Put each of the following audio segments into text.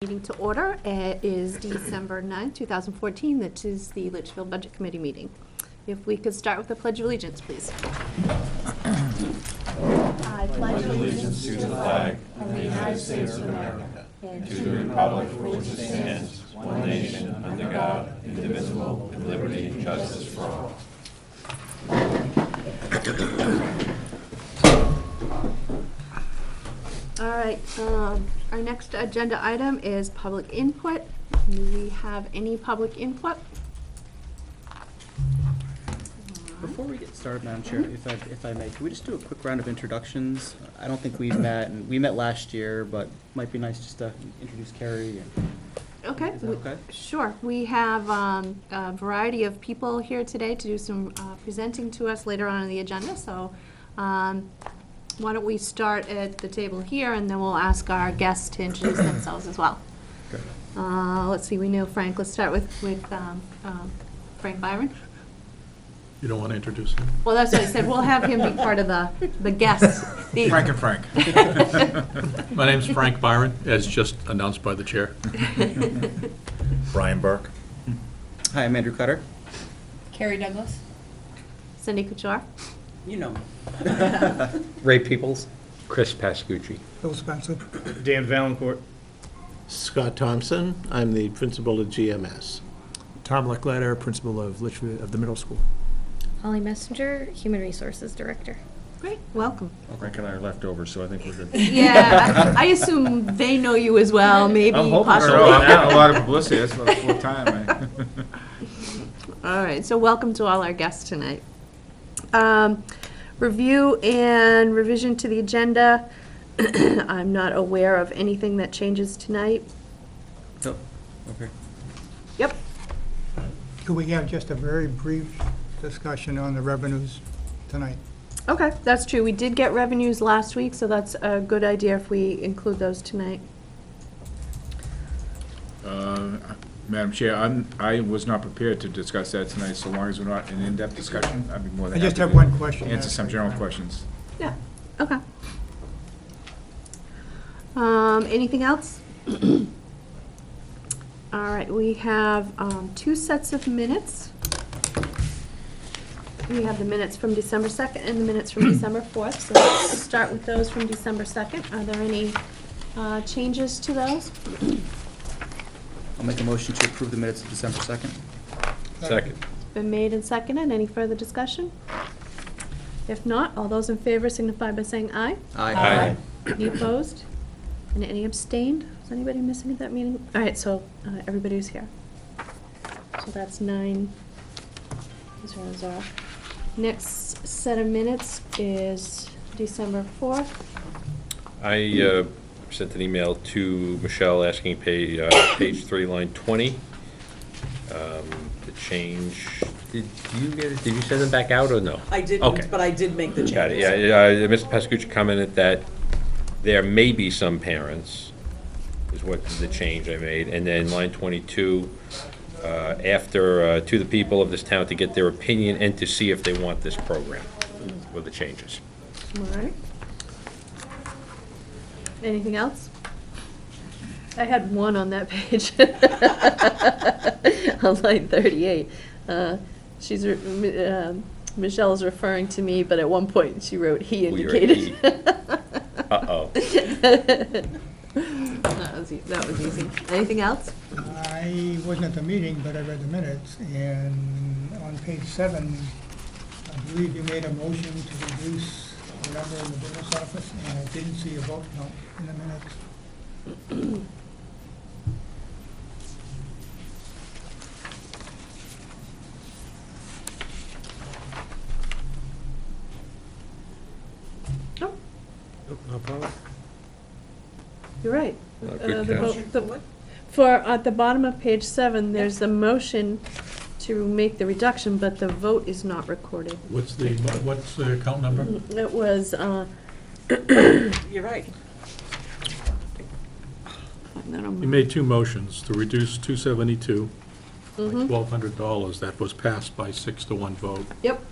Meeting to order. It is December 9th, 2014. That is the Litchfield Budget Committee meeting. If we could start with the Pledge of Allegiance, please. I pledge allegiance to the flag of the United States of America and to the republic for which it stands, one nation, under God, indivisible, with liberty and justice for all. All right, our next agenda item is public input. Do we have any public input? Before we get started, Madam Chair, if I may, can we just do a quick round of introductions? I don't think we've met, and we met last year, but it might be nice just to introduce Carrie. Okay. Is that okay? Sure. We have a variety of people here today to do some presenting to us later on in the agenda. So why don't we start at the table here, and then we'll ask our guests to introduce themselves as well. Okay. Let's see, we know Frank. Let's start with Frank Byron. You don't want to introduce him? Well, that's what I said. We'll have him be part of the guests. Frank and Frank. My name's Frank Byron, as just announced by the chair. Brian Burke. Hi, I'm Andrew Cutter. Carrie Douglas. Cindy Couture. You know me. Ray Peoples. Chris Pascucci. Bill Spencer. Dan Valancourt. Scott Thompson. I'm the principal of GMS. Tom Leclatter, principal of Litchfield, of the middle school. Holly Messenger, Human Resources Director. Great, welcome. Frank and I are left over, so I think we're good. Yeah, I assume they know you as well, maybe, I'm hoping possibly. so. I'm getting a lot of publicity. That's about the fourth time. All right, so welcome to all our guests tonight. Review and revision to the agenda. I'm not aware of anything that changes tonight. Oh, okay. Yep. Could we have just a very brief discussion on the revenues tonight? Okay, that's true. We did get revenues last week, so that's a good idea if we include those tonight. Madam Chair, I was not prepared to discuss that tonight, so long as we're not in in-depth discussion, I'd be more than I happy just have to one question. answer some general questions. Yeah, okay. Anything else? All right, we have two sets of minutes. We have the minutes from December 2nd and the minutes from December 4th. So let's start with those from December 2nd. Are there any changes to those? I'll make a motion to approve the minutes of December 2nd. Second. Been made and seconded. Any further discussion? If not, all those in favor signify by saying aye. Aye. Any opposed? And any abstained? Is anybody missing at that meeting? All right, so everybody's here. So that's 9. Next set of minutes is December 4th. I sent an email to Michelle asking page 3, line 20. The change, did you get it? Did you send them back out or no? I didn't, Okay. but I did make the changes. Got it, yeah. Mr. Pascucci commented that there may be some parents, is what the change I made. And then line 22, after to the people of this town to get their opinion and to see if they want this program, were the changes. All right. Anything else? I had one on that page. On line 38. Michelle is referring to me, but at one point she wrote he indicated. Uh-oh. That was easy. Anything else? I wasn't at the meeting, but I read the minutes, and on page 7, I believe you made a motion to reduce the number in the business office, and I didn't see a vote count in the minutes. Oh, No problem. you're right. Good catch. For, at the bottom of page 7, there's a motion to make the reduction, but the vote is not recorded. What's the account number? It was, You're right. You made two motions to reduce 272 by Mhm. $1,200. That was passed by 6-1 vote. Yep.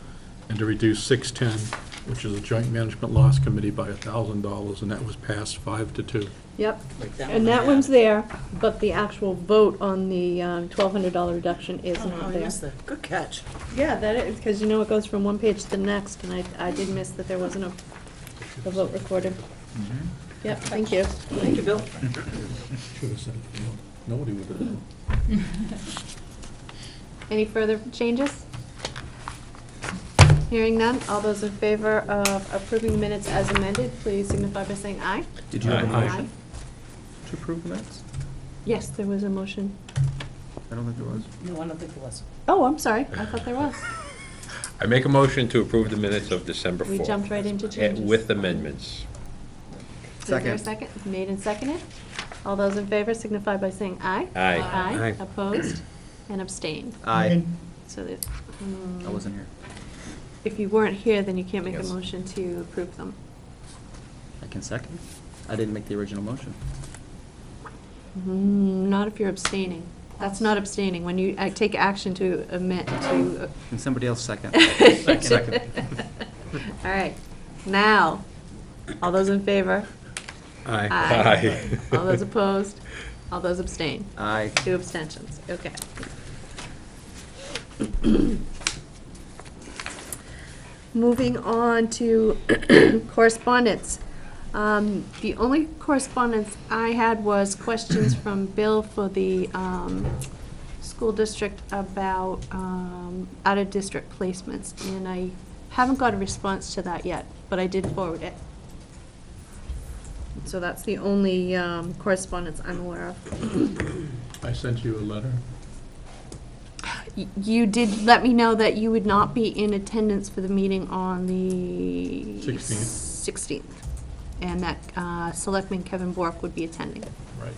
And to reduce 610 which is a joint management loss committee by $1,000, and that was passed 5-2. Yep, That and one I that one's have. there, but the actual vote on the $1,200 reduction is Oh, not I there. missed that. Good catch. Yeah, that is, because you know it goes from one page to the next, and I did miss that there wasn't a vote recorded. Yep, thank you. Thank you, Bill. Should have said it. Nobody would have known. Any further changes? Hearing none, all those in favor of approving the minutes as amended, please signify by saying aye. Did you have a Aye. motion to approve the minutes? Yes, there was a motion. I don't think there was. No, I don't think there was. Oh, I'm sorry, I thought there was. I make a motion to approve the minutes of December 4th. We jumped right into eh, changes. With amendments. Is there a Second. second? Made and seconded. All those in favor signify by saying aye. Aye. Aye, opposed, and abstained. Aye. And So that, I wasn't here. if you weren't here, then you can't make a Yes. motion to approve them. I can second. I didn't make the original motion. Not if you're abstaining. That's not abstaining. When you take action to amend, to. Can somebody else second? All right, now, all those in favor? Aye. All those opposed? All those abstain? Aye. 2 abstentions, okay. Moving on to correspondence. The only correspondence I had was questions from Bill for the school district about out-of-district placements, and I haven't got a response to that yet, but I did forward it. So that's the only correspondence I'm aware of. I sent you a letter. You did let me know that you would not be in attendance for the meeting on the 16th, and that Selectman Kevin Bork would be attending. Right.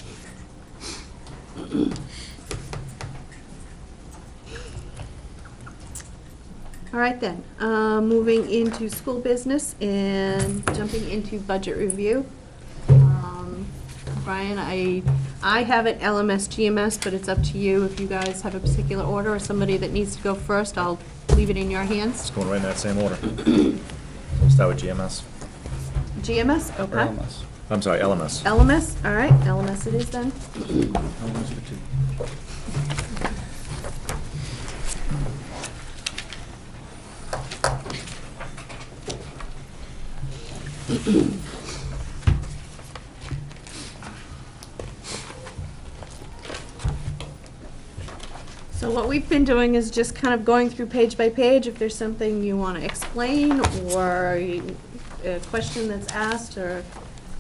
All right then, moving into school business and jumping into budget review. Brian, I have it LMS, GMS, but it's up to you if you guys have a particular order or somebody that needs to go first. I'll leave it in your hands. It's going right in that same order. We'll start with GMS. GMS, Or okay. almost. I'm sorry, LMS. LMS, all right, LMS it is then. Almost for two. So what we've been doing is just kind of going through page by page. If there's something you want to explain or a question that's asked, or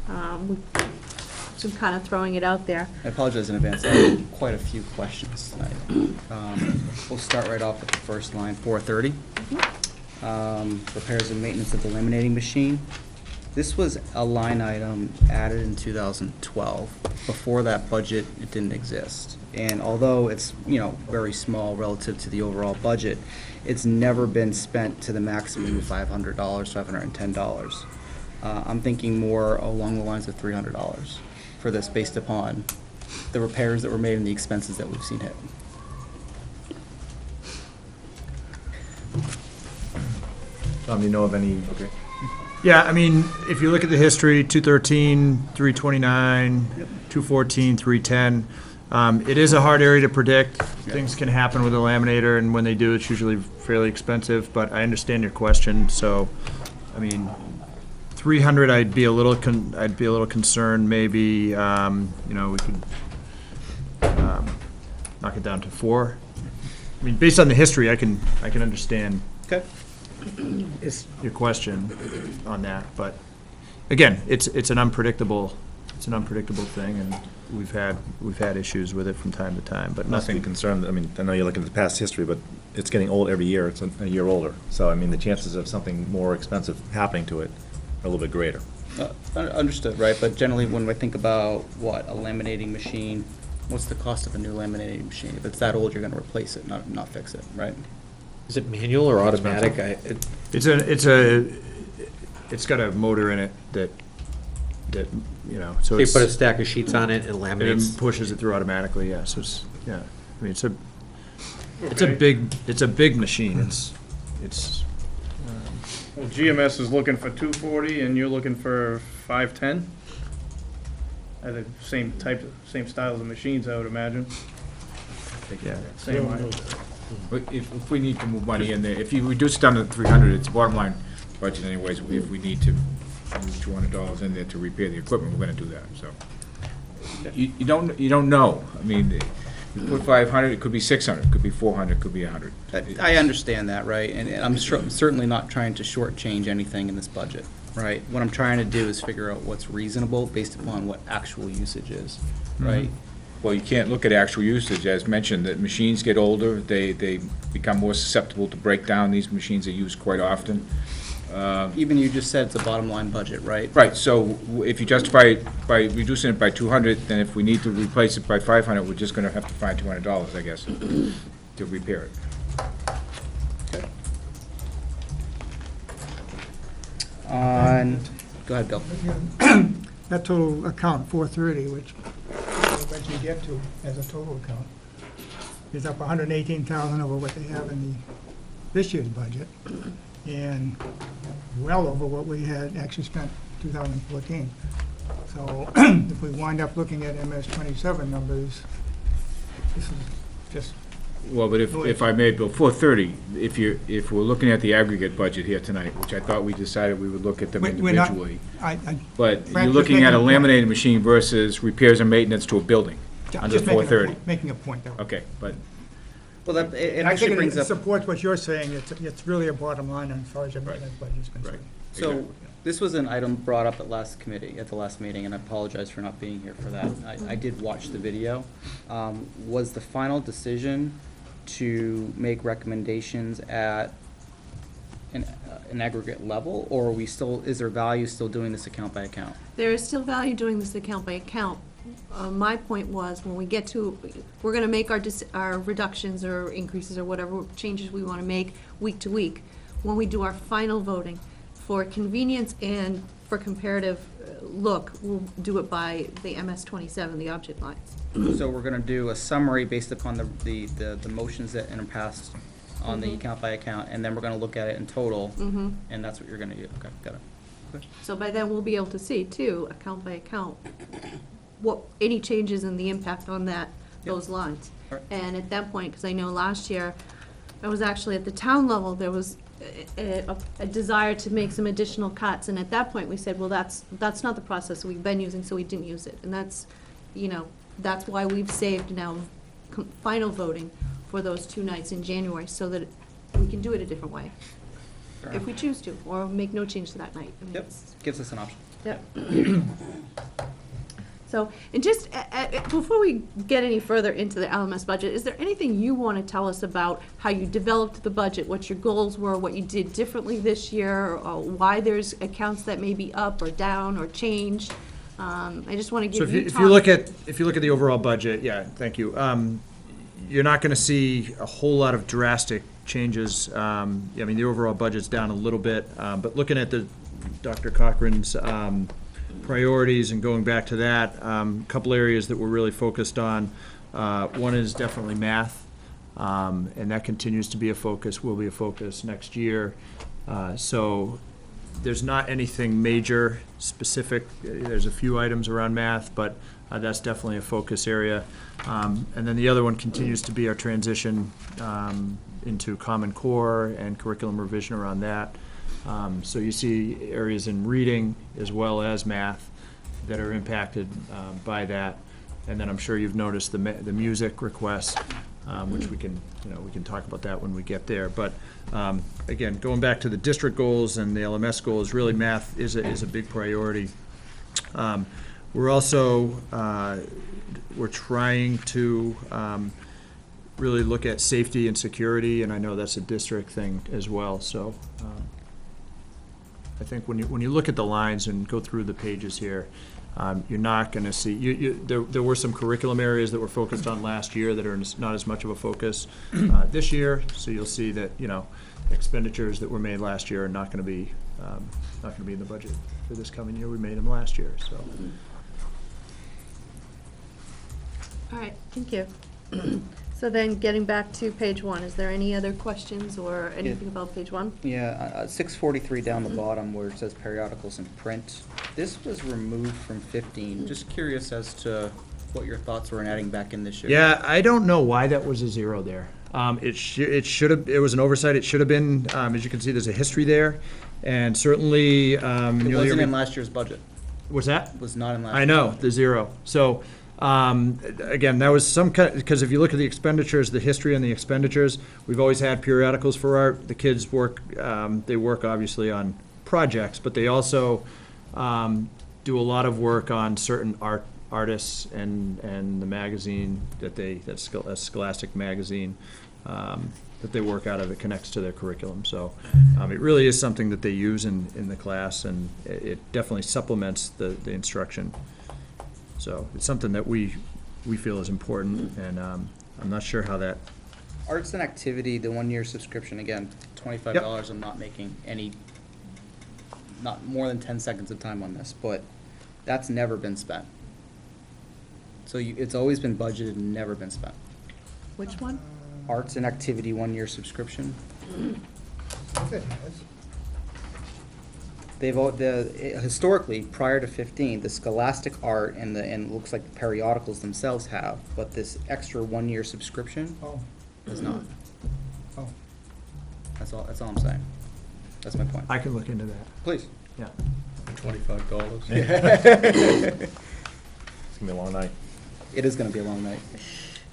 some kind of throwing it out there. I apologize in advance. I have quite a few questions tonight. We'll start right off with the first line, 430. Repairs and maintenance of the laminating machine. This was a line item added in 2012. Before that budget, it didn't exist. And although it's, very small relative to the overall budget, it's never been spent to the maximum of $500, $510. I'm thinking more along the lines of $300 for this, based upon the repairs that were made and the expenses that we've seen hit. Tom, do you know of any? Okay. Yeah, I mean, if you look at the history, 213, 329, 214, 310, it is a hard area to predict. Things can happen with a laminator, and when they do, it's usually fairly expensive, but I understand your question, so, I mean, 300, I'd be a little concerned, maybe, we could knock it down to 4. I mean, based on the history, I can understand Okay. your question on that, but again, it's an unpredictable thing, and we've had issues with it from time to time, but Nothing nothing. concerned, I mean, I know you're looking at the past history, but it's getting old every year, it's a year older. So, I mean, the chances of something more expensive happening to it are a little bit greater. Understood, right? But generally, when I think about a laminating machine, what's the cost of a new laminating machine? If it's that old, you're going to replace it, not fix it, right? Is it manual or automatic? It's got a motor in it that, so So you it's, put a stack of sheets on it and and laminates? it pushes it through automatically, yeah, so I mean, it's a big machine, it's, Well, GMS is looking for 240 and you're looking for 510? Are the same styles of machines, I would imagine? Yeah. Same item. But if we need to move money in there, if you reduce it down to 300, it's bottom line budget anyways. If we need to move $200 in there to repair the equipment, we're gonna do that, so. You don't know. I mean, you put 500, it could be 600, it could be 400, it could be 100. I understand that, right? And I'm certainly not trying to shortchange anything in this budget, right? What I'm trying to do is figure out what's reasonable based upon what actual usage is, right? Well, you can't look at actual usage, as mentioned, that machines get older, they become more susceptible to break down. These machines are used quite often. Even you just said it's a bottom line budget, right? Right, so if you justify it by reducing it by 200, then if we need to replace it by 500, we're just gonna have to find $200, I guess, to repair it. Go ahead, Bill. That total account, 430, which we'll eventually get to as a total account, is up 118,000 over what they have in this year's budget, and well over what we had actually spent 2014. So if we wind up looking at MS 27 numbers, this is just. Well, but if I may, Bill, 430, if we're looking at the aggregate budget here tonight, which I thought we decided we would look at them We're not- individually. Frank, But you're just looking making at a a point. laminating machine versus repairs and maintenance to a building, under Just making a 430. point- Making a point there. Okay, but Well, it I actually think brings it up. supports what you're saying, it's really a bottom line as far as your maintenance budget is concerned. So, this was an item brought up at the last meeting, and I apologize for not being here for that. I did watch the video. Was the final decision to make recommendations at an aggregate level, or is there value still doing this account by account? There is still value doing this account by account. My point was, when we get to, we're gonna make our reductions or increases or whatever changes we wanna make week to week. When we do our final voting, for convenience and for comparative look, we'll do it by the MS 27, the object lines. So we're gonna do a summary based upon the motions that are passed on the account by account, and then we're gonna look at it in total, and that's what you're gonna do. Okay, got it. So by then, we'll be able to see too, account by account, what, any changes in the impact on those lines. Alright. And at that point, because I know last year, I was actually at the town level, there was a desire to make some additional cuts, and at that point, we said, well, that's not the process we've been using, so we didn't use it. And that's why we've saved now final voting for those 2 nights in January, so that we can do it a different way, if we choose to, or make no change to that night. I mean, Yep, gives us an option. Yep. So, and just, before we get any further into the LMS budget, is there anything you want to tell us about how you developed the budget, what your goals were, what you did differently this year, or why there's accounts that may be up or down or changed? I just want to So give you time. if you look at the overall budget, yeah, thank you. You're not gonna see a whole lot of drastic changes. I mean, the overall budget's down a little bit, but looking at Dr. Cochran's, priorities and going back to that, couple areas that we're really focused on. One is definitely math, and that continues to be a focus, will be a focus next year. So there's not anything major specific. There's a few items around math, but that's definitely a focus area. And then the other one continues to be our transition into Common Core and curriculum revision around that. So you see areas in reading as well as math that are impacted by that. And then I'm sure you've noticed the music request, which we can talk about that when we get there. But again, going back to the district goals and the LMS goals, really math is a big priority. We're also we're trying to really look at safety and security, and I know that's a district thing as well. So I think when you look at the lines and go through the pages here, you're not going to see, there were some curriculum areas that were focused on last year that are not as much of a focus this year. So you'll see that, expenditures that were made last year are not going to be in the budget for this coming year. We made them last year, so. All right, thank you. So then, getting back to page one, is there any other questions or anything about page one? Yeah, 643 down the bottom where it says periodicals in print. This was removed from 15. Just curious as to what your thoughts were in adding back in this year. Yeah, I don't know why that was a 0 there. It should have, it was an oversight, it should have been, as you can see, there's a history there, and certainly, It wasn't in last year's budget. What's that? It was not in last I year's know, budget. the 0. So, again, that was some kind, because if you look at the expenditures, the history and the expenditures, we've always had periodicals for art. The kids work, they work obviously on projects, but they also do a lot of work on certain artists and the magazine that's Scholastic magazine, that they work out of. It connects to their curriculum. So it really is something that they use in the class, and it definitely supplements the instruction. So it's something that we feel is important, and I'm not sure how that. Arts and activity, the 1-year subscription, again, $25. I'm not making not more than 10 seconds of time on this, but that's never been spent. So it's always been budgeted and never been spent. Which one? Arts and activity 1-year subscription. If it has. Historically, prior to 15, the Scholastic art and it looks like the periodicals themselves have, but this extra 1-year subscription Oh, does not. oh. That's all I'm saying. That's my point. I can look into that. Please. Yeah. $25. It's gonna be a long night. It is gonna be a long night.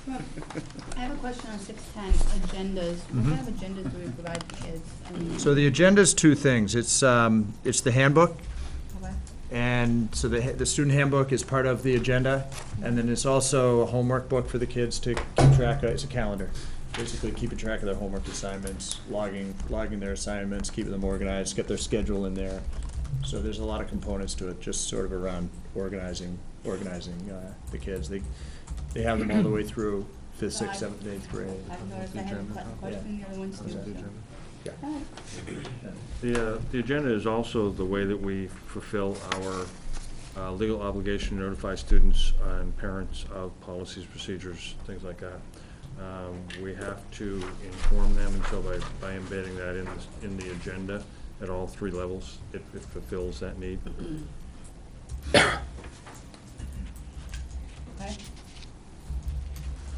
I have a question on 610, agendas. What kind of agendas do we provide for kids? So the agenda's two things. It's the handbook, Okay. and so the student handbook is part of the agenda, and then it's also a homework book for the kids to keep track of. It's a calendar, basically keeping track of their homework assignments, logging their assignments, keeping them organized, get their schedule in there. So there's a lot of components to it, just sort of around organizing the kids. They have them all the way through 5th, 6th, 7th, 8th grade. I've noticed I have a question, the other ones too. Yeah. The agenda is also the way that we fulfill our legal obligation to notify students and parents of policies, procedures, things like that. We have to inform them, and so by embedding that in the agenda at all 3 levels, it fulfills that need. Okay.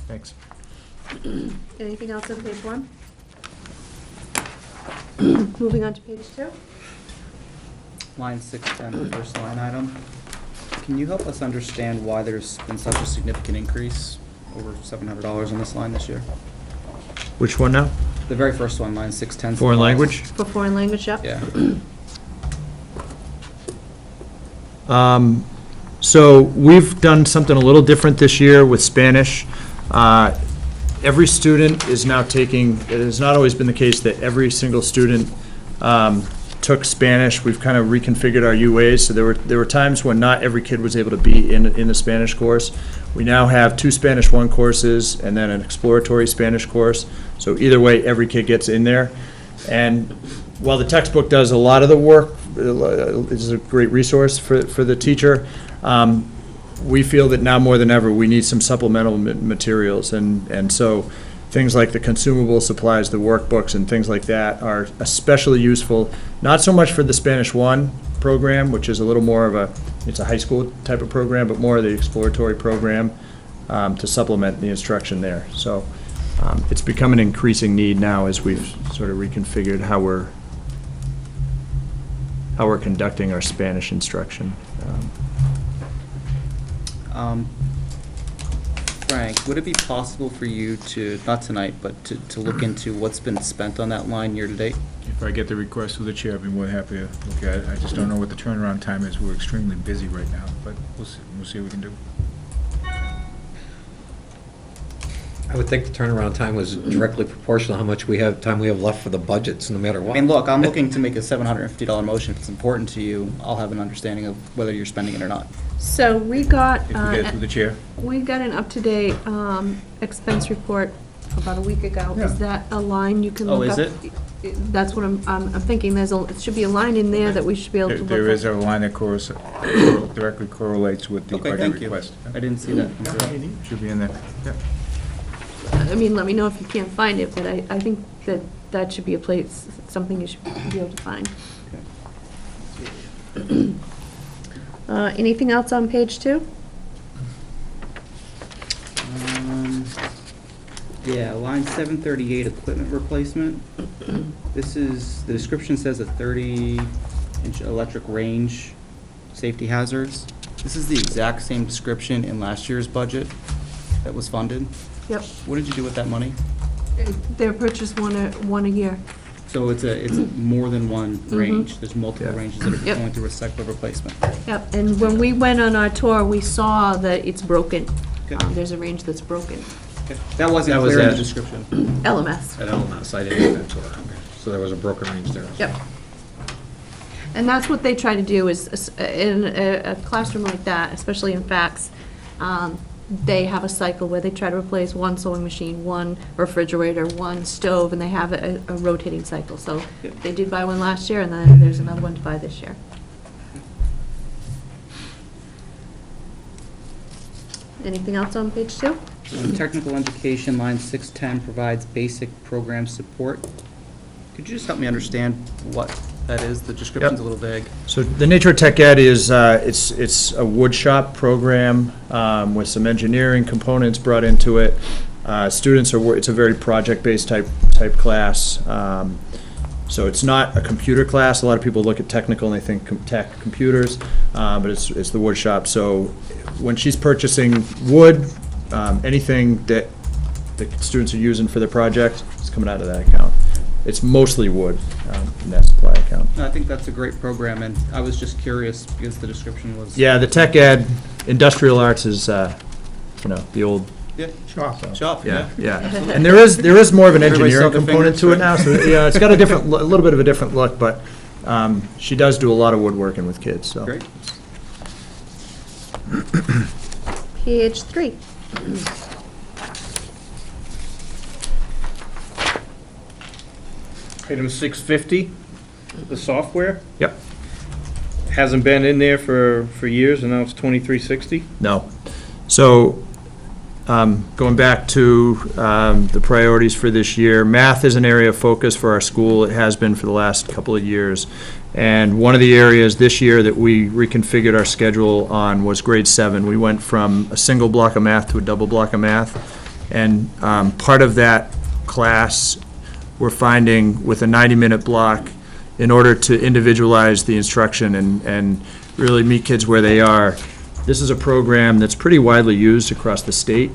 Thanks. Anything else on page one? Moving on to page two. Line 610, the first line item. Can you help us understand why there's been such a significant increase, over $700 on this line this year? Which one now? The very first one, line 610. Foreign language? For foreign language, yep. Yeah. So we've done something a little different this year with Spanish. Every student is now taking, it has not always been the case that every single student took Spanish. We've kind of reconfigured our UAs, so there were times when not every kid was able to be in the Spanish course. We now have 2 Spanish 1 courses and then an exploratory Spanish course. So either way, every kid gets in there. And while the textbook does a lot of the work, it's a great resource for the teacher, we feel that now more than ever, we need some supplemental materials. And so things like the consumable supplies, the workbooks and things like that are especially useful, not so much for the Spanish 1 program, which is a little more of it's a high school type of program, but more of the exploratory program to supplement the instruction there. So it's become an increasing need now as we've sort of reconfigured how we're conducting our Spanish instruction. Frank, would it be possible for you to, not tonight, but to look into what's been spent on that line year to date? If I get the request through the chair, I'd be more than happy to look at it. I just don't know what the turnaround time is. We're extremely busy right now, but we'll see what we can do. I would think the turnaround time was directly proportional to how much time we have left for the budgets, no matter I what. mean, look, I'm looking to make a $750 motion. If it's important to you, I'll have an understanding of whether you're spending it or not. So we got. If we get it through the chair. We got an up-to-date expense report about a week ago. Yeah. is that a line you can Oh, look is up? That's what I'm thinking. It should be a line in there that we should be able to look up. There is a line that directly correlates with the Okay, budget thank you. request. I didn't see that. Should be in there. Yeah. I mean, let me know if you can't find it, but I think that that should be a place, something you should be able to find. Anything else on page 2? Yeah, line 738, equipment replacement. This is, the description says a 30-inch electric range, safety hazards. This is the exact same description in last year's budget that was funded. Yep. What did you do with that money? They're purchased one a year. So it's more than one range. There's multiple Yeah. ranges that are Yep. going through recycle replacement. Yep, and when we went on our tour, we saw that it's broken. Okay. There's a range that's broken. Okay. That wasn't That was clear in the it. description. LMS. At LMS, I didn't get that tour. Okay. So there was a broken range there. Yep. And that's what they try to do is, in a classroom like that, especially in FACS, they have a cycle where they try to replace one sewing machine, one refrigerator, one stove, and they have a rotating cycle. So Yep. they did buy one last year, and then there's another one to buy this year. Anything else on page 2? Technical education, line 610, provides basic program support. Could you just help me understand what that is? The description's a little vague. So the nature of tech ed is, it's a wood shop program with some engineering components brought into it. Students it's a very project-based type class. So it's not a computer class. A lot of people look at technical and they think tech computers, but it's the wood shop. So when she's purchasing wood, anything that the students are using for their project is coming out of that account. It's mostly wood in that supply account. No, I think that's a great program, and I was just curious because the description was. Yeah, the tech ed, industrial arts is, the old. Yeah. Shop. Yeah. And there is more of an Everybody engineering sell their component fingers, to it right? now, so, yeah, it's got a little bit of a different look, but she does do a lot of woodworking with kids, so. Great. Page 3. Item 650, the software, Yep. hasn't been in there for years, and now it's 2360. No. So, going back to the priorities for this year, math is an area of focus for our school. It has been for the last couple of years. And one of the areas this year that we reconfigured our schedule on was grade 7. We went from a single block of math to a double block of math. And part of that class, we're finding with a 90-minute block, in order to individualize the instruction and really meet kids where they are. This is a program that's pretty widely used across the state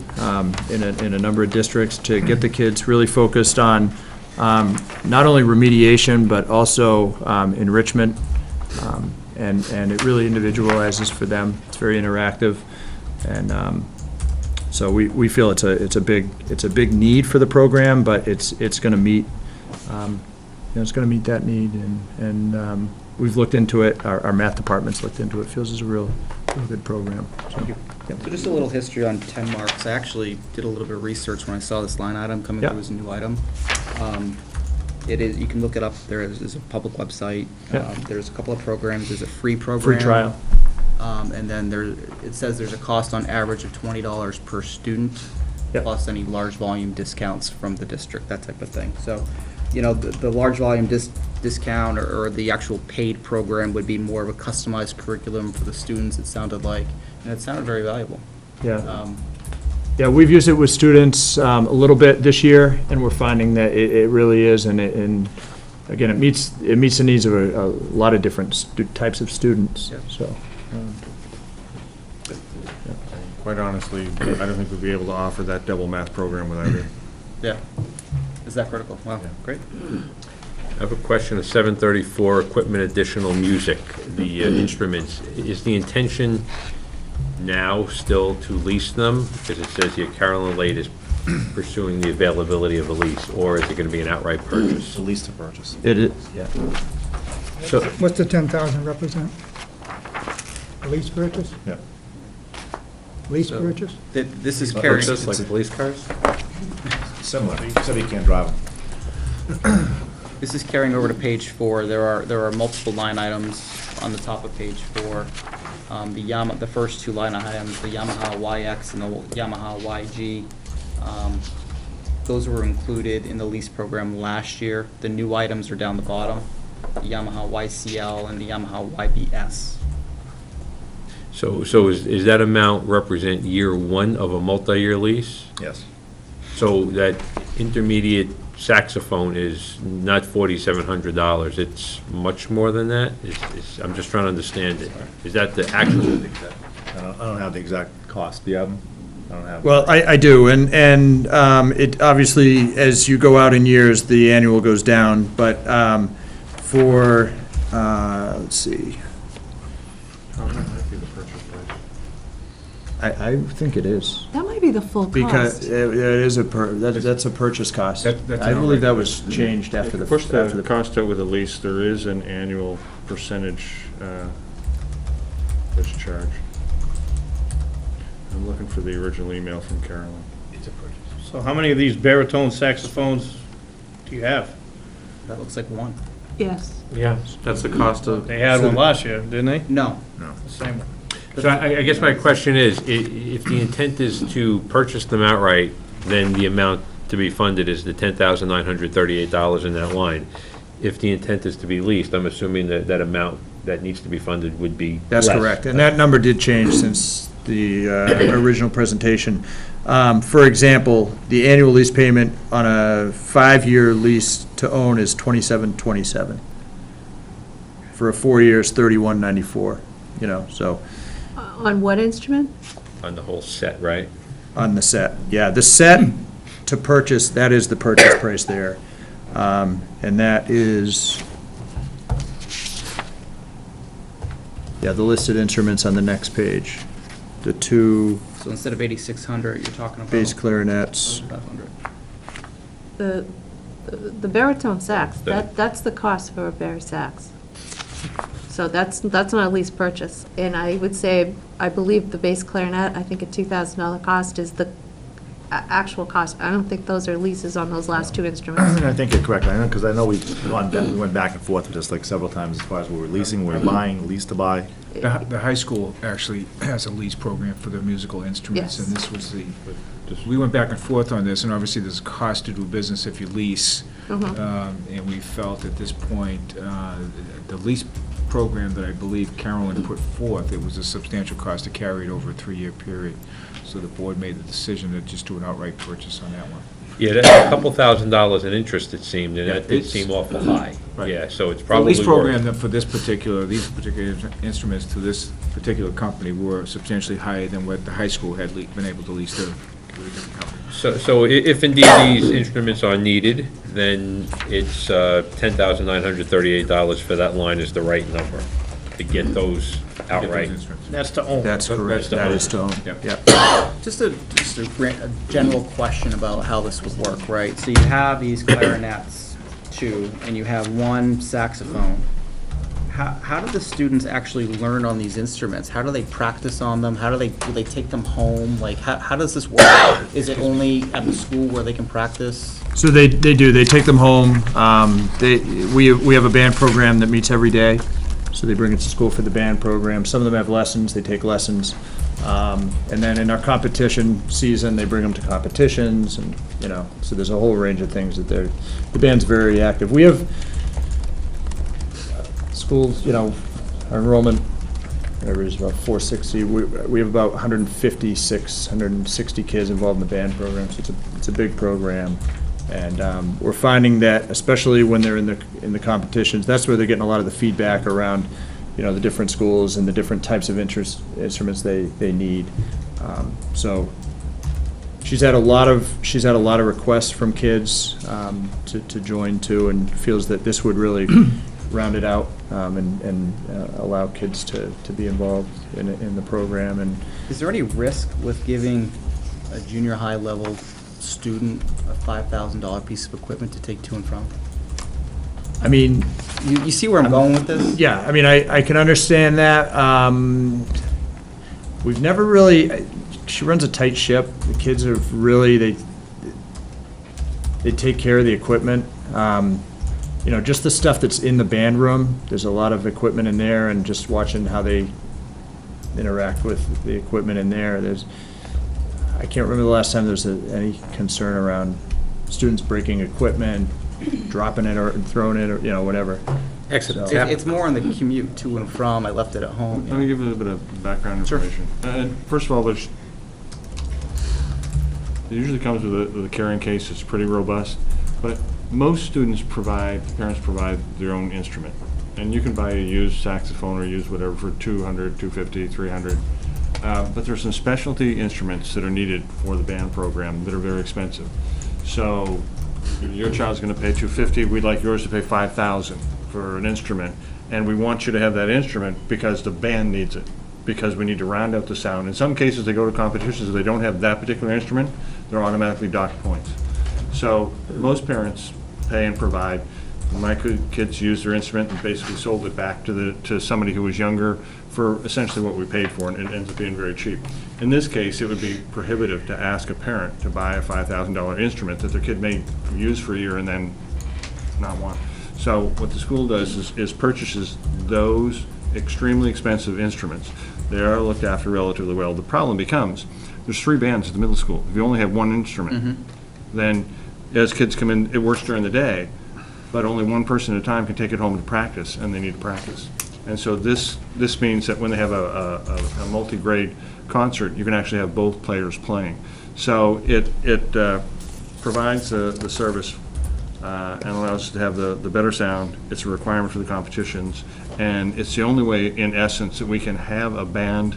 in a number of districts to get the kids really focused on not only remediation, but also enrichment. And it really individualizes for them. It's very interactive. And so we feel it's a big need for the program, but it's going to meet it's going to meet that need, and we've looked into it. Our math department's looked into it. Feels it's a real good program. So, So just a little history on 10 marks. I actually did a little bit of research when I saw this line item coming through as a new item. It is, you can look it up. There is a public website. Yeah. There's a couple of programs. There's a free program. Free trial. And then it says there's a cost on average of $20 per student, Yep. plus any large volume discounts from the district, that type of thing. So, the large volume discount or the actual paid program would be more of a customized curriculum for the students, it sounded like, and it sounded very valuable. Yeah. Yeah, we've used it with students a little bit this year, and we're finding that it really is, and again, it meets the needs of a lot of different types of students, Yep. so. Quite honestly, I don't think we'd be able to offer that double math program without it. Yeah. Is that critical? Wow, great. I have a question of 734, equipment, additional music, the instruments. Is the intention now still to lease them? Because it says here Carolyn Lade is pursuing the availability of a lease, or is it going to be an outright purchase? The lease to purchase. It is, yeah. So, What's the 10,000 represent? A lease purchase? Yeah. Lease purchase? This is But carrying, purchase like police cars? Similar, except you can't drive them. this is carrying over to page 4. There are multiple line items on the top of page 4. The first two line items, the Yamaha YX and the Yamaha YG. those were included in the lease program last year. The new items are down the bottom, the Yamaha YCL and the Yamaha YBS. So is that amount represent year one of a multi-year lease? Yes. So that intermediate saxophone is not $4,700, it's much more than that? I'm just trying to understand it. Is that the actual? I don't have the exact cost. Do you have them? I don't have. Well, I do, and it, obviously, as you go out in years, the annual goes down, but for, let's see, How much might be the purchase price? I think it is. That might be the full cost. Because it is that's a purchase cost. That's I an believe that outright was changed after the. Push after the cost out with a lease, there is an annual percentage that's charged. I'm looking for the original email from Carolyn. It's a purchase. So how many of these baritone saxophones do you have? That looks like one. Yes. Yeah, that's the cost of. They had one last year, didn't they? No. The same one. So I guess my question is, if the intent is to purchase them outright, then the amount to be funded is the $10,938 in that line. If the intent is to be leased, I'm assuming that that amount that needs to be funded would be That's less. correct, and that number did change since the original presentation. For example, the annual lease payment on a 5-year lease to own is $27.27. For a 4 years, $31.94. You know, so On what instrument? On the whole set, right? on the set, yeah, the set to purchase, that is the purchase price there, and that is. Yeah, the listed instruments on the next page. The two So instead of 8,600, you're talking about. bass clarinets. 500. The baritone sax, The- that's the cost for a bari sax. So that's not a lease purchase. And I would say, I believe the bass clarinet, I think a $2,000 cost is the actual cost. I don't think those are leases on those last two instruments. I think you're correct, I know, because I know we went back and forth just like several times as far as we were leasing, we were buying, lease to buy. The high school actually has a lease program for their musical instruments, Yes. and this was we went back and forth on this, and obviously there's a cost to do business if you lease. And we felt at this point, the lease program that I believe Carolyn put forth, it was a substantial cost to carry it over a 3-year period. So the board made the decision to just do an outright purchase on that one. Yeah, that's a couple $1,000s in interest, it seemed, and that did It's- seem awful high. Right. Yeah, so it's The probably lease program worth. that for these particular instruments to this particular company were substantially higher than what the high school had been able to lease to a different company. So if indeed these instruments are needed, then it's $10,938 for that line is the right number to get those outright. That's to own. That's correct, the that own. is to own. Yep. Yep. Just a general question about how this would work, right? So you have these clarinets, two, and you have one saxophone. How do the students actually learn on these instruments? How do they practice on them? Do they take them home? Like, how does this work? Is it only at the school where they can practice? So they do, they take them home. We have a band program that meets every day, so they bring it to school for the band program. Some of them have lessons, they take lessons. And then in our competition season, they bring them to competitions, and, you know, so there's a whole range of things that the band's very active. We have schools, you know, our enrollment, whatever it is, about 460. We have about 160 kids involved in the band program, so it's a big program. And we're finding that, especially when they're in the competitions, that's where they're getting a lot of the feedback around, you know, the different schools and the different types of instruments they need. So she's had a lot of requests from kids to join too, and feels that this would really round it out and allow kids to be involved in the program. And Is there any risk with giving a junior high level student a $5,000 piece of equipment to take to and from? I mean, You see where I'm going with this? yeah, I mean, I can understand that. We've never really, she runs a tight ship. The kids are really, they take care of the equipment. You know, just the stuff that's in the band room, there's a lot of equipment in there, and just watching how they interact with the equipment in there, I can't remember the last time there was any concern around students breaking equipment, dropping it or throwing it, or, you know, whatever. Accident. So- It's more on the commute to and from, I left it at home. Let me give you a little bit of background Sure. information. First of all, it usually comes with a carrying case, it's pretty robust, but most students parents provide their own instrument. And you can buy a used saxophone or used whatever for $200, $250, $300. But there's some specialty instruments that are needed for the band program that are very expensive. So your child's gonna pay $250, we'd like yours to pay $5,000 for an instrument. And we want you to have that instrument because the band needs it, because we need to round out the sound. In some cases, they go to competitions, if they don't have that particular instrument, they're automatically docked points. So most parents pay and provide. My kids used their instrument and basically sold it back to somebody who was younger for essentially what we paid for, and it ends up being very cheap. In this case, it would be prohibitive to ask a parent to buy a $5,000 instrument that their kid may use for a year and then not want. So what the school does is purchases those extremely expensive instruments. They are looked after relatively well. The problem becomes, there's 3 bands at the middle school. If you only have one instrument, then as kids come in, it works during the day, but only one person at a time can take it home to practice, and they need to practice. And so this means that when they have a multi-grade concert, you can actually have both players playing. So it provides the service and allows us to have the better sound. It's a requirement for the competitions, and it's the only way, in essence, that we can have a band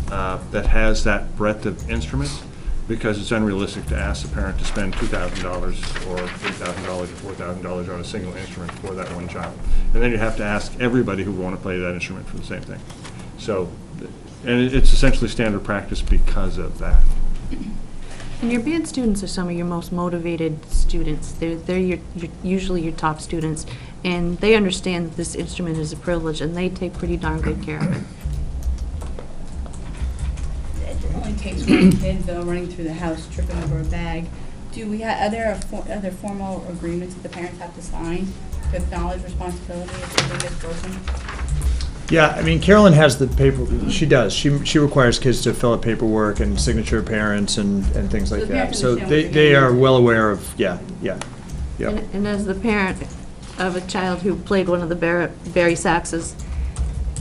that has that breadth of instruments, because it's unrealistic to ask the parent to spend $2,000 or $3,000 or $4,000 on a single instrument for that one child. And then you have to ask everybody who want to play that instrument for the same thing. So, and it's essentially standard practice because of that. And your band students are some of your most motivated students. They're usually your top students, and they understand that this instrument is a privilege, and they take pretty darn good care of it. It only takes one kid, though, running through the house, tripping over a bag. Do we have, other formal agreements that the parents have to sign to acknowledge responsibility if something gets broken? Yeah, I mean, Carolyn has the paper, she does. She requires kids to fill out paperwork and signature parents and things like So the that. parents So understand what they they're are getting well aware of, yeah. And as the parent of a child who played one of the Barry saxes,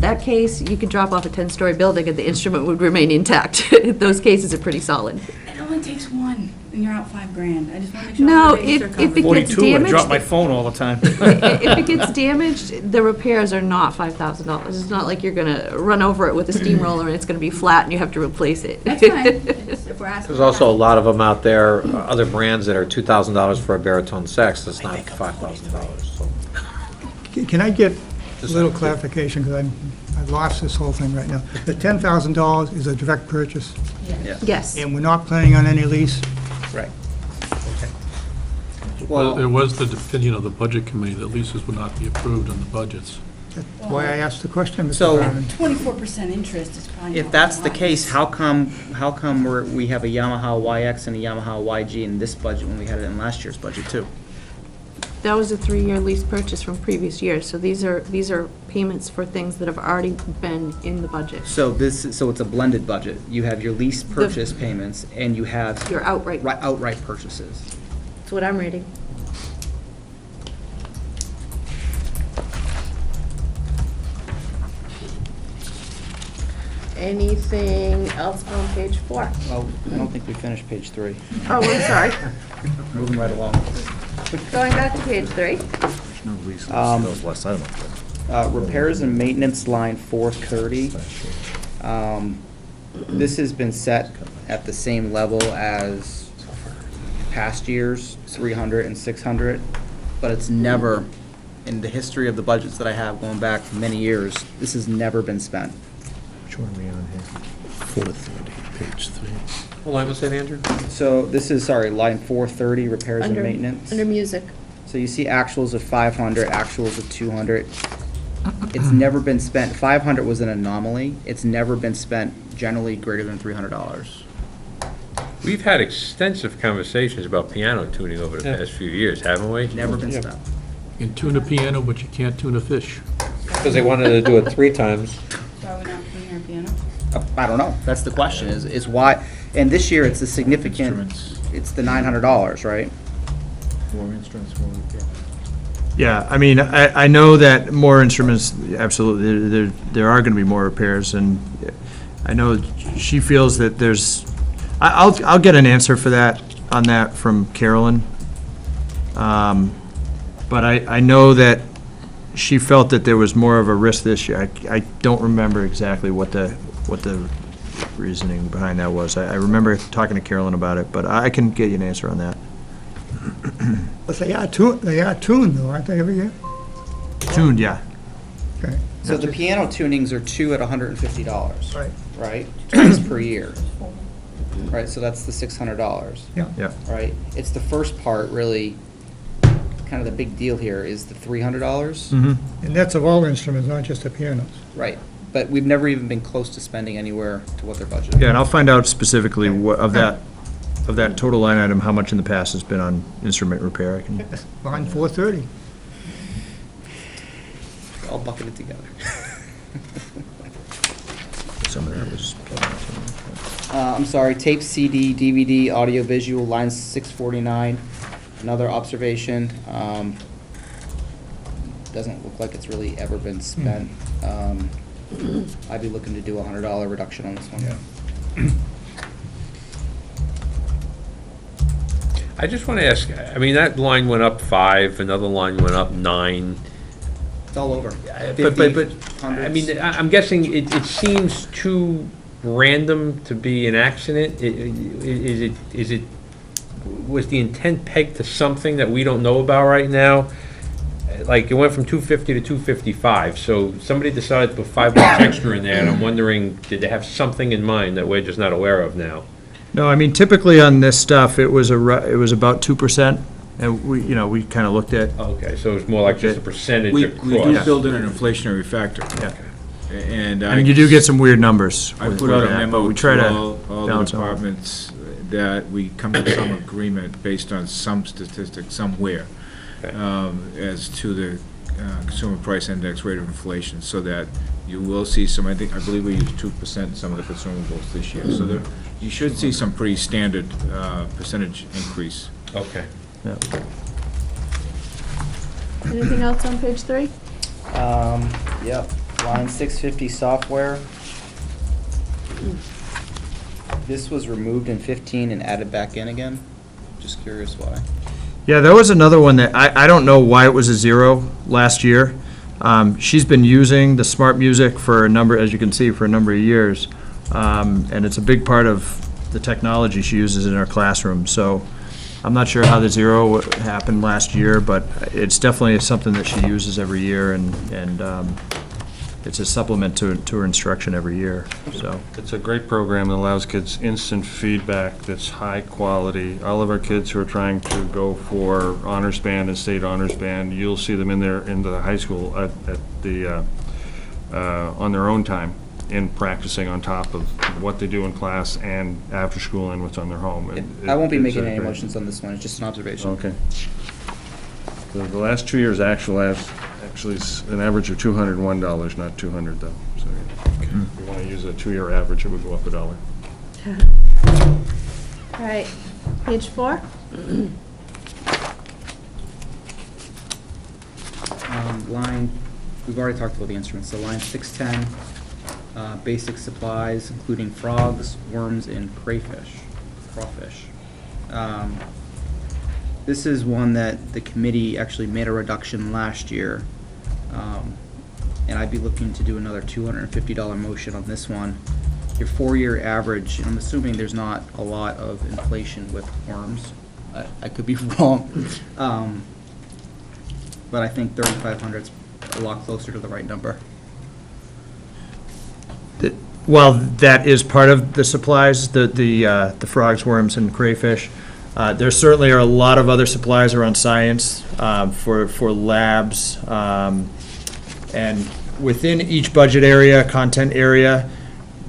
that case, you could drop off a 10-story building and the instrument would remain intact. Those cases are pretty solid. It only takes one, and you're out $5,000. I just want to make sure No, all the bases are if covered. it gets 42, I damaged. drop my phone all the time. If it gets damaged, the repairs are not $5,000. It's not like you're gonna run over it with a steamroller and it's gonna be flat and you have to replace it. That's fine. If we're asking. There's also a lot of them out there, other brands that are $2,000 for a baritone sax, that's not $5,000, so. Can I get a little clarification, because I lost this whole thing right now. The $10,000 is a direct purchase, Yes. and we're not planning on any lease? Right. Well, there was the opinion of the budget committee that leases would not be approved on the budgets. That's why I asked the question, Mr. So- Berman. 24% interest is probably If not that's the wise. case, how come we have a Yamaha YX and a Yamaha YG in this budget when we had it in last year's budget too? That was a 3-year lease purchase from previous years, so these are payments for things that have already been in the budget. So so it's a blended budget. You have your lease purchase payments and you have Your outright, outright purchases. that's what I'm reading. Anything else on page 4? Well, I don't think we finished page 3. Oh, I'm sorry. Moving right along. Going back to page 3. No lease, that was last item. Repairs and maintenance line 430. This has been set at the same level as past years, 300 and 600, but it's never, in the history of the budgets that I have going back many years, this has never been spent. Which one are we on here? 430, page 3. What line was that, Andrew? So this is, sorry, line 430, repairs and maintenance. Under music. So you see actuals of 500, actuals of 200. It's never been spent, 500 was an anomaly. It's never been spent generally greater than $300. We've had extensive conversations about piano tuning over the past few years, haven't we? Never been spent. You can tune a piano, but you can't tune a fish. Because they wanted to do it 3 times. So are we not putting our piano? I don't know. That's the question, is why, and this year it's a significant, it's the $900, right? More instruments, more repair. Yeah, I mean, I know that more instruments, absolutely, there are gonna be more repairs, and I know she feels that there's, I'll get an answer for that, on that from Carolyn. But I know that she felt that there was more of a risk this year. I don't remember exactly what the reasoning behind that was. I remember talking to Carolyn about it, but I can get you an answer on that. But they are tuned though, aren't they, every year? Tuned, yeah. Okay. So the piano tunings are two at $150. Right. Right? Twice per year. Right, so that's the $600. Yeah. Yeah. Right? It's the first part, really, kind of the big deal here, is the $300. Mm-hmm. And that's of all instruments, not just the pianos. Right, but we've never even been close to spending anywhere to what they're budgeted. Yeah, and I'll find out specifically what, of that total line item, how much in the past has been on instrument repair. I can, Line 430. All bucketed together. some of that was. I'm sorry, tape, CD, DVD, audio, visual, line 649. Another observation, doesn't look like it's really ever been spent. I'd be looking to do a $100 reduction on this one. Yeah. I just want to ask, I mean, that line went up 5, another line went up 9. It's all over. But, I mean, I'm guessing it seems too random to be an accident. Is it, was the intent pegged to something that we don't know about right now? Like, it went from 250 to 255, so somebody decided to put $5 extra in there, and I'm wondering, did they have something in mind that we're just not aware of now? No, I mean, typically on this stuff, it was about 2%, and we kind of looked at. Okay, so it's more like just a percentage We across. do build in an inflationary factor. Yeah. And I mean, you do get some weird numbers. I with put out a that, but memo we try to to all the balance them out. departments that we come to some agreement based on some statistic somewhere as to the consumer price index rate of inflation, so that you will see some, I believe we used 2% in some of the consumables this year. So there, you should see some pretty standard percentage increase. Okay. Yeah. Anything else on page 3? Yep, line 650 software. This was removed in 15 and added back in again. Just curious why. Yeah, there was another one that, I don't know why it was a 0 last year. She's been using the smart music for a number, as you can see, for a number of years. And it's a big part of the technology she uses in her classroom. So I'm not sure how the 0 happened last year, but it's definitely something that she uses every year, and it's a supplement to her instruction every year, so. It's a great program that allows kids instant feedback that's high quality. All of our kids who are trying to go for honors band and state honors band, you'll see them in the high school on their own time, in practicing on top of what they do in class and after school and what's on their home. I won't be It's making any great. motions on this one, it's just an observation. Okay. The last 2 years actually is an average of $201, not 200 though. So if you want to use a 2-year average, it would go up $1. All right, page 4? Line, we've already talked about the instruments, so line 610, basic supplies, including frogs, worms, and crawfish. This is one that the committee actually made a reduction last year, and I'd be looking to do another $250 motion on this one. Your 4-year average, and I'm assuming there's not a lot of inflation with worms. I could be wrong. But I think 3,500 is a lot closer to the right number. Well, that is part of the supplies, the frogs, worms, and crayfish. There certainly are a lot of other supplies around science for labs. And within each budget area, content area,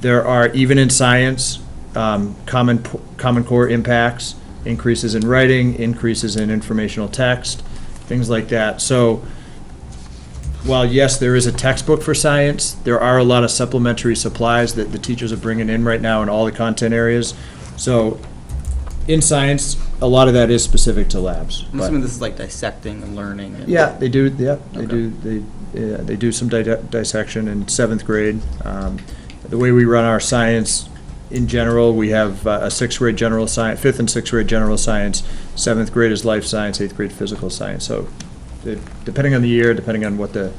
there are, even in science, common core impacts, increases in writing, increases in informational text, things like that. So while, yes, there is a textbook for science, there are a lot of supplementary supplies that the teachers are bringing in right now in all the content areas. So in science, a lot of that is specific to labs. I'm but- assuming this is like dissecting and learning. And Yeah, they do, yeah, they Okay. do, they do some dissection in 7th grade. The way we run our science, in general, we have a 6th grade general science, 5th and 6th grade general science, 7th grade is life science, 8th grade physical science. So depending on the year, depending on what the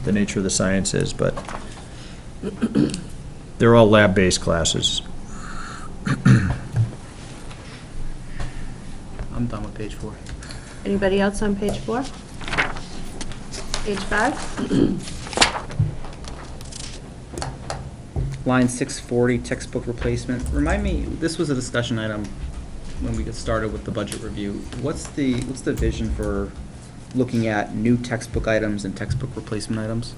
nature of the science is, but they're all lab-based classes. I'm done with page 4. Anybody else on page 4? Page 5? Line 640, textbook replacement. Remind me, this was a discussion item when we got started with the budget review. What's the vision for looking at new textbook items and textbook replacement items?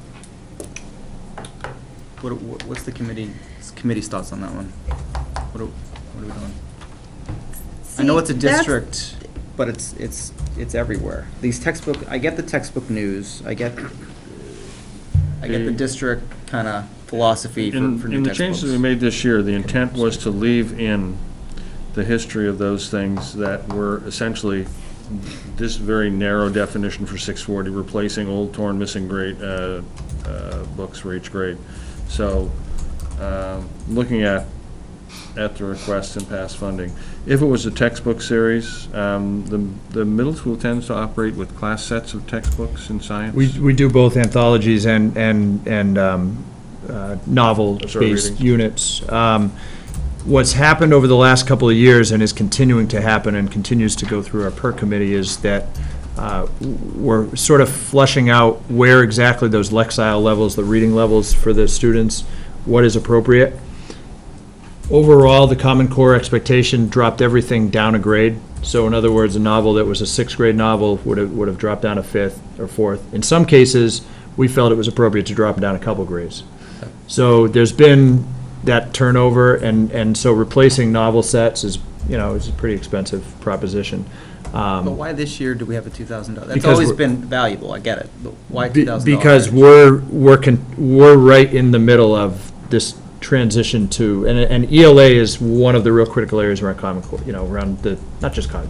What's the committee's thoughts on that one? What are we doing? I know it's a district, but it's everywhere. These textbook, I get the textbook news, I get the district kind of philosophy for new textbooks. In the changes we made this year, the intent was to leave in the history of those things that were essentially this very narrow definition for 640, replacing old, torn, missing grade books for each grade. So, looking at the request and past funding, if it was a textbook series, the middle school tends to operate with class sets of textbooks in science. We do both anthologies and novel-based units. What's happened over the last couple of years and is continuing to happen and continues to go through our PERC committee is that we're sort of flushing out where exactly those Lexile levels, the reading levels for the students, what is appropriate. Overall, the Common Core expectation dropped everything down a grade. So in other words, a novel that was a 6th grade novel would have dropped down a 5th or 4th. In some cases, we felt it was appropriate to drop it down a couple grades. So there's been that turnover, and so replacing novel sets is a pretty expensive proposition. But why this year do we have a $2,000? That's Because always we're- been valuable, I get it, but why $2,000? Because we're right in the middle of this transition to, and ELA is one of the real critical areas around Common Core, around the, not just our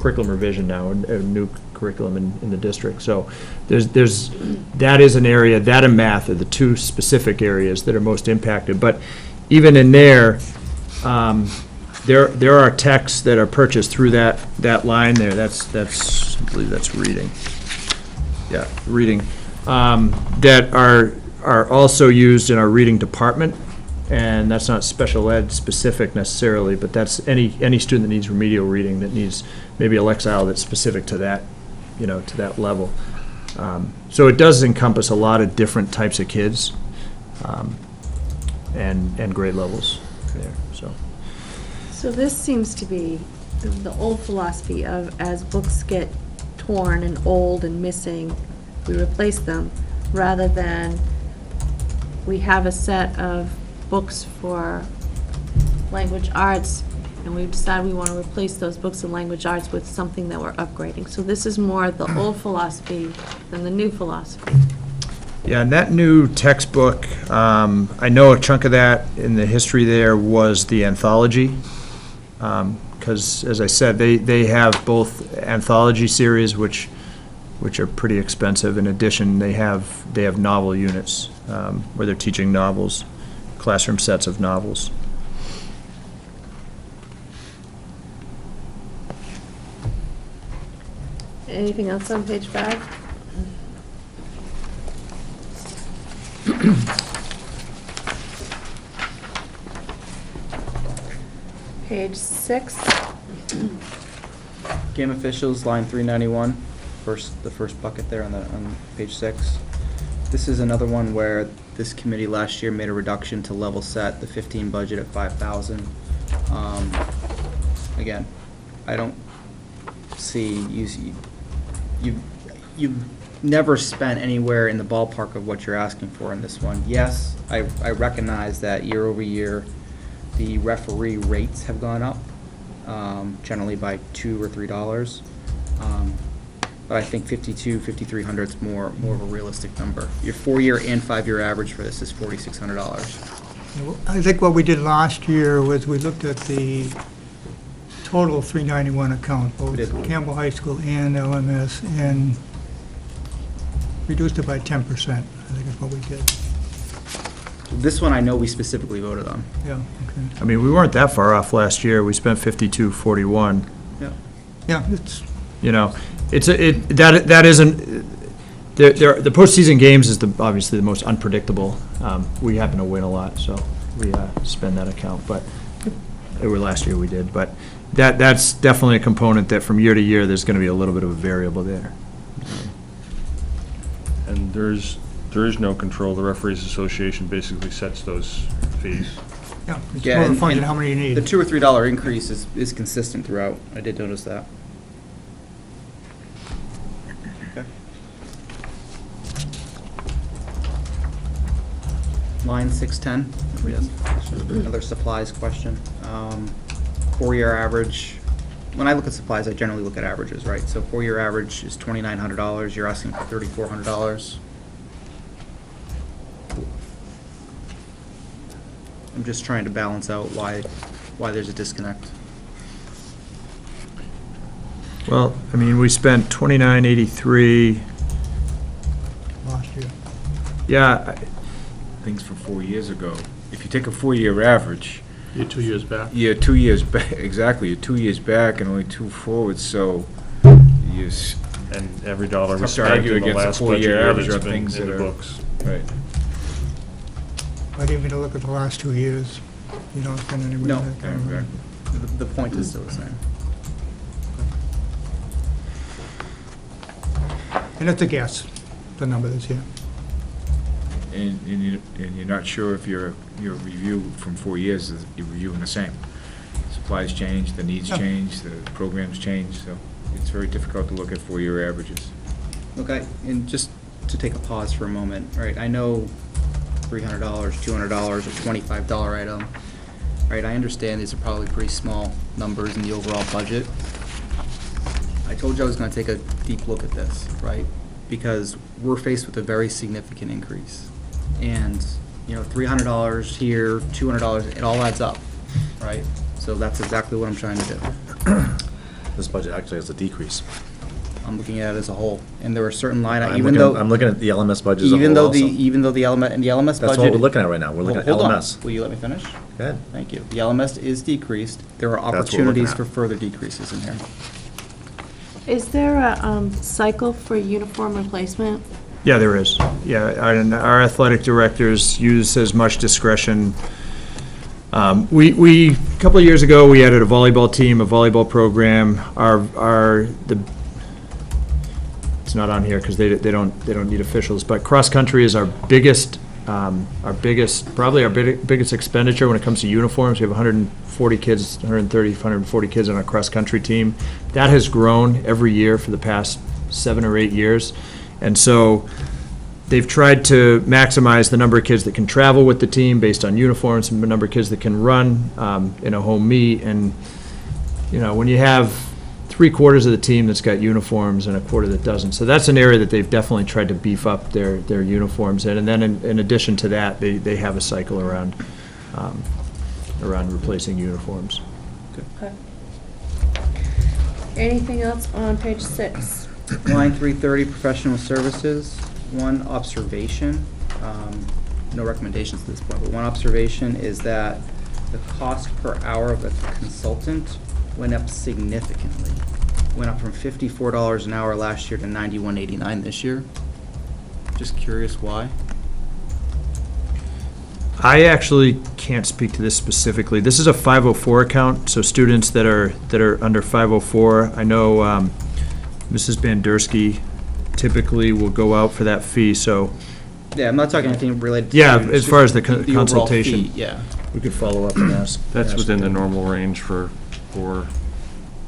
curriculum revision now, and a new curriculum in the district. So that is an area, that and math are the two specific areas that are most impacted. But even in there are texts that are purchased through that line there. That's I believe that's reading. Yeah, reading. That are also used in our reading department. And that's not special ed specific necessarily, but that's any student that needs remedial reading, that needs maybe a Lexile that's specific to that, to that level. So it does encompass a lot of different types of kids and grade levels there. So this seems to be the old philosophy of, as books get torn and old and missing, we replace them, rather than we have a set of books for language arts, and we decide we want to replace those books in language arts with something that we're upgrading. So this is more the old philosophy than the new philosophy. Yeah, and that new textbook, I know a chunk of that in the history there was the anthology, because, as I said, they have both anthology series, which are pretty expensive. In addition, they have novel units where they're teaching novels, classroom sets of novels. Anything else on page 5? Page 6. Game officials, line 391, the first bucket there on page 6. This is another one where this committee last year made a reduction to level set the 15 budget at 5,000. Again, I don't see you've never spent anywhere in the ballpark of what you're asking for in this one. Yes, I recognize that year over year the referee rates have gone up, generally by $2 or $3. But I think $5,300 is more of a realistic number. Your 4-year and 5-year average for this is $4,600. I think what we did last year was we looked at the total 391 account, both We did. Campbell High School and LMS, and reduced it by 10%, I think is what we did. This one I know we specifically voted on. Yeah, okay. I mean, we weren't that far off last year. We spent 5241. Yeah. Yeah, it's, You know, that isn't, the postseason games is obviously the most unpredictable. We happen to win a lot, so we spend that account, but last year we did. But that's definitely a component that from year to year, there's going to be a little bit of a variable there. And there is no control. The Referees Association basically sets those fees. yeah, it's Yeah, more a and- function of and how many you need. The $2 or $3 increase is consistent throughout. I did notice that. Okay. Line 610, everybody has another supplies question. 4-year average, when I look at supplies, I generally look at averages, right? So 4-year average is $2,900, you're asking for $3,400. I'm just trying to balance out why there's a disconnect. Well, I mean, we spent 2983. Last year. Yeah, Things from 4 years ago. If you take a 4-year average, You're 2 years back. you're 2 years back, exactly, you're 2 years back and only 2 forward, so you, And every dollar we Tough to spent argue in the against a last 4-year budget year average that's on been things in that the are- books. right. But even to look at the last 2 years, you don't spend any money. No. that kind of money. The point is still the same. And it's a guess, the number that's here. And you're not sure if your review from 4 years is you're reviewing the same. Supplies change, the needs Yeah. change, the programs change, so it's very difficult to look at 4-year averages. Okay, and just to take a pause for a moment, right, I know $300, $200, a $25 item, right, I understand these are probably pretty small numbers in the overall budget. I told you I was gonna take a deep look at this, right, because we're faced with a very significant increase. And, you know, $300 here, $200, it all adds up, right? So that's exactly what I'm trying to do. This budget actually has a decrease. I'm looking at it as a whole, and there are certain line, I'm even looking- though. I'm looking at the LMS budget as a Even whole though the, also. even though the LMS, and the LMS budget. That's what we're looking at right now. We're looking at Hold on. LMS. Will you let me finish? Go ahead. Thank you. The LMS is decreased. There are That's what we're looking opportunities at. for further decreases in here. Is there a cycle for uniform replacement? yeah, there is. Yeah, and our athletic directors use as much discretion. A couple of years ago, we added a volleyball team, a volleyball program. It's not on here because they don't need officials, but cross-country is our biggest expenditure when it comes to uniforms. We have 140 kids, 130, 140 kids on our cross-country team. That has grown every year for the past 7 or 8 years. And so they've tried to maximize the number of kids that can travel with the team based on uniforms, and the number of kids that can run in a home meet. And, you know, when you have 3/4 of the team that's got uniforms and a quarter that doesn't. So that's an area that they've definitely tried to beef up their uniforms in. And then in addition to that, they have a cycle around replacing uniforms. Okay. Anything else on page 6? Line 330, professional services, one observation, no recommendations at this point, but one observation is that the cost per hour of a consultant went up significantly. Went up from $54 an hour last year to $91.89 this year. Just curious why. I actually can't speak to this specifically. This is a 504 account, so students that are under 504, I know Mrs. Bandersky typically will go out for that fee, so. Yeah, I'm not talking anything related to. Yeah, students, as far as the overall consultation. fee, yeah. We could follow up and ask. That's ask within the them. normal range for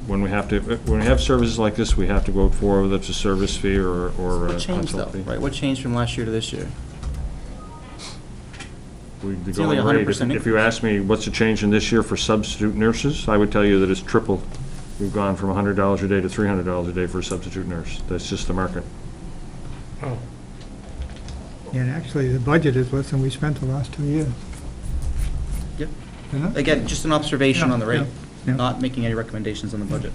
when we have services like this, we have to go out for, whether it's a service fee or a What changed though, consult fee. right? What changed from last year to this year? The It's nearly going rate, 100% if you ask me what's the change in this year for substitute nurses, I would tell you that it's tripled. We've gone from $100 a day to $300 a day for a substitute nurse. That's just the market. And actually, the budget is less than we spent the last 2 years. Yep. Isn't it? Again, just an observation on the rate. not making any recommendations on the budget.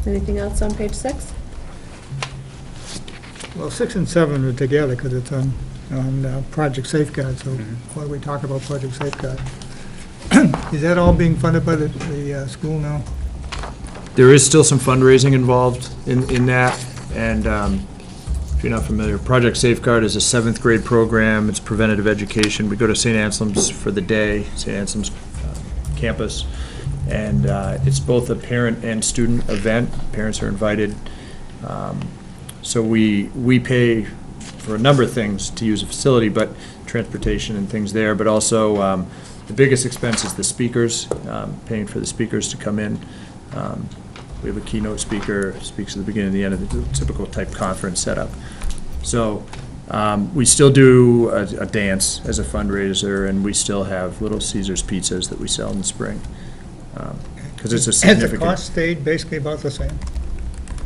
Anything else on page 6? Well, 6 and 7 are together because it's on Project Safeguard, so why do we talk about Project Safeguard? Is that all being funded by the school now? There is still some fundraising involved in that, and if you're not familiar, Project Safeguard is a 7th grade program. It's preventative education. We go to St. Anselm's for the day, St. Anselm's campus, and it's both a parent and student event. Parents are invited. So we pay for a number of things to use a facility, but transportation and things there, but also the biggest expense is the speakers, paying for the speakers to come in. We have a keynote speaker, speaks at the beginning and the end of the typical type conference setup. So we still do a dance as a fundraiser, and we still have Little Caesar's pizzas that we sell in the spring, because it's a significant. Has the cost stayed basically about the same?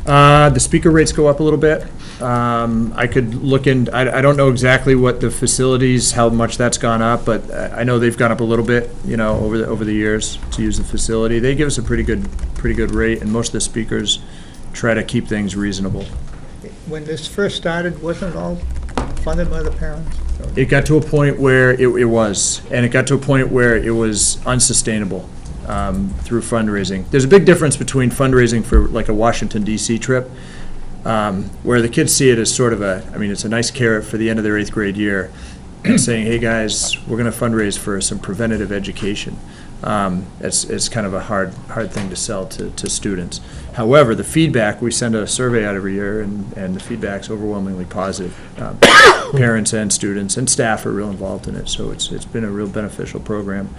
The speaker rates go up a little bit. I could look in, I don't know exactly what the facilities, how much that's gone up, but I know they've gone up a little bit, over the years to use the facility. They give us a pretty good rate, and most of the speakers try to keep things reasonable. When this first started, wasn't it all funded by the parents? It got to a point where it was, and it got to a point where it was unsustainable. Through fundraising. There's a big difference between fundraising for like a Washington DC trip, where the kids see it as sort of it's a nice carrot for the end of their 8th grade year, and saying, hey guys, we're going to fundraise for some preventative education. It's kind of a hard thing to sell to students. However, the feedback, we send a survey out every year, and the feedback's overwhelmingly positive. Parents and students and staff are real involved in it, so it's been a real beneficial program.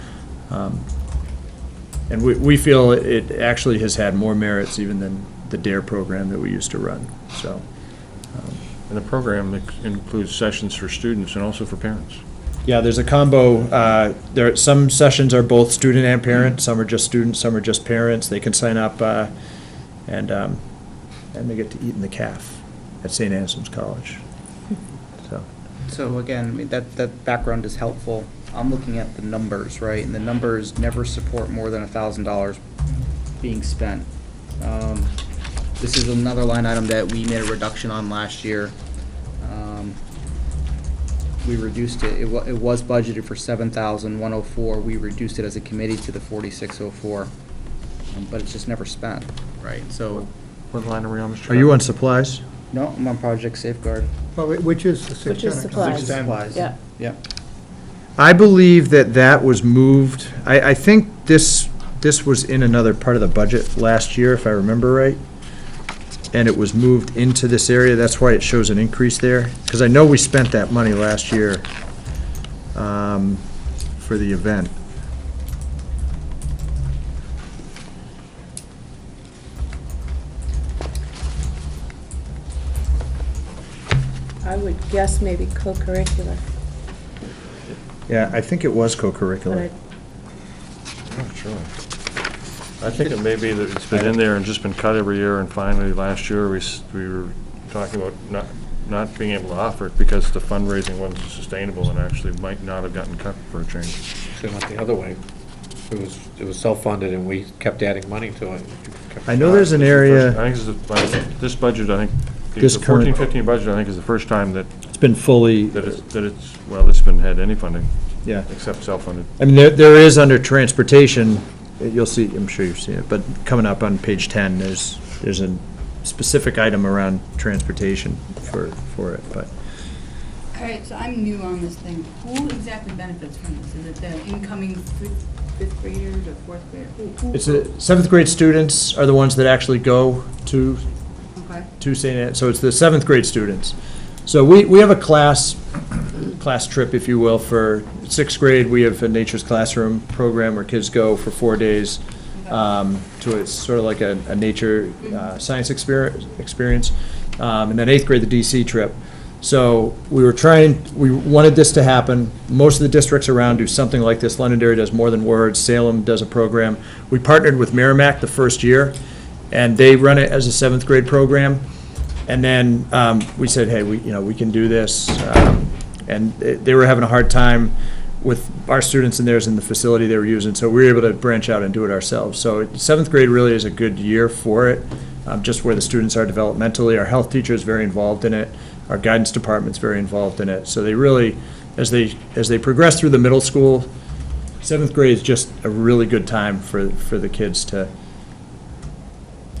And we feel it actually has had more merits even than the DARE program that we used to run, so. And the program includes sessions for students and also for parents. Yeah, there's a combo. Some sessions are both student and parent, some are just students, some are just parents. They can sign up, and they get to eat in the calf at St. Anselm's College, so. So again, that background is helpful. I'm looking at the numbers, right, and the numbers never support more than $1,000 being spent. This is another line item that we made a reduction on last year. We reduced it. It was budgeted for $7,104. We reduced it as a committee to the $4,604, but it's just never spent, right? So. What line are we on, Mr. Are you on supplies? No, I'm on Project Safeguard. Well, which is the 610? Which is supplies. Supplies. Yeah. Yep. I believe that was moved. I think this was in another part of the budget last year, if I remember right. And it was moved into this area. That's why it shows an increase there. Because I know we spent that money last year for the event. I would guess maybe co-curricular. Yeah, I think it was co-curricular. Not sure. I think it may be that it's been in there and just been cut every year, and finally, last year, we were talking about not being able to offer it because the fundraising wasn't sustainable and actually might not have gotten cut for a change. So it went the other way. It was self-funded, and we kept adding money to it. I know there's an area. I think this budget, I think, This the current- 14-15 budget, I think, is the first time that It's been fully. it's been had any funding. Yeah. Except self-funded. I mean, there is under transportation, you'll see, I'm sure you've seen it, but coming up on page 10, there's a specific item around transportation for it, but. All right, so I'm new on this thing. Who exactly benefits from this? Is it the incoming fifth graders or fourth graders? Who- It's 7th grade students are the ones that actually go to Okay. St. Anne, so it's the 7th grade students. So we have a class trip, if you will, for 6th grade. We have a Nature's Classroom program where kids go for 4 days to it's sort of like a nature science experience. And then 8th grade, the DC trip. So we wanted this to happen. Most of the districts around do something like this. Londonderry does More Than Words. Salem does a program. We partnered with Merrimack the first year, and they run it as a 7th grade program. And then we said, hey, we can do this. And they were having a hard time with our students and theirs in the facility they were using, so we were able to branch out and do it ourselves. So seventh grade really is a good year for it, just where the students are developmentally. Our health teacher is very involved in it. Our guidance department's very involved in it. So they really, as they progress through the middle school, seventh grade is just a really good time for the kids to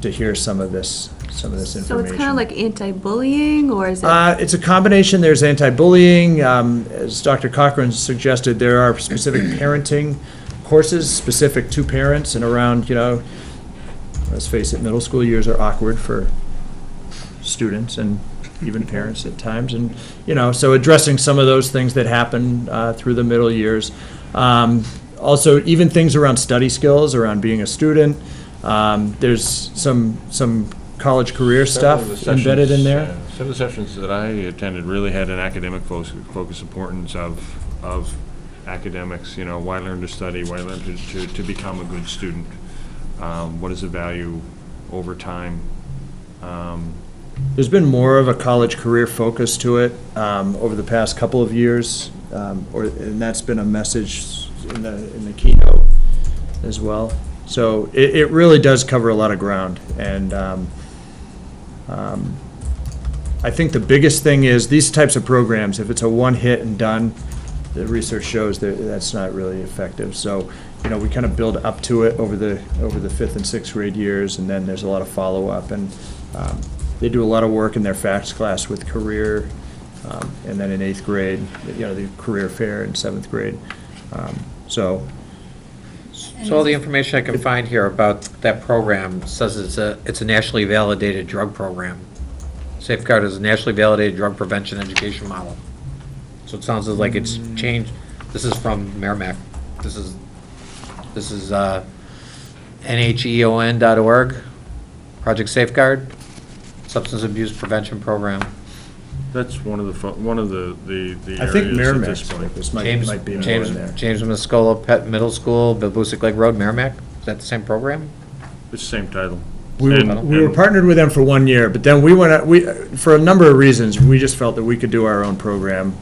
hear some of this information. So it's kind of like anti-bullying, or is it? It's a combination. There's anti-bullying. As Dr. Cochran suggested, there are specific parenting courses specific to parents and around, let's face it, middle school years are awkward for students and even parents at times. And, so addressing some of those things that happen through the middle years. Also, even things around study skills, around being a student. There's some college career stuff embedded in there. Some of the sessions that I attended really had an academic focus, importance of academics, why learn to study, why learn to become a good student, what is the value over time. There's been more of a college career focus to it over the past couple of years, and that's been a message in the keynote as well. So it really does cover a lot of ground, and I think the biggest thing is these types of programs, if it's a one hit and done, the research shows that that's not really effective. So, we kind of build up to it over the 5th and 6th grade years, and then there's a lot of follow-up, and they do a lot of work in their FACS class with career, and then in 8th grade, the career fair in 7th grade. So all the information I can find here about that program says it's a nationally validated drug program. Safeguard is a nationally validated drug prevention education model. So it sounds like it's changed. This is from Merrimack. This is NHEON.org, Project Safeguard, Substance Abuse Prevention Program. That's one of the I think areas at Merrimack's this point. this might be more in there. James Muscola Pet Middle School, Bilbusick Lake Road, Merrimack. Is that the same program? It's the same title. We were partnered with them for 1 year, but then for a number of reasons, we just felt that we could do our own program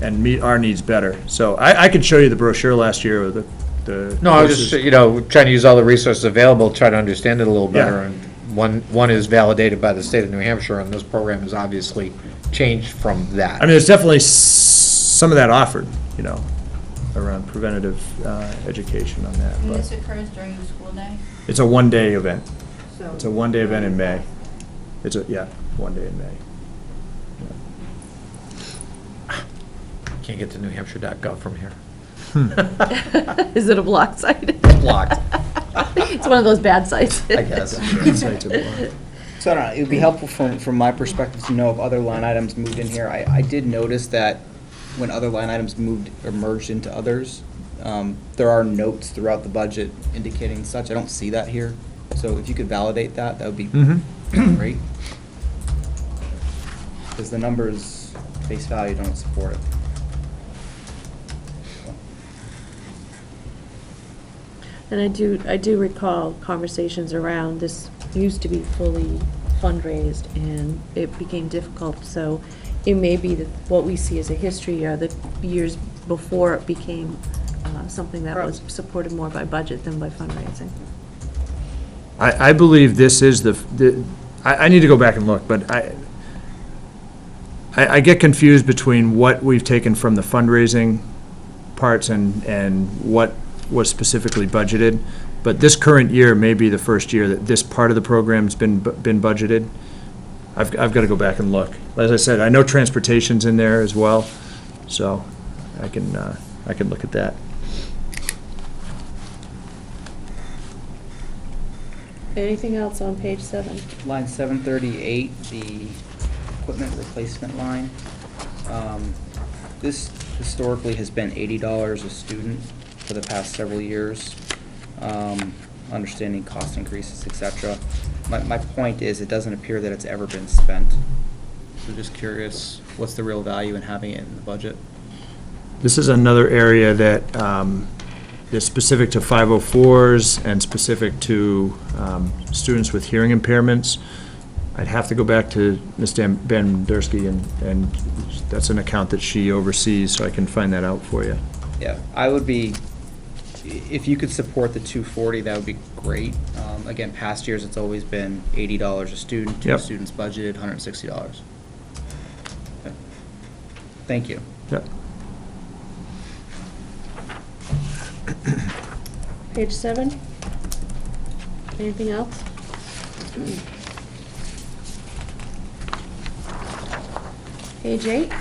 and meet our needs better. So I could show you the brochure last year of the. No, I was just, trying to use all the resources available, try to understand it a little better. Yeah. And one is validated by the state of New Hampshire, and this program has obviously changed from that. I mean, there's definitely some of that offered, around preventative education on that. And but this occurs during the school day? It's a one-day event. So It's a one-day event in May. One day in May. Can't get to newhampshire.gov from here. Is it a blocked site? It's blocked. It's one of those bad sites. I guess. So I don't know, it would be helpful from my perspective to know if other line items moved in here. I did notice that when other line items moved or merged into others, there are notes throughout the budget indicating such. I don't see that here. So if you could validate that, that would be great. Because the numbers, face value, don't support it. And I do recall conversations around this used to be fully fundraised, and it became difficult. So it may be that what we see as a history are the years before it became something that was supported more by budget than by fundraising. I believe this is I need to go back and look, but I get confused between what we've taken from the fundraising parts and what was specifically budgeted. But this current year may be the first year that this part of the program's been budgeted. I've got to go back and look. As I said, I know transportation's in there as well, so I can look at that. Anything else on page 7? Line 738, the equipment replacement line. This historically has been $80 a student for the past several years, understanding cost increases, etc. My point is, it doesn't appear that it's ever been spent. So just curious, what's the real value in having it in the budget? This is another area that is specific to 504s and specific to students with hearing impairments. I'd have to go back to Ms. Bandersky, and that's an account that she oversees, so I can find that out for you. Yeah, I would be, if you could support the 240, that would be great. Again, past years, it's always been $80 a student, two Yep. students budgeted, $160. Okay. Thank you. Yep. Page 7? Anything else? Page 8?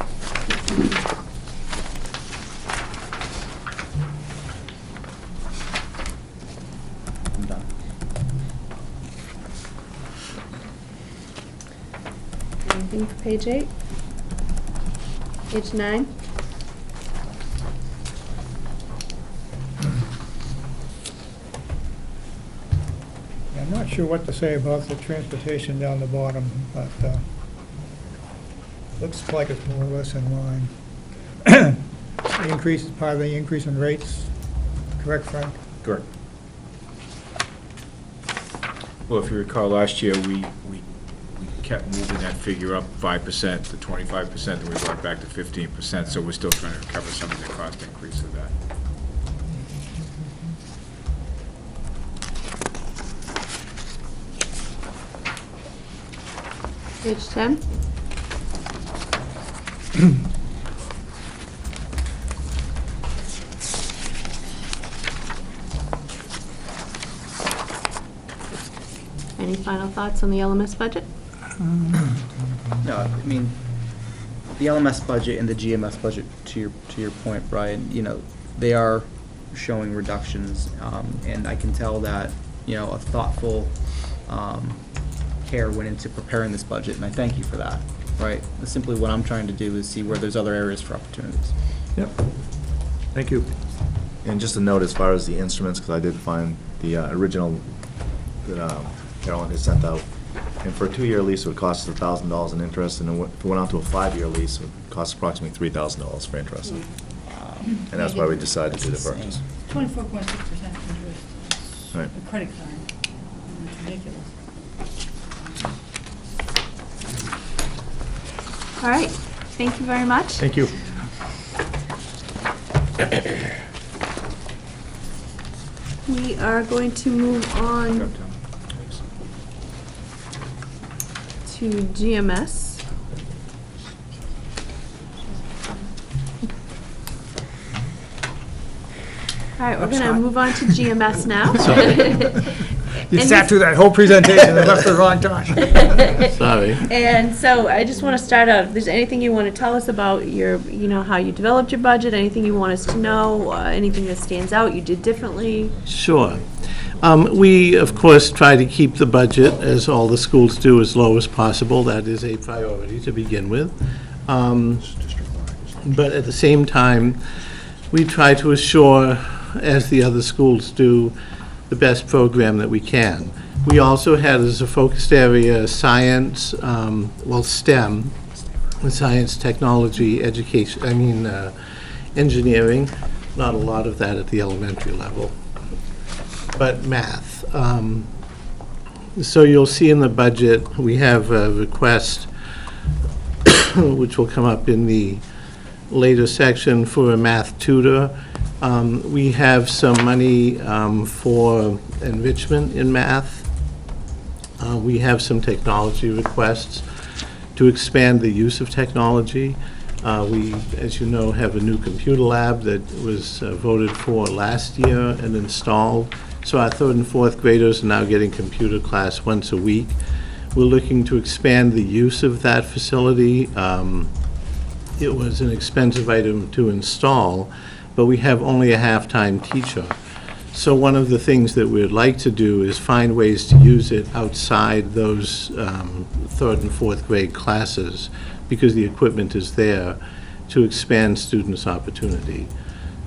I'm done. Anything for page 8? Page 9? Yeah, I'm not sure what to say about the transportation down the bottom, but looks like it's more or less in line. The increase is part of the increase in rates, correct, Frank? Correct. Well, if you recall, last year, we kept moving that figure up 5% to 25%, and we brought it back to 15%, so we're still trying to recover some of the cost increase of that. Page 10? Any final thoughts on the LMS budget? No, I mean, the LMS budget and the GMS budget, to your point, Brian, they are showing reductions, and I can tell that, a thoughtful care went into preparing this budget, and I thank you for that, right? Simply what I'm trying to do is see where there's other areas for opportunities. Yep. Thank you. And just a note as far as the instruments, because I did find the original that Carolyn had sent out. And for a 2-year lease, it would cost us $1,000 in interest, and if we went on to a 5-year lease, it would cost approximately $3,000 for interest. And that's why we decided to do the purchase. 24.6% interest. Right. A credit card. It's ridiculous. All right, thank you very much. Thank you. We are going to move on to GMS. All right, we're going to move on to GMS now. You sat through that whole presentation and left the wrong time. Sorry. And so I just want to start out, if there's anything you want to tell us about your, how you developed your budget, anything you want us to know, anything that stands out you did differently? Sure. We, of course, try to keep the budget, as all the schools do, as low as possible. That is a priority to begin with. But at the same time, we try to assure, as the other schools do, the best program that we can. We also had as a focused area science, STEM, science, technology, education, engineering. Not a lot of that at the elementary level, but math. So you'll see in the budget, we have a request, which will come up in the later section, for a math tutor. We have some money for enrichment in math. We have some technology requests to expand the use of technology. We, as you know, have a new computer lab that was voted for last year and installed. So our 3rd and 4th graders are now getting computer class once a week. We're looking to expand the use of that facility. It was an expensive item to install, but we have only a half-time teacher. So one of the things that we'd like to do is find ways to use it outside those 3rd and 4th grade classes, because the equipment is there, to expand students' opportunity.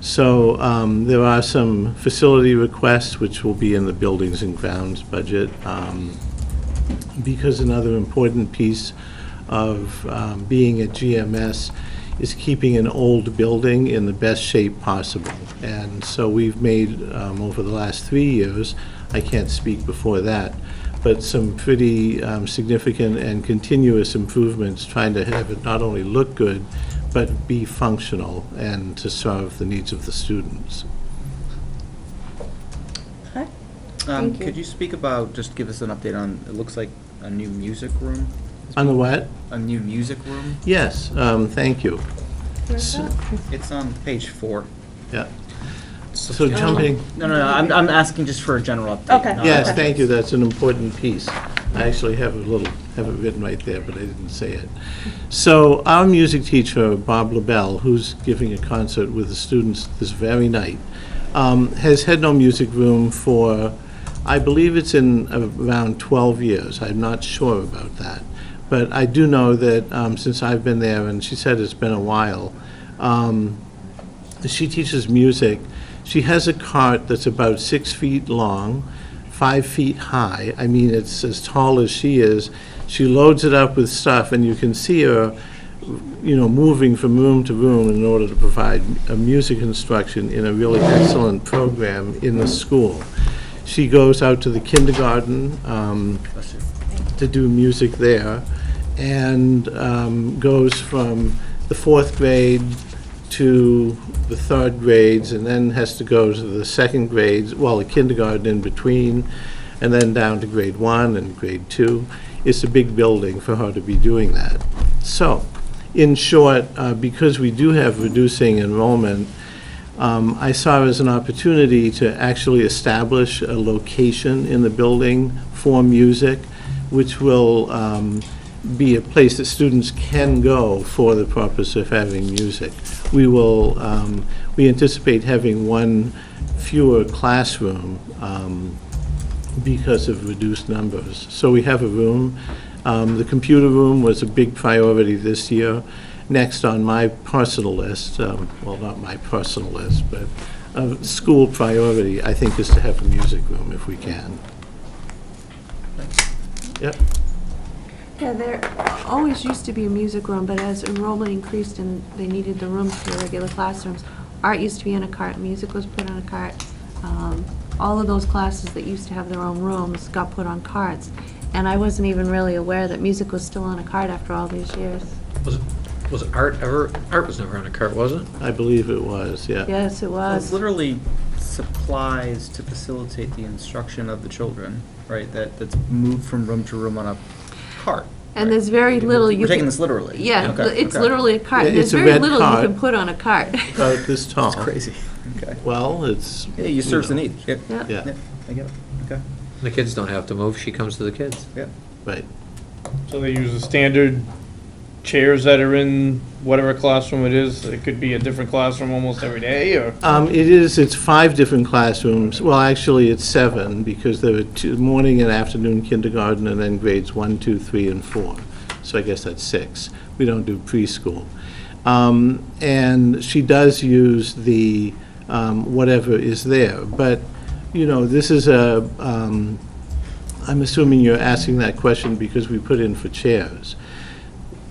So there are some facility requests which will be in the buildings and grounds budget, because another important piece of being at GMS is keeping an old building in the best shape possible. And so we've made, over the last 3 years, I can't speak before that, but some pretty significant and continuous improvements, trying to have it not only look good, but be functional and to serve the needs of the students. Thank you. Could you speak about, just give us an update on, it looks like a new music room? On the what? A new music room? Yes, thank you. Where's that? It's on page 4. Yeah. So jumping, No, I'm asking just for a general update. Okay. not- yes, thank you, that's an important piece. I actually have it written right there, but I didn't say it. So our music teacher, Bob LaBelle, who's giving a concert with the students this very night, has had no music room for, I believe it's in around 12 years. I'm not sure about that. But I do know that since I've been there, and she said it's been a while, she teaches music. She has a cart that's about 6 feet long, 5 feet high. I mean, it's as tall as she is. She loads it up with stuff, and you can see her, moving from room to room in order to provide a music instruction in a really excellent program in the school. She goes out to the kindergarten to do music there, and goes from the 4th grade to the 3rd grades, and then has to go to the 2nd grades, the kindergarten in between, and then down to grade 1 and grade 2. It's a big building for her to be doing that. So, in short, because we do have reducing enrollment, I saw it as an opportunity to actually establish a location in the building for music, which will be a place that students can go for the purpose of having music. We anticipate having one fewer classroom because of reduced numbers. So we have a room. The computer room was a big priority this year. Next on my personal list, not my personal list, but a school priority, I think, is to have a music room if we can. Yep. Yeah, there always used to be a music room, but as enrollment increased and they needed the rooms for regular classrooms, art used to be in a cart, music was put on a cart. All of those classes that used to have their own rooms got put on carts. And I wasn't even really aware that music was still on a cart after all these years. Was art was never on a cart, was it? I believe it was, yeah. Yes, it It's was. literally supplies to facilitate the instruction of the children, right? That's moved from room to room on a cart. And there's very little you We're taking can- this literally. Yeah, Okay, it's okay. literally a cart. Yeah, There's it's a very red little cart. you can put on a cart. About this tall. That's crazy. Okay. Well, it's. Yeah, you serves the know, need. Yep. Yeah. Yeah, Yep, I get it. Okay. The kids don't have to move, she comes to the kids. Yep. right. So they use the standard chairs that are in whatever classroom it is? It could be a different classroom almost every day, or? It's 5 different classrooms. Well, actually, it's 7, because there are morning and afternoon kindergarten, and then grades 1, 2, 3, and 4. So I guess that's 6. We don't do preschool. And she does use the whatever is there. But, this is I'm assuming you're asking that question because we put in for chairs.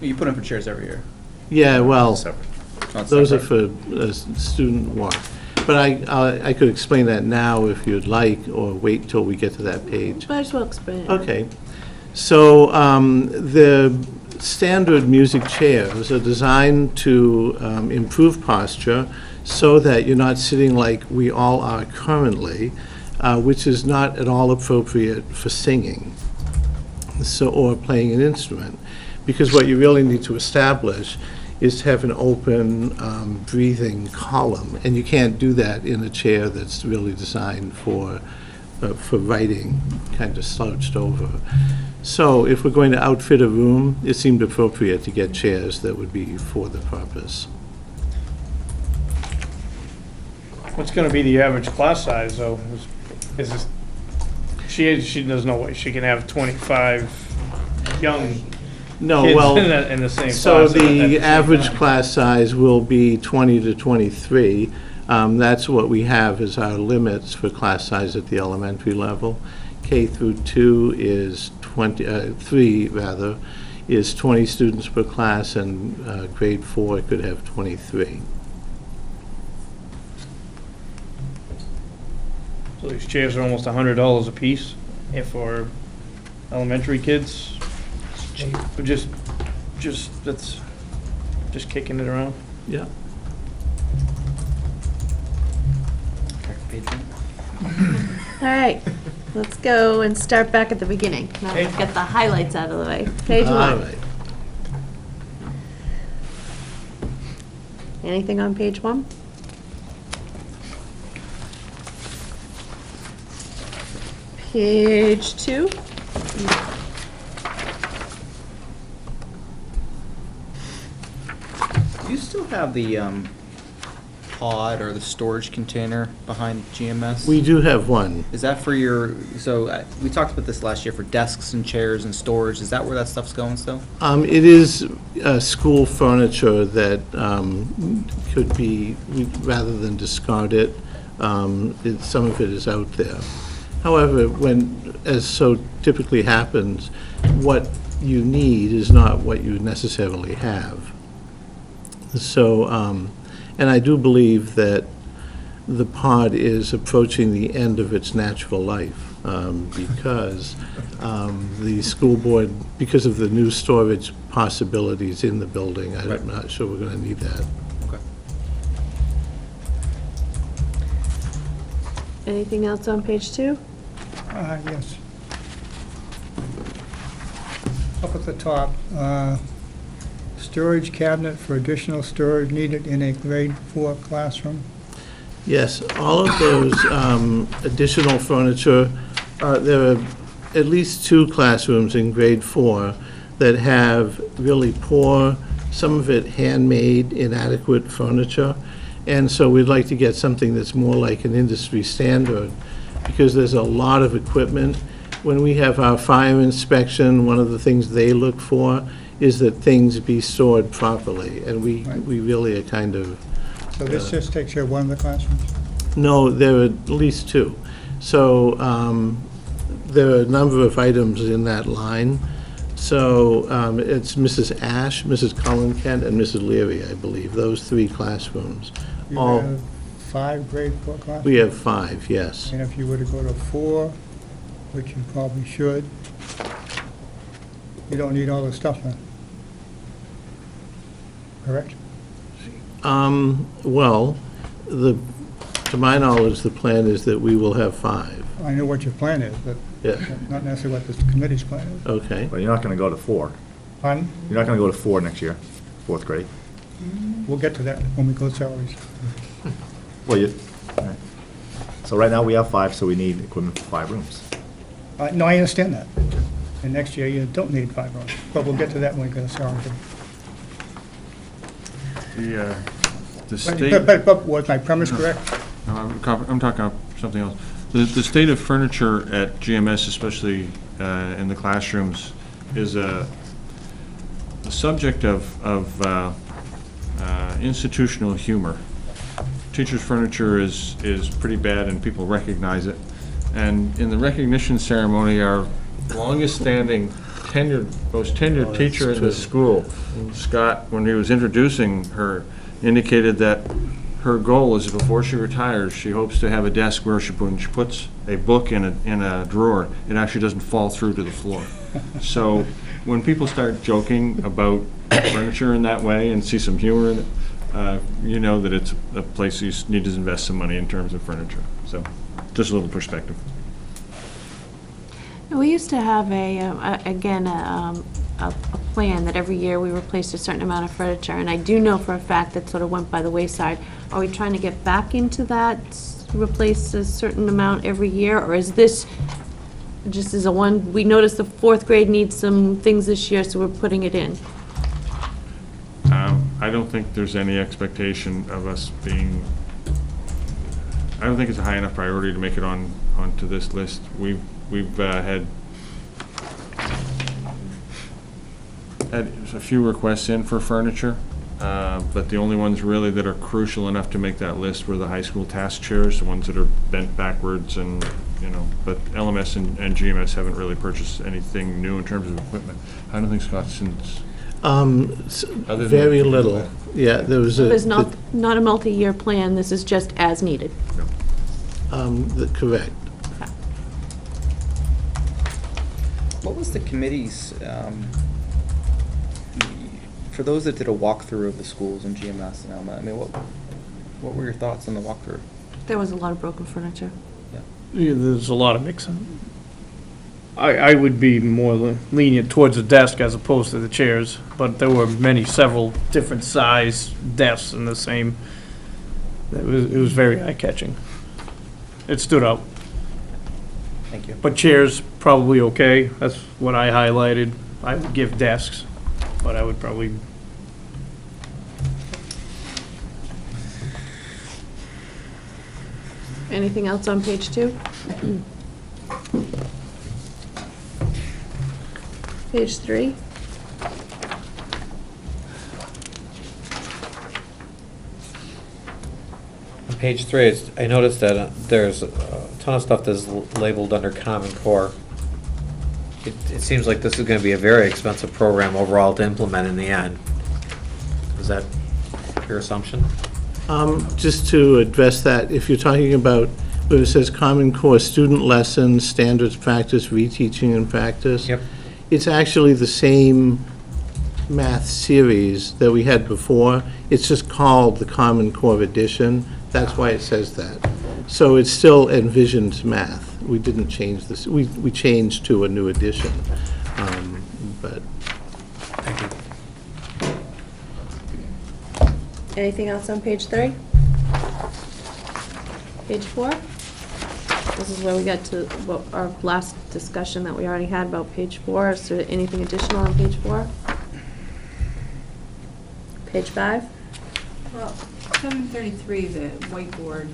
You put in for chairs every year. Yeah, well, Not those are separate. for student work. But I could explain that now if you'd like, or wait till we get to that page. Might as well explain it. Okay. So the standard music chairs are designed to improve posture so that you're not sitting like we all are currently, which is not at all appropriate for singing or playing an instrument. Because what you really need to establish is to have an open, breathing column, and you can't do that in a chair that's really designed for writing, kind of slouched over. So if we're going to outfit a room, it seemed appropriate to get chairs that would be for the purpose. What's gonna be the average class size, though? Is this, she, there's no way she can have 25 young No, kids well, in the same class. so at the the same average time. class size will be 20 to 23. That's what we have as our limits for class size at the elementary level. K through 2 is 3 is 20 students per class, and grade 4 could have 23. So these chairs are almost $100 a piece, if for elementary kids. Just Just kicking it around. Yeah. All right, let's go and start back at the beginning. Now let's get the highlights out of the way. Page All one. right. Anything on page one? Page two? Do you still have the pod or the storage container behind GMS? We do have one. Is that for your, so we talked about this last year, for desks and chairs and storage, is that where that stuff's going still? It is school furniture that could be, rather than discard it, some of it is out there. However, as so typically happens, what you need is not what you necessarily have. So, and I do believe that the pod is approaching the end of its natural life, because the school board, because of the new storage possibilities in the building, I'm not sure we're going to need that. Okay. Anything else on page two? Yes. Up at the top, storage cabinet for additional storage needed in a grade 4 classroom. Yes, all of those additional furniture, there are at least 2 classrooms in grade 4 that have really poor, some of it handmade, inadequate furniture. And so we'd like to get something that's more like an industry standard, because there's a lot of equipment. When we have our fire inspection, one of the things they look for is that things be stored properly, and we really are kind of... So this just takes care of one of the classrooms? No, there are at least 2. So there are a number of items in that line. So it's Mrs. Ash, Mrs. Cullen Kent, and Mrs. Leary, I believe, those 3 classrooms. You All- have 5 grade 4 classrooms? We have 5, yes. And if you were to go to 4, which you probably should, you don't need all the stuff then, correct? Well, to my knowledge, the plan is that we will have 5. I know what your plan is, but Yeah. not necessarily what this committee's plan is. Okay. But you're not going to go to 4. Pardon? You're not going to go to 4 next year, 4th grade. We'll get to that when we go to salaries. Well, all right. So right now, we have 5, so we need equipment for 5 rooms. No, I understand that. And next year, you don't need 5 rooms, but we'll get to that when we go to salaries. The state... But was my premise correct? No, I'm talking about something else. The state of furniture at GMS, especially in the classrooms, is a subject of institutional humor. Teachers' furniture is pretty bad, and people recognize it. And in the recognition ceremony, our longest-standing most tenured teacher in the school, Scott, when he was introducing her, indicated that her goal is, before she retires, she hopes to have a desk where when she puts a book in a drawer, it actually doesn't fall through to the floor. So when people start joking about furniture in that way and see some humor in it, you know that it's a place you need to invest some money in terms of furniture. So just a little perspective. We used to have a plan that every year we replaced a certain amount of furniture, and I do know for a fact that sort of went by the wayside. Are we trying to get back into that, replace a certain amount every year, or is this just as a one, we noticed the 4th grade needs some things this year, so we're putting it in? I don't think there's any expectation of us being, I don't think it's a high enough priority to make it onto this list. We've had a few requests in for furniture, but the only ones really that are crucial enough to make that list were the high school task chairs, the ones that are bent backwards, and, but LMS and GMS haven't really purchased anything new in terms of equipment. I don't think Scotson's... Very little. Yeah, there was There's not a multi-year plan, this is just as needed. Correct. What was the committee's, For those that did a walkthrough of the schools in GMS and Elma, I mean, what were your thoughts on the walkthrough? There was a lot of broken furniture. Yeah, there's a lot of mixing. I would be more lenient towards the desk as opposed to the chairs, but there were several different size desks in the same. It was very eye-catching. It stood out. Thank you. But chairs, probably okay. That's what I highlighted. I would give desks, but I would probably. Anything else on page 2? Page 3? On page 3, I noticed that there's a ton of stuff that's labeled under Common Core. It seems like this is going to be a very expensive program overall to implement in the end. Is that your assumption? Just to address that, if you're talking about where it says Common Core student lessons, standards practice, reteaching and practice. Yep. It's actually the same math series that we had before. It's just called the Common Core Edition. That's why it says that. So it's still envisioned math. We didn't change this. We changed to a new edition. But Thank you. Anything else on page 3? Page 4? This is where we got to our last discussion that we already had about page 4. Is there anything additional on page 4? Page 5? Well, 733, the whiteboard,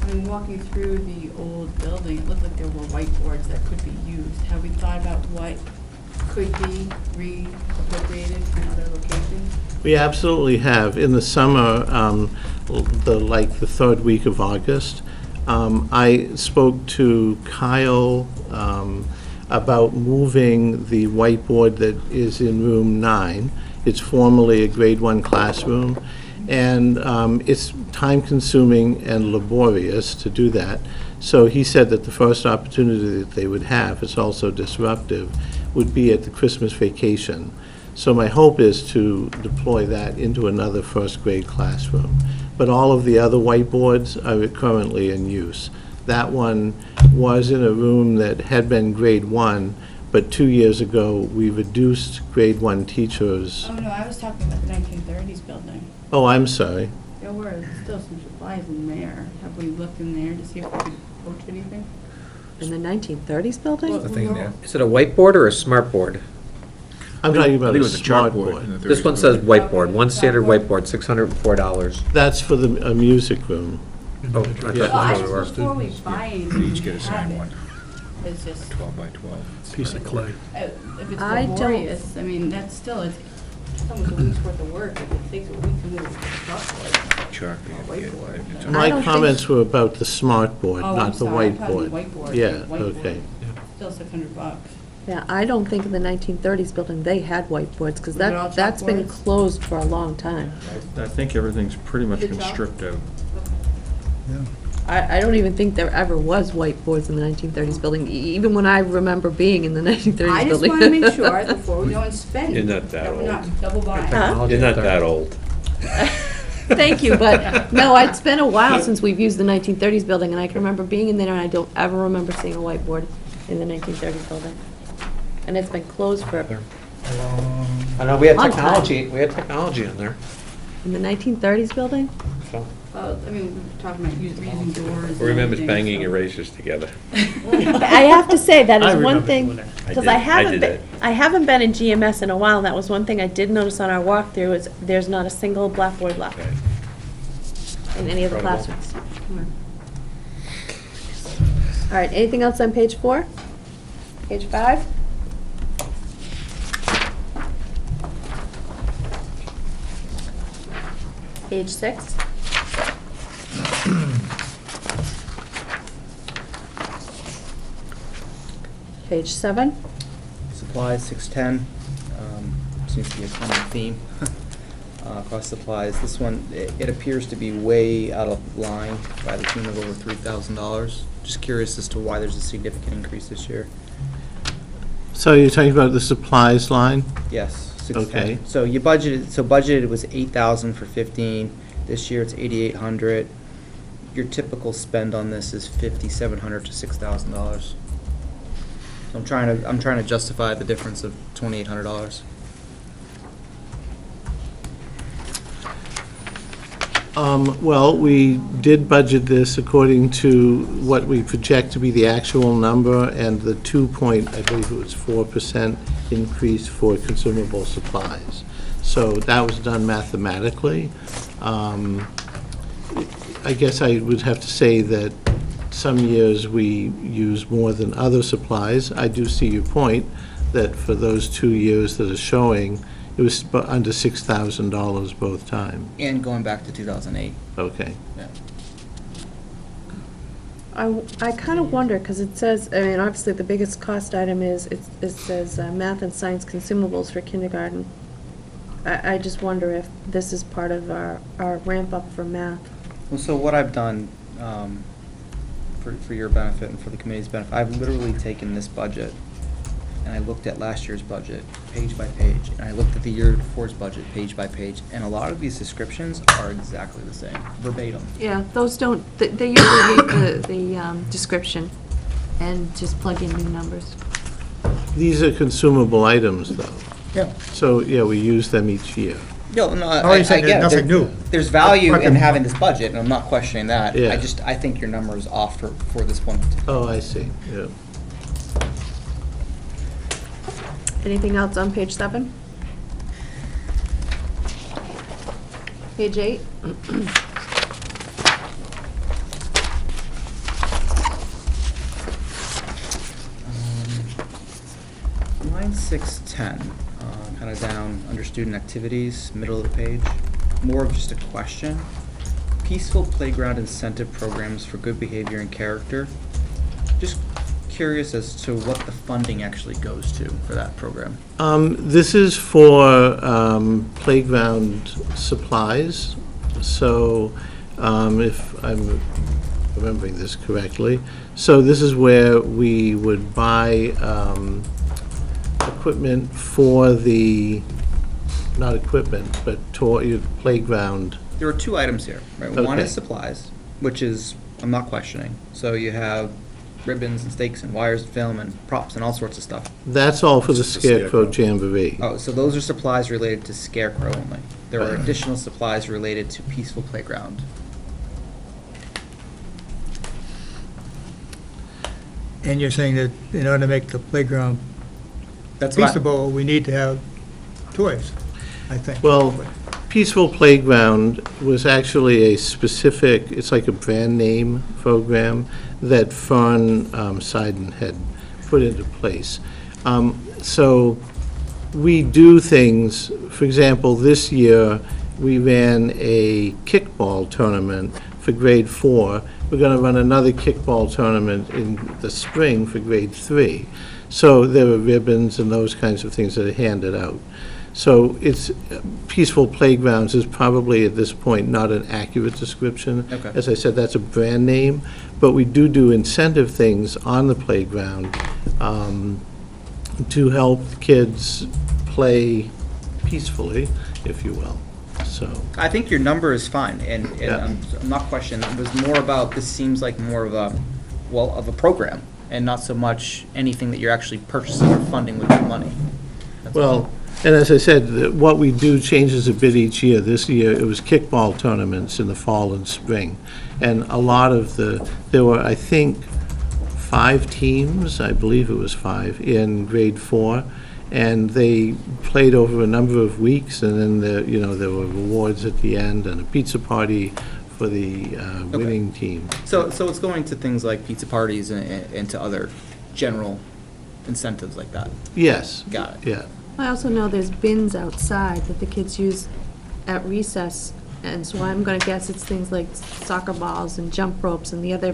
I mean, walking through the old building, it looked like there were whiteboards that could be used. Have we thought about what could be reappropriated from other locations? we absolutely have. In the summer, the third week of August, I spoke to Kyle about moving the whiteboard that is in room 9. It's formerly a grade 1 classroom, and it's time-consuming and laborious to do that. So he said that the first opportunity that they would have, it's also disruptive, would be at the Christmas vacation. So my hope is to deploy that into another first-grade classroom. But all of the other whiteboards are currently in use. That one was in a room that had been grade 1, but 2 years ago, we reduced grade 1 teachers. Oh, no, I was talking about the 1930s building. Oh, I'm sorry. There were still some supplies in there. Have we looked in there to see if we could poach anything? In the 1930s building? Well, no. Is it a whiteboard or a smart board? I'm talking about I think a it was a smart chalkboard board. in the This 30s. one says whiteboard, one standard whiteboard, $604. That's for the music room. Oh, I Yeah. thought Well, I that's what it was. just, before we buy anything, Each get we assigned have one, it. It's just, 12 by 12. Piece of clay. if it's I don't- laborious, I mean, that's still, it's almost a week's worth of work. If it takes a week to move a chalkboard, Chalk, a whiteboard. it's I My don't think comments were about the smart board, Oh, I'm not the sorry, I'm talking whiteboard. whiteboard, Yeah, whiteboard. okay. Still $600. Yeah, I don't think in the 1930s building they had whiteboards, because Was it all that's been chalkboards? closed for a long time. I think everything's pretty much The been chalk? stripped out. I don't even think there ever was whiteboards in the 1930s building, even when I remember being in the 1930s I just building. want to make sure before we go and spend. You're not that we're not old. double buying. Huh? You're not that old. Thank you, but no, it's been a while since we've used the 1930s building, and I can remember being in there, and I don't ever remember seeing a whiteboard in the 1930s building. And it's been closed for, I know, we had Long time. technology in there, in the 1930s building? so. I mean, we're talking about reusing doors. Who remembers and banging everything, erasers together? I have to say, that I is one remember thing, doing that. because I I did haven't been, that. I haven't been in GMS in a while, and that was one thing I did notice on our walkthrough, is there's not a single blackboard left Okay. in any of the Incredible. classrooms. All right, anything else on page 4? Page 5? Page 6? Page 7? Supplies, 610, seems to be a common theme across supplies. This one, it appears to be way out of line by the tune of over $3,000. Just curious as to why there's a significant increase this year. So you're talking about the supplies line? Yes, Okay. So you budgeted was 8,000 for 15. This year it's 8,800. Your typical spend on this is 5,700 to $6,000. So I'm trying to justify the difference of $2,800. Well, we did budget this according to what we project to be the actual number and the 4% increase for consumable supplies. So that was done mathematically. I guess I would have to say that some years we use more than other supplies. I do see your point that for those 2 years that are showing, it was under $6,000 both times. And going back to 2008. Okay. Yeah. I kind of wonder, because it says, I mean, obviously, the biggest cost item is, it says math and science consumables for kindergarten. I just wonder if this is part of our ramp up for math. Well, so what I've done, for your benefit and for the committee's benefit, I've literally taken this budget and I looked at last year's budget, page by page, and I looked at the year before's budget, page by page, and a lot of these descriptions are exactly the same, verbatim. Yeah, those don't, they usually read the description and just plug in new numbers. These are consumable items, though. Yeah. So, yeah, we use them each year. No, no, Oh, you said I get it. nothing new. There's value But- in having this budget, and I'm not questioning that. Yeah. I think your number is off for this one particular. Oh, I see, yeah. Anything else on page 7? Page 8? Line 610, kind of down under student activities, middle of the page, more of just a question. Peaceful playground incentive programs for good behavior and character. Just curious as to what the funding actually goes to for that program. This is for playground supplies. So if I'm remembering this correctly, so this is where we would buy equipment for the, not equipment, but playground. There are 2 items here, right? One Okay. is supplies, which is, I'm not questioning. So you have ribbons and stakes and wires and film and props and all sorts of stuff. That's all for the Just the Scarecrow. Scarecrow Jamboree. Oh, so those are supplies related to Scarecrow only. There are Right. additional supplies related to Peaceful Playground. And you're saying that in order to make the playground That's what I- peaceable, we need to have toys, I think. Well, Peaceful Playground was actually a specific, it's like a brand name program that Fern Seiden had put into place. So we do things, for example, this year, we ran a kickball tournament for grade 4. We're going to run another kickball tournament in the spring for grade 3. So there are ribbons and those kinds of things that are handed out. So it's, Peaceful Playgrounds is probably at this point not an accurate description. Okay. As I said, that's a brand name, but we do incentive things on the playground to help kids play peacefully, if you will, so. I think your number is fine, and Yeah. I'm not questioning. It was more about, this seems like more of a, well, of a program, and not so much anything that you're actually purchasing or funding with that money. That's all. Well, and as I said, what we do changes a bit each year. This year, it was kickball tournaments in the fall and spring. And a lot of there were, I think, 5 teams, I believe it was 5, in grade 4. And they played over a number of weeks, and then there were rewards at the end and a pizza party for the winning team. So it's going to things like pizza parties and to other general incentives like that? Yes. Got it. Yeah. I also know there's bins outside that the kids use at recess, and so I'm gonna guess it's things like soccer balls and jump ropes and the other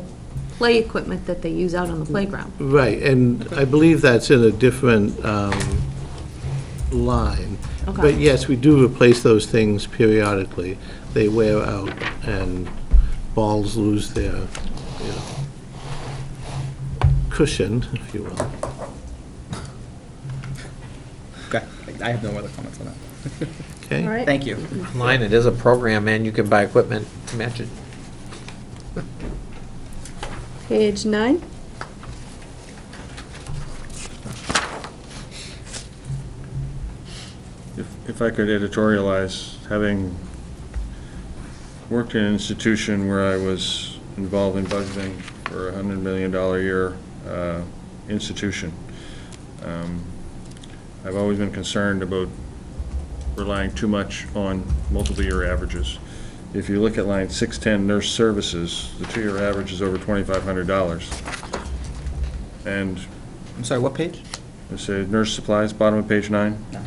play equipment that they use out on the playground. Right, and I believe that's in a different line. Okay. But yes, we do replace those things periodically. They wear out and balls lose their, cushion, if you will. Okay, I have no other comments on that. Okay? All right. Thank you. Online, it is a program, and you can buy equipment to match it. Page 9. If I could editorialize, having worked in an institution where I was involved in budgeting for a $100 million a year institution, I've always been concerned about relying too much on multiple year averages. If you look at line 610, nurse services, the 2-year average is over $2,500. And I'm sorry, what page? I say nurse supplies, bottom of page 9. No.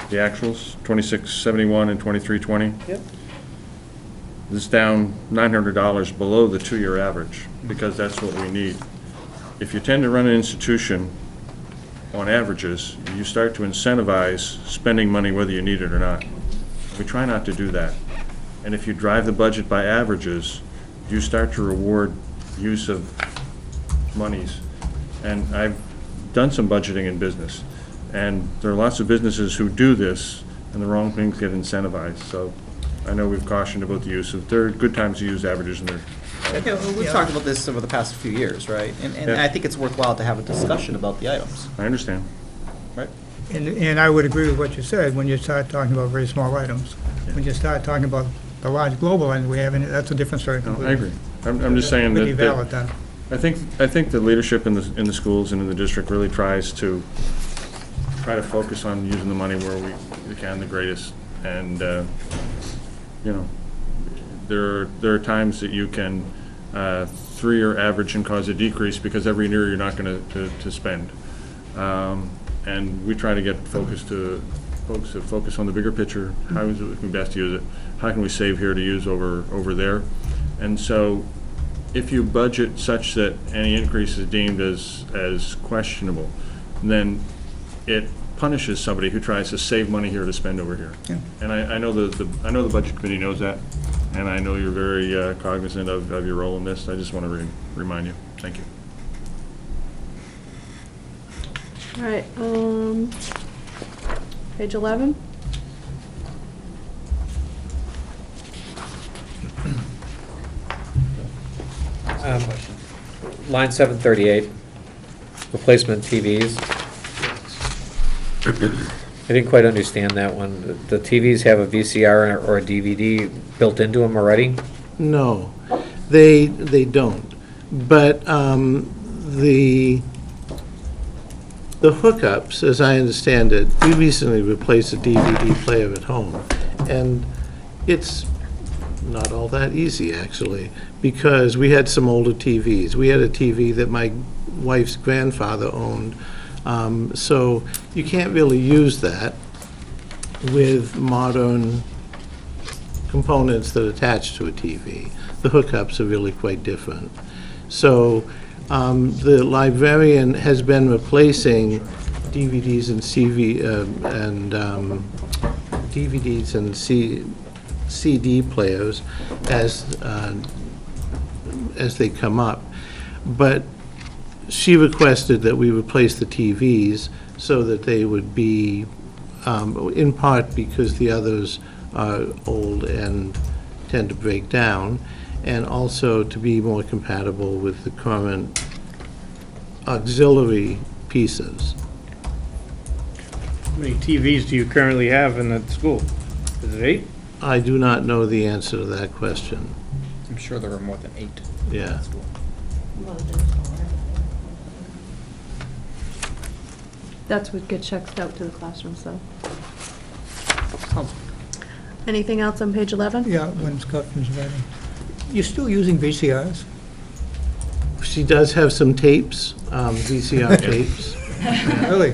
The actuals, 2671 and 2320. Yep. This is down $900 below the 2-year average, because that's what we need. If you tend to run an institution on averages, you start to incentivize spending money whether you need it or not. We try not to do that. And if you drive the budget by averages, you start to reward use of monies. And I've done some budgeting in business, and there are lots of businesses who do this, and the wrong things get incentivized. So I know we've cautioned about the use of, there are good times to use averages, and there. Yeah, we've talked about this over the past few years, right? And Yeah. I think it's worthwhile to have a discussion about the items, I understand. right? And I would agree with what you said when you start talking about very small items. When you start talking about the large global items we have, and that's a different story No, completely. I agree. I'm just saying Really that. valid then. I think the leadership in the schools and in the district really tries to focus on using the money where we can the greatest. And, you know, there are times that you can 3-year average and cause a decrease because every year you're not going to spend. And we try to get folks to focus on the bigger picture. How is it we can best use it? How can we save here to use over there? And so if you budget such that any increase is deemed as questionable, then it punishes somebody who tries to save money here to spend over here. Yeah. And I know I know the budget committee knows that, and I know you're very cognizant of your role in this. I just want to remind you. Thank you. All right, page 11. Line 738, replacement TVs. I didn't quite understand that one. The TVs have a VCR or a DVD built into them already? No, they don't. But the hookups, as I understand it, we recently replaced a DVD player at home, and it's not all that easy, actually, because we had some older TVs. We had a TV that my wife's grandfather owned, so you can't really use that with modern components that attach to a TV. The hookups are really quite different. So the librarian has been replacing DVDs and DVDs and CD players as they come up. But she requested that we replace the TVs so that they would be, in part because the others are old and tend to break down, and also to be more compatible with the current auxiliary pieces. How many TVs do you currently have in that school? Is it 8? I do not know the answer to that question. I'm sure there are more than 8. Yeah. That's what gets checked out to the classroom, so. Anything else on page 11? Yeah, when Scott comes ready. You're still using VCRs? She does have some tapes, VCR tapes. Really?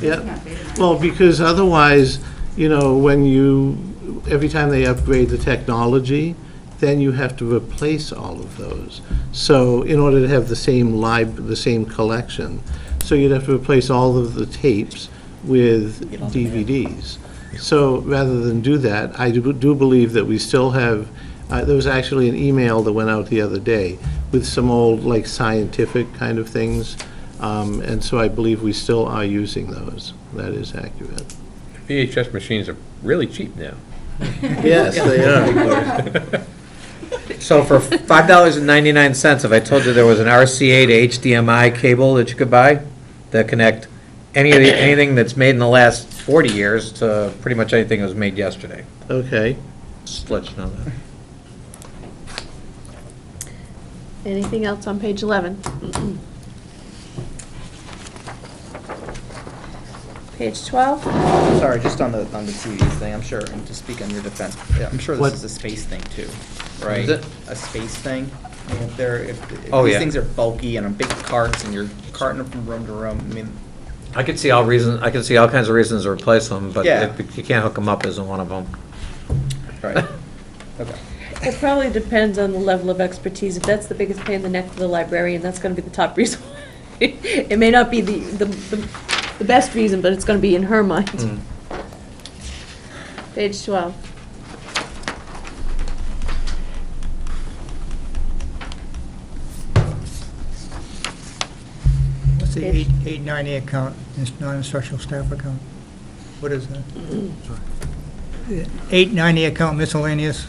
Yeah, well, because otherwise, you know, every time they upgrade the technology, then you have to replace all of those. So in order to have the same collection, so you'd have to replace all of the tapes with DVDs. So rather than do that, I do believe that we still have, there was actually an email that went out the other day with some old, like, scientific kind of things And so I believe we still are using those. That is accurate. VHS machines are really cheap now. Yes, they are. So for $5.99, if I told you there was an RCA to HDMI cable that you could buy, that connect anything that's made in the last 40 years to pretty much anything that was made yesterday. Okay. Just to let you know that. Anything else on page 11? Page 12? Sorry, just on the TV thing, I'm sure, and to speak on your defense, yeah, I'm sure What- this is a space thing too, right? Is it? A space thing. I mean, if Oh, these yeah. things are bulky and on big carts and you're carting them from room to room, I mean, I could see all kinds of reasons to replace them, but Yeah. if you can't hook them up isn't one of them. right, okay. It probably depends on the level of expertise. If that's the biggest pain in the neck for the librarian, that's going to be the top reason. It may not be the best reason, but it's going to be in her mind. Mm. Page 12. What's the 890 account, this non-instructional staff account? What is that? 890 account miscellaneous,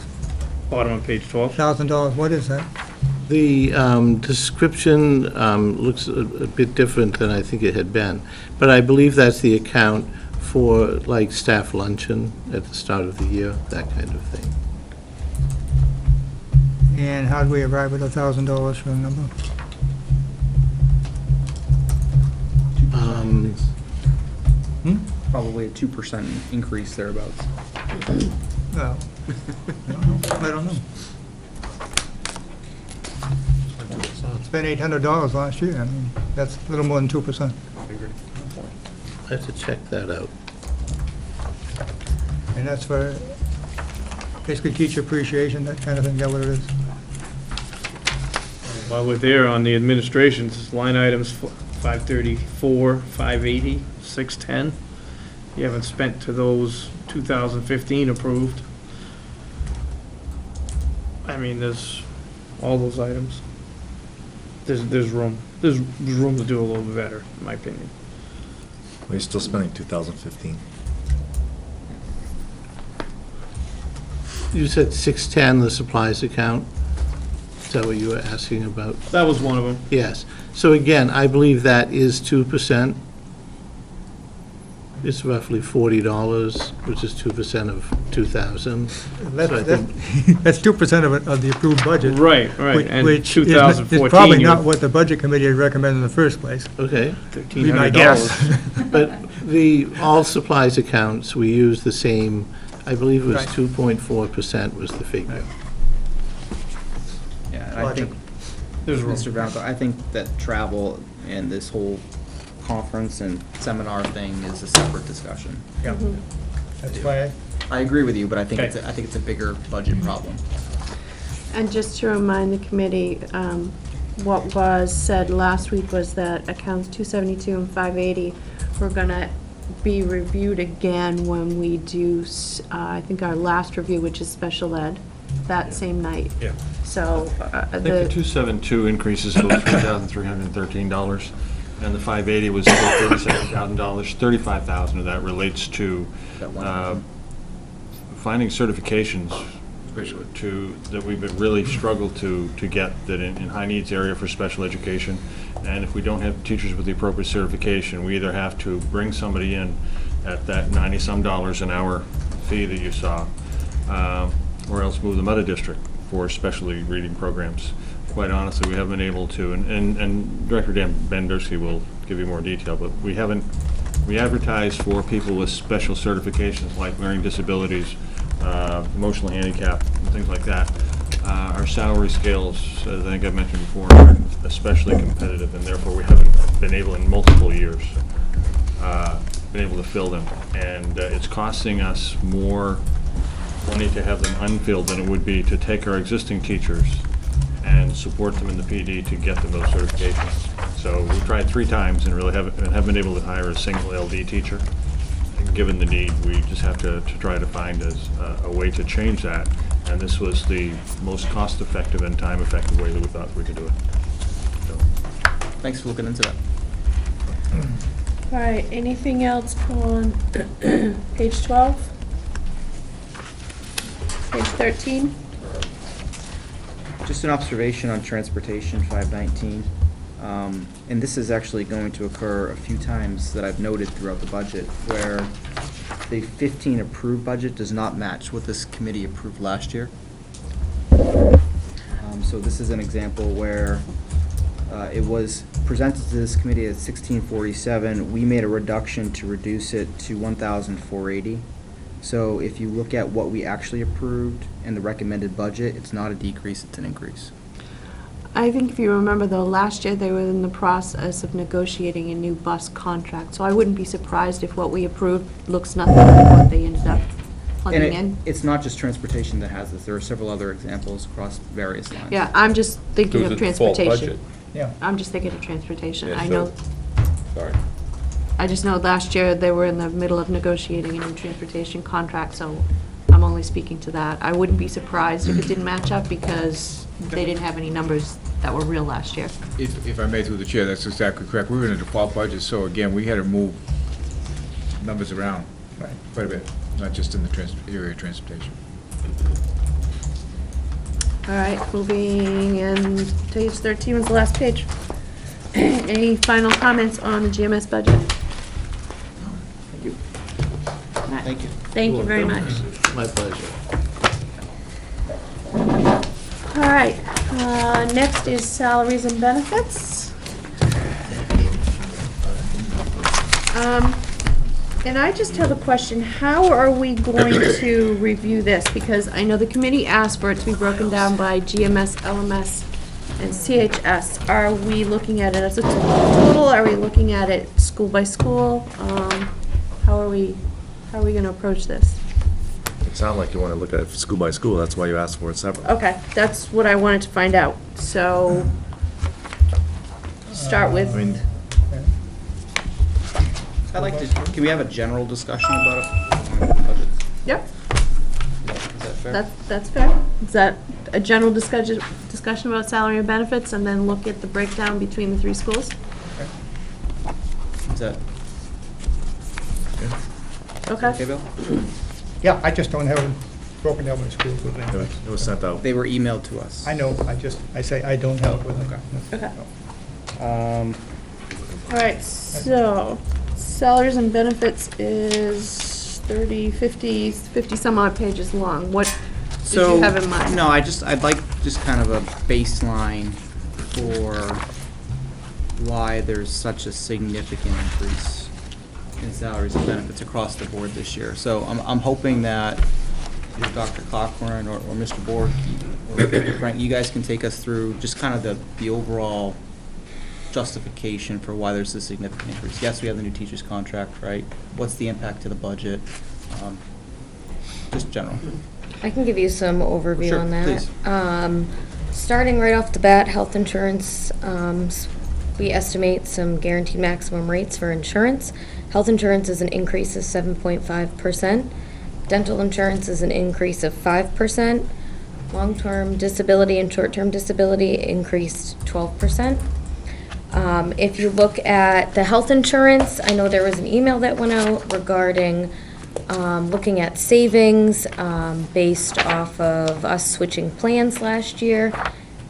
Bottom of page 12. $1,000, what is that? The description looks a bit different than I think it had been, but I believe that's the account for, like, staff luncheon at the start of the year, that kind of thing. And how did we arrive at $1,000 for the number? Probably a 2% increase thereabouts. Well, I don't know. Spent $800 last year, I mean, that's a little more than 2%. I have to check that out. And that's for basically teacher appreciation, that kind of thing, is that what it is? While we're there on the administrations, line items 534, 580, 610. You haven't spent to those 2015 approved. I mean, there's all those items. There's room. There's room to do a little bit better, in my opinion. We're still spending 2015. You said 610, the supplies account? Is that what you were asking about? That was one of them. Yes. So again, I believe that is 2%. It's roughly $40, which is 2% of 2,000. That's 2% of the approved budget. Right. And Which is 2014. probably not what the budget committee had recommended in the first place. Okay. Be my guess. But all supplies accounts, we use the same, I believe it was Right. 2.4% was the figure. Yeah, and I think, Mr. Brown, I think that travel and this whole conference and seminar thing is a separate discussion. Yeah. That's why I agree with you, but I think Okay. it's a bigger budget problem. And just to remind the committee, what was said last week was that accounts 272 and 580 were going to be reviewed again when we do, I think, our last review, which is special ed, that same night. Yeah. So I think the 272 increases was $3,313, and the 580 was still $37,000. $35,000 of that relates to finding certifications that we've been really struggled to get that in high needs area for special education. And if we don't have teachers with the appropriate certification, we either have to bring somebody in at that $90-some an hour fee that you saw, or else move them out of district for specialty reading programs. Quite honestly, we haven't been able to, and Director Dan Bendersky will give you more detail, but we advertise for people with special certifications like learning disabilities, emotional handicap, and things like that. Our salary scales, as I think I've mentioned before, are especially competitive, and therefore we haven't been able in multiple years been able to fill them. And it's costing us more money to have them unfilled than it would be to take our existing teachers and support them in the PD to get them those certifications. So we tried 3 times and really haven't been able to hire a single LD teacher. And given the need, we just have to try to find a way to change that. And this was the most cost-effective and time-effective way that we thought we could do it. So. Thanks for looking into that. All right, anything else on page 12? Page 13? Just an observation on transportation, 519. And this is actually going to occur a few times that I've noted throughout the budget, where the 15 approved budget does not match what this committee approved last year. So this is an example where it was presented to this committee at 1647. We made a reduction to reduce it to 1,480. So if you look at what we actually approved and the recommended budget, it's not a decrease, it's an increase. I think if you remember though, last year they were in the process of negotiating a new bus contract, so I wouldn't be surprised if what we approved looks nothing like what they ended up plugging in. It's not just transportation that has this, there are several other examples across various lines. Yeah, I'm just thinking It was of a default transportation. budget. Yeah. I'm just thinking of transportation. Yeah, I so- know, Sorry. I just know last year they were in the middle of negotiating a new transportation contract, so I'm only speaking to that. I wouldn't be surprised if it didn't match up because they didn't have any numbers that were real last year. If I may, through the chair, that's exactly correct. We were in a default budget, so again, we had to move numbers around quite a bit, not just in the area of transportation. All right, moving, and page 13 was the last page. Any final comments on the GMS budget? Thank you. All right. Thank you. Thank you very much. My pleasure. All right, next is salaries and benefits. And I just have a question, how are we going to review this? Because I know the committee asked for it to be broken down by GMS, LMS, and CHS. Are we looking at it as a total? Are we looking at it school by school? How are we gonna approach this? It sounded like you want to look at it school by school, that's why you asked for it separately. Okay, that's what I wanted to find out. So, start with. I mean, I'd like to, can we have a general discussion about it? Budgets? Yep, Is that fair? that's fair. Is that a general discussion about salary and benefits, and then look at the breakdown between the three schools? Is that Okay. okay, Bill? Yeah, I just don't have it broken down by schools with me. it was sent out. They were emailed to us. I know, I say I don't have it with me. Okay. Um, All right, so salaries and benefits is 30, 50 some odd pages long. What did So, you have in mind? no, I'd like just kind of a baseline for why there's such a significant increase in salaries and benefits across the board this year. So I'm hoping that either Dr. Cochran or Mr. Bork or Frank, you guys can take us through just kind of the overall justification for why there's a significant increase. Yes, we have the new teacher's contract, right? What's the impact to the budget? Just general. I can give you some overview Sure, on that. please. Starting right off the bat, health insurance, we estimate some guaranteed maximum rates for insurance. Health insurance is an increase of 7.5%. Dental insurance is an increase of 5%. Long-term disability and short-term disability increased 12%. If you look at the health insurance, I know there was an email that went out regarding looking at savings based off of us switching plans last year.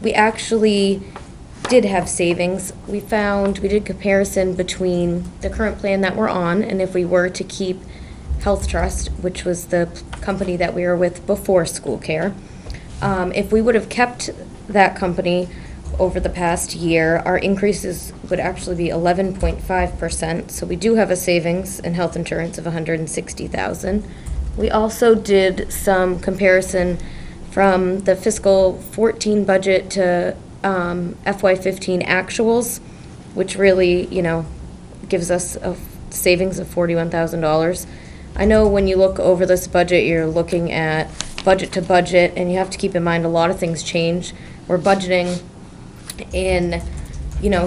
We actually did have savings. We did comparison between the current plan that we're on, and if we were to keep Health Trust, which was the company that we were with before school care. If we would have kept that company over the past year, our increases would actually be 11.5%. So we do have a savings in health insurance of $160,000. We also did some comparison from the fiscal 14 budget to FY15 actuals, which really, gives us a savings of $41,000. I know when you look over this budget, you're looking at budget to budget, and you have to keep in mind a lot of things change. We're budgeting in,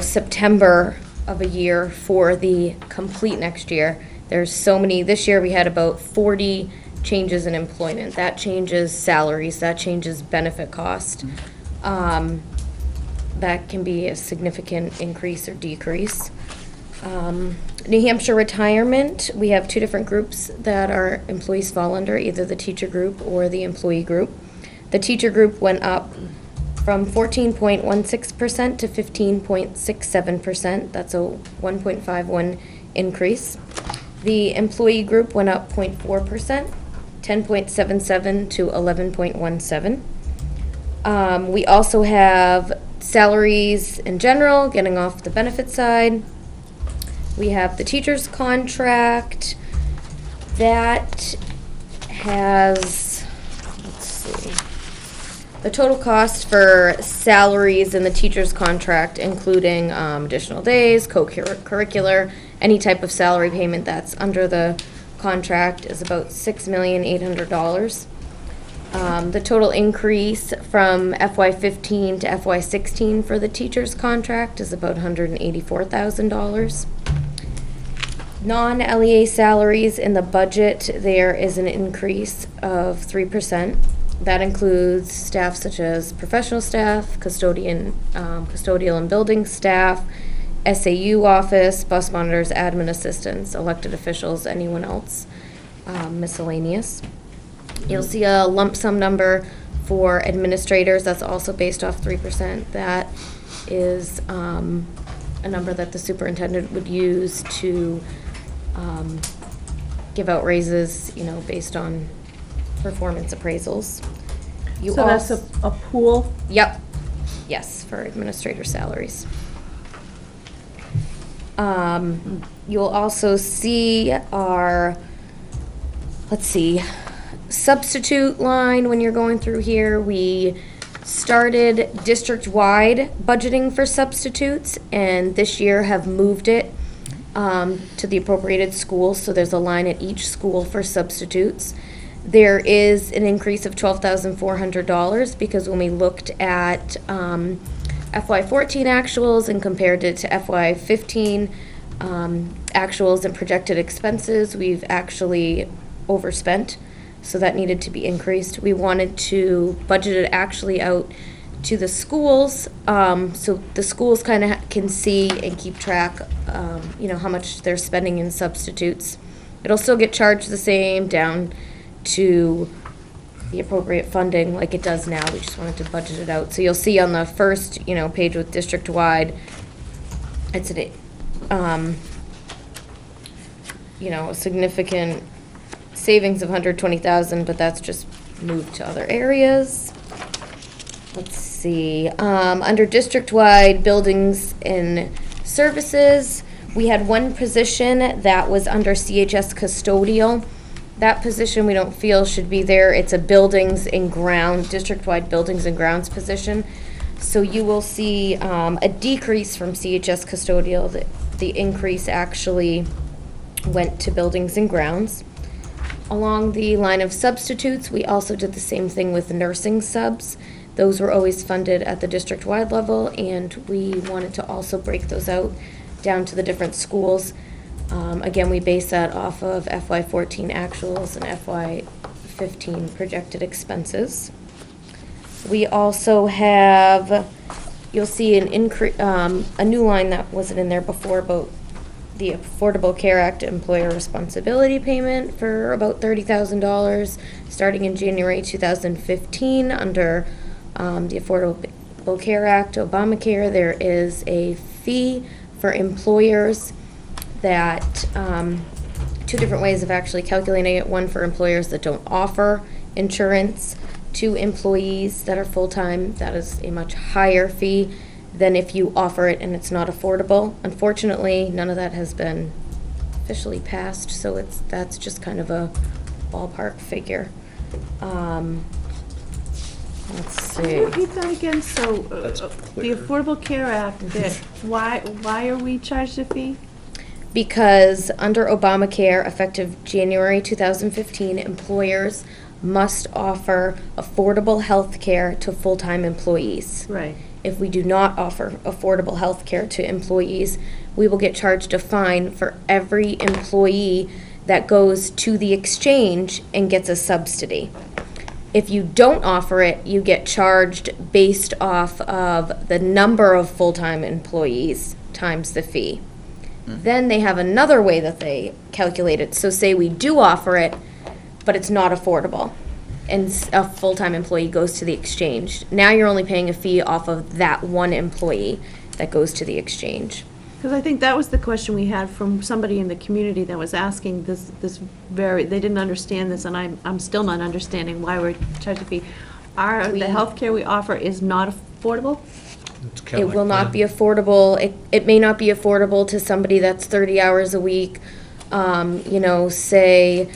September of a year for the complete next year. There's so many, this year we had about 40 changes in employment. That changes salaries, that changes benefit cost. That can be a significant increase or decrease. New Hampshire retirement, we have two different groups that our employees fall under, either the teacher group or the employee group. The teacher group went up from 14.16% to 15.67%. That's a 1.51 increase. The employee group went up 0.4%, 10.77 to 11.17. We also have salaries in general, getting off the benefit side. We have the teacher's contract. That has, let's see, the total cost for salaries in the teacher's contract, including additional days, co-curricular, any type of salary payment that's under the contract, is about $6,800,000. The total increase from FY15 to FY16 for the teacher's contract is about $184,000. Non-LEA salaries in the budget, there is an increase of 3%. That includes staff such as professional staff, custodial and building staff, SAU office, bus monitors, admin assistants, elected officials, anyone else, miscellaneous. You'll see a lump sum number for administrators. That's also based off 3%. That is a number that the superintendent would use to give out raises, based on performance appraisals. So that's a pool? Yep. Yes, for administrator salaries. You'll also see our, substitute line when you're going through here. We started district-wide budgeting for substitutes, and this year have moved it to the appropriated schools, so there's a line at each school for substitutes. There is an increase of $12,400 because when we looked at FY14 actuals and compared it to FY15 actuals and projected expenses, we've actually overspent, so that needed to be increased. We wanted to budget it actually out to the schools, so the schools kind of can see and keep track, how much they're spending in substitutes. It'll still get charged the same down to the appropriate funding like it does now. We just wanted to budget it out. So you'll see on the first, page with district-wide, it's a significant savings of $120,000, but that's just moved to other areas. Let's see, under district-wide buildings and services, we had one position that was under CHS custodial. That position we don't feel should be there. It's a district-wide buildings and grounds position. So you will see a decrease from CHS custodial. The increase actually went to buildings and grounds. Along the line of substitutes, we also did the same thing with nursing subs. Those were always funded at the district-wide level, and we wanted to also break those out down to the different schools. Again, we base that off of FY14 actuals and FY15 projected expenses. We also have, you'll see an increase, a new line that wasn't in there before about the Affordable Care Act employer responsibility payment for about $30,000 starting in January 2015 under the Affordable Care Act, Obamacare. There is a fee for employers that, two different ways of actually calculating it. One for employers that don't offer insurance to employees that are full-time. That is a much higher fee than if you offer it and it's not affordable. Unfortunately, none of that has been officially passed, so that's just kind of a ballpark figure. Let's see. Can you repeat that again? So, the Affordable Care Act, why are we charged a fee? Because under Obamacare, effective January 2015, employers must offer affordable health care to full-time employees. Right. If we do not offer affordable health care to employees, we will get charged a fine for every employee that goes to the exchange and gets a subsidy. If you don't offer it, you get charged based off of the number of full-time employees times the fee. Then they have another way that they calculate it. So say we do offer it, but it's not affordable, and a full-time employee goes to the exchange. Now you're only paying a fee off of that one employee that goes to the exchange. Because I think that was the question we had from somebody in the community that was asking this they didn't understand this, and I'm still not understanding why we're charging a fee. The healthcare we offer is not affordable? It will not be affordable. It may not be affordable to somebody that's 30 hours a week. Say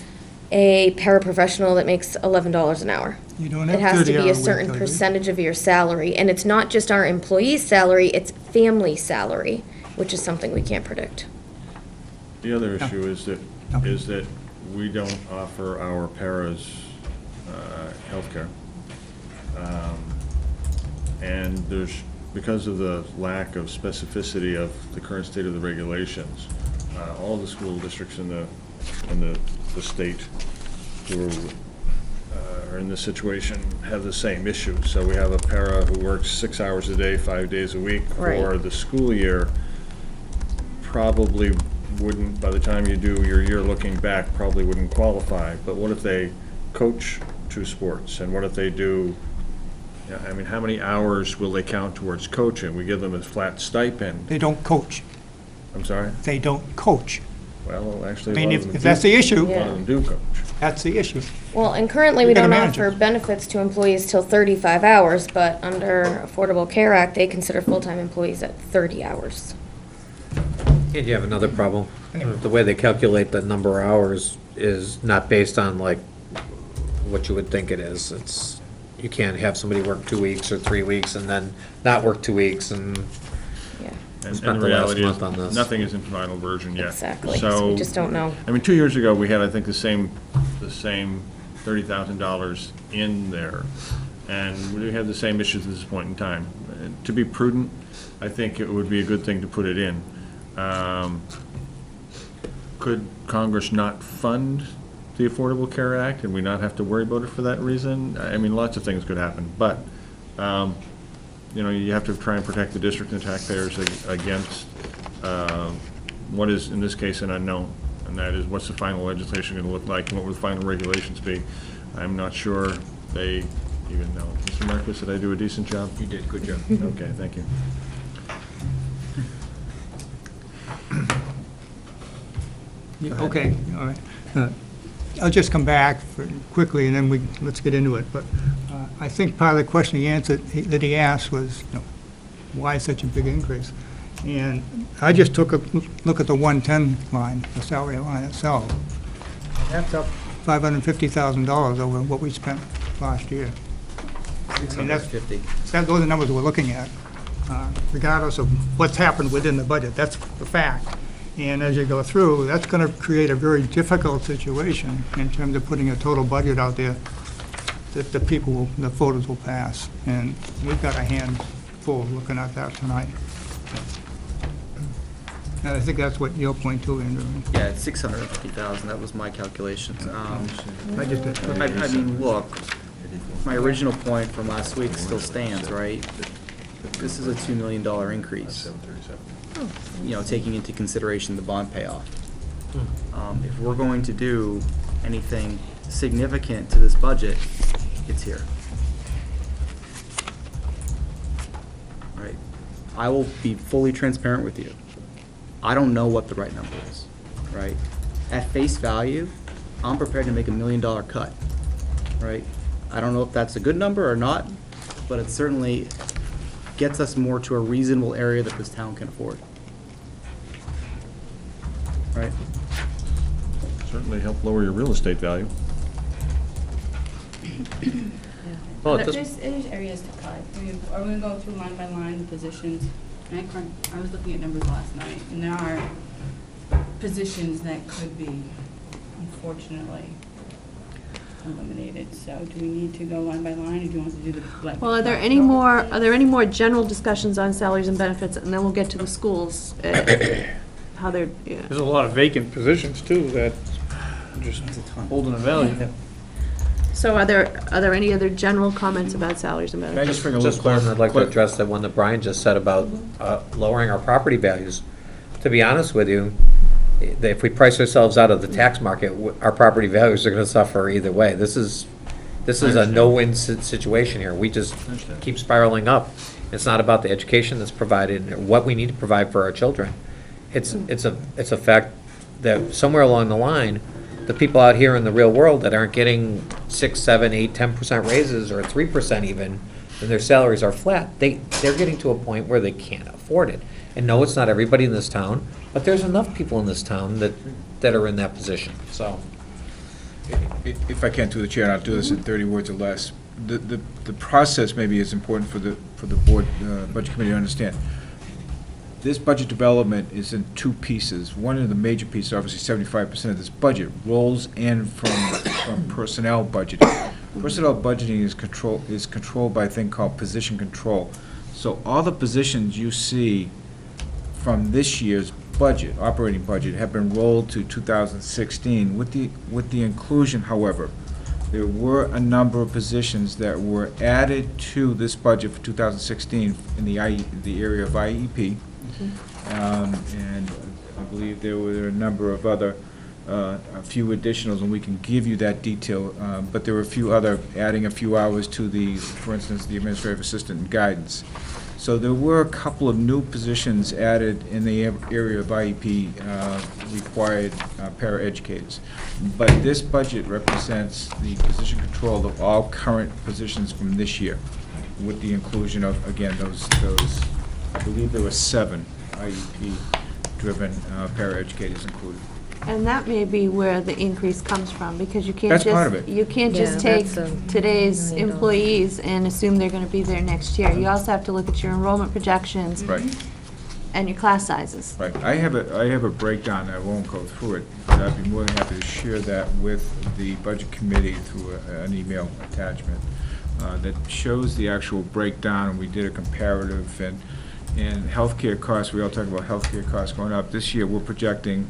a paraprofessional that makes $11 an hour. You don't It have has to 30 be hour a week, certain do you? percentage of your salary, and it's not just our employee's salary, it's family salary, which is something we can't predict. The other issue is that we don't offer our paras healthcare. And because of the lack of specificity of the current state of the regulations, all the school districts in the state who are in this situation have the same issue. So we have a para who works 6 hours a day, 5 days a week for Right. the school year, probably wouldn't, by the time you do your year looking back, probably wouldn't qualify. But what if they coach 2 sports? And what if they do, I mean, how many hours will they count towards coaching? We give them a flat stipend. They don't coach. I'm sorry? They don't coach. Well, actually, I a mean, lot if of them if that's do. the issue, A lot of them do coach. that's the issue. Well, and currently, we You gotta don't manage offer it. benefits to employees till 35 hours, but under Affordable Care Act, they consider full-time employees at 30 hours. And you have another problem. The way they calculate the number of hours is not based on like what you would think it is. You can't have somebody work 2 weeks or 3 weeks and then not work 2 weeks and we And spent the the last reality month is, on this. nothing is in final version yet. Exactly. So we just don't know. I mean, 2 years ago, we had, I think, the same $30,000 in there, and we had the same issues at this point in time. To be prudent, I think it would be a good thing to put it in. Could Congress not fund the Affordable Care Act and we not have to worry about it for that reason? I mean, lots of things could happen, but, you have to try and protect the district and taxpayers against what is, in this case, an unknown, and that is what's the final legislation going to look like and what will the final regulations be. I'm not sure they even know. Mr. Marcus, did I do a decent job? You did, good job. Okay, thank you. Yeah, okay, all right. I'll just come back quickly, and then let's get into it. But I think part of the question that he asked was, why such a big increase? And I just took a look at the 110 line, the salary line itself. That's up $550,000 over what we spent last year. And that's- 650. Those are the numbers we're looking at, regardless of what's happened within the budget. That's the fact. And as you go through, that's going to create a very difficult situation in terms of putting a total budget out there that the voters will pass. And we've got a hand full looking at that tonight. And I think that's what your point too, Andrew. Yeah, it's 650,000, that was my calculations. I just did. I mean, look, my original point from last week still stands, right? This is a $2 million increase. Taking into consideration the bond payoff. If we're going to do anything significant to this budget, it's here. Right? I will be fully transparent with you. I don't know what the right number is, right? At face value, I'm prepared to make $1 million cut, right? I don't know if that's a good number or not, but it certainly gets us more to a reasonable area that this town can afford. Right? Certainly help lower your real estate value. Well, There's areas to cut. Are we gonna go through line by line the positions? And I was looking at numbers last night, and there are positions that could be, unfortunately, eliminated. So do we need to go line by line, or do you want to do the, like? Well, are there any more general discussions on salaries and benefits, and then we'll get to the schools, how they're, yeah. There's a lot of vacant positions too that just holding a value. So are there any other general comments about salaries and Can I benefits? just bring a little Just one, I'd like to clar- address the one that Brian just said about lowering our property values. to be honest with you, if we price ourselves out of the tax market, our property values are gonna suffer either way. This is a no-win situation here. We just keep spiraling up. It's not about the education that's provided, or what we need to provide for our children. It's a fact that somewhere along the line, the people out here in the real world that aren't getting 6, 7, 8, 10% raises, or 3% even, and their salaries are flat, they're getting to a point where they can't afford it. And no, it's not everybody in this town, but there's enough people in this town that are in that position, so. If I can, through the chair, and I'll do this in 30 words or less, the process maybe is important for the board, budget committee to understand. This budget development is in two pieces. One of the major pieces, obviously 75% of this budget, rolls in from personnel budgeting. Personnel budgeting is controlled by a thing called position control. So all the positions you see from this year's budget, operating budget, have been rolled to 2016. With the inclusion, however, there were a number of positions that were added to this budget for 2016 in the area of IEP. And I believe there were a number of other, a few additionals, and we can give you that detail, but there were a few other, adding a few hours to the, for instance, the administrative assistant and guidance. So there were a couple of new positions added in the area of IEP required paraeducators. But this budget represents the position control of all current positions from this year, with the inclusion of, again, those I believe there were 7 IEP-driven paraeducators included. And that may be where the increase comes from, because you can't That's just, part of it. you can't just Yeah, take that's today's employees and assume they're gonna be there next year. You also have to look at your enrollment projections Right. and your class sizes. Right, I have a breakdown, I won't go through it, but I'd be more than happy to share that with the budget committee through an email attachment that shows the actual breakdown, and we did a comparative, and healthcare costs, we all talk about healthcare costs going up. This year, we're projecting,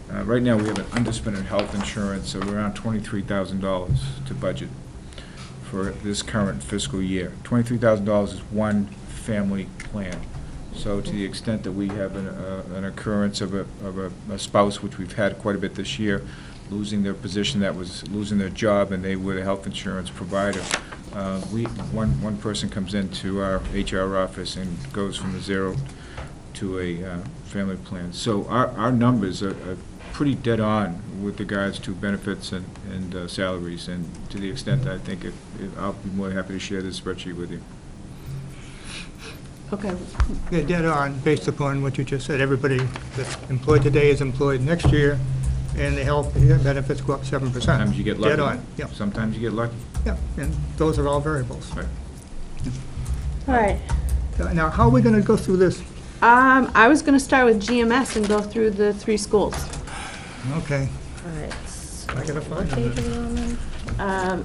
right now, we have an underspend in health insurance of around $23,000 to budget for this current fiscal year. $23,000 is one family plan. So to the extent that we have an occurrence of a spouse, which we've had quite a bit this year, losing their position, that was losing their job, and they were the health insurance provider, one person comes into our HR office and goes from a 0 to a family plan. So our numbers are pretty dead on with regards to benefits and salaries, and to the extent that I think I'll be more than happy to share this spreadsheet with you. Okay. They're dead on, based upon what you just said. Everybody that's employed today is employed next year, and the health benefits go up 7%. Sometimes you get lucky. Dead on, yeah. Sometimes you get lucky. Yeah, and those are all variables. Right. All right. Now, how are we gonna go through this? I was gonna start with GMS and go through the 3 schools. Okay. All right. I gotta find Page it. are we on then?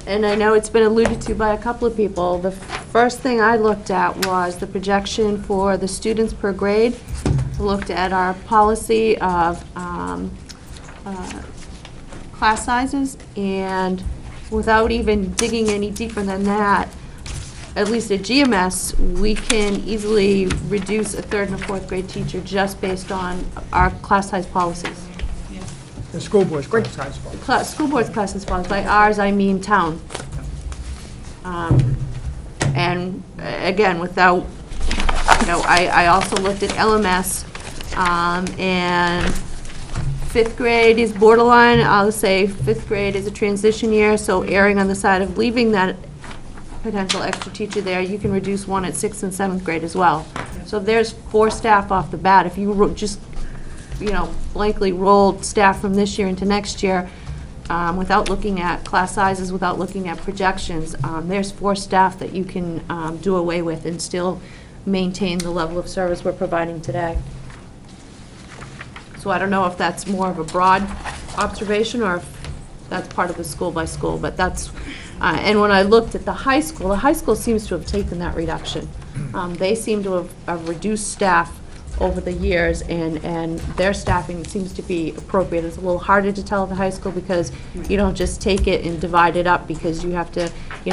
And I know it's been alluded to by a couple of people. The first thing I looked at was the projection for the students per grade. I looked at our policy of class sizes, and without even digging any deeper than that, at least at GMS, we can easily reduce a 3rd and a 4th grade teacher just based on our class size policies. The school board's class size. School board's class size policy. By ours, I mean town. And again, without, I also looked at LMS, and 5th grade is borderline. I'll say 5th grade is a transition year, so erring on the side of leaving that potential extra teacher there, you can reduce 1 at 6th and 7th grade as well. So there's 4 staff off the bat. If you just, blankly rolled staff from this year into next year, without looking at class sizes, without looking at projections, there's 4 staff that you can do away with and still maintain the level of service we're providing today. So I don't know if that's more of a broad observation or if that's part of the school by school, but that's, and when I looked at the high school seems to have taken that reduction. They seem to have reduced staff over the years, and their staffing seems to be appropriate. It's a little harder to tell at the high school because you don't just take it and divide it up, because you have to,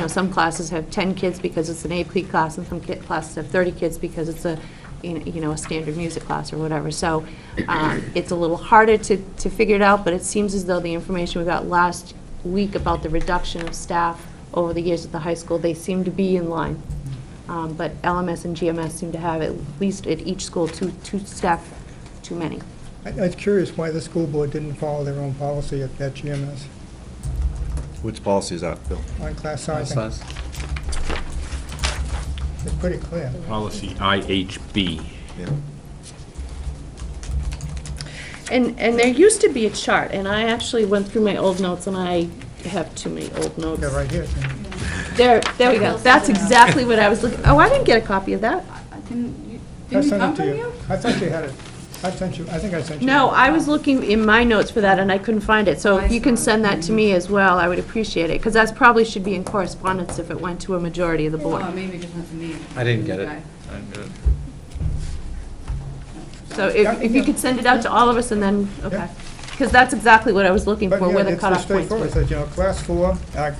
some classes have 10 kids because it's an AP class, and some classes have 30 kids because it's a a standard music class or whatever. So it's a little harder to figure it out, but it seems as though the information we got last week about the reduction of staff over the years at the high school, they seem to be in line. But LMS and GMS seem to have, at least at each school, two staff too many. I was curious why the school board didn't follow their own policy at GMS Which policy is that, Bill? on class sizing. It's pretty clear. Policy IHB. Yeah. And there used to be a chart, and I actually went through my old notes, and I have too many old notes. Yeah, right here. There we go. That's exactly what I was looking, oh, I didn't get a copy of that. Didn't I it sent come it to from you. you? I thought you had it. I think I sent you. No, I was looking in my notes for that, and I couldn't find it. So if you can send that to me as well, I would appreciate it, because that probably should be in correspondence if it went to a majority of the board. Oh, maybe it just went to me. I didn't get it. Okay. So if you could send it out to all of us, and then, okay. Because that's exactly what I was looking for, where the cutoff points were. It's straightforward. It says, class 4, where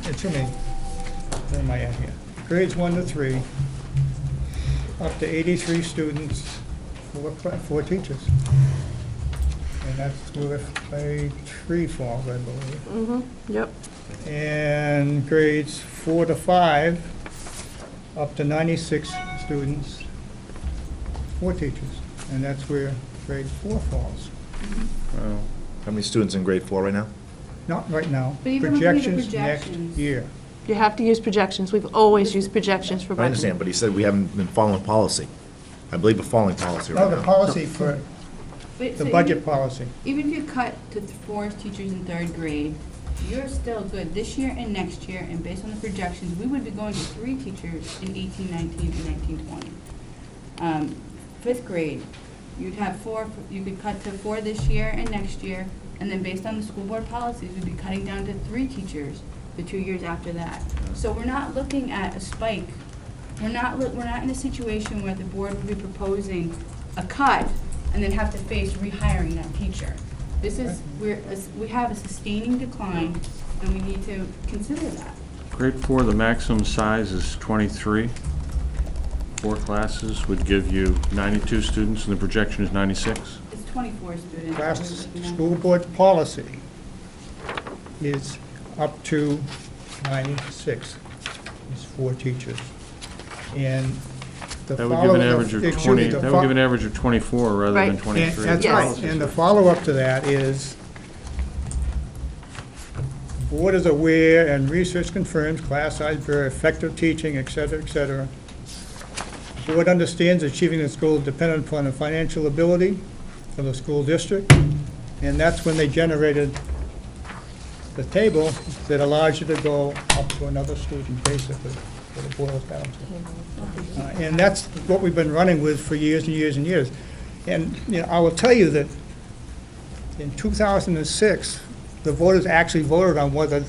am I at here? Grades 1 to 3, up to 83 students, 4 teachers. And that's where grade 3 falls, I believe. Mm-hmm, yep. And grades 4 to 5, up to 96 students, 4 teachers. And that's where grade 4 falls. How many students in grade 4 right now? Not right now. But even looking at the Projections next projections. year. You have to use projections. We've always used projections for budgeting. I understand, but he said we haven't been following policy. I believe we're following policy right No, now. the policy for, But the so budget even- policy. Even if you cut to 4 teachers in 3rd grade, you're still good this year and next year, and based on the projections, we would be going to 3 teachers in 18-19 and 19-20. 5th grade, you'd have 4, you could cut to 4 this year and next year, and then based on the school board policies, we'd be cutting down to 3 teachers the 2 years after that. So we're not looking at a spike. We're not in a situation where the board would be proposing a cut and then have to face rehiring that teacher. This is, we have a sustaining decline, and we need to consider that. Grade 4, the maximum size is 23. 4 classes would give you 92 students, and the projection is 96. It's 24 students. Class, school board policy is up to 96, is 4 teachers. And the That would give an follow- average of excuse 20, me, the that would fo- give an average of 24 rather than Right. 23. That's Yes. right, and the follow-up to that is, the board is aware and research confirms class size very effective teaching, et cetera, et cetera. The board understands achieving this goal is dependent upon the financial ability of the school district, and that's when they generated the table that allows you to go up to another student, basically, what it boils down to. And that's what we've been running with for years and years and years. And, I will tell you that in 2006, the voters actually voted on whether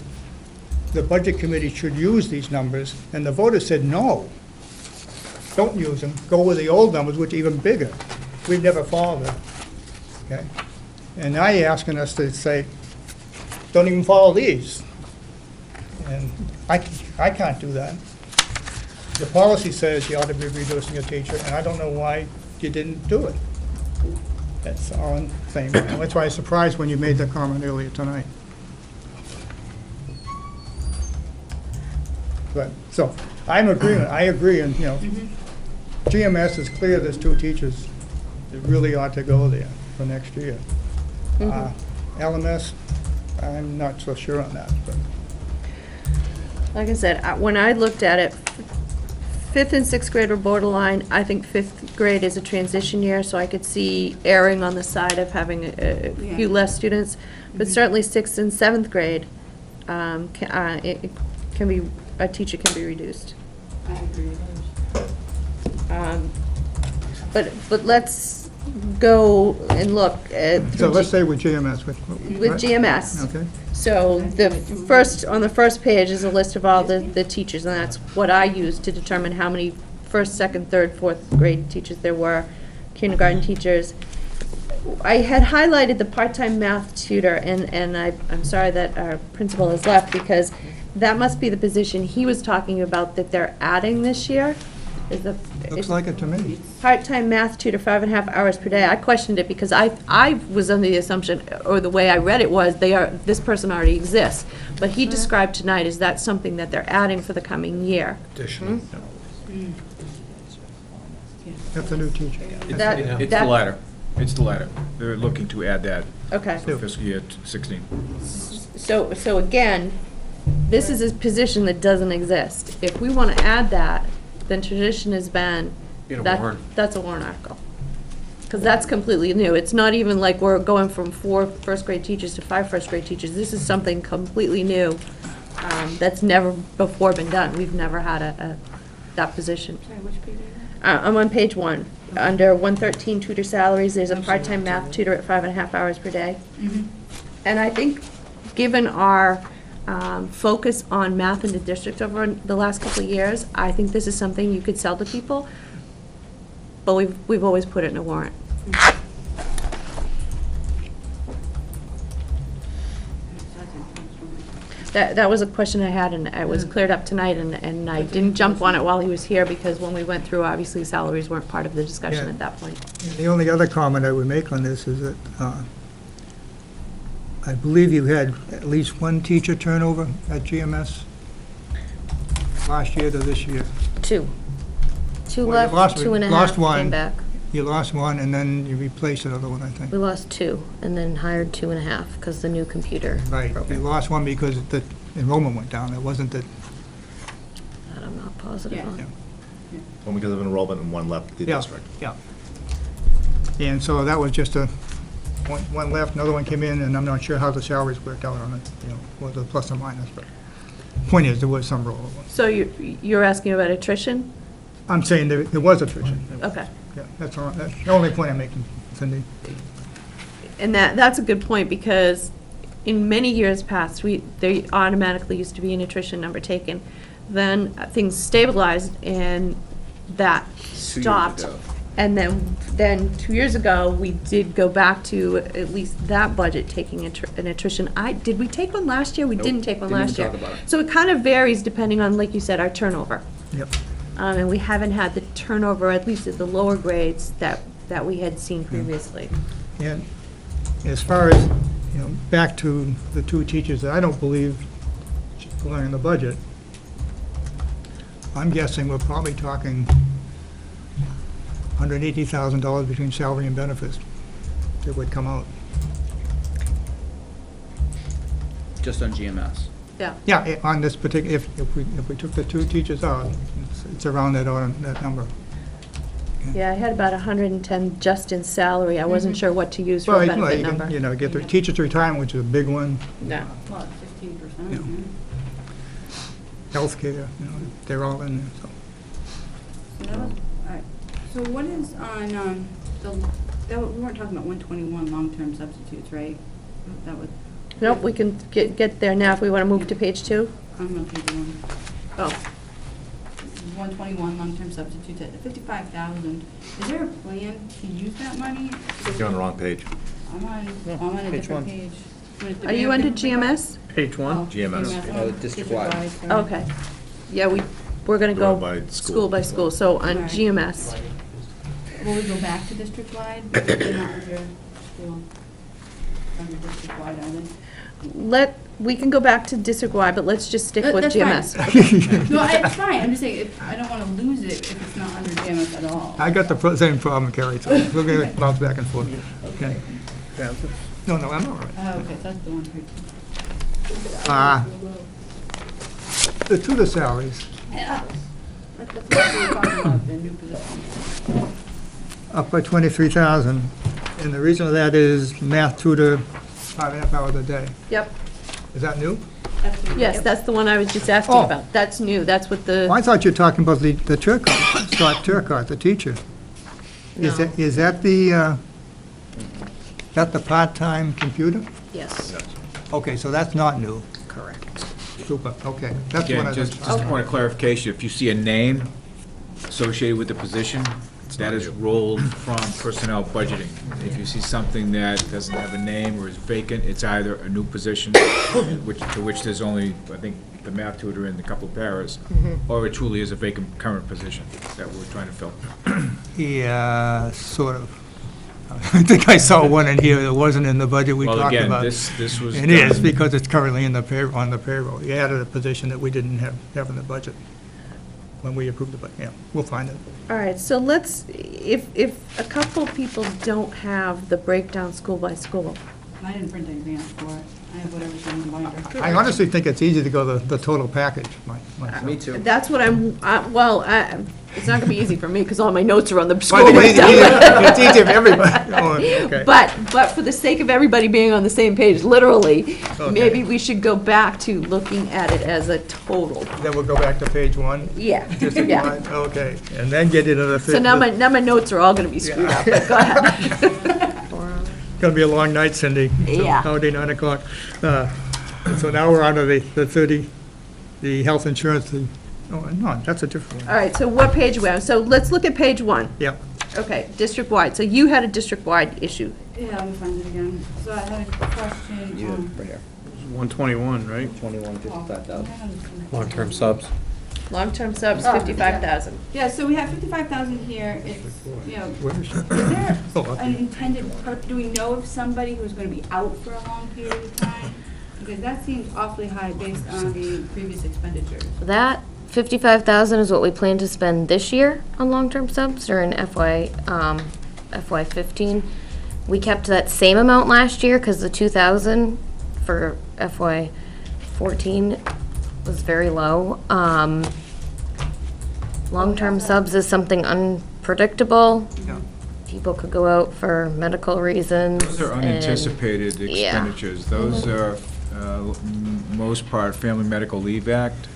the budget committee should use these numbers, and the voters said no. Don't use them, go with the old numbers, which are even bigger. We've never followed them, okay? And now you're asking us to say, don't even follow these. And I can't do that. The policy says you ought to be reducing a teacher, and I don't know why you didn't do it. That's all I'm saying. And that's why I was surprised when you made that comment earlier tonight. But, so, I agree, and, GMS is clear there's 2 teachers that really ought to go there for next year. LMS, I'm not so sure on that, but. Like I said, when I looked at it, 5th and 6th grade were borderline. I think 5th grade is a transition year, so I could see erring on the side of having a few less students. But certainly 6th and 7th grade, it can be, a teacher can be reduced. I agree. But let's go and look at. So let's say with GMS. With GMS. Okay. So on the first page is a list of all the teachers, and that's what I used to determine how many 1st, 2nd, 3rd, 4th grade teachers there were, kindergarten teachers. I had highlighted the part-time math tutor, and I'm sorry that our principal has left, because that must be the position he was talking about that they're adding this year. is the. Looks like it to me. Part-time math tutor, 5.5 hours per day. I questioned it because I was under the assumption, or the way I read it was, this person already exists. But he described tonight, is that something that they're adding for the coming year? Additional. That's a new teacher. That- It's that- the latter. It's the latter. They're looking to add that Okay. for fiscal year 16. So again, this is a position that doesn't exist. If we want to add that, then tradition has been, Need a that- warrant. that's a warrant article. Because that's completely new. It's not even like we're going from 4 first-grade teachers to 5 first-grade teachers. This is something completely new that's never before been done. We've never had that position. Sorry, which page are you I'm on page 1. Under 113 tutor salaries, there's a part-time math tutor at 5.5 hours per day. on? And I think, given our focus on math in the district over the last couple of years, I think this is something you could sell to people, but we've always put it in a warrant. That was a question I had, and it was cleared up tonight, and I didn't jump on it while he was here, because when we went through, obviously, salaries weren't part of the discussion Yeah. at that point. The only other comment I would make on this is that I believe you had at least one teacher turnover at GMS last year to this year. 2. 2 Well, you left, 2.5 lost came one. back. You lost one, and then you replaced another one, I think. We lost 2, and then hired 2.5, because the new computer. Right, you program. lost one because the enrollment went down. It wasn't that, That I'm not positive Yeah. on. Only because of enrollment and one left the yeah, district. yeah. And so that was just one left, another one came in, and I'm not sure how the salaries worked out on it, was a plus or minus, but point is, there was some rollover. So you're asking about attrition? I'm saying there was attrition. Okay. Yeah, that's all, that's the only point I'm making, Cindy. And that's a good point, because in many years past, there automatically used to be an attrition number taken. Then things stabilized and that stopped. And then 2 years ago, we did go back to at least that budget taking an attrition. Did we take one last year? We didn't take one last year. So it kind of varies depending on, like you said, our turnover. Yep. And we haven't had the turnover, at least at the lower grades, that we had seen previously. And as far as, back to the 2 teachers that I don't believe belong in the budget, I'm guessing we're probably talking $180,000 between salary and benefits that would come out. Just on GMS. Yeah. Yeah, on this particular, if we took the 2 teachers out, it's around that number. Yeah, I had about 110 just in salary. I wasn't sure what to use for a Well, benefit you number. can, get the teachers' retirement, which is a big one, Yeah. Well, 15%. Yeah. healthcare, they're all in there, so. Alright, so what is on, we weren't talking about 121 long-term substitutes, right? That was, Nope, we can get there now if we want to move to page 2. I'm on page 1. Oh, 121 long-term substitutes at 55,000. Is there a plan to use that money? You're on the wrong page. I'm on a page different 1. page. are you under GMS? Page 1? Oh, GMS. District-wide. sorry. Okay. Yeah, we're going to Go go by school. school by school. So on Right. GMS, Will we go back to district-wide? Because they're not under school. Under district-wide, are they? we can go back to district-wide, but let's just stick with That's GMS. fine. No, it's fine, I'm just saying, I don't want to lose it if it's not under GMS at all. I got the same problem, Carrie, so we're going to bounce back and forth. Okay. No, I'm all right. Oh, okay, that's the one. The tutor salaries, That's what we were talking about, the new position. up by 23,000, and the reason for that is math tutor, 5.5 hours a day. Yep. Is that new? Yes, that's the one I was just asking Oh. about. That's new. That's what Oh, I the, thought you were talking about the Turcott, Scott Turcott, the teacher. Is No. that the part-time computer? yes. Okay, so that's not new. Correct. Super, okay. That's what I Again, was. just a point of clarification, if you see a name associated with the position, that is rolled from personnel budgeting. If you see something that doesn't have a name or is vacant, it's either a new position, to which there's only, I think, the math tutor and a couple of paras, or it truly is a vacant current position that we're trying to fill. Yeah, sort of. I think I saw one in here that wasn't in the budget we Well, talked again, about. this was It is, done- because it's currently in the on the payroll. You added a position that we didn't have in the budget when we approved the budget. Yeah, we'll find it. All right, so let's, if a couple people don't have the breakdown school by school. I didn't print anything out for it. I have whatever's in the binder. I honestly think it's easy to go the total package. myself. Me too. That's what it's not gonna be easy for me, because all my notes are on the Well, school I think breakdown. it's easy for everybody. Oh, okay. But for the sake of everybody being on the same page, literally, Okay. maybe we should go back to looking at it as a total. Then we'll go back to page 1. Yeah, District yeah. wide, okay, and then get into the. So now my notes are all gonna be screwed up, but go ahead. Gonna be a long night, Cindy. Yeah. Holiday, 9 o'clock. So now we're on to the 30, the health insurance, oh, no, that's a different All one. right, so what page are we on? So let's look at page 1. Yep. Okay, district-wide. So you had a district-wide issue. Yeah, let me find it again. So I had a question. You have right here, 121, right? 21, 55,000. Long-term subs. Long-term subs, Oh, 55,000. Yeah, so we have 55,000 here. It's, you know, Where is it? is there Oh, okay. an intended, do we know of somebody who's going to be out for a long period of time? Because that seems awfully high based on the previous expenditures. That 55,000 is what we plan to spend this year on long-term subs during FY 15. We kept that same amount last year because the 2,000 for FY 14 was very low. Long-term subs is something unpredictable. People could go out for medical reasons. Those are and- unanticipated Yeah. expenditures. Those are, most part, Family Medical Leave Act.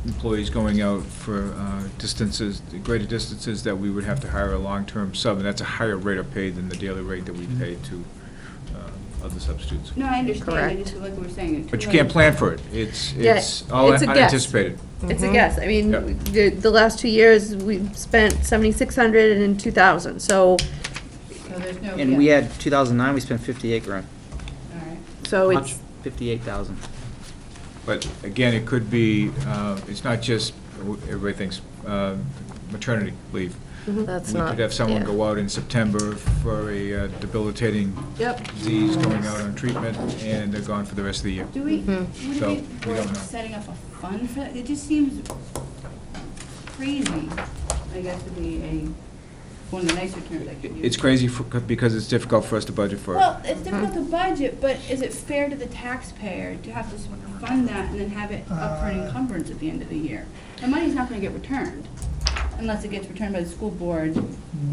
Employees going out for distances, greater distances that we would have to hire a long-term sub, and that's a higher rate of pay than the daily rate that we pay to other substitutes. No, I understand. I Correct. just, like we were saying. it's But you too can't late. plan for it. It's Yeah, all it's a guess. unanticipated. It's a guess. I mean, Yep. the last 2 years, we've spent 7,600 and 2,000, so, So there's no. And we had, 2009, we spent 58 grand, All right. so it's, 58,000. But again, it could be, it's not just, everybody thinks maternity leave. That's We not. could have someone yeah. go out in September for a debilitating yep. disease, going out on treatment, and they're gone for the rest of the year. Do we, would So, it be we don't worth know. setting up a fund for that? It just seems crazy, I guess would be one of the nicer terms I could use. It's crazy because it's difficult for us to budget for it. Well, it's difficult to budget, but is it fair to the taxpayer to have to fund that and then have it up for an encumbrance at the end of the year? The money's not gonna get returned unless it gets returned by the school board,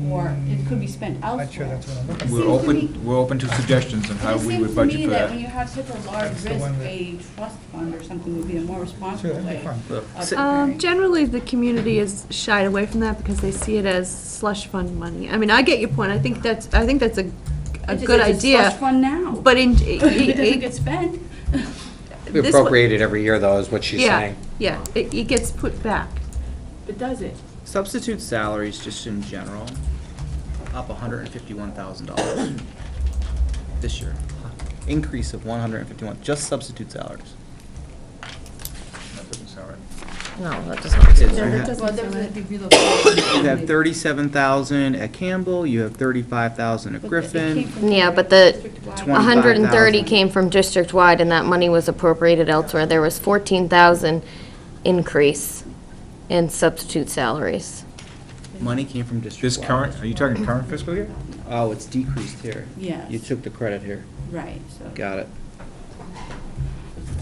or it could be spent Not sure elsewhere. that's what I'm looking We're seems to me- open to suggestions on how It we would seems to budget me for that when that. you have such a large That's the risk, one that- a trust fund or something would be a more Sure, responsible that'd be way fun. of So- preparing. Generally, the community is shied away from that because they see it as slush fund money. I mean, I get your point. I think that's a It's good a slush idea. fund now. But in, It doesn't get spent. We This one- appropriate it every year, though, is what she's yeah, saying. yeah, it gets put back. But does it? Substitute salaries, just in general, up $151,000 this year. Increase of 151, just substitute salaries. That doesn't sound right. No, that does not. It is, Yeah, right? that You doesn't Well, there sound was right. a big relocation. have 37,000 at Campbell, you have 35,000 at But it Griffin. came from Yeah, but the district-wide. 130 25,000. came from district-wide, and that money was appropriated elsewhere. There was 14,000 increase in substitute salaries. Money came from district. This current, are you talking current fiscal year? Oh, it's decreased here. Yes. You took the credit here. Right, so. Got it.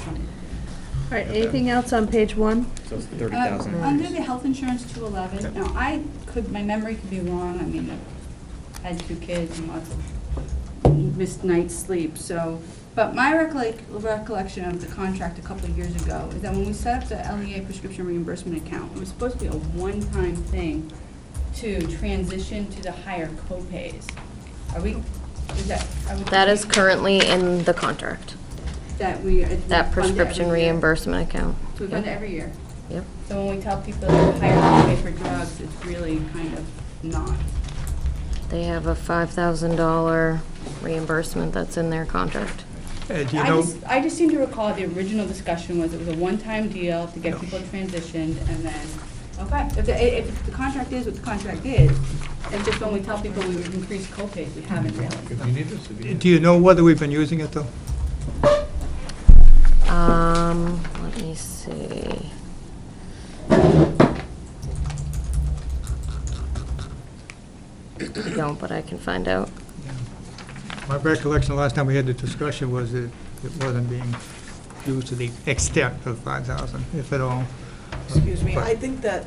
All right, anything else on page 1? So it's 30,000. Under the health insurance 211, now my memory could be wrong, I mean, I've had 2 kids and lots of missed nights sleep, so, but my recollection of the contract a couple of years ago is that when we set up the LEA prescription reimbursement account, it was supposed to be a one-time thing to transition to the higher co-pays. Are we That is currently in the contract, That we. that prescription reimbursement account. So we've done it every year. Yep. So when we tell people that higher pay for drugs, it's really kind of not. They have a $5,000 reimbursement that's in their contract. Do you know, I just seem to recall the original discussion was it was a one-time deal to get people transitioned, and then, okay, if the contract is what the contract is, it's just when we tell people we would increase co-pays, we haven't really. Do you know whether we've been using it, though? Let me see. I don't, but I can find out. My recollection, the last time we had the discussion was that it wasn't being used to the extent of 5,000, if at all. Excuse me, But- I think that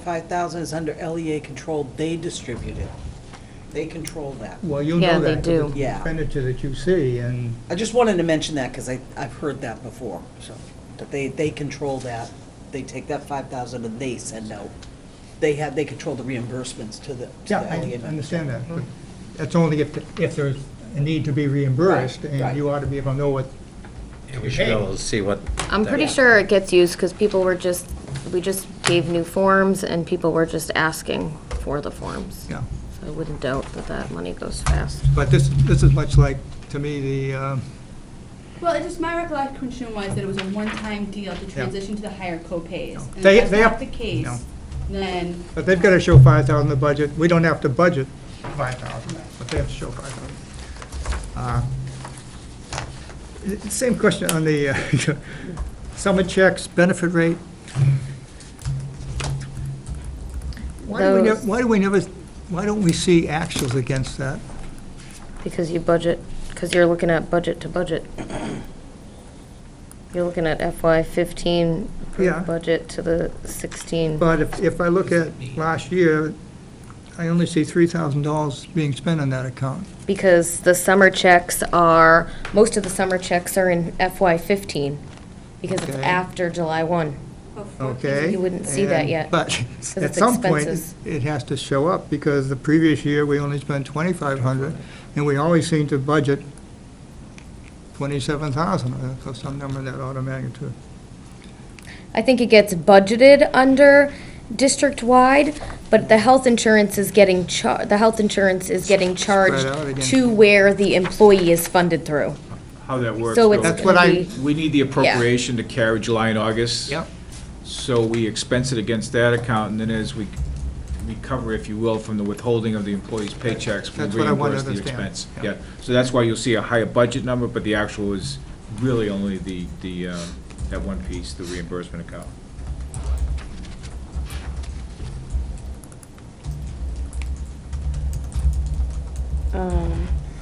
5,000 is under LEA control. They distribute it. They control that. Well, you'll Yeah, know they that. do. 'Cause it's Yeah. expenditure that you see, and I just wanted to mention that because I've heard that before, that they control that. They take that 5,000 and they send out, they control the reimbursements to the yeah, LEA I members. understand that. But that's only if there's a need to be reimbursed, Right, and right. you ought to be able to know what. Yeah, we should be able to see what. I'm pretty Yeah. sure it gets used because we just gave new forms and people were just asking for the forms. Yeah. So I wouldn't doubt that that money goes fast. But this is much like, to me, the, Well, it just, my recollection was that it was a one-time deal to transition to the higher co-pays. And They- if they that's have- not the case, no. then, but they've got to show 5,000 in the budget. We don't have to budget 5,000, but they have to show 5,000. Same question on the summer checks, benefit rate. Why don't we see actuals against that? Because you're looking at budget to budget. You're looking at FY15 Yeah. budget to the 16. But if I look at last year, I only see $3,000 being spent on that account. Because the most of the summer checks are in FY15, because it's Okay. after July 1. Okay? You wouldn't see that and- yet, But 'cause at it's some point, expenses. it has to show up, because the previous year, we only spent 2,500, and we always seem to budget 27,000, or some number in that order of magnitude. I think it gets budgeted under district-wide, but the health insurance is getting charged Spread out again. to where the employee is funded through. How that works. So it's Bill, That's what gonna I- be- We need the appropriation to carry July and August. Yep. So we expense it against that account, and then as we recover, if you will, from the withholding of the employee's paychecks, we That's what I want to reimburse the understand. expense. Yeah. Yeah, so that's why you'll see a higher budget number, but the actual is really only that one piece, the reimbursement account.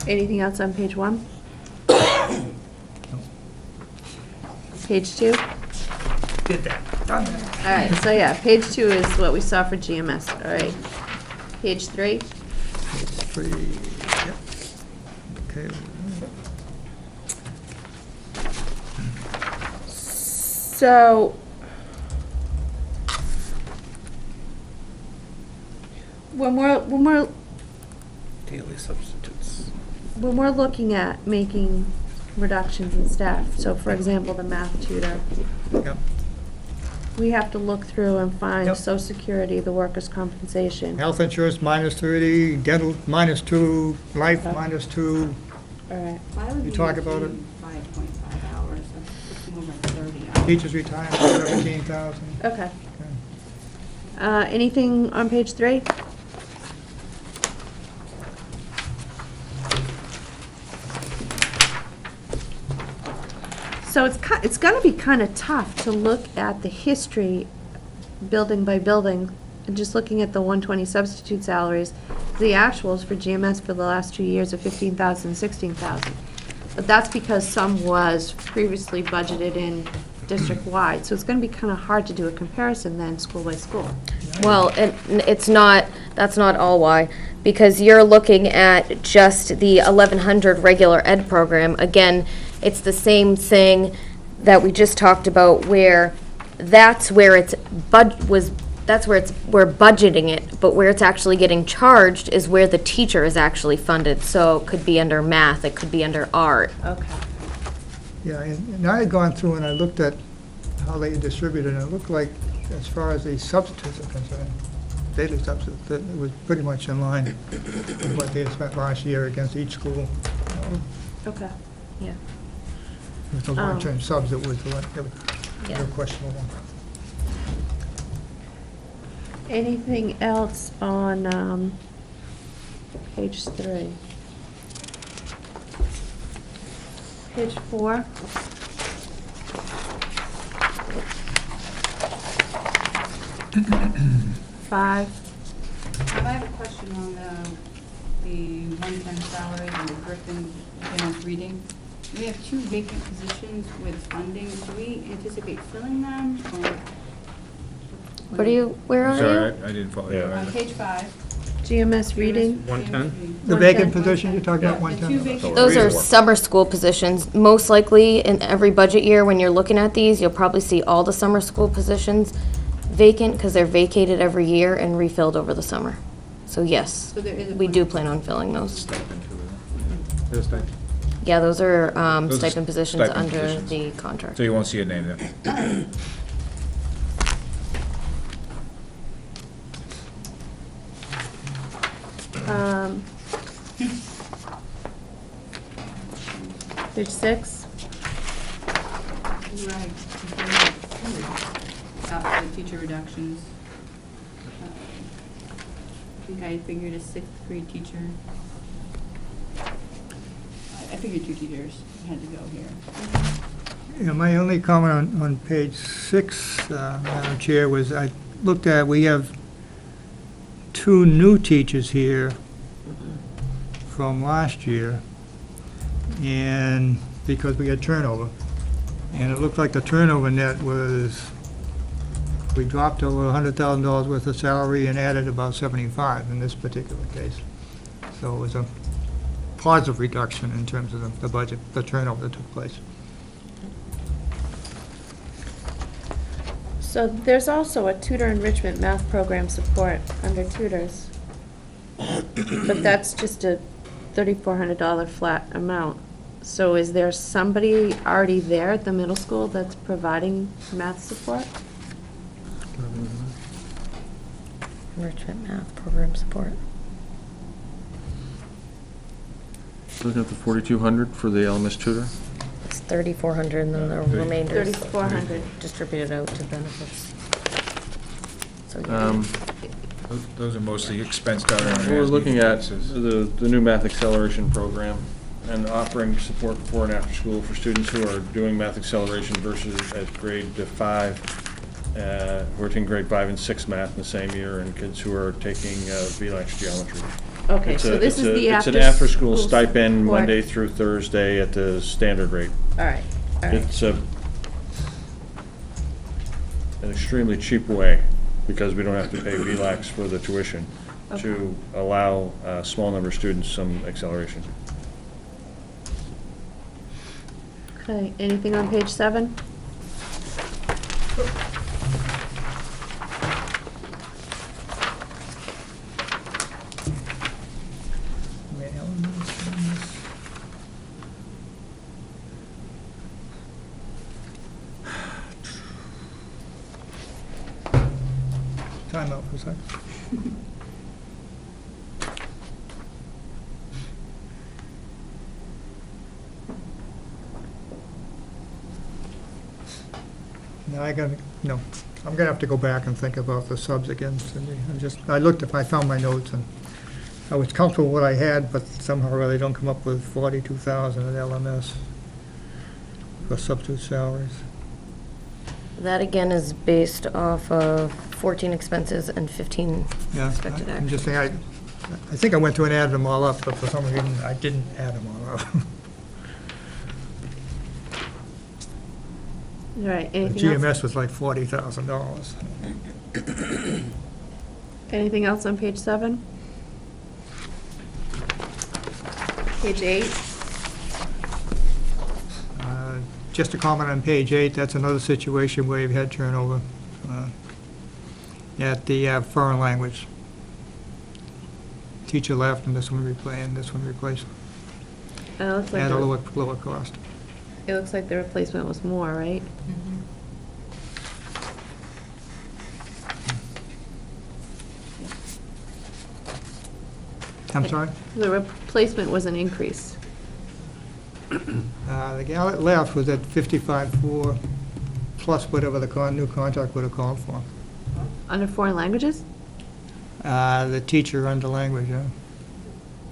Anything else on page 1? Page 2? Did that, done that. All right, so yeah, page 2 is what we saw for GMS, all right. Page 3? It's pretty, yep. Okay. So, when we're Daily substitutes. when we're looking at making reductions in staff, so for example, the math tutor, Yep. we have to look through and find Yep. social security, the workers' compensation. Health insurance -30, dental -2, life -2. All right. why would You we talk use about it. 5.5 hours, that's more like 30 hours. Teachers retirement, 17,000. Okay. Anything on page 3? So it's gonna be kind of tough to look at the history, building by building, and just looking at the 120 substitute salaries. The actuals for GMS for the last 2 years are 15,000, 16,000. But that's because some was previously budgeted in district-wide, so it's gonna be kind of hard to do a comparison then, school by school. Well, and that's not all why, because you're looking at just the 1,100 regular ed program. Again, it's the same thing that we just talked about, where we're budgeting it, but where it's actually getting charged is where the teacher is actually funded. So it could be under math, it could be under art. Okay. Yeah, and I had gone through and I looked at how they distributed, and it looked like, as far as the substitutes are concerned, daily substitutes, that it was pretty much in line with what they had spent last year against each school. Okay, yeah. With the long-term subs, it was, Yeah. they were questionable. Anything else on page 3? Page 4? Five. I have a question on the 110 salaries and the Griffin advanced reading. We have 2 vacant positions with funding. Do we anticipate filling them, or? Where are you? Sorry, I didn't follow you. On page 5. GMS reading? 110? The vacant position, you're talking about Yeah, the 2 110? vacant. Those are summer school positions. Most likely, in every budget year, when you're looking at these, you'll probably see all the summer school positions vacant, because they're vacated every year and refilled over the summer. So yes, So there is a we do plan on filling those. This thing. Yeah, those are Those are stipend positions stipend under positions. the contract. So you won't see a name there. Page 6? Right. After the teacher reductions. I think I figured a 6th grade teacher. I figured 2 teachers had to go here. Yeah, my only comment on page 6, Madam Chair, was I looked at, we have 2 new teachers here from last year, and because we had turnover. And it looked like the turnover net was, we dropped over $100,000 worth of salary and added about 75 in this particular case. So it was a positive reduction in terms of the budget, the turnover that took place. So there's also a tutor enrichment math program support under tutors. But that's just a $3,400 flat amount. So is there somebody already there at the middle school that's providing math support? Enrichment math program support. Looking at the 4,200 for the LMS tutor? It's 3,400, and then the remainder is 3,400. distributed out to benefits. So Those are mostly expensed out. on We're as-needed looking at basis. the new math acceleration program and offering support before and after school for students who are doing math acceleration versus at grade 5, who are taking grade 5 and 6 math in the same year, and kids who are taking VLAX geometry. Okay, It's so a- this is the It's an after-school after-school stipend, support. Monday through Thursday at the standard rate. All right, all right. It's an extremely cheap way, because we don't have to pay VLAX for the tuition, to allow a small number of students some acceleration. Okay, anything on page 7? Time out for a second. Now I gotta, I'm gonna have to go back and think about the subs again, Cindy. I looked, if I found my notes, and I was comfortable with what I had, but somehow or other, they don't come up with 42,000 at LMS for substitute salaries. that again is based off of 14 expenses and 15 Yeah, expected I'm actuals. just saying, I think I went through and added them all up, but for some reason, I didn't add them all up. All right, The anything else? GMS was like $40,000. Anything else on page 7? Page 8? Just a comment on page 8, that's another situation where you've had turnover at the foreign language. Teacher left, and this one replaced, It looks like at a the- lower cost. It looks like the replacement was more, right? I'm sorry? The replacement was an increase. The gal that left was at 55.4 plus whatever the new contract would have called for. Under foreign languages? The teacher under language, yeah.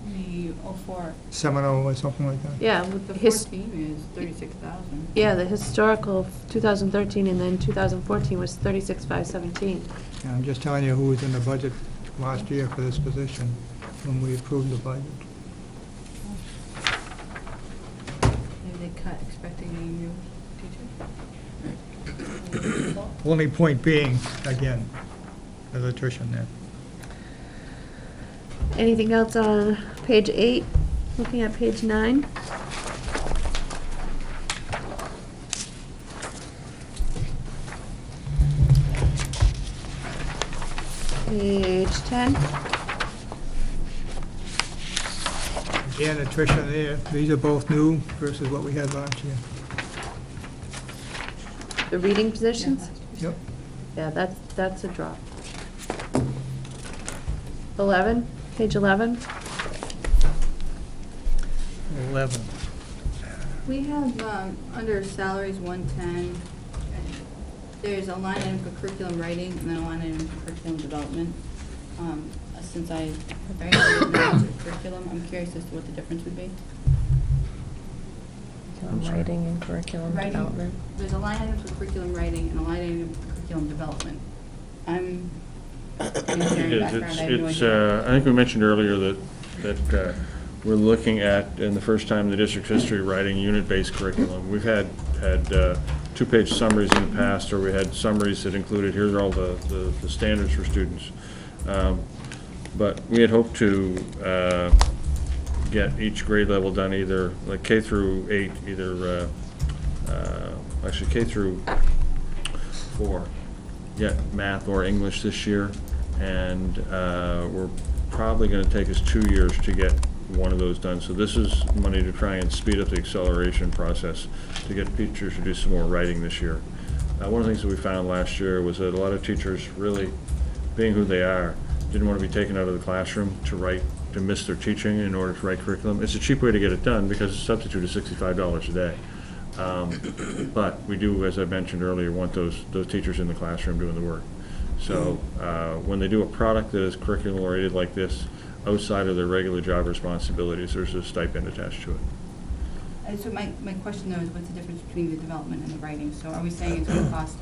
The 04, Seminole or something like that. Yeah, the his, 14 is 36,000. yeah, the historical 2013 and then 2014 was 36,517. And I'm just telling you who was in the budget last year for this position when we approved the budget. Maybe they cut expecting a new teacher? Only point being, again, there's attrition there. Anything else on page 8? Looking at page 9? Page 10? Again, attrition there. These are both new versus what we had last year. The reading positions? Yep. Yeah, that's a drop. 11, page 11. 11. We have, under salaries, 110, there's a line item for curriculum writing and then a line item for curriculum development. Since I prepared curriculum, I'm curious as to what the difference would be. Writing and curriculum Writing. development. There's a line item for curriculum writing and a line item for curriculum development. I'm an engineering background, I have no idea. I think we mentioned earlier that we're looking at, in the first time in the district's history, writing unit-based curriculum. We've had two-page summaries in the past, or we had summaries that included, here's all the standards for students. But we had hoped to get each grade level done either, like K through 8, either, actually K through 4, get math or English this year, and we're probably going to take us 2 years to get one of those done. So this is money to try and speed up the acceleration process to get teachers to do some more writing this year. One of the things that we found last year was that a lot of teachers, really being who they are, didn't want to be taken out of the classroom to miss their teaching in order to write curriculum. It's a cheap way to get it done because the substitute is $65 a day. But we do, as I mentioned earlier, want those teachers in the classroom doing the work. So when they do a product that is curriculum oriented like this, outside of their regular job responsibilities, there's a stipend attached to it. So my question though is what's the difference between the development and the writing? So are we saying it's going to cost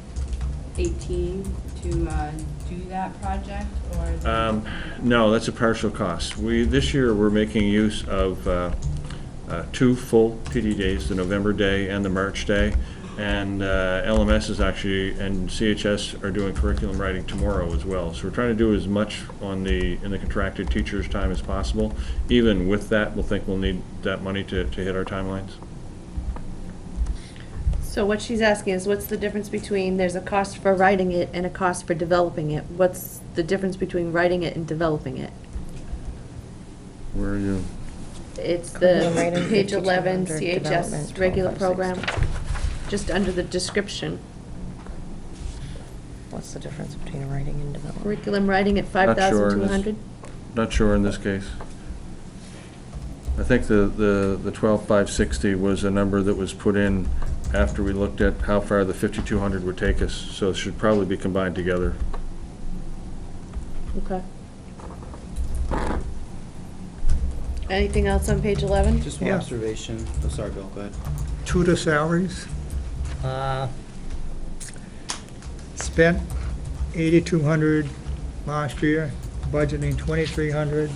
18 to do that project, or? Is it no, that's a partial cost. This year we're making use of 2 full PD days, the November day and the March day, and LMS is actually, and CHS are doing curriculum writing tomorrow as well. So we're trying to do as much in the contracted teachers' time as possible. Even with that, we'll need that money to hit our timelines. So what she's asking is, what's the difference between, there's a cost for writing it and a cost for developing it. What's the difference between writing it and developing it? Where are you? It's Curriculum the writing, page 11, 5200, development, CHS regular 12,560. program, just under the description. What's the difference between writing and development? Curriculum writing at Not sure in this- 5,200. Not sure in this case. I think the 12,560 was a number that was put in after we looked at how far the 5,200 would take us, so it should probably be combined together. Okay. Anything else on page 11? Just one Yeah. observation. Oh, sorry, Bill, go ahead. Tutor salaries. Spent 8,200 last year, budgeting 2,300.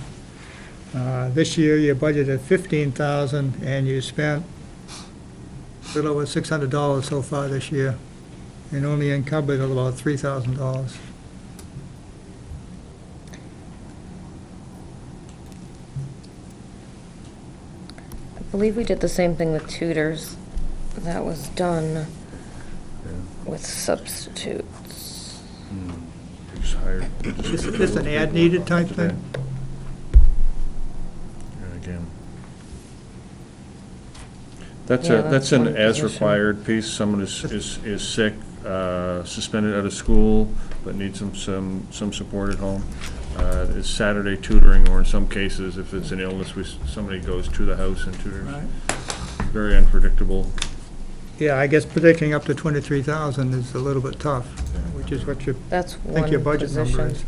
This year, you budgeted 15,000, and you spent a little over $600 so far this year, and only encumbered about $3,000. I believe we did the same thing with tutors. That was done with substitutes. Just hired. Is this an ad needed type thing? And again. That's Yeah, a, that's that's an one position. as-required piece. Someone is sick, suspended out of school, but needs some support at home. is Saturday tutoring, or in some cases, if it's an illness, somebody goes to the house and tutors. Right. Very unpredictable. Yeah, I guess predicting up to 23,000 is a little bit tough, which is what you That's think your one budget number position. is.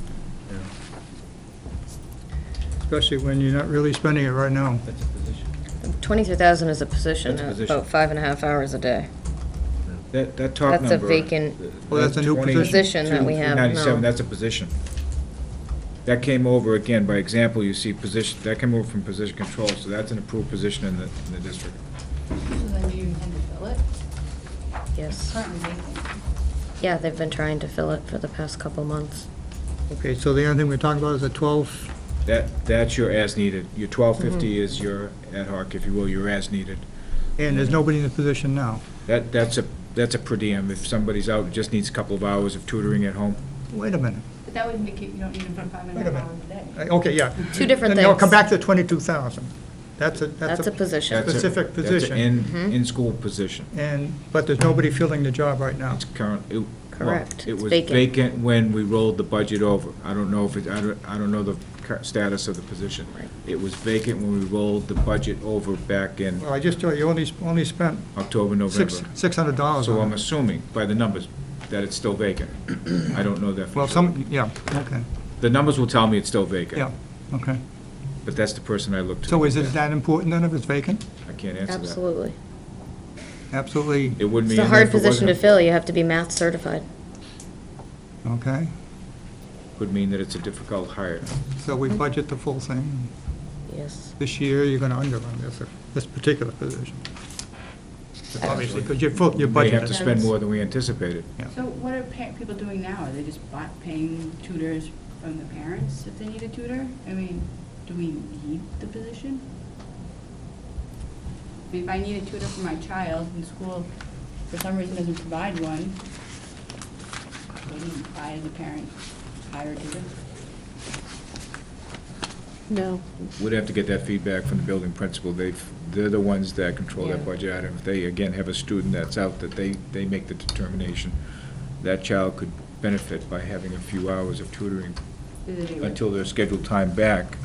Especially when you're not really spending it right now. 23,000 is a position, That's a position. about 5.5 hours a day. That top number. That's a vacant Well, that's a new position that we have 97, now. that's a position. That came over, again, by example, you see position, that came over from position control, so that's an approved position in the district. So then do you intend to fill it? Yes. Currently vacant. Yeah, they've been trying to fill it for the past couple months. Okay, so the only thing we're talking about is a 12, That's your as needed. Your 1250 is your ad hoc, if you will, your as needed. and there's nobody in the position now. That's a per diem. If somebody's out, just needs a couple of hours of tutoring at home. Wait a minute. But that would make it, you don't need them for 5.5 hours a day. Okay, yeah. Two different Then they'll things. come back to 22,000. That's a That's a position. That's a- specific That's position. an in-school position. But there's nobody filling the job right now. It's current, well, Correct. It It's was vacant. vacant when we rolled the budget over. I don't know if it, I don't know the status of the position. Right. It was vacant when we rolled the budget over back in Well, I just told you, you only spent October, November. $600 So on I'm it. assuming, by the numbers, that it's still vacant. I don't know that for Well, sure. yeah, okay, The numbers will tell me it's still vacant. yeah, okay. But that's the person I look to. So is it that important then if it's vacant? I can't answer that. Absolutely. Absolutely, It wouldn't be. It's a in there hard if it position to wasn't. fill. You have to be math certified. okay. Could mean that it's a difficult hire. So we budget the full thing. Yes. This year, you're gonna underrun this particular position. Obviously, because your May budget have to is. spend more than we anticipated. So what are people doing now? Are they just paying tutors from the parents if they need a tutor? I mean, do we need the position? I mean, if I need a tutor for my child and school for some reason doesn't provide one, wouldn't I as a parent hire a tutor? No. We'd have to get that feedback from the building principal. They're the ones that control that Yeah. budget item. If they, again, have a student that's out, that they make the determination. That child could benefit by having a few hours of tutoring until their scheduled time back.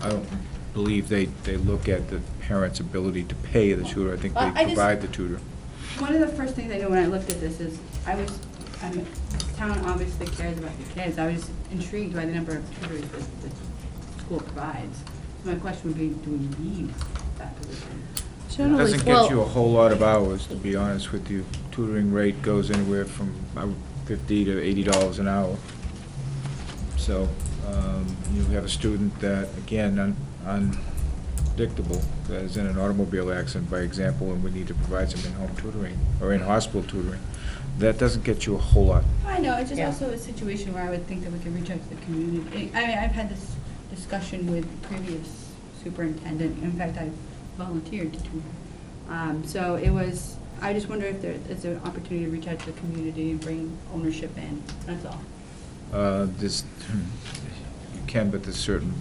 I don't believe they look at the parent's ability to pay the tutor. I think Well, they I just- provide the tutor. One of the first things I know when I looked at this is, town obviously cares about the kids. I was intrigued by the number of tutors that the school provides. So my question would be, do we need that position? It Generally, doesn't get you a whole lot of hours, to be honest with you. Tutoring rate goes anywhere from $50 to $80 an hour. So you have a student that, again, unpredictable, that is in an automobile accident, by example, and we need to provide some in-home tutoring, or in-hospital tutoring. That doesn't get you a whole lot. I know, it's just Yeah. also a situation where I would think that we could reach out to the community. I mean, I've had this discussion with previous superintendent, in fact, I volunteered to tutor. So it was, I just wonder if there is an opportunity to reach out to the community and bring ownership in, that's all. You can, but there's certain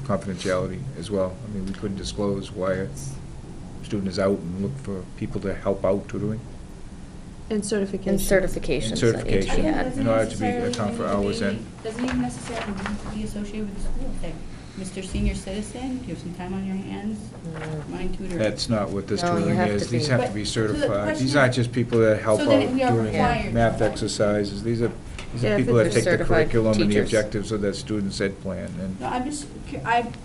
confidentiality as well. I mean, we couldn't disclose why a student is out and look for people to help out tutoring. and certification. And certifications that need to Certification. be Again, had. doesn't In order to be necessarily account for need to hours be- in. Doesn't even necessarily need to be associated with the school. Say, Mr. Senior Citizen, do you have some time on your hands? Mind tutor. That's not what this No, you tutoring have is. to These be- have But- to be so the certified. question These aren't is- just people that help So then out we are doing required math to- exercises. These are Yeah, if people that it's take the certified curriculum and the teachers. objectives of that student's ed plan. And No, I'm just,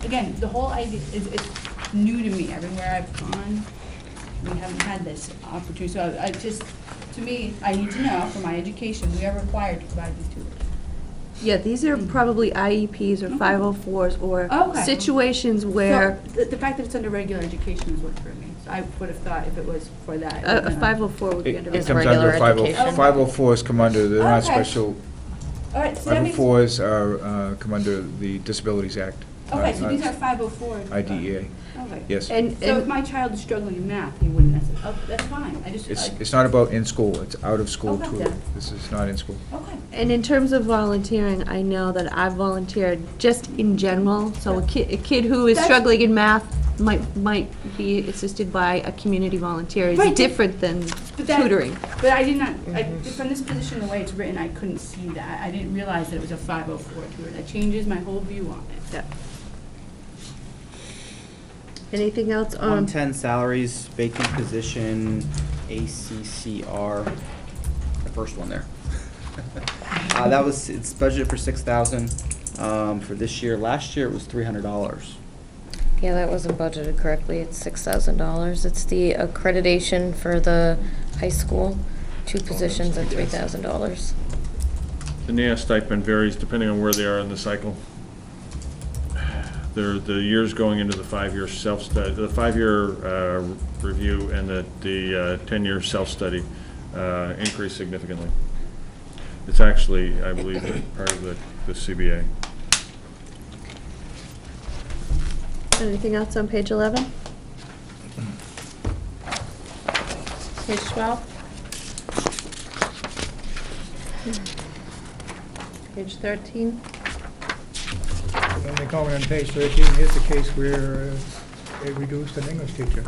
again, the whole idea is, it's new to me. Everywhere I've gone, we haven't had this opportunity. So I just, to me, I need to know for my education, we are required to provide these tutors. Yeah, these are probably IEPs or 504s or Okay. situations where So the fact that it's under regular education is what threw me. So I would have thought if it was for that. a 504 would be under. it Is comes regular under 50 education. 504s come under, they're not Okay. special. All right, so that makes. 504s are, come under the Disabilities Act. Okay, so not these are 504s. IDEA. Okay. Yes. And, So if my child is struggling in math, he wouldn't necessarily, oh, that's fine. I just, It's not about in school, it's out of school Okay. tutoring. This is not in school. okay. and in terms of volunteering, I know that I've volunteered just in general. So a kid who is That's- struggling in math might be assisted by a community volunteer. Right. It's different than But that- tutoring. But I did not, from this position, the way it's written, I couldn't see that. I didn't realize that it was a 504 tutor. That changes my whole view on it. Yeah. Anything else on? 110 salaries, vacant position, ACCR, the first one there. It's budgeted for 6,000 for this year. Last year it was $300. Yeah, that wasn't budgeted correctly. It's $6,000. It's the accreditation for the high school, 2 positions at $3,000. The NAS stipend varies depending on where they are in the cycle. The years going into the 5-year self-study, the 5-year review and the 10-year self-study increase significantly. It's actually, I believe, part of the CBA. Anything else on page 11? Page 12? Page 13? The only comment on page 13, here's the case where they reduced an English teacher.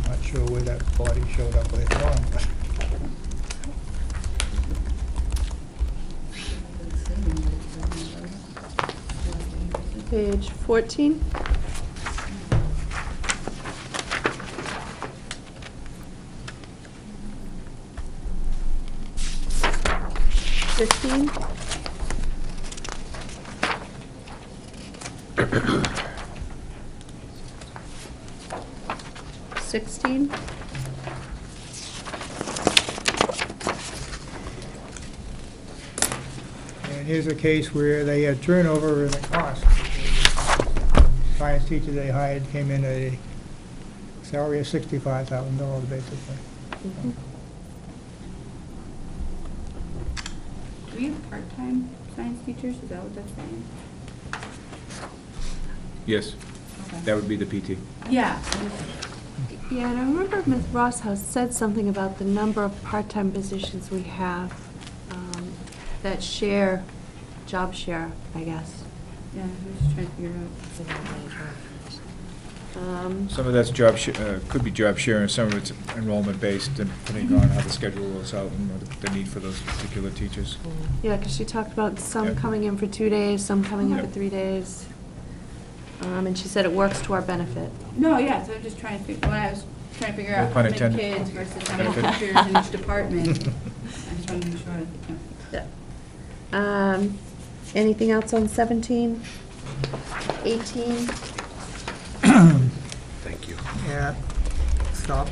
I'm not sure where that body showed up later on, but Page 14? Fifteen? Sixteen? and here's a case where they had turnover in the cost. Science teacher they hired came in at a salary of $65,000 basically. Do we have part-time science teachers? Is that what that's saying? Yes, Okay. that would be the PT. Yeah. Yeah, and I remember Ms. Rosshaus said something about the number of part-time positions we have that share, job share, I guess. Yeah, I'm just trying to figure out. Some of that's could be job sharing, some of it's enrollment-based, depending on how the schedule rolls out and what the need for those particular teachers. Yeah, because she talked about some Yeah. coming in for 2 days, some coming in Yeah. for 3 days. And she said it works to our benefit. No, yeah, so I'm just trying to figure, when I was trying to figure No out how pun many intended. kids versus how many Benefit. teachers in each department. I just wanted to make sure. Yeah. Anything else on 17? 18? Thank you. Yeah, stop.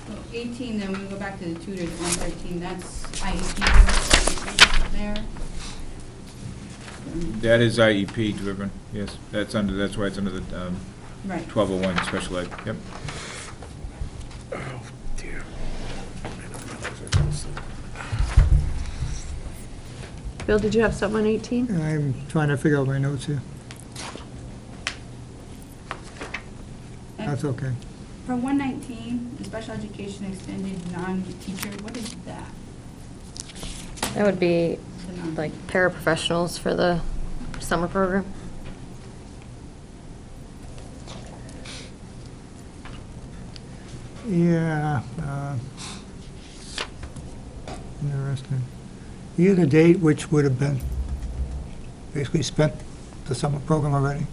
So 18, then we go back to the tutors, 113, that's IEP there. That is IEP driven, yes, that's why it's under the Right. 1201 special ed, yep. Oh, dear. Bill, did you have something on 18? I'm trying to figure out my notes here. That's okay. For 119, the special education extended non-teacher, what is that? That would be The non- like paraprofessionals for the summer program. Yeah, interesting. Year-to-date, which would have been basically spent the summer program already,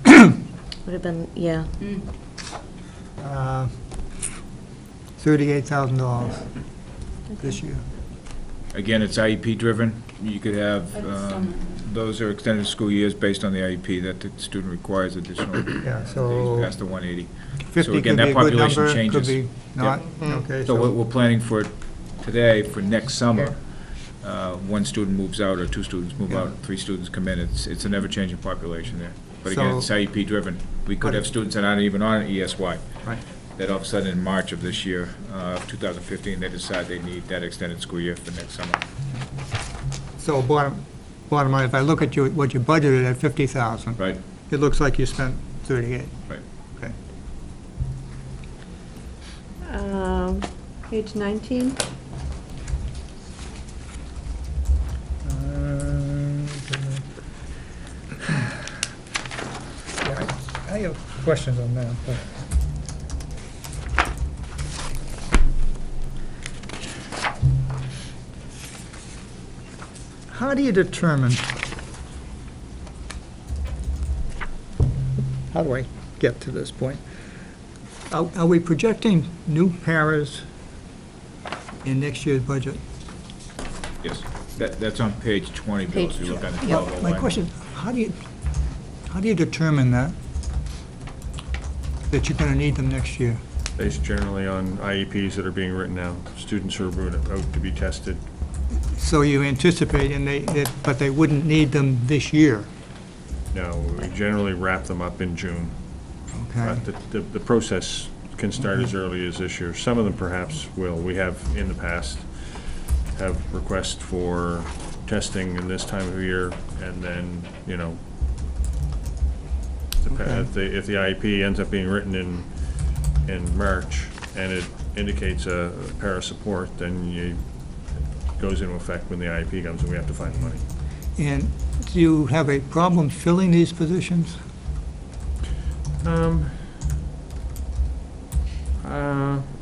Would have been, yeah. Mm. $38,000 this year. Again, it's IEP driven, you could have, But it's summer. those are extended school years based on the IEP that the student requires additional Yeah, days so past the 180. 50 So again, could be that a good population number, changes. could be not. Okay, So what we're planning for today, for next summer, one student moves out, or 2 students move Yeah. out, 3 students come in, it's a never-changing population there. But again, it's So- IEP driven. We could But- have students that aren't even on ESY. Right. That all of a sudden in March of this year, 2015, they decide they need that extended school year for next summer. So bottom line, if I look at what you budgeted at 50,000, Right, it looks like you spent 38. right. Okay. Page 19? I have questions on that, but. How do you determine, how do I get to this point? Are we projecting new paras in next year's budget? Yes, that's on page 20, Bill, if you look at the Yeah, 1201. my question, how do you determine that you're gonna need them next year? Based generally on IEPs that are being written now, students who are out to be tested. So you anticipate, but they wouldn't need them this year? No, we generally wrap them up in June. Okay. The process can start as early as this year. Some of them perhaps will. We have, in the past, have requests for testing in this time of year, and then, you know, if the IEP ends up being written in March, and it indicates a para support, then it goes into effect when the IEP comes, and we have to find the money. And do you have a problem filling these positions? I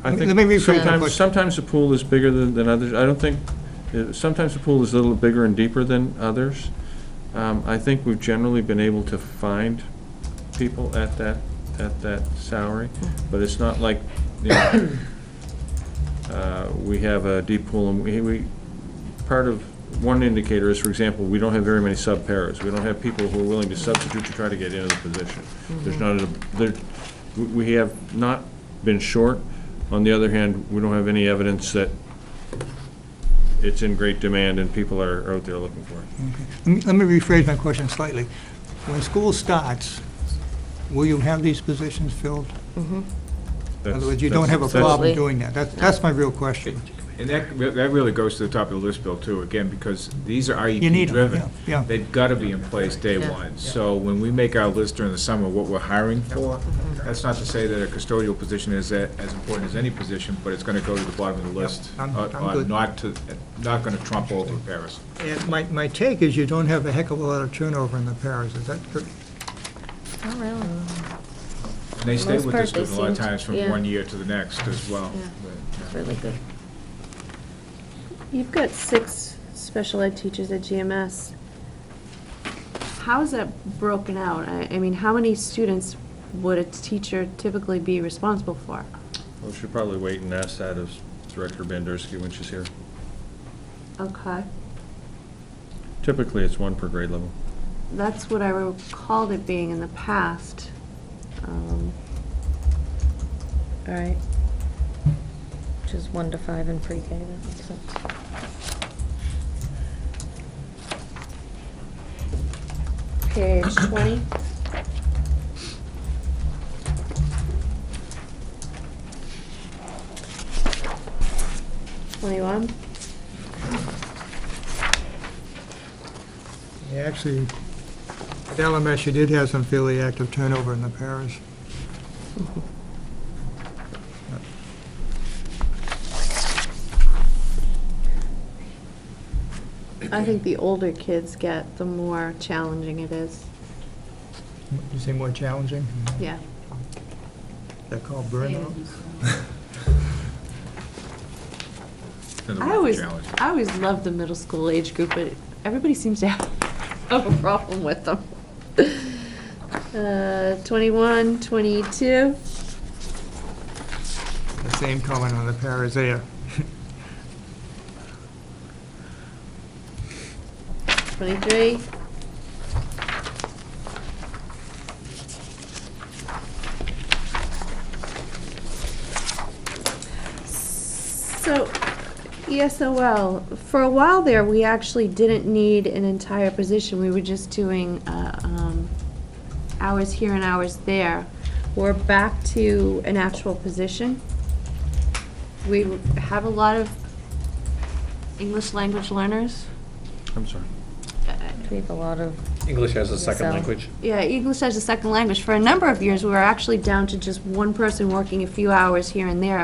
think Let me rephrase the question. sometimes the pool is bigger than others. I don't think, sometimes the pool is a little bigger and deeper than others. I think we've generally been able to find people at that salary, but it's not like, you know, we have a deep pool, and we part of one indicator is, for example, we don't have very many sub-paras. We don't have people who are willing to substitute to try to get into the position. There's not we have not been short. On the other hand, we don't have any evidence that it's in great demand and people are out there looking for it. Let me rephrase my question slightly. When school starts, will you have these positions filled? In other words, you don't have a problem doing that. That's my real question. And that really goes to the top of the list, Bill, too, again, because these are You need 'em, IEP-driven. yeah. They've got to be in place day one. So when we make our list during the summer, what we're hiring for, that's not to say that a custodial position is as important as any position, but it's going to go to the bottom of the list. I'm good. Not going to trump over Paris. And my take is you don't have a heck of a lot of turnover in the paras. Is that correct? Not really. And they stay Most with part, us they a lot of seem- times from yeah. one year to the next as well. Yeah, it's really good. You've got 6 special ed teachers at GMS. How is that broken out? I mean, how many students would a teacher typically be responsible for? We should probably wait and ask that of Director Bandersky when she's here. Okay. Typically, it's 1 per grade level. That's what I recalled it being in the past. All right. Which is 1 to 5 in pre-K, that makes sense. Page 20. '21. Yeah, actually, at LMS, you did have some fairly active turnover in the paras. I think the older kids get, the more challenging it is. You say more challenging? Yeah. Is that called burnout? I always loved the middle school age group, but everybody seems to have a problem with them. 21, 22. The same comment on the paras there. 23. So, ESOL, for a while there, we actually didn't need an entire position. We were just doing hours here and hours there. We're back to an actual position. We have a lot of English language learners. I'm sorry. We have a lot of. English as a second So- language. Yeah, English as a second language. For a number of years, we were actually down to just one person working a few hours here and there.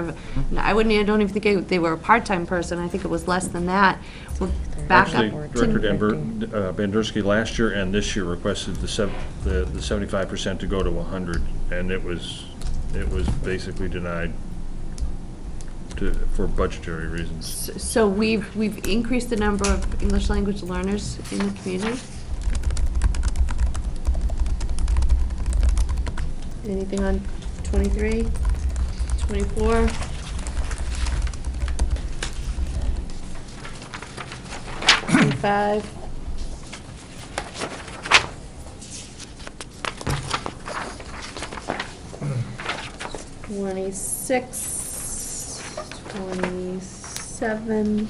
I don't even think they were a part-time person. I think it was less than that. We're back Actually, up Director to. Bandersky last year and this year requested the 75% to go to 100, and it was basically denied for budgetary reasons. So we've increased the number of English language learners in the community. Anything on 23, 24? Five. Twenty-six, 27,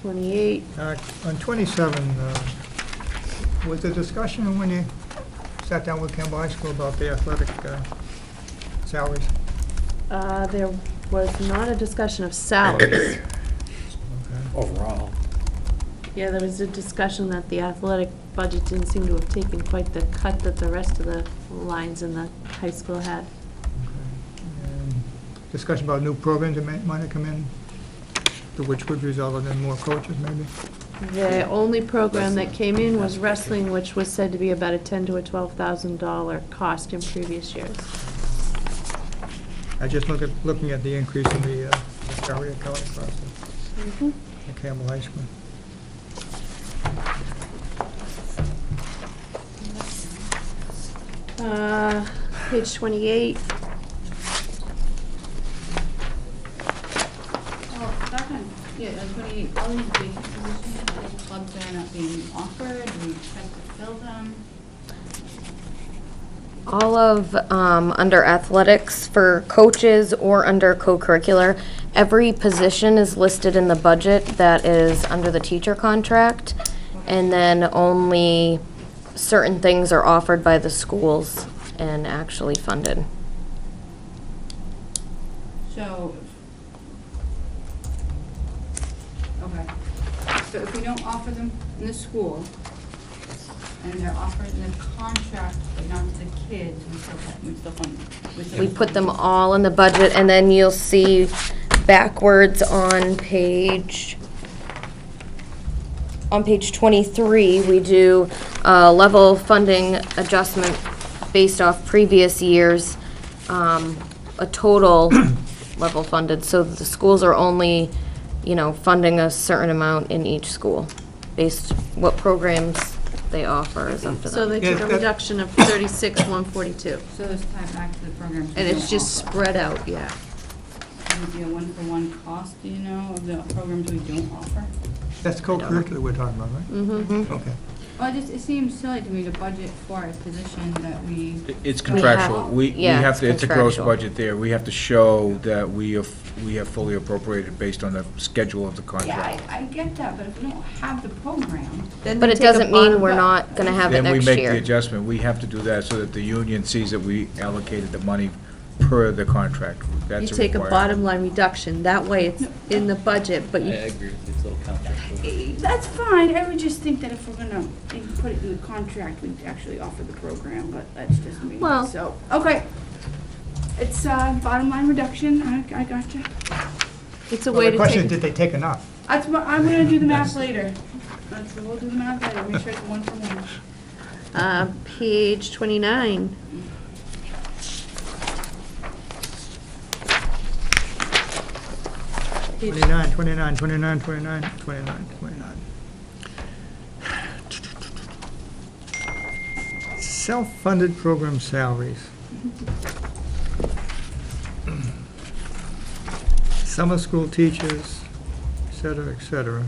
28. On 27, was the discussion when you sat down with Campbell High School about the athletic salaries? There was not a discussion of salaries. Overall. Yeah, there was a discussion that the athletic budget didn't seem to have taken quite the cut that the rest of the lines in the high school had. And discussion about new programs that might have come in, which would result in more coaches, maybe? The only program that came in was wrestling, which was said to be about a $10,000 to a $12,000 cost in previous years. I just looking at the increase in the salary accounting process at Campbell High School. Page 28. Oh, back on, yeah, 28, all these vacant positions, all the clubs that are not being offered, we expect to fill them. All of, under athletics for coaches or under co-curricular, every position is listed in the budget that is under the teacher contract, and then only certain things are offered by the schools and actually funded. So, okay, so if we don't offer them in the school, and they're offered in the contract, but not to the kids, we still fund them. We put them all in the budget, and then you'll see backwards on page 23, we do a level funding adjustment based off previous years, a total level funded, so the schools are only, funding a certain amount in each school, based what programs they offer is up to them. So they took a reduction of 36,142. So it's tied back to the programs. And it's just spread out, yeah. Would be a one-for-one cost, do you know, of the programs we don't offer? That's co-curricular we're talking about, right? Mm-hmm. Okay. Well, it seems silly to me to budget for a position that we. It's contractual. We Yeah, have to, it's it's a gross contractual. budget there. We have to show that we have fully appropriated based on the schedule of the contract. Yeah, I get that, but if we don't have the program. Then But they it take a doesn't mean bottom we're up. not gonna have it Then we next make the year. adjustment. We have to do that so that the union sees that we allocated the money per the contract. You That's a take a requirement. bottom line reduction, that way it's in the budget, but you, agree with this little contract. That's fine, I would just think that if we're gonna put it in the contract, we'd actually offer the program, but that's just me. Well- So, okay. It's, bottom line reduction, I gotcha. it's a Well, way the to question is, take. did they take enough? I'm gonna do the math later. We'll do the math later, make sure it's one for one. Page 29. Page 29. Self-funded program salaries. Summer school teachers, et cetera, et cetera.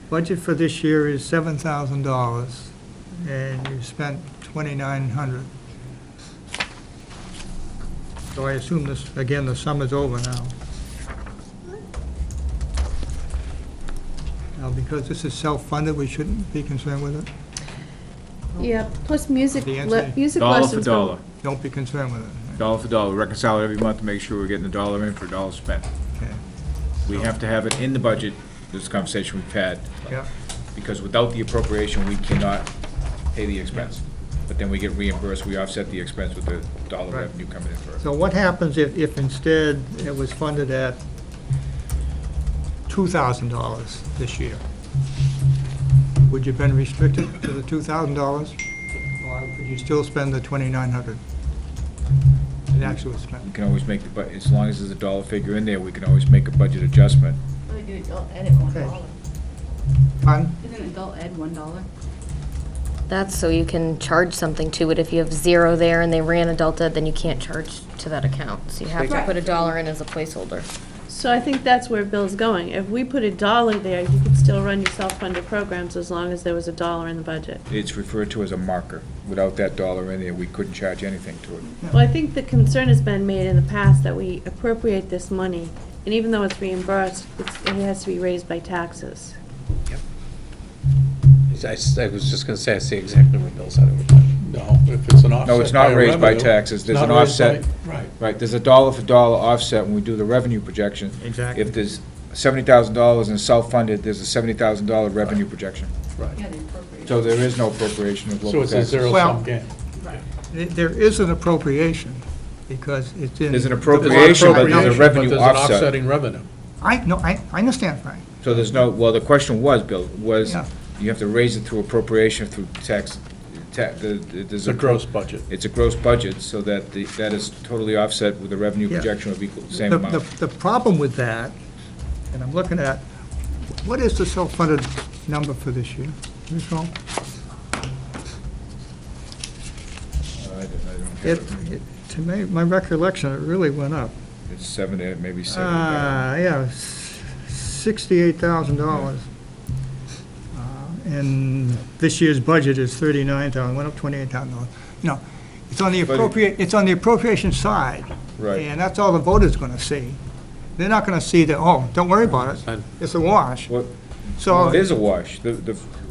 Budget for this year is $7,000, and you spent $2,900. So I assume this, again, the summer's over now. Now, because this is self-funded, we shouldn't be concerned with it? Yeah, plus music, The answer- music Dollar lessons. for dollar. Don't be concerned with it. Dollar for dollar. Reconcile it every month to make sure we're getting a dollar in for a dollar spent. Okay. We have to have it in the budget, this conversation we've had. Yeah. Because without the appropriation, we cannot pay the expense. But then we get reimbursed, we offset the expense with the dollar Right. revenue coming in first. So what happens if instead it was funded at $2,000 this year? Would you have been restricted to the $2,000? Or could you still spend the $2,900? It actually was spent. We can always make the, but as long as there's a dollar figure in there, we can always make a budget adjustment. Well, you adult ed at $1. Pardon? Isn't adult ed $1? That's so you can charge something to it. If you have zero there and they ran adult ed, then you can't charge to that account. So you have to Right. put $1 in as a placeholder. So I think that's where Bill's going. If we put $1 there, you could still run your self-funded programs as long as there was $1 in the budget. It's referred to as a marker. Without that dollar in there, we couldn't charge anything to it. Well, I think the concern has been made in the past that we appropriate this money, and even though it's reimbursed, it has to be raised by taxes. I was just gonna say, I see exactly what Bill said. It was. No, if it's an offset. No, it's not by raised by revenue, taxes, it's there's not an raised by- offset. Right. Right, there's a dollar for dollar offset when we do the revenue projection. Exactly. If there's $70,000 in self-funded, there's a $70,000 revenue projection. Right. Yeah, the appropriation. So there is no appropriation of So local it's a taxes. zero-sum Well- game. There is an appropriation, because it's in. There's an There's appropriation, but there's a appropriation, revenue But there's an offset. offsetting revenue. I understand, Frank. So there's no, well, the question was, Bill, was Yeah. you have to raise it through appropriation through tax, there's It's a gross budget. It's a gross budget, so that that is totally offset with the revenue Yeah. projection of equal, same The- amount. The problem with that, and I'm looking at, what is the self-funded number for this year? Ms. Hall? I don't It, have it. to me, my recollection, it really went up. It's 70, maybe 70. Yeah, $68,000. And this year's budget is $39,000, went up $28,000. You know, it's on the appropriation side. Right. And that's all the voters gonna see. They're not gonna see that, oh, don't worry about it, it's a wash. Well, So, it is a wash.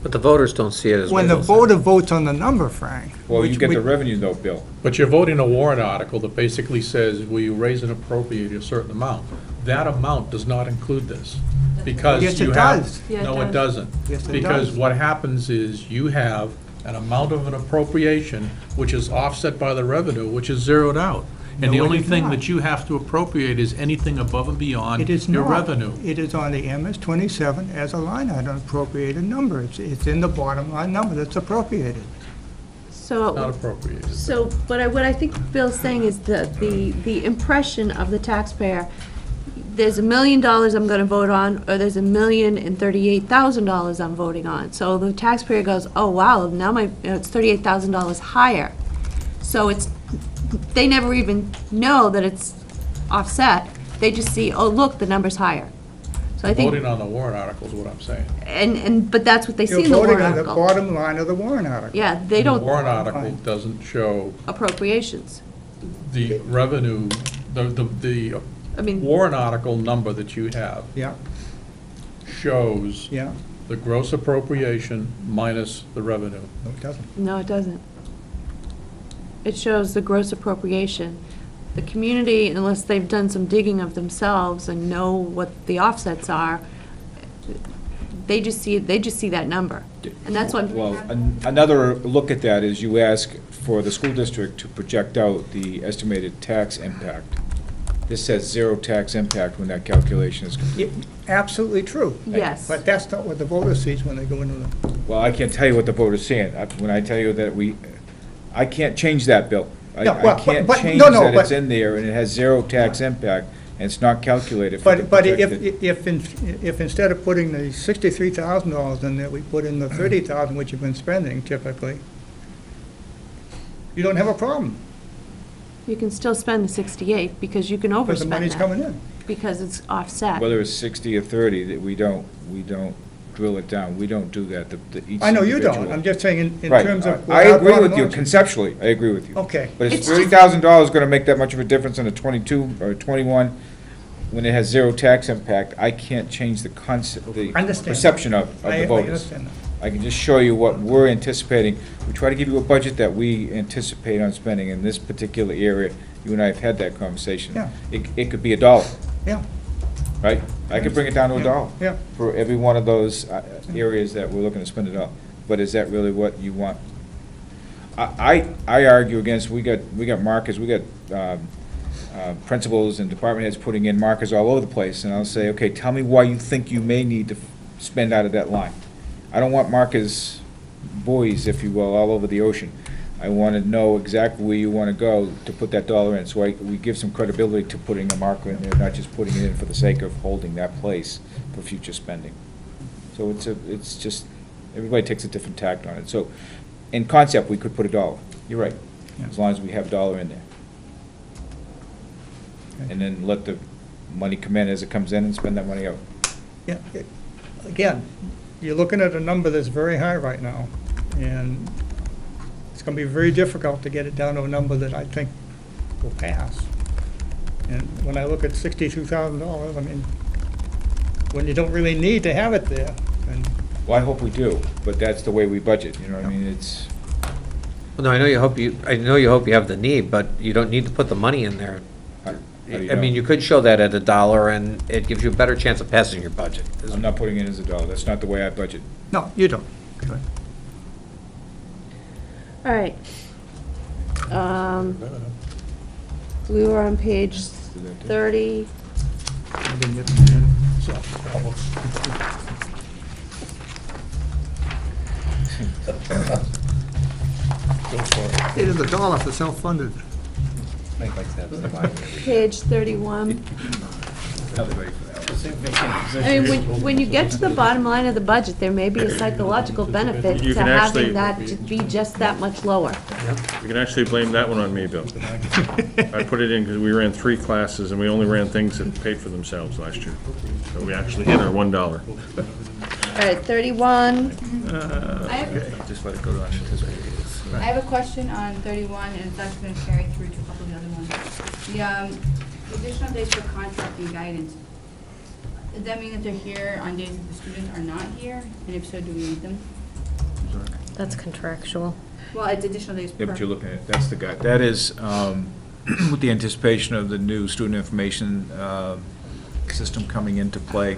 But the voters don't see it as. when the Bill said. voter votes on the number, Frank. Well, you which get we- the revenue though, Bill. But you're voting a warrant article that basically says, will you raise and appropriate a certain amount? That amount does not include this, because Yes, it you have. does. Yeah, it No, it does. doesn't. Yes, it Because does. what happens is, you have an amount of an appropriation, which is offset by the revenue, which is zeroed out. And the No, it only is thing not. that you have to appropriate is anything above and beyond It is your not. revenue. It is on the MS-27 as a line item appropriated number. It's in the bottom line number that's appropriated. So. Not appropriated. So, but what I think Bill's saying is the impression of the taxpayer, there's $1 million I'm gonna vote on, or there's $1,038,000 I'm voting on. So the taxpayer goes, oh, wow, now it's $38,000 higher. So they never even know that it's offset. They just see, oh, look, the number's higher. So I think, Voting on the warrant article is what I'm saying. but that's what they see You're in the warrant voting on the article. bottom line of the warrant article. Yeah, they The don't warrant article doesn't show appropriations. the revenue, the I mean, warrant article number that you have Yeah, shows yeah. the gross appropriation minus the revenue. No, it doesn't. no, it doesn't. It shows the gross appropriation. The community, unless they've done some digging of themselves and know what the offsets are, they just see that number. And that's what. Well, another look at that is you ask for the school district to project out the estimated tax impact. This says zero tax impact when that calculation is complete. Absolutely true. Yes. But that's not what the voter sees when they go into the, Well, I can't tell you what the voter's saying. When I tell you that I can't change that, Bill. Yeah, well, I can't but- change no, no, that it's but- in there and it has zero tax impact and it's not calculated for the but projected. if instead of putting the $63,000 in there, we put in the $30,000, which you've been spending typically, you don't have a problem, You can still spend the 68 because you can because the overspend money's coming that. in. Because it's offset. Whether it's 60 or 30, that we don't drill it down. We don't do that. Each I know you don't, individual- I'm just saying in Right. terms of. I agree with you conceptually, I agree with you. Okay. But is It's just- $30,000 gonna make that much of a difference in a 22 or 21 when it has zero tax impact? I can't change the concept, the Understand. perception of I the voters. understand that. I can just show you what we're anticipating. We try to give you a budget that we anticipate on spending in this particular area. You and I have had that conversation. Yeah. It could be $1. Yeah. right? I could bring it down to $1. Yeah. For every one of those areas that we're looking to spend it on. But is that really what you want? I argue against, we got markers, we got principals and department heads putting in markers all over the place, and I'll say, okay, tell me why you think you may need to spend out of that line. I don't want markers, buoys, if you will, all over the ocean. I want to know exactly where you want to go to put that dollar in, so we give some credibility to putting a marker in there, not just putting it in for the sake of holding that place for future spending. So it's just, everybody takes a different tact on it. So, in concept, we could put $1. You're right, as long as we have $1 in there. And then let the money come in as it comes in and spend that money out. Yeah, again, you're looking at a number that's very high right now, and it's gonna be very difficult to get it down to a number that I think will pass. And when I look at $62,000, I mean, when you don't really need to have it there, and Well, I hope we do, but that's the way we budget, you know what I mean? It's, Well, no, I know you hope you have the need, but you don't need to put the money in there. how do you I mean, know? you could show that at $1, and it gives you a better chance of passing your budget. I'm not putting it as $1, that's not the way I budget. no, you don't. All right. We were on page 30. I didn't get the end, so. It is $1 for self-funded. Page 31. I mean, when you get to the bottom line of the budget, there may be a psychological benefit You to can actually- having that to be just that much lower. You can actually blame that one on me, Bill. I put it in because we ran 3 classes, and we only ran things that paid for themselves last year. So we actually hit our $1. All right, 31. Just let it go to I have a question on 31, and it's actually going to carry through to a couple of the other ones. The additional days for contract and guidance, does that mean that they're here on days that the students are not here? And if so, do we need them? That's contractual. Well, it's additional days per. Yeah, but you're looking at, that's the guy, that is, with the anticipation of the new student information system coming into play,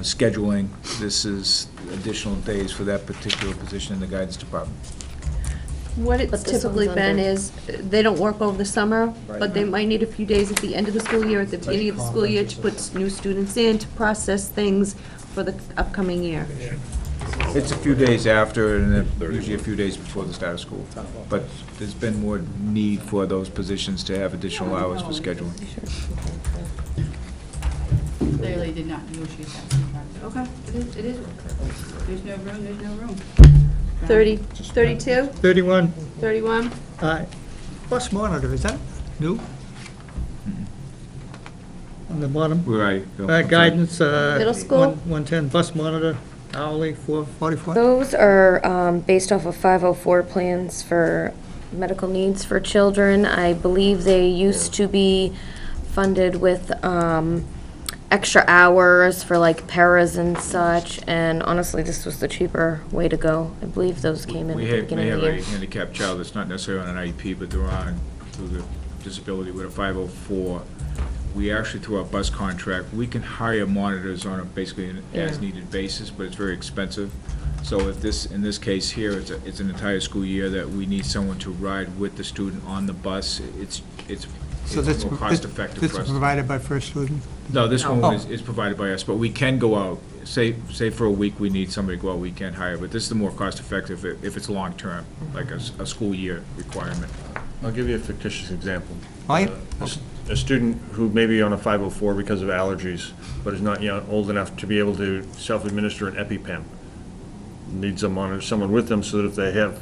scheduling, this is additional days for that particular position in the guidance department. What it's But this typically one's been under- is, they don't work over the summer, Right. but they might need a few days at the end of the school year, at the beginning of the school year, to put new students in, to process things for the upcoming year. It's a few days after, and then usually a few days before the start of school. But there's been more need for those positions to have additional hours for scheduling. Clearly did not negotiate that contract. Okay, it is. There's no room, there's no room. 32? 31, 31? bus monitor, is that new? On the bottom? Where I go. Guidance, Middle school? 110, bus monitor, hourly, 444. Those are based off of 504 plans for medical needs for children. I believe they used to be funded with extra hours for like paras and such, and honestly, this was the cheaper way to go. I believe those came in We at the may beginning of have the a year. handicapped child that's not necessarily on an IEP, but they're on through the disability with a 504. We actually, through our bus contract, we can hire monitors on a basically an as-needed basis, but it's very expensive. So if this, in this case here, it's an entire school year that we need someone to ride with the student on the bus, it's So that's, more cost-effective this for is us. provided by First Student? No, this Oh. one is provided by us, but we can go out, say for a week, we need somebody to go out, we can hire, but this is the more cost-effective if it's long-term, like a school year requirement. I'll give you a fictitious example. Oh, yeah. A student who may be on a 504 because of allergies, but is not yet old enough to be able to self-administer an EpiPen, needs someone with them so that if they have,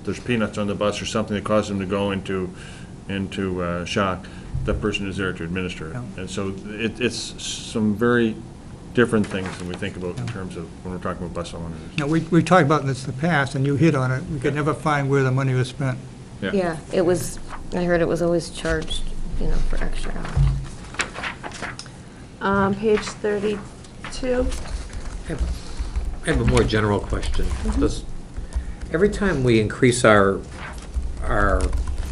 there's peanuts on the bus or something that causes them to go into shock, that person is there to administer it. And so it's some very different things than we think about in terms of when we're talking about bus owners. Now, we talked about this in the past, and you hit on it. We could never find where the money was spent. Yeah, it was, I heard it was always charged, for extra hours. Page 32. I have a more general question. Every time we increase our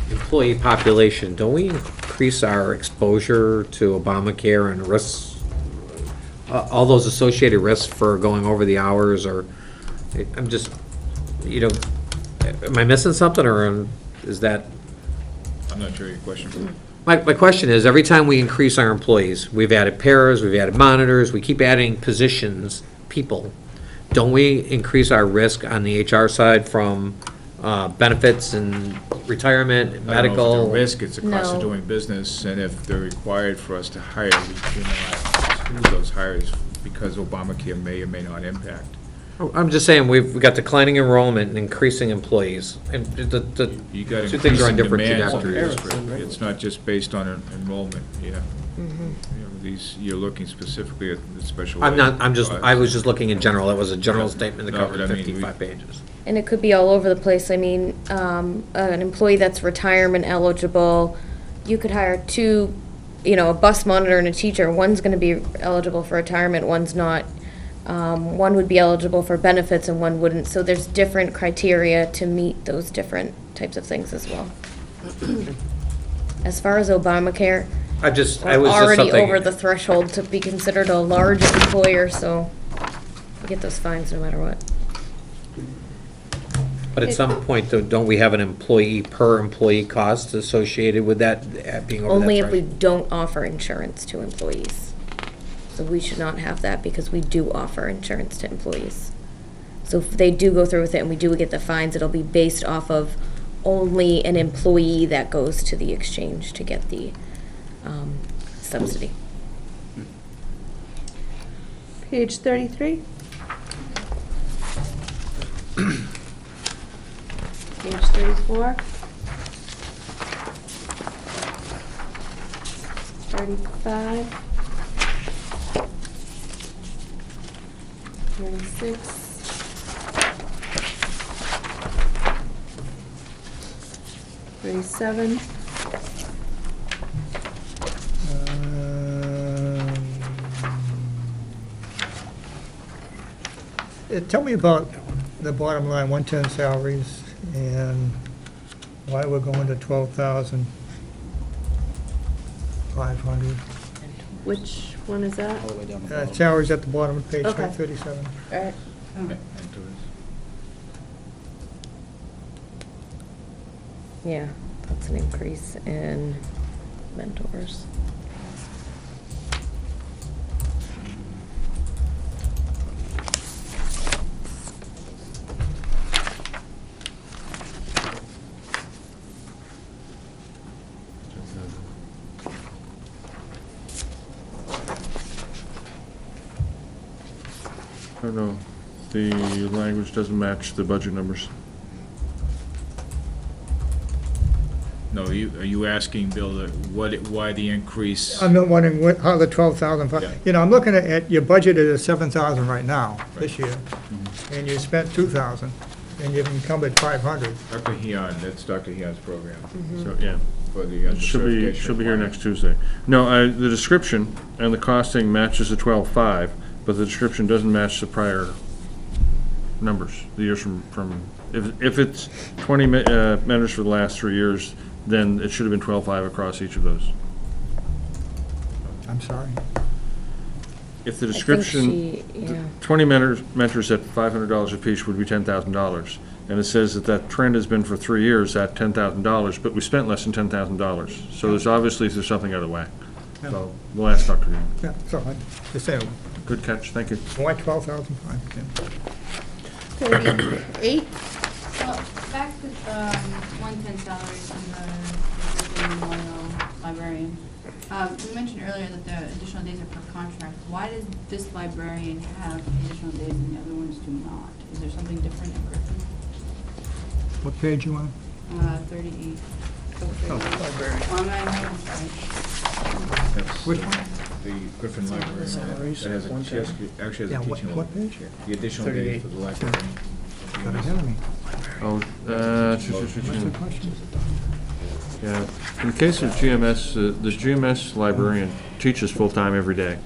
employee population, don't we increase our exposure to Obamacare and risks, all those associated risks for going over the hours, or, I'm just, am I missing something, or is that? I'm not sure your question. My question is, every time we increase our employees, we've added paras, we've added monitors, we keep adding positions, people, don't we increase our risk on the HR side from benefits and retirement, I don't know if medical? it's a risk, it's a cost of No. doing business, and if they're required for us to hire, we cannot exclude those hires because Obamacare may or may not impact. I'm just saying, we've got declining enrollment and increasing employees, and the You got two things are on increasing different demands on the trajectories. district. It's not just based on enrollment, yeah. Mm-hmm. You're looking specifically at the special. I'm not, ed. I was just looking in general, it was a general statement that No, covered but I mean, 55 pages. And it could be all over the place. I mean, an employee that's retirement eligible, you could hire two, a bus monitor and a teacher. One's gonna be eligible for retirement, one's not. One would be eligible for benefits and one wouldn't. So there's different criteria to meet those different types of things as well. As far as Obamacare, I was just already something. over the threshold to be considered a large employer, so you get those fines no matter what. But at some point, though, don't we have an employee per employee cost associated with that being over that Only if we threshold? don't offer insurance to employees. So we should not have that because we do offer insurance to employees. So if they do go through with it and we do get the fines, it'll be based off of only an employee that goes to the exchange to get the subsidy. Page 33. Page 34. 35. 36. 37. Tell me about the bottom line, 110 salaries, and why we're going to 12,500. Which one is that? All the way down the bottom. Salaries at the bottom of page Okay. 37. All right. Yeah, that's an increase in mentors. I don't know, the language doesn't match the budget numbers. No, are you asking, Bill, why the increase? I'm not wondering how the 12,000, Yeah. I'm looking at your budget is 7,000 right now, this year, and you spent 2,000, and you've encumbered 500. Dr. Heon, that's Dr. Heon's program. So, yeah. For the Should be certification here requirement. next Tuesday. No, the description and the costing matches the 12.5, but the description doesn't match the prior numbers, the years from, if it's 20 mentors for the last 3 years, then it should have been 12.5 across each of those. I'm sorry. If the I think description, she- yeah. 20 mentors at $500 apiece would be $10,000. And it says that trend has been for 3 years at $10,000, but we spent less than $10,000. So there's something out of whack. So we'll ask Dr. Green. Yeah, so I just saying, Good catch, thank you. why 12,005? 38. Well, back to 110 salaries and the memorial librarian. We mentioned earlier that the additional days are per contract. Why does this librarian have additional days and the other ones do not? Is there something different in Griffin? What page you on? 38. Oh, librarian. I'm sorry. That's Which one? The Griffin Library. That has actually Yeah, has a what teaching. what page? The additional days for the library. Got ahead of me. Oh, What's the question? yeah. In the case of GMS, the GMS librarian teaches full-time every day.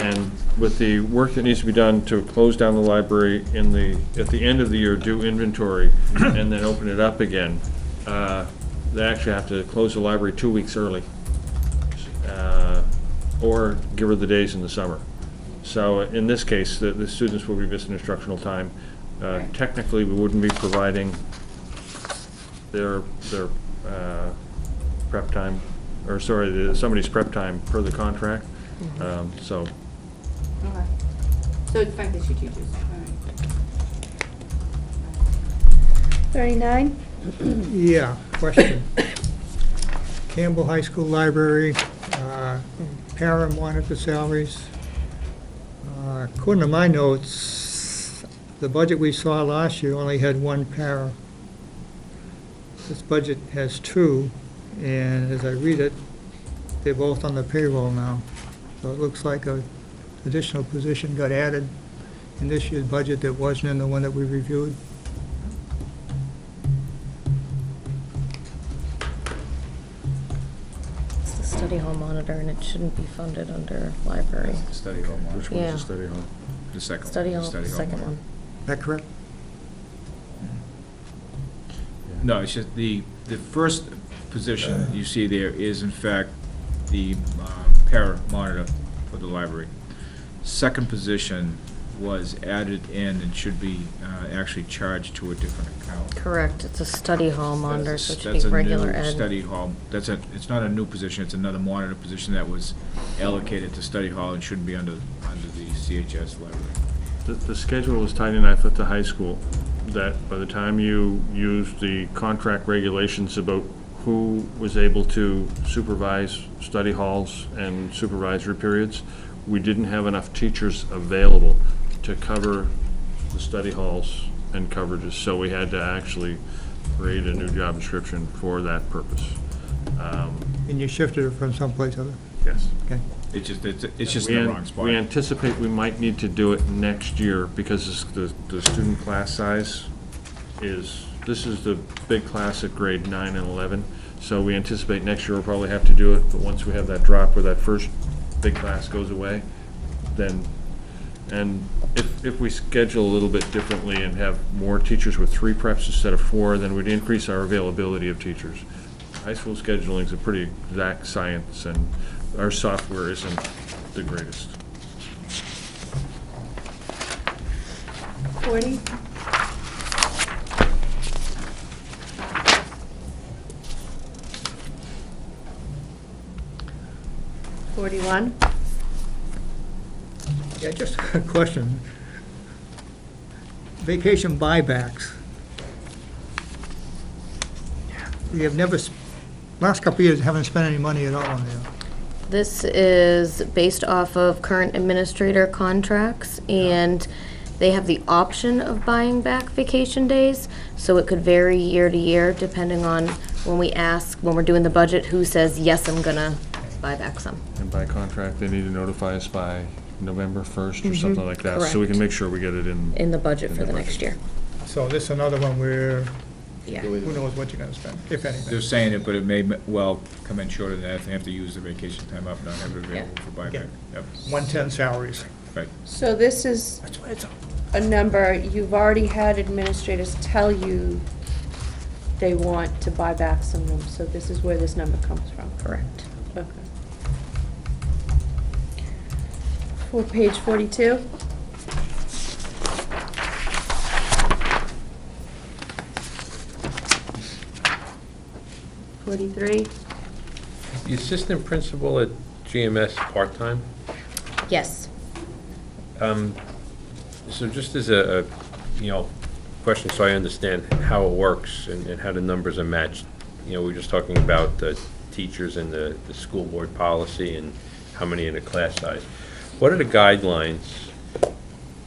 And with the work that needs to be done to close down the library at the end of the year, do inventory, and then open it up again, they actually have to close the library 2 weeks early or give her the days in the summer. So in this case, the students will be missing instructional time. Technically, we wouldn't be providing their prep time, or sorry, somebody's prep time per the contract. So Okay. So it's fact that she teaches, all right. 39? Yeah, question. Campbell High School Library, para monitor salaries. According to my notes, the budget we saw last year only had one para. This budget has two, and as I read it, they're both on the payroll now. So it looks like an additional position got added in this year's budget that wasn't in the one that we reviewed. It's the study hall monitor, and it shouldn't be funded under library. Study hall monitor. which one's Yeah. the study hall? The second one. Study the hall, second monitor. one. Is that correct? No, it's just the first position you see there is in fact the para monitor for the library. Second position was added in and should be actually charged to a different account. Correct, it's a study hall monitor, so it should That's be a regular new ed. study hall. It's not a new position, it's another monitor position that was allocated to study hall and shouldn't be under the CHS library. The schedule is tight enough at the high school that by the time you use the contract regulations about who was able to supervise study halls and supervisory periods, we didn't have enough teachers available to cover the study halls and coverages, so we had to actually create a new job description for that purpose. And you shifted it from someplace other? Yes. Okay. It's just in the wrong spot. We anticipate we might need to do it next year because the student class size this is the big class at grade 9 and 11. So we anticipate next year we'll probably have to do it, but once we have that drop where that first big class goes away, then, and if we schedule a little bit differently and have more teachers with 3 preps instead of 4, then we'd increase our availability of teachers. High school scheduling is a pretty exact science, and our software isn't the greatest. 40? $41? Yeah, just a question. Vacation buybacks. We have never, last couple of years, haven't spent any money at all on there. This is based off of current administrator contracts, and they have the option of buying back vacation days, so it could vary year to year depending on when we're doing the budget, who says, yes, I'm gonna buy back some. And by contract, they need to notify us by November 1st or something like that, so we correct. can make sure we get it In the budget for the next year. So this is another one where Yeah. who knows what you're gonna spend, if anything. They're saying it, but it may well come in shorter than that if they have to use the vacation time up, not have it available for buyback. Yep. 110 salaries. Right. So this is a number, you've already had administrators tell you they want to buy back some room, so this is where this number comes from. Correct. Okay. For page 42? $43? The assistant principal at GMS part-time? Yes. So just as a question, so I understand how it works and how the numbers are matched. We're just talking about the teachers and the school board policy and how many in a class size. What are the guidelines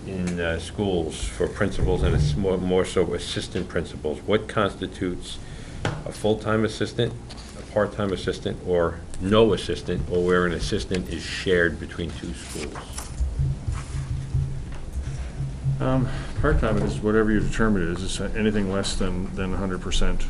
in schools for principals and it's more so assistant principals? What constitutes a full-time assistant, a part-time assistant, or no assistant, or where an assistant is shared between 2 schools? Part-time is whatever you determine it is. It's anything less than 100%.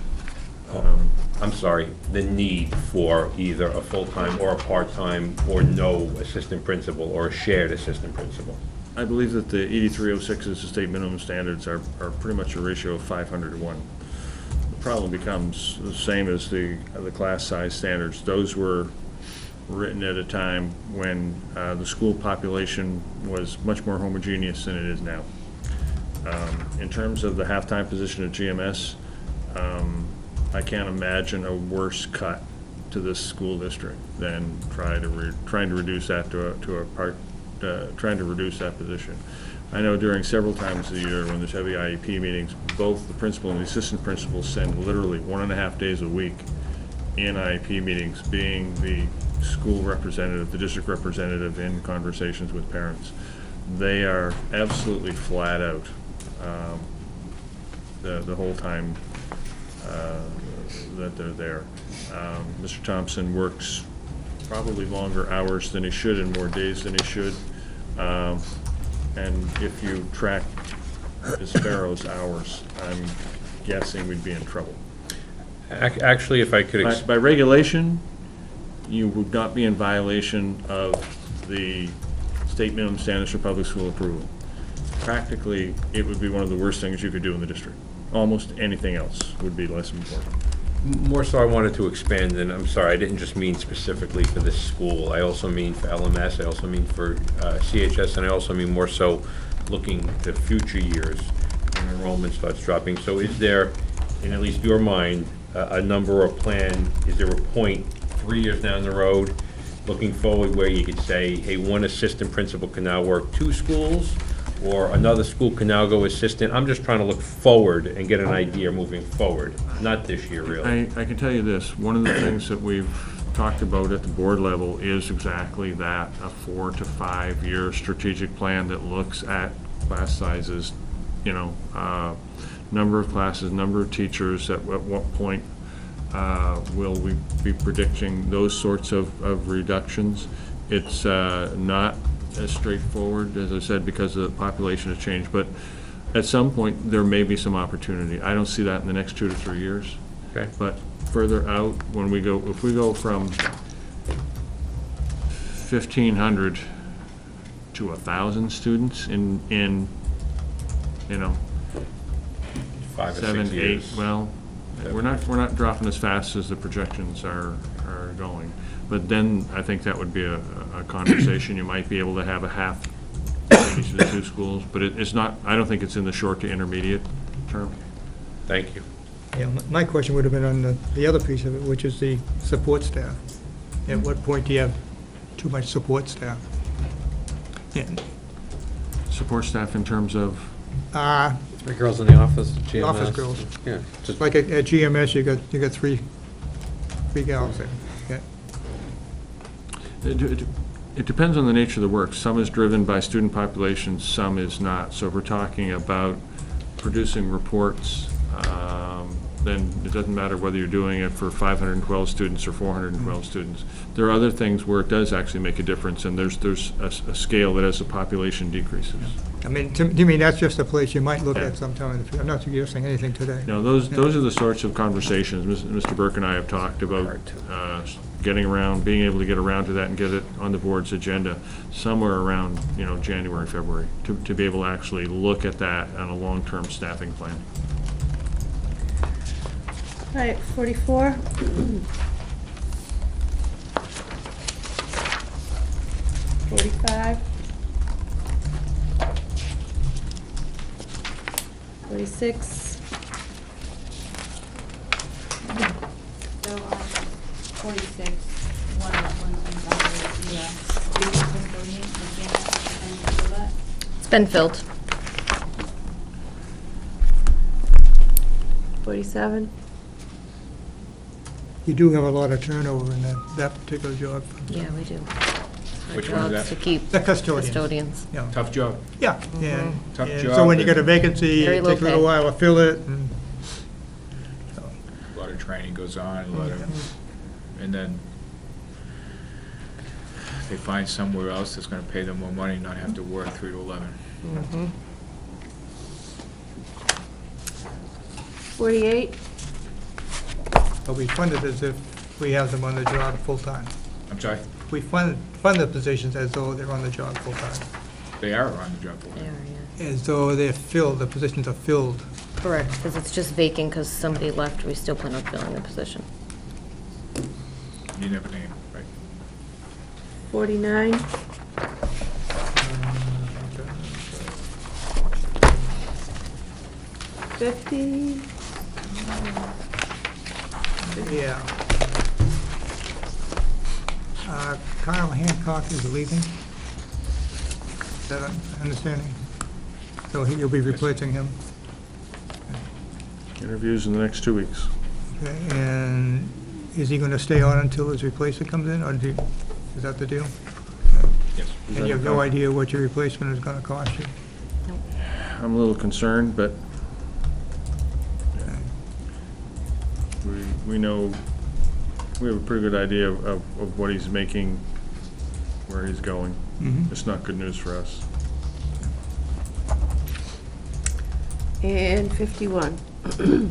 I'm sorry, the need for either a full-time or a part-time or no assistant principal or a shared assistant principal. I believe that the 8306's, the state minimum standards, are pretty much a ratio of 500 to 1. The problem becomes the same as the class size standards. Those were written at a time when the school population was much more homogeneous than it is now. In terms of the halftime position at GMS, I can't imagine a worse cut to this school district than trying to reduce that trying to reduce that position. I know during several times of the year when there's heavy IEP meetings, both the principal and the assistant principal spend literally 1.5 days a week in IEP meetings, being the school representative, the district representative in conversations with parents. They are absolutely flat out the whole time that they're there. Mr. Thompson works probably longer hours than he should and more days than he should. And if you track Ms. Sparrow's hours, I'm guessing we'd be in trouble. Actually, if I could... By regulation, you would not be in violation of the state minimum standards for public school approval. Practically, it would be one of the worst things you could do in the district. Almost anything else would be less important. More so I wanted to expand, and I'm sorry, I didn't just mean specifically for this school. I also mean for LMS, I also mean for CHS, and I also mean more so looking to future years when enrollment starts dropping. So is there, in at least your mind, a number or plan, is there a point 3 years down the road, looking forward, where you could say, hey, one assistant principal can now work 2 schools, or another school can now go assistant? I'm just trying to look forward and get an idea moving forward, not this year, really. I can tell you this, one of the things that we've talked about at the board level is exactly that, a 4 to 5 year strategic plan that looks at class sizes, number of classes, number of teachers, at what point will we be predicting those sorts of reductions. It's not as straightforward, as I said, because the population has changed, but at some point there may be some opportunity. I don't see that in the next 2 to 3 years. Okay. But further out, if we go from 1,500 to 1,000 students in 5 or 6 7, 8, years. well, we're not dropping as fast as the projections are going. But then I think that would be a conversation. You might be able to have a half in each of the 2 schools, but it's not, I don't think it's in the short to intermediate term. Thank you. Yeah, my question would have been on the other piece of it, which is the support staff. At what point do you have too much support staff? Yeah. Support staff in terms of? 3 girls in the office, GMS. Office girls. Yeah. Just Like at GMS, you got three gals there. Yeah. It depends on the nature of the work. Some is driven by student populations, some is not. So if we're talking about producing reports, then it doesn't matter whether you're doing it for 512 students or 412 students. There are other things where it does actually make a difference, and there's a scale that as the population decreases. I mean, to me, that's just a place you might look at sometime in the future. I'm not suggesting anything today. No, those are the sorts of conversations Mr. Burke and I have talked about, getting around, being able to get around to that and get it on the board's agenda somewhere around, January, February, to be able to actually look at that on a long-term staffing plan. All right, 44. $45. 46. So, 46, one of the ones is the student custodian, the GMS, and for that. It's been filled. 47. You do have a lot of turnover in that particular job. Yeah, we do. Which one is that? To keep The custodians. custodians. Yeah. Tough job. Yeah, yeah. Tough And job. so when you get a vacancy, Very it low takes a little pay. while to fill it, and A lot of training goes on, a lot of, and then they find somewhere else that's gonna pay them more money, not have to work 3 to 11. 48. but we fund it as if we have them on the job full-time. I'm sorry? We fund the positions as though they're on the job full-time, They are on the job board. They are, yeah. as though they're filled, the positions are filled. Correct, because it's just vacant because somebody left. We still plan on filling the position. You never name, right? 249. $50. Yeah. Kyle Hancock is leaving. Is that understanding? So you'll be replacing him? Interviews in the next 2 weeks. Okay, and is he gonna stay on until his replacement comes in, or is that the deal? Yes. And you have no idea what your replacement is gonna cost you? I'm a little concerned, but we know, we have a pretty good idea of what he's making, where he's going. Mhm. It's not good news for us. And 51. The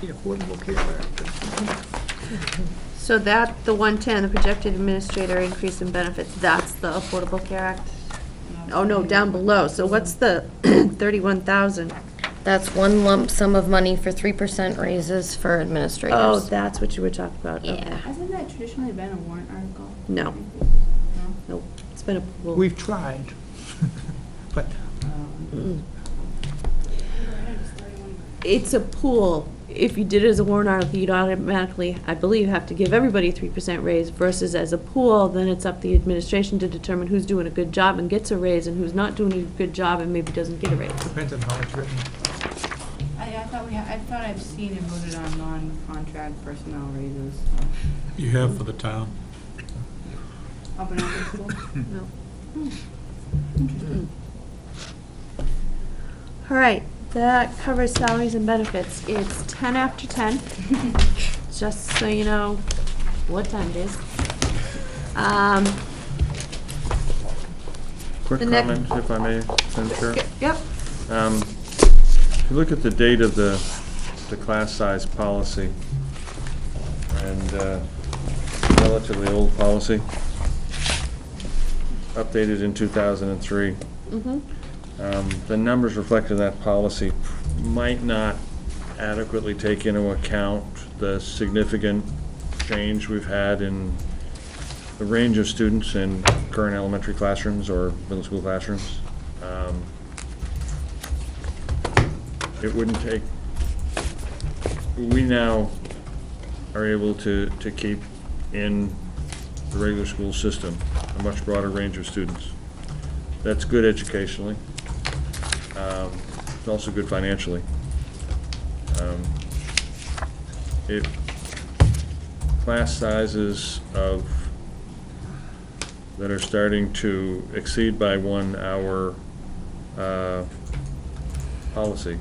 Affordable Care Act. So that, the 110, the projected administrator increase in benefits, that's the Affordable Care Act? Oh, no, down below. So what's the 31,000? That's one lump sum of money for 3% raises for administrators. Oh, that's what you were talking about. Okay. Yeah. Hasn't that traditionally been a warrant article? No. No? Nope. It's been a pool. We've tried, but It's a pool. If you did it as a warrant article, you'd automatically, I believe, have to give everybody a 3% raise, versus as a pool, then it's up to the administration to determine who's doing a good job and gets a raise, and who's not doing a good job and maybe doesn't get a raise. depends on how it's written. I thought I've seen and voted on non-contract personnel raises. You have for the town. Up and up in school? No. Interesting. All right, that covers salaries and benefits. It's 10 after 10, just so you know what time it is. Quick The next- comment, if I may, Madam Chair. Yep. If you look at the date of the class size policy, and relatively old policy, updated in 2003, the numbers reflected in that policy might not adequately take into account the significant change we've had in the range of students in current elementary classrooms or middle school classrooms. It wouldn't take, we now are able to keep in the regular school system a much broader range of students. That's good educationally. It's also good financially. Class sizes that are starting to exceed by 1 hour policy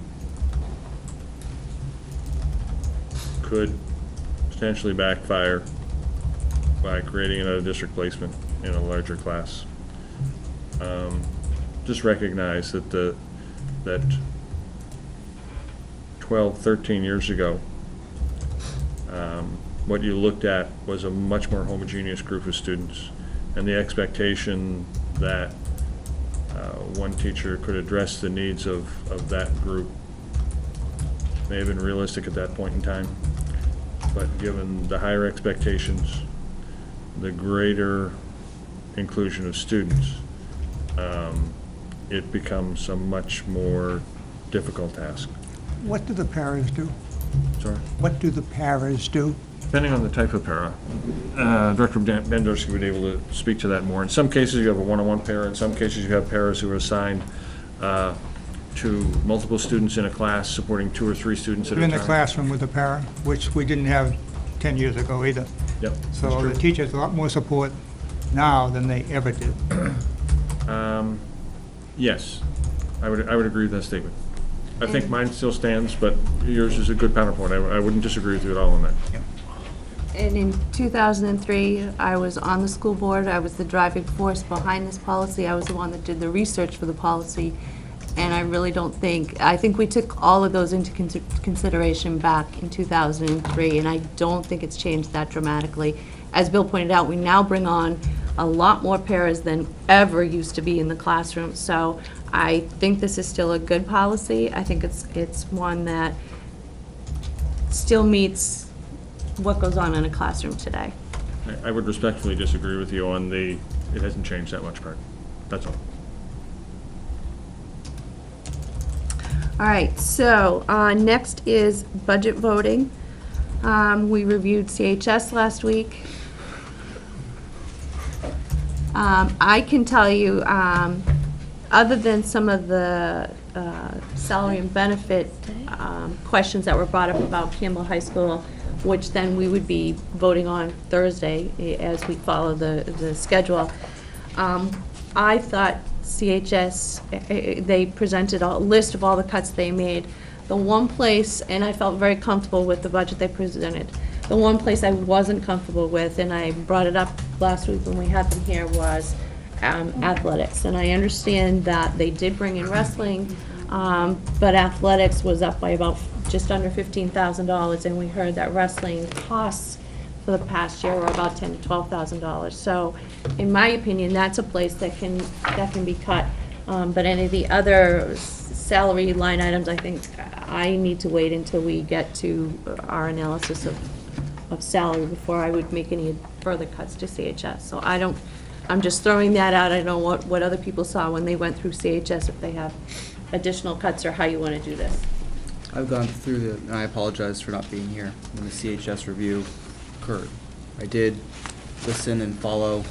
could potentially backfire by creating another district placement in a larger class. Just recognize that that 12, 13 years ago, what you looked at was a much more homogeneous group of students, and the expectation that one teacher could address the needs of that group may have been realistic at that point in time. But given the higher expectations, the greater inclusion of students, it becomes a much more difficult task. What do the paras do? Sorry? What do the paras do? Depending on the type of para, Director Bendersky would be able to speak to that more. In some cases, you have a one-on-one para. In some cases, you have paras who are assigned to multiple students in a class, supporting 2 or 3 students at a They're time. in the classroom with the para, which we didn't have 10 years ago either. Yep, that's So true. the teachers a lot more support now than they ever did. Yes, I would agree with that statement. I think mine still stands, but yours is a good counterpoint. I wouldn't disagree with you at all on that. And in 2003, I was on the school board. I was the driving force behind this policy. I was the one that did the research for the policy. And I really don't think, I think we took all of those into consideration back in 2003, and I don't think it's changed that dramatically. As Bill pointed out, we now bring on a lot more paras than ever used to be in the classroom. So I think this is still a good policy. I think it's one that still meets what goes on in a classroom today. I would respectfully disagree with you on it hasn't changed that much part. That's all. All right, so next is budget voting. We reviewed CHS last week. I can tell you, other than some of the salary and benefit questions that were brought up about Campbell High School, which then we would be voting on Thursday as we follow the schedule, I thought CHS, they presented a list of all the cuts they made. The one place, and I felt very comfortable with the budget they presented. The one place I wasn't comfortable with, and I brought it up last week when we had them here, was athletics. And I understand that they did bring in wrestling, but athletics was up by about just under $15,000, and we heard that wrestling costs for the past year were about $10,000 to $12,000. So, in my opinion, that's a place that can be cut. But any of the other salary line items, I think I need to wait until we get to our analysis of salary before I would make any further cuts to CHS. So I'm just throwing that out. I don't know what other people saw when they went through CHS, if they have additional cuts or how you want to do this. I've gone through and I apologize for not being here when the CHS review occurred. I did listen and follow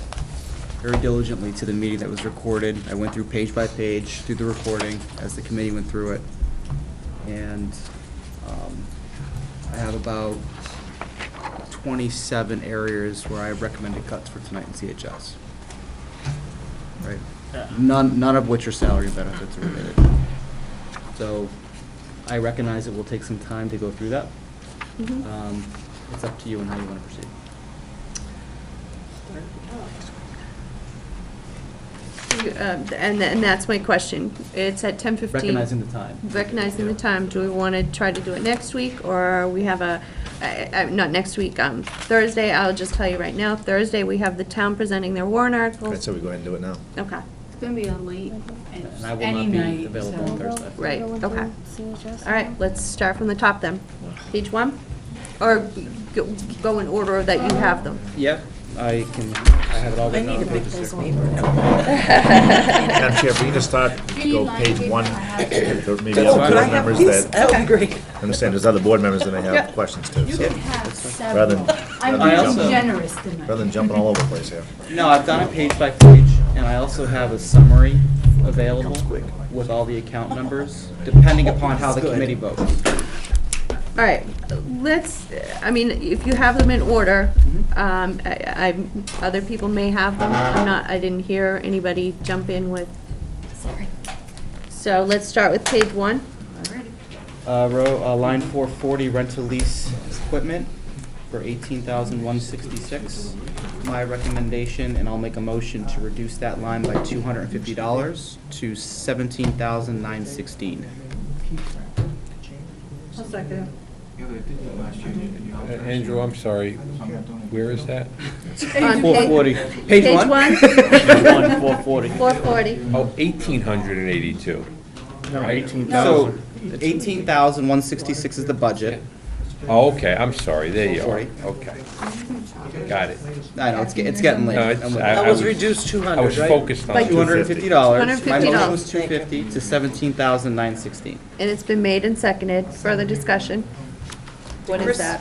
very diligently to the meeting that was recorded. I went through page by page through the recording as the committee went through it. And I have about 27 areas where I recommended cuts for tonight in CHS. Right? None of which are salary and benefits related. So I recognize it will take some time to go through that. It's up to you and how you want to proceed. And that's my question. It's at 10:15. Recognizing the time. Recognizing the time. Do we want to try to do it next week, or we have not next week, Thursday? I'll just tell you right now, Thursday, we have the town presenting their warrant articles. Right, so we go ahead and do it now. Okay. It's gonna be a late, And I will any not be night, available on so. Thursday. Right, okay. All right, let's start from the top then. Page 1? Or go in order that you have them. Yep, I have it all written on pages here. Madam Chair, if we can just start, go page 1, maybe other board members that That would be great. understand, there's other board members that may Yeah. have questions too. You So can have several. rather than- I'm I being also- generous tonight. rather than jumping all over the place here. No, I've done it page by page, and I also have a summary available with all the account numbers, depending upon how the committee votes. All right, if you have them in order, other people may have them. I didn't hear anybody jump in with. Sorry. So let's start with page 1. Line 440, rental lease equipment for $18,166. My recommendation, and I'll make a motion to reduce that line by $250 to $17,916. I'll second. Andrew, I'm sorry, where is that? On 440. Page 1? 440. 440. Oh, 1,882. No, So 18,000. 18,166 is the budget. Oh, okay, I'm sorry, there you are. 440. Okay. Got it. I know, it's getting late. No, it's- I'm with I you. That was reduced I 200, was right? focused on Like $250. My $250. motion was $250 to $17,916. And it's been made and seconded. Further discussion? What is that?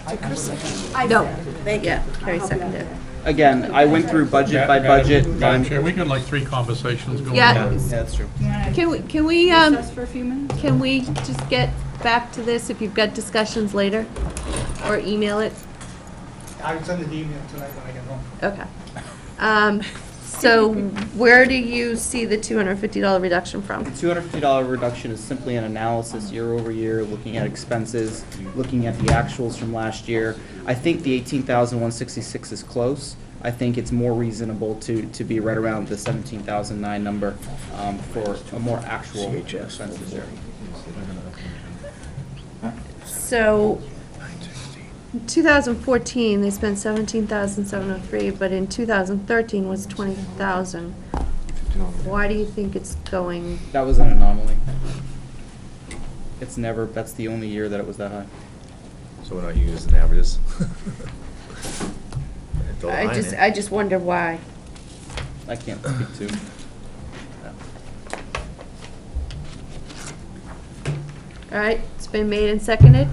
No. Thank you. Yeah, Carrie seconded. Again, I went through budget by budget. Madam Chair, we got like 3 conversations going Yeah. on. Yeah, that's true. Can we Recess for a few minutes? can we just get back to this if you've got discussions later? Or email it? I can send an email tonight when I get home. Okay. So where do you see the $250 reduction from? The $250 reduction is simply an analysis year over year, looking at expenses, looking at the actuals from last year. I think the 18,166 is close. I think it's more reasonable to be right around the 17,009 number for a more actual expenses there. So 2014, they spent 17,703, but in 2013 was 20,000. Why do you think it's going? That was an anomaly. That's the only year that it was that high. So we're not using averages. Draw the I line just, in. I just wonder why. I can't speak to. All right, it's been made and seconded.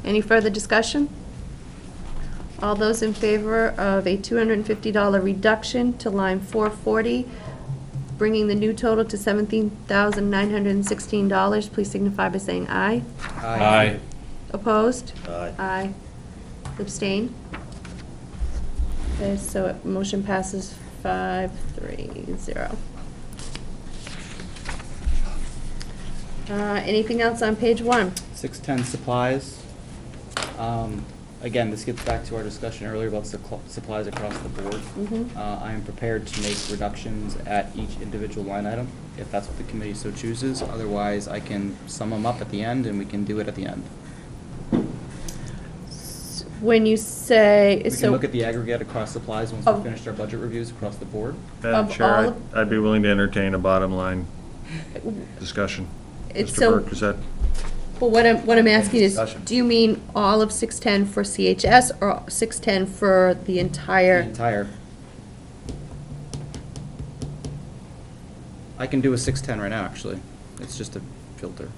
Any further discussion? All those in favor of a $250 reduction to line 440, bringing the new total to $17,916, please signify by saying aye. Aye. Opposed? Aye. Aye. Abstain? Okay, so motion passes 5-3-0. Anything else on page 1? 610 supplies. Again, this gets back to our discussion earlier about supplies across the board. Mhm. I am prepared to make reductions at each individual line item, if that's what the committee so chooses. Otherwise, I can sum them up at the end, and we can do it at the end. When you say, We so. can look at the aggregate across supplies once we Of- finished our budget reviews across the board. Madam Of Chair, all I'd- of- I'd be willing to entertain a bottom line discussion. It's Mr. so- Burke, is that? Well, what I'm asking is, Discussion. do you mean all of 610 for CHS or 610 for the The entire? entire. I can do a 610 right now, actually. It's just a filter.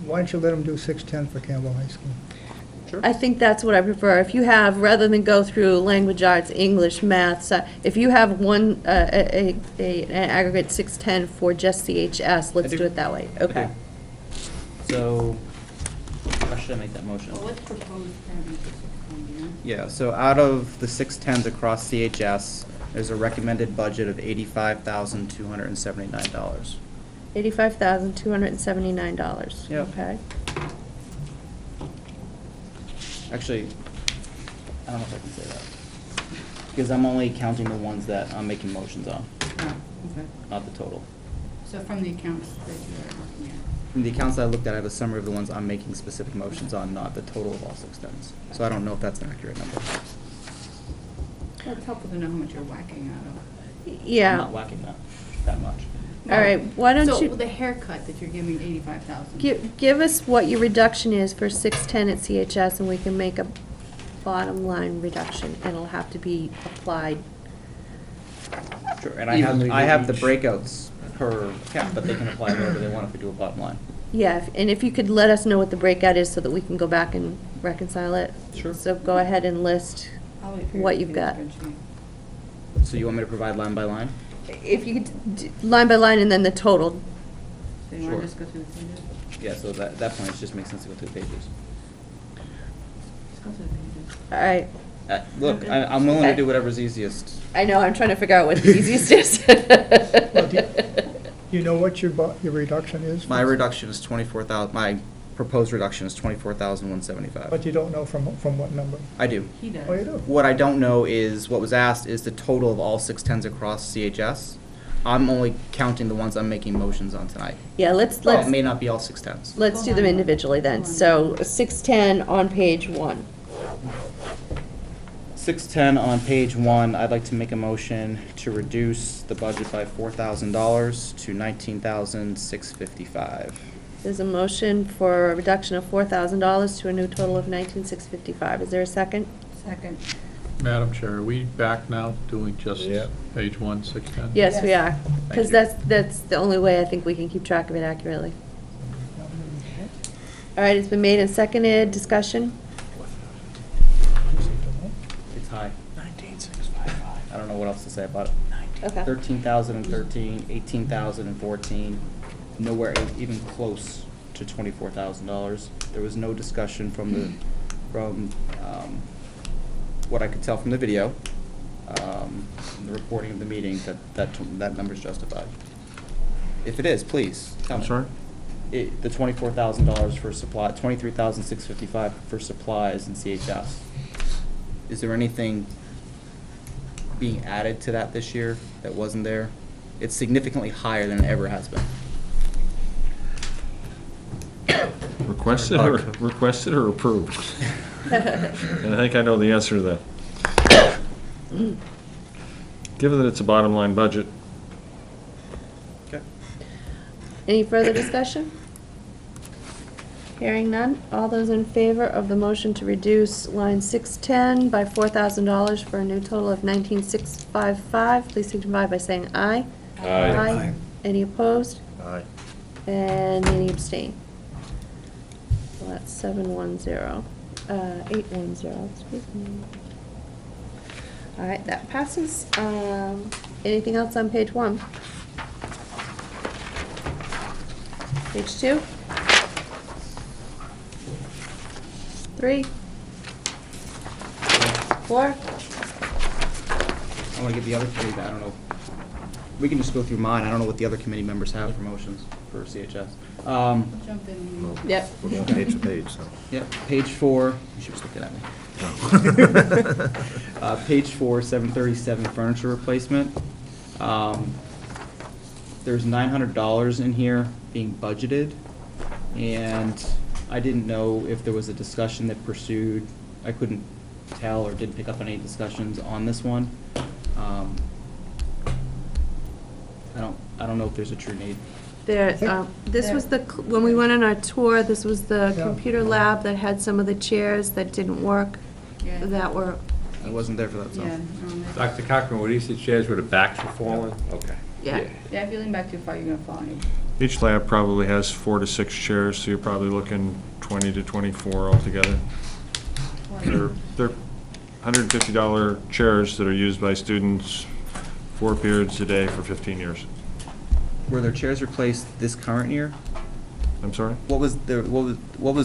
Why don't you let them do 610 for Campbell High School? I think that's what I prefer. If you have, rather than go through language arts, English, math, if you have one, an aggregate 610 for just CHS, let's do. do it that way. I Okay. do. So, how should I make that motion? Well, what's proposed for the 610, Yeah, so out of the 610s across CHS, there's a recommended budget of $85,279. $85,279. Yep. Okay. Actually, I don't know if I can say that. Because I'm only counting the ones that I'm making motions on, Oh, okay. not the total. So from the accounts that you're looking at. From the accounts that I looked at, I have a summary of the ones I'm making specific motions on, not the total of all 610s. So I don't know if that's an accurate number. Well, it's helpful to know how much you're whacking out of. I'm Yeah. not whacking that much. All right, why don't So you the haircut that you're giving 85,000. give us what your reduction is for 610 at CHS, and we can make a bottom line reduction, and it'll have to be applied. Sure, and Evenly I have the each. breakouts per account, but they can apply whatever they want if we do a bottom line. Yeah, and if you could let us know what the breakout is so that we can go back and reconcile it. Sure. So go ahead and list I'll wait for your what you've got. spreadsheet. So you want me to provide line by line? If you could, line by line and then the total. So you Sure. want to just go through the pages? Yeah, so at that point, it just makes sense to go through the pages. Let's go through the pages. All right. Look, Okay. I'm willing to Okay. do whatever's easiest. I know, I'm trying to figure out what the easiest is. Well, do you know what your reduction is? My reduction is 24,000, my proposed reduction is 24,175. But you don't know from what number? I do. He does. Oh, you do? What I don't know is, what was asked is the total of all 610s across CHS. I'm only counting the ones I'm making motions on tonight. Yeah, let's Well, it may not be all 610s. let's do them individually then. So 610 on page 1. 610 on page 1, I'd like to make a motion to reduce the budget by $4,000 to $19,655. There's a motion for a reduction of $4,000 to a new total of $19,655. Is there a second? Second. Madam Chair, are we back now doing just Yeah. page 1, 610? Yes, we are. Because you. that's the only way I think we can keep track of it accurately. All right, it's been made and seconded. Discussion? It's high. 19,655. I don't know what else to say about it. Okay. 13,013, 18,014, nowhere even close to $24,000. There was no discussion from what I could tell from the video, the reporting of the meeting, that number's justified. If it is, please tell me. I'm sorry? The $24,000 for supply, $23,655 for supplies in CHS. Is there anything being added to that this year that wasn't there? It's significantly higher than it ever has been. Requested or approved? And I think I know the answer to that. Given that it's a bottom line budget, Okay. Any further discussion? Hearing none, all those in favor of the motion to reduce line 610 by $4,000 for a new total of 19,655, please signify by saying aye. Aye. Any opposed? Aye. And any abstain? So that's 710, 810, excuse me. All right, that passes. Anything else on page 1? Page 2? 3? 4? I want to give the other committee, I don't know, we can just go through mine, I don't know what the other committee members have for motions for CHS. Jump in. Yep. We're going page to page, so. Yep, page 4, you should be looking at me. Page 4, 737 furniture replacement. There's $900 in here being budgeted, and I didn't know if there was a discussion that pursued, I couldn't tell or didn't pick up any discussions on this one. I don't know if there's a true need. This was when we went on our tour, this was the Yeah. computer lab that had some of the chairs that didn't work, Yeah. that were, I wasn't there for that, so. Yeah. Dr. Cochran, were these the chairs where the backs were falling? Okay. yeah. Yeah, if you lean back too far, you're gonna fall. Each lab probably has 4 to 6 chairs, so you're probably looking 20 to 24 altogether. They're $150 chairs that are used by students 4 periods a day for 15 years. Were there chairs replaced this current year? I'm sorry? What was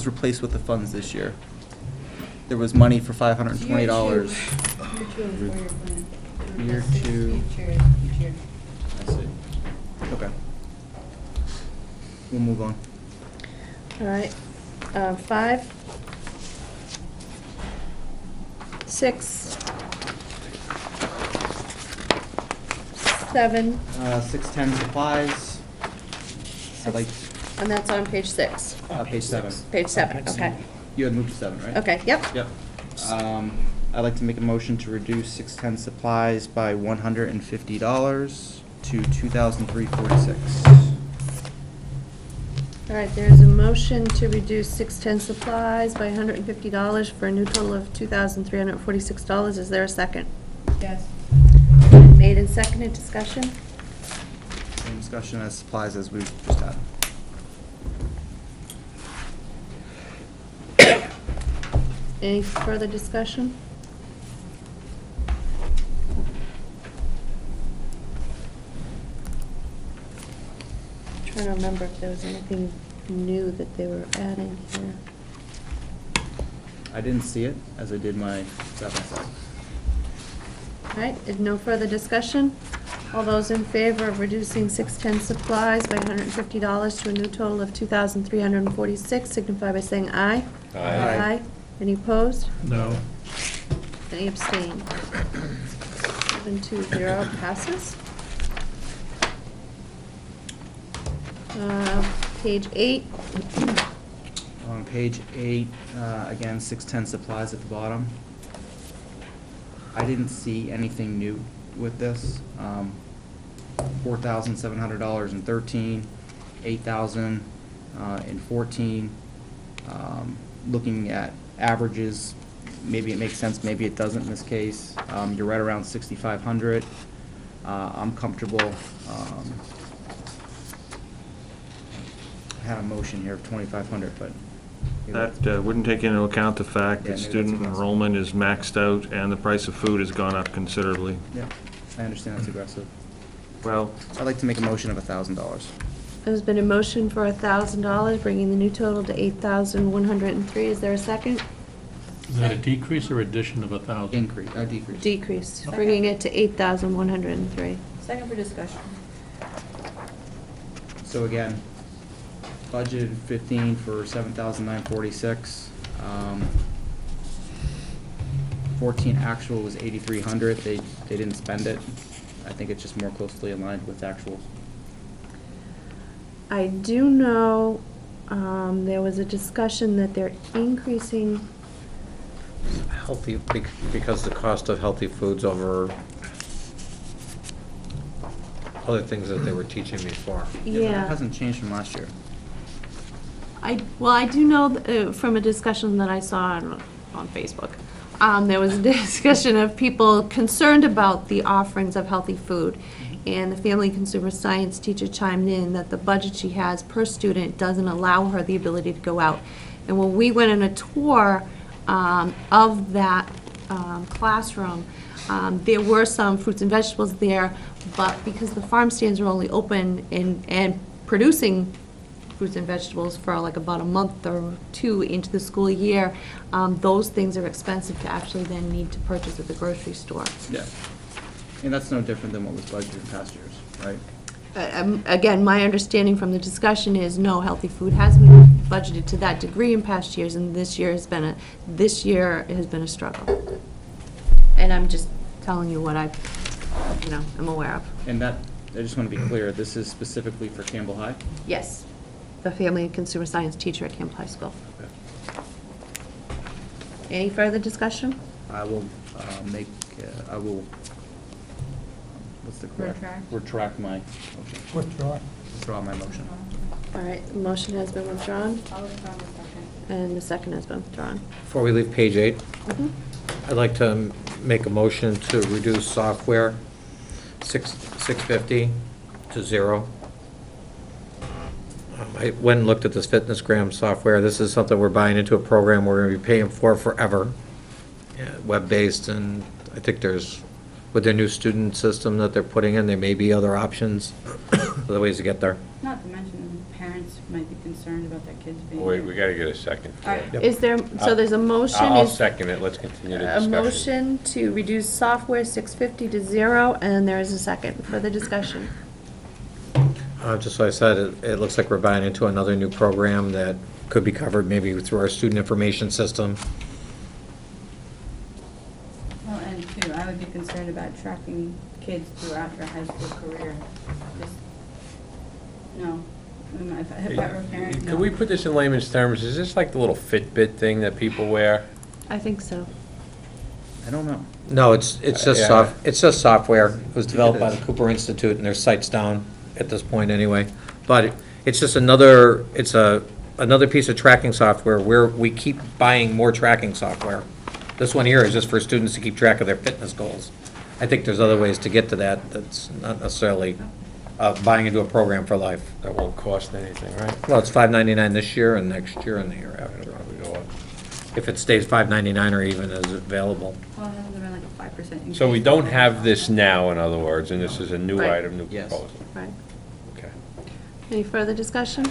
replaced with the funds this year? There was money for $520. Year two. Each year. I see. Okay. We'll move on. All right, 5, 6, 7, 610 supplies. I'd like, and that's on page 6. page 7. Page 7, okay. You had moved to 7, right? Okay, yep. Yep. I'd like to make a motion to reduce 610 supplies by $150 to $2,346. All right, there's a motion to reduce 610 supplies by $150 for a new total of $2,346. Is there a second? Yes. Made and seconded, discussion? Same discussion as supplies as we just had. Any further discussion? Trying to remember if there was anything new that they were adding here. I didn't see it as I did my 7 side. All right, if no further discussion, all those in favor of reducing 610 supplies by $150 to a new total of $2,346 signify by saying aye. Aye. Any opposed? No. Any abstain? 720 passes. Page 8. On page 8, again, 610 supplies at the bottom. I didn't see anything new with this. $4,700 in 13, $8,000 in 14. Looking at averages, maybe it makes sense, maybe it doesn't in this case. You're right around 6,500. I'm comfortable. I had a motion here of 2,500, but. That wouldn't take into account the fact Yeah, that maybe student that's aggressive. enrollment is maxed out and the price of food has gone up considerably. Yeah, I understand that's aggressive. Well, I'd like to make a motion of $1,000. There's been a motion for $1,000, bringing the new total to $8,103. Is there a second? Is that a decrease or addition of 1,000? Decrease. Decrease, bringing it to $8,103. Second for discussion. So again, budgeted 15 for 7,946. 14 actual was 8,300. They didn't spend it. I think it's just more closely aligned with actuals. I do know there was a discussion that they're increasing, Healthy, because the cost of healthy foods over other things that they were teaching before. But it yeah. hasn't changed from last year. I do know from a discussion that I saw on Facebook, there was a discussion of people concerned about the offerings of healthy food. And the family consumer science teacher chimed in that the budget she has per student doesn't allow her the ability to go out. And when we went on a tour of that classroom, there were some fruits and vegetables there, but because the farm stands are only open and producing fruits and vegetables for like about a month or two into the school year, those things are expensive to actually then need to purchase at the grocery store. Yeah. And that's no different than what was budgeted in past years, right? Again, my understanding from the discussion is no, healthy food has been budgeted to that degree in past years, and this year has been a struggle. And I'm just telling you what I'm aware of. And that, I just want to be clear, this is specifically for Campbell High? Yes, the family and consumer science teacher at Campbell High School. Any further discussion? I will what's the correct? Retract my motion. Withdraw my motion. All right, the motion has been withdrawn. I'll withdraw the second. And the second has been withdrawn. Before we leave page 8, I'd like to make a motion to reduce software 650 to 0. I went and looked at this FitnessGram software. This is something we're buying into a program we're going to be paying for forever, web-based, and I think with their new student system that they're putting in, there may be other options, other ways to get there. Not to mention, parents might be concerned about their kids being. Wait, we gotta get a second. All right. Is there, so there's a motion. I'll is- second it, let's continue the A discussion. motion to reduce software 650 to 0, and there is a second. Further discussion. Just like I said, it looks like we're buying into another new program that could be covered maybe through our student information system. Well, and two, I would be concerned about tracking kids throughout their high school career. Just, no. If I were a parent, no. Could we put this in layman's terms? Is this like the little Fitbit thing that people wear? I think so. I don't know. No, it's just Yeah. it's just software. It was developed by the Cooper Institute, and their site's down at this point anyway. But it's just another piece of tracking software where we keep buying more tracking software. This one here is just for students to keep track of their fitness goals. I think there's other ways to get to that. That's not necessarily buying into a program for life. That won't cost anything, right? Well, it's $5.99 this year and next year and the year after. Probably go up. If it stays $5.99 or even is available. Well, it hasn't been like a 5% increase. So we don't have this now, in other words, and this is a new Right. item, new Yes. proposal. Right. Okay. Any further discussion?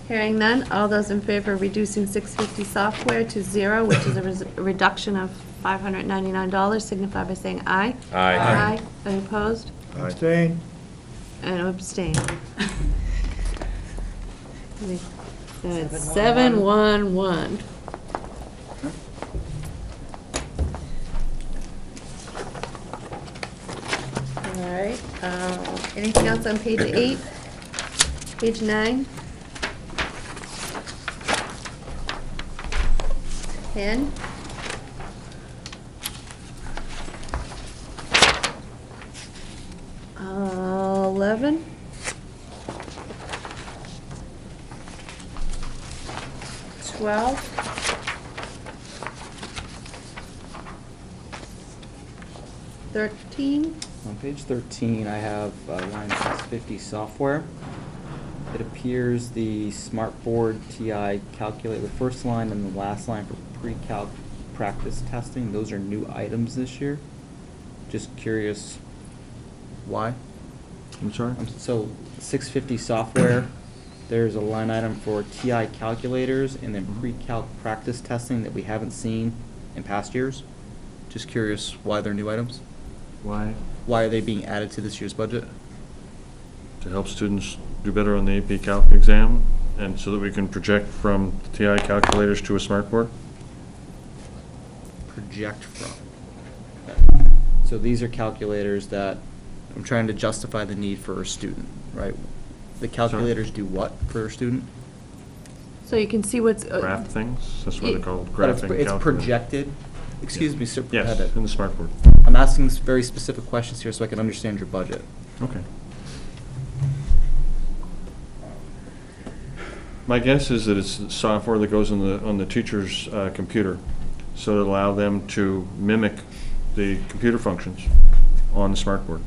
Hearing none, all those in favor of reducing 650 software to 0, which is a reduction of $599, signify by saying aye. Aye. Aye. Any opposed? Abstain. And abstain. So it's 711. All right, anything else on page 8? Page 9? 10? Uh, 11? 12? 13? On page 13, I have line 650 software. It appears the Smartboard TI calculator, the first line and the last line for pre-calc practice testing, those are new items this year. Just curious why? I'm sorry? So 650 software, there's a line item for TI calculators and then pre-calc practice testing that we haven't seen in past years. Just curious why they're new items? Why? Why are they being added to this year's budget? To help students do better on the AP Calc exam, and so that we can project from TI calculators to a smartboard. Project from. So these are calculators that I'm trying to justify the need for a student, right? The calculators do what for a student? So you can see what's. Graph things, that's what they're called, But graphing it's calculators. projected, excuse me, sir. Yes, in the smartboard. I'm asking very specific questions here so I can understand your budget. Okay. My guess is that it's software that goes on the teacher's computer, so to allow them to mimic the computer functions on the smartboard.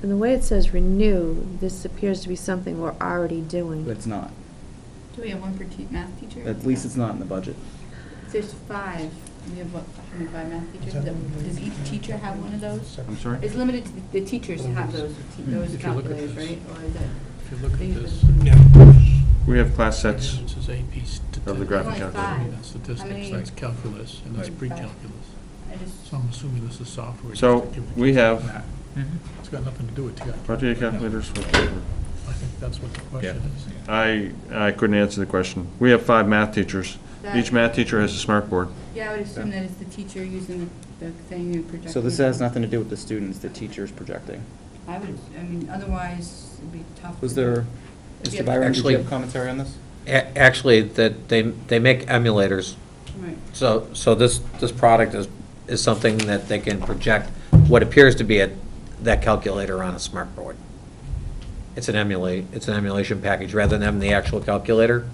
And the way it says renew, this appears to be something we're already doing. But it's not. Do we have one for math teacher? At least it's not in the budget. There's 5. We have what, 5 math teachers? Does each teacher have one of those? I'm sorry? It's limited to the teachers have those If you look at calculators, this. right? Or is it? If you look they at use this. them? We have class sets This is AP statistics. of the graphic Only calculator. 5. That's How statistics, many- that's calculus, and that's Or 5? pre-calculus. I just, So I'm assuming this is software. So, just to give we the kids have- that. It's got nothing to do with TI. What are your calculators? I think that's what the question is. I couldn't answer the question. We have 5 math teachers. That- Each math teacher has a smartboard. yeah, I would assume that it's the teacher using the thing and projecting. So this has nothing to do with the students, the teacher's projecting. I would, I mean, otherwise it'd be tough. Was to do. there, Yeah. Mr. Byron, did Actually- you have commentary on this? Actually, that they make emulators. Right. So this product is something that they can project what appears to be that calculator on a smartboard. It's an emulation package, rather than having the actual calculator.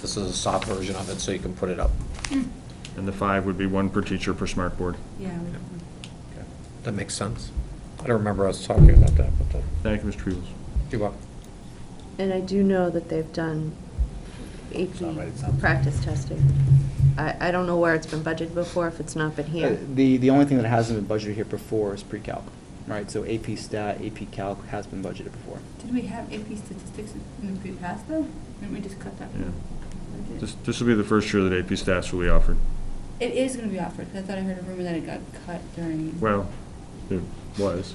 This is a soft version of it, so you can put it up. And the 5 would be 1 per teacher per smartboard. Yeah. That makes sense. I don't remember us talking about that, but Thank you, Mr. Peebles. you're welcome. And I do know that they've done AP practice testing. I don't know where it's been budgeted before, if it's not been here. The only thing that hasn't been budgeted here before is pre-calc, right? So AP Stat, AP Calc has been budgeted before. Did we have AP statistics in the past though? Didn't we just cut that? Yeah. from the budget? This will be the first year that AP Stats will be offered. It is gonna be offered, 'cause I thought I heard a rumor that it got cut during. Well, it was.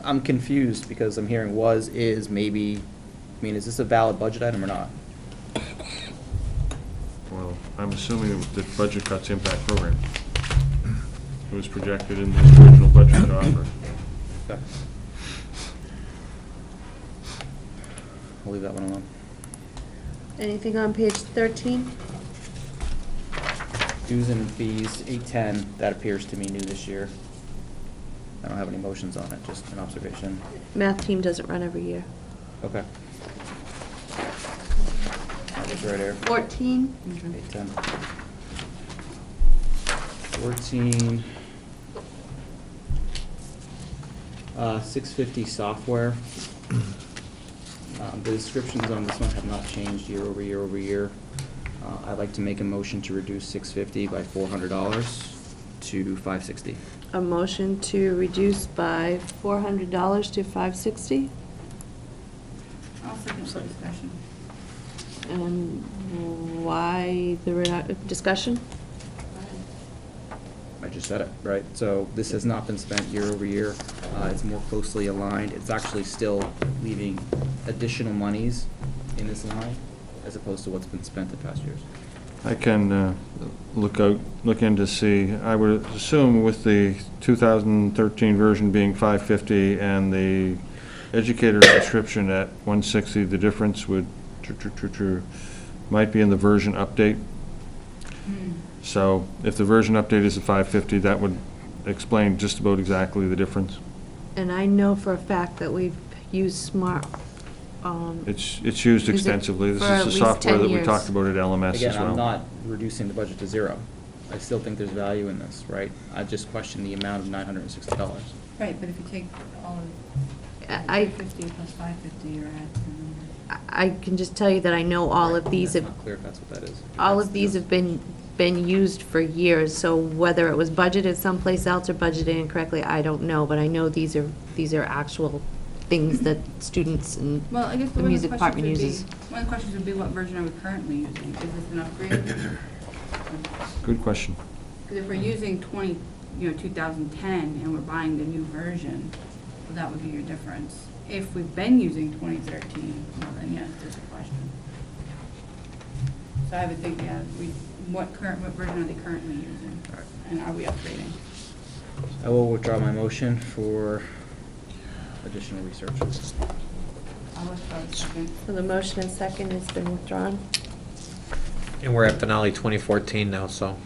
I'm confused because I'm hearing was, is, maybe, I mean, is this a valid budget item or not? Well, I'm assuming that the budget cuts impact program. It was projected in the original budget to offer. Okay. I'll leave that one alone. Anything on page 13? Dues and fees, 810, that appears to me new this year. I don't have any motions on it, just an observation. Math team doesn't run every year. Okay. It's right here. 14? 810. 14. 650 software. The descriptions on this one have not changed year over year over year. I'd like to make a motion to reduce 650 by $400 to 560. A motion to reduce by $400 to 560? I'll second for discussion. And why the discussion? I just said it, right? So this has not been spent year over year. It's more closely aligned. It's actually still leaving additional monies in this line as opposed to what's been spent in past years. I can look in to see. I would assume with the 2013 version being 550 and the educator subscription at 160, the difference would might be in the version update. So if the version update is at 550, that would explain just about exactly the difference. And I know for a fact that we've used Smart. It's used extensively. This for at is the least software 10 that we years. talked about at LMS as well. Again, I'm not reducing the budget to zero. I still think there's value in this, right? I just question the amount of $960. Right, but if you take all of I 350 plus 550, you're at. I can just tell you that I know all of these That's have, not clear if that's what that is. all of these have been used for years, so whether it was budgeted someplace else or budgeted incorrectly, I don't know, but I know these are actual things that students and Well, I guess the one of music the questions department would be, uses. one of the questions would be, what version are we currently using? Is this an upgrade? Good question. Because if we're using 2010, and we're buying the new version, well, that would be your difference. If we've been using 2013, well, then yes, there's a question. So I would think, yeah, what version are they currently using? And are we upgrading? I will withdraw my motion for additional research. I'll withdraw the second. So the motion and second has been withdrawn. And we're at finale 2014 now, so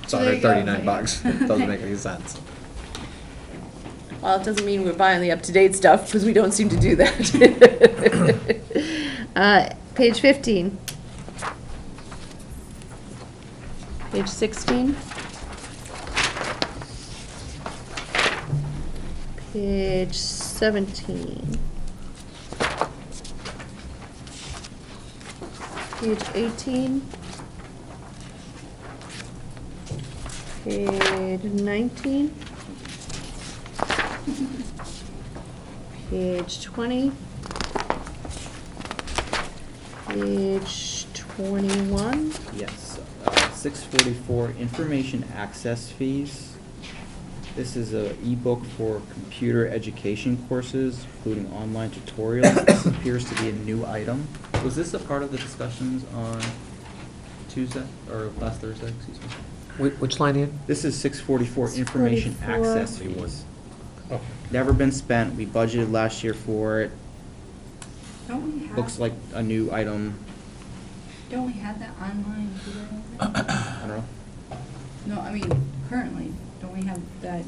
it's So there you go. $139. Doesn't make any sense. Well, it doesn't mean we're buying the up-to-date stuff, because we don't seem to do that. Page 15. Page 16. Page 17. Page 18. Page 19. Page 20. Page 21. Yes, 644, information access fees. This is a ebook for computer education courses, including online tutorials. This appears to be a new item. Was this a part of the discussions on Tuesday, or last Thursday, excuse me? Which line, Ian? This is 644, information 644. access fees. Oh. Never been spent, we budgeted last year for it. Don't we have? Looks like a new item, Don't we have that online I don't know. No, I mean, currently, don't we have that?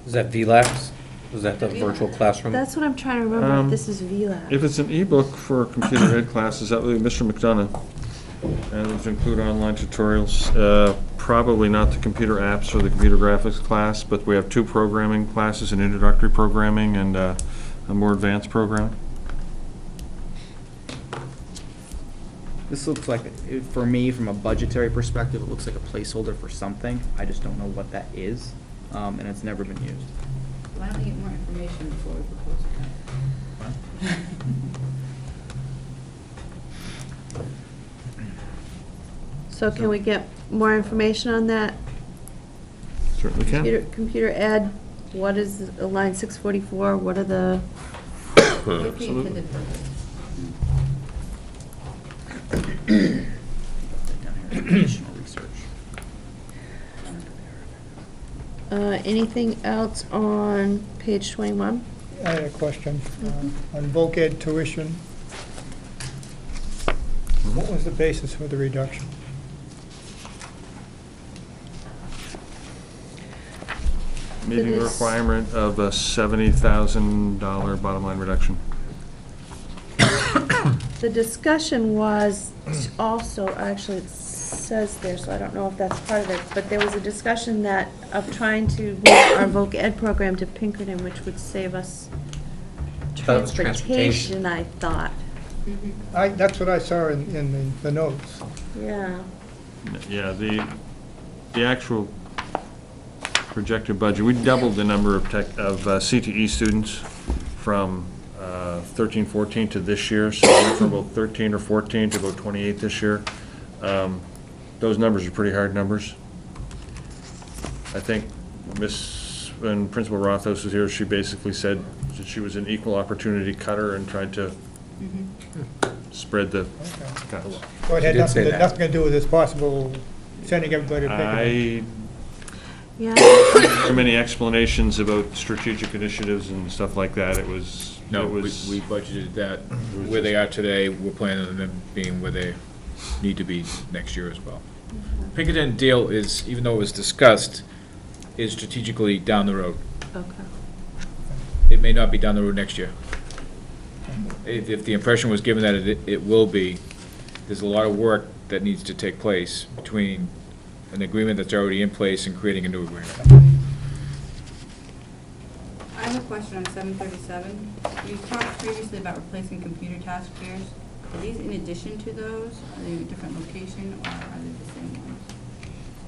Is that VLAX? Is that the virtual classroom? That's what I'm trying to remember, if this is VLAB. If it's an ebook for computer ed classes, that would be Mr. McDonough. And it would include online tutorials, probably not the computer apps or the computer graphics class, but we have 2 programming classes, an introductory programming and a more advanced program. This looks like, for me, from a budgetary perspective, it looks like a placeholder for something. I just don't know what that is, and it's never been used. Why don't we get more information before we propose it? So can we get more information on that? Certainly can. Computer ed, what is line 644, what are the? Absolutely. Additional research. Anything else on page 21? I had a question. On voc ed tuition, what was the basis for the reduction? Meeting the requirement of a $70,000 bottom line reduction. The discussion was also, actually it says there, so I don't know if that's part of it, but there was a discussion that, of trying to move our voc ed program to Pinkerton, which would save us That was transportation, I thought. That's what I saw in the notes. Yeah. Yeah, the actual projected budget, we doubled the number of CTE students from 13, 14 to this year, so we went from about 13 or 14 to about 28 this year. Those numbers are pretty hard numbers. I think when Principal Rothhaus was here, she basically said that she was an equal opportunity cutter and tried to spread the cuts. So it had She did say nothing that. to do with this possible sending everybody to Pinkerton? Yeah. Too many explanations about strategic initiatives and stuff like that. It was. No, it we was- budgeted that, where they are today, we're planning on them being where they need to be next year as well. Pinkerton deal is, even though it was discussed, is strategically down the road. Okay. It may not be down the road next year. If the impression was given that it will be, there's a lot of work that needs to take place between an agreement that's already in place and creating a new agreement. I have a question on 737. You talked previously about replacing computer task chairs. Are these in addition to those? Are they a different location, or are they the same ones?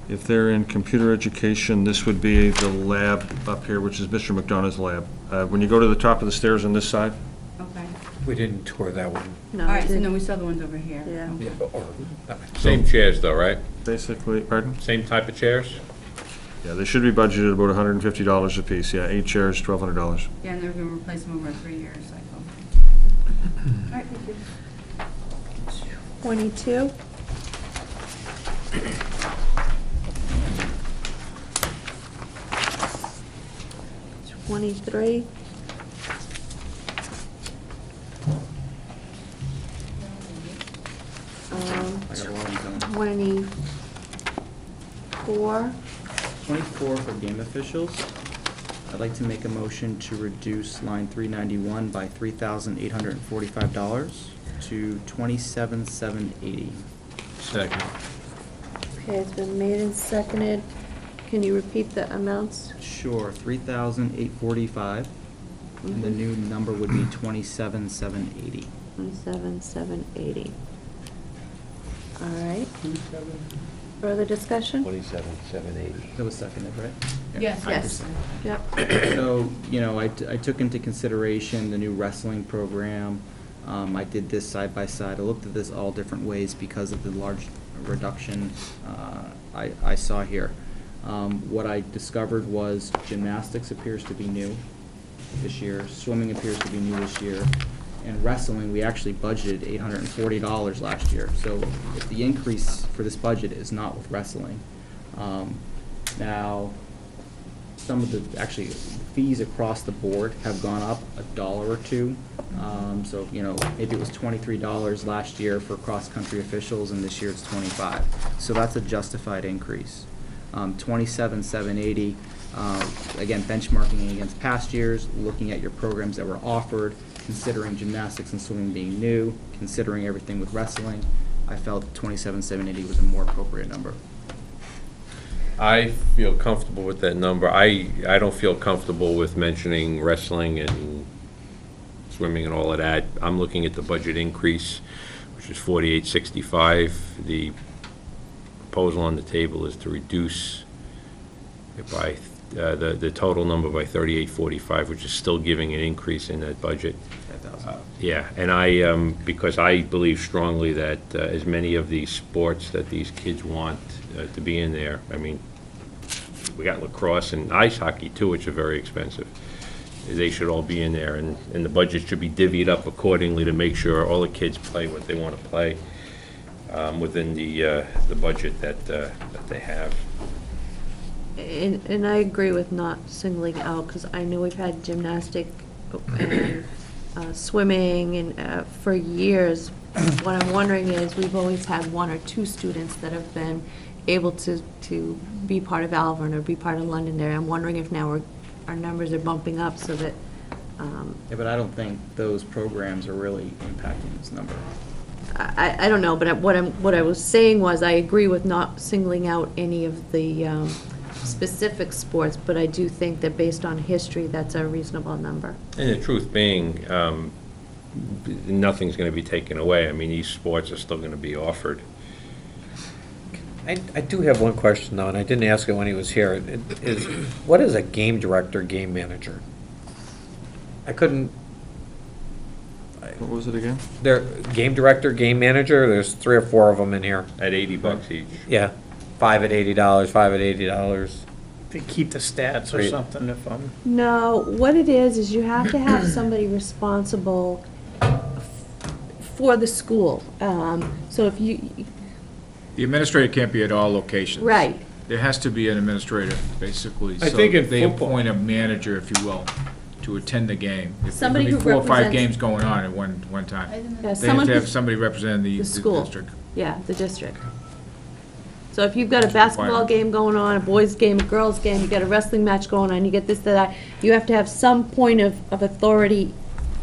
If they're in computer education, this would be the lab up here, which is Mr. McDonough's lab. When you go to the top of the stairs on this side, Okay. We didn't tour that one. No, All right, it so no, didn't. we saw the ones over here. Yeah. Okay. Same chairs though, right? basically, pardon? Same type of chairs? Yeah, they should be budgeted about $150 a piece. Yeah, 8 chairs, $1,200. Yeah, and they're going to replace them over a 3-year cycle. All right, thank you. 22. $23. I got a lot of them. 24. 24 for game officials. I'd like to make a motion to reduce line 391 by $3,845 to $27,780. Second. Okay, it's been made and seconded. Can you repeat the amounts? Sure, $3,845, and the new number would be $27,780. 27,780. All right. Further discussion? 27,780. That was seconded, right? Yes. Yes. Yep. So, you know, I took into consideration the new wrestling program. I did this side by side. I looked at this all different ways because of the large reduction I saw here. What I discovered was gymnastics appears to be new this year, swimming appears to be new this year, and wrestling, we actually budgeted $840 last year. So if the increase for this budget is not with wrestling. Now, some of the, actually, fees across the board have gone up $1 or $2. So, you know, maybe it was $23 last year for cross-country officials, and this year it's $25. So that's a justified increase. $27,780, again, benchmarking against past years, looking at your programs that were offered, considering gymnastics and swimming being new, considering everything with wrestling, I felt $27,780 was a more appropriate number. I feel comfortable with that number. I don't feel comfortable with mentioning wrestling and swimming and all of that. I'm looking at the budget increase, which is $48.65. The proposal on the table is to reduce it by the total number by $38.45, which is still giving an increase in that budget. Yeah, and because I believe strongly that as many of these sports that these kids want to be in there, I mean, we got lacrosse and ice hockey too, which are very expensive. They should all be in there, and the budget should be divvied up accordingly to make sure all the kids play what they want to play within the budget that they have. And I agree with not singling out, because I know we've had gymnastic and swimming and for years. What I'm wondering is, we've always had one or two students that have been able to be part of Alvern or be part of Londonderry. I'm wondering if now our numbers are bumping up so that. Yeah, but I don't think those programs are really impacting this number. I don't know, but what I was saying was, I agree with not singling out any of the specific sports, but I do think that based on history, that's a reasonable number. And the truth being, nothing's going to be taken away. I mean, these sports are still going to be offered. I do have one question, though, and I didn't ask it when he was here. What is a game director, game manager? I couldn't. What was it again? They're game director, game manager. There's 3 or 4 of them in here. At $80 each. Yeah, 5 at $80, 5 at $80. To keep the stats or Right. something if I'm. No, what it is you have to have somebody responsible for the school. So if you, The administrator can't be at all locations. right, There has to be an administrator, basically. I think in they football- appoint a manager, if you will, to attend the game. If Somebody there's who gonna be 4 or 5 represents- games going on at one time. yeah, They have someone to have who, somebody representing the school. district. Yeah, the district. So if you've got a basketball Requirement. game going on, a boys' game, a girls' game, you got a wrestling match going on, you get this, that, you have to have some point of authority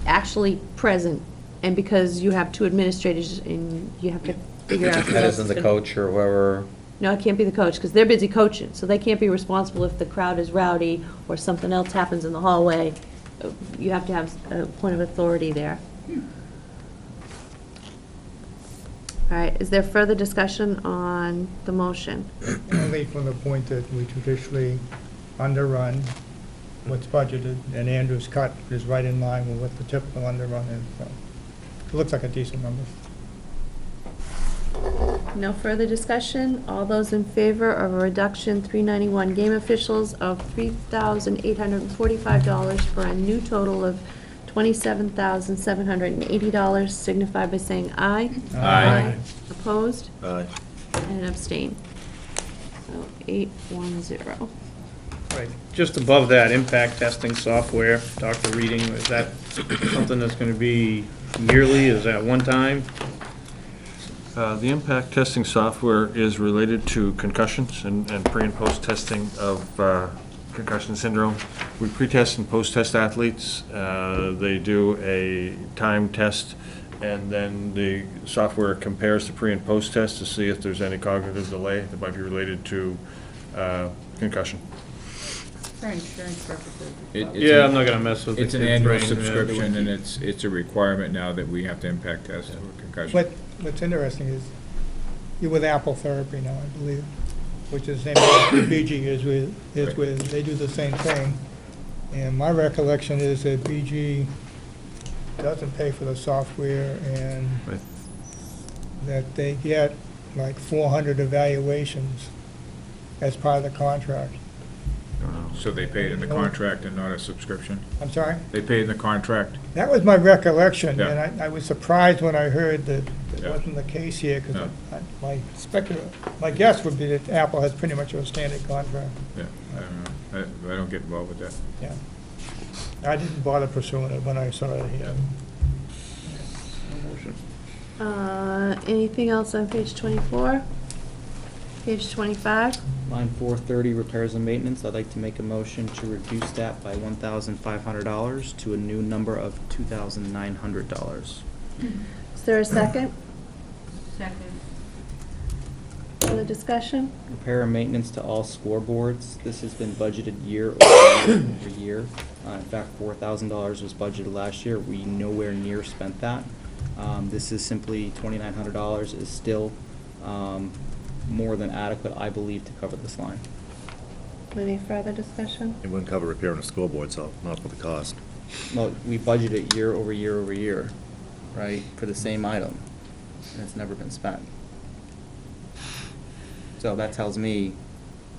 actually present. And because you have 2 administrators, and you have to figure out. who That else isn't is the gonna- coach or whoever. No, it can't be the coach, because they're busy coaching, so they can't be responsible if the crowd is rowdy or something else happens in the hallway. You have to have a point of authority there. All right, is there further discussion on the motion? Only from the point that we traditionally underrun what's budgeted, and Andrew's cut is right in line with what the typical underrun is, so it looks like a decent number. No further discussion? All those in favor of a reduction 391 game officials of $3,845 for a new total of $27,780 signify by saying aye. Aye. Opposed? Aye. And abstain. So 810. Right, just above that, impact testing software, Dr. Reading, is that something that's gonna be yearly, is that one time? The impact testing software is related to concussions and pre and post testing of concussion syndrome. We pre-test and post-test athletes. They do a time test, and then the software compares the pre and post-test to see if there's any cognitive delay that might be related to concussion. For insurance purposes. Yeah, I'm not gonna mess with the It's an kid's annual brain, yeah. subscription, and it's a requirement now that we have to impact test for concussion. What's interesting is, you're with Apple Therapy now, I believe, which is the same as BG is with, they do the same thing. And my recollection is that BG doesn't pay for the software, and Right. that they get like 400 evaluations as part of the contract. So they pay it in the contract and not a subscription? I'm sorry? They pay it in the contract? That was my recollection, Yeah. and I was surprised when I heard that it Yeah. wasn't the case here, because Yeah. my guess would be that Apple has pretty much a standard contract. Yeah, I don't know. I don't get involved with that. Yeah. I didn't bother pursuing it when I saw it here. Anything else on page 24? Page 25? Line 430, repairs and maintenance, I'd like to make a motion to reduce that by $1,500 to a new number of $2,900. Is there a second? Second. Further discussion? Repair and maintenance to all scoreboards. This has been budgeted year over year. In fact, $4,000 was budgeted last year. We nowhere near spent that. This is simply $2,900 is still more than adequate, I believe, to cover this line. Any further discussion? It wouldn't cover repairing a scoreboard, so not for the cost. Well, we budget it year over year over year, right, for the same item, and it's never been spent. So that tells me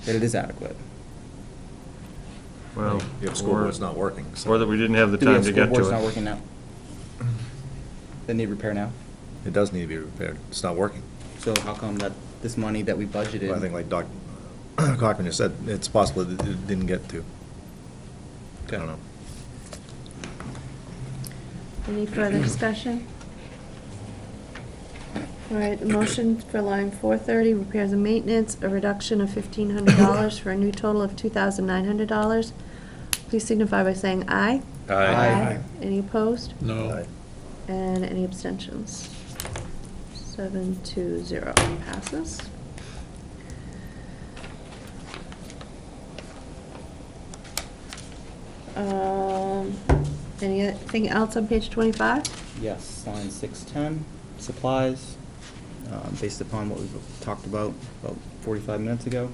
that it is adequate. Well, The scoreboard's not working, so. or that we didn't have the Do we time have to get to it. scoreboards not working now? They need repair now? It does need to be repaired. It's not working. So how come that this money that we budgeted? Well, I think like Doc Cochran just said, it's possible that it didn't get to. I don't know. Any further discussion? All right, motion for line 430, repairs and maintenance, a reduction of $1,500 for a new total of $2,900. Please signify by saying aye. Aye. Any opposed? No. And any abstentions? 720 passes. Anything else on page 25? Yes, line 610, supplies, based upon what we've talked about 45 minutes ago.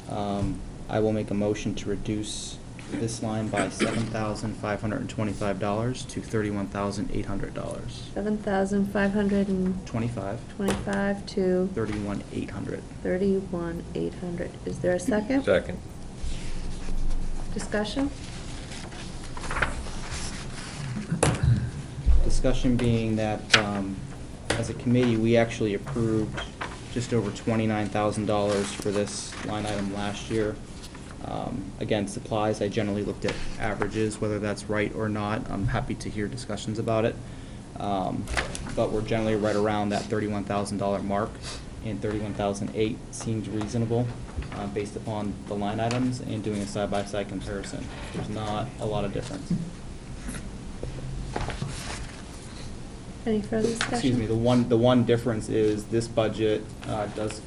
I will make a motion to reduce this line by $7,525 to $31,800. 7,525 25, to 31,800. 31,800. Is there a second? Second. Discussion? Discussion being that, as a committee, we actually approved just over $29,000 for this line item last year. Again, supplies, I generally looked at averages, whether that's right or not. I'm happy to hear discussions about it. But we're generally right around that $31,000 mark, and $31,008 seems reasonable, based upon the line items and doing a side-by-side comparison. There's not a lot of difference. Any further discussion? Excuse me, the one difference is this budget does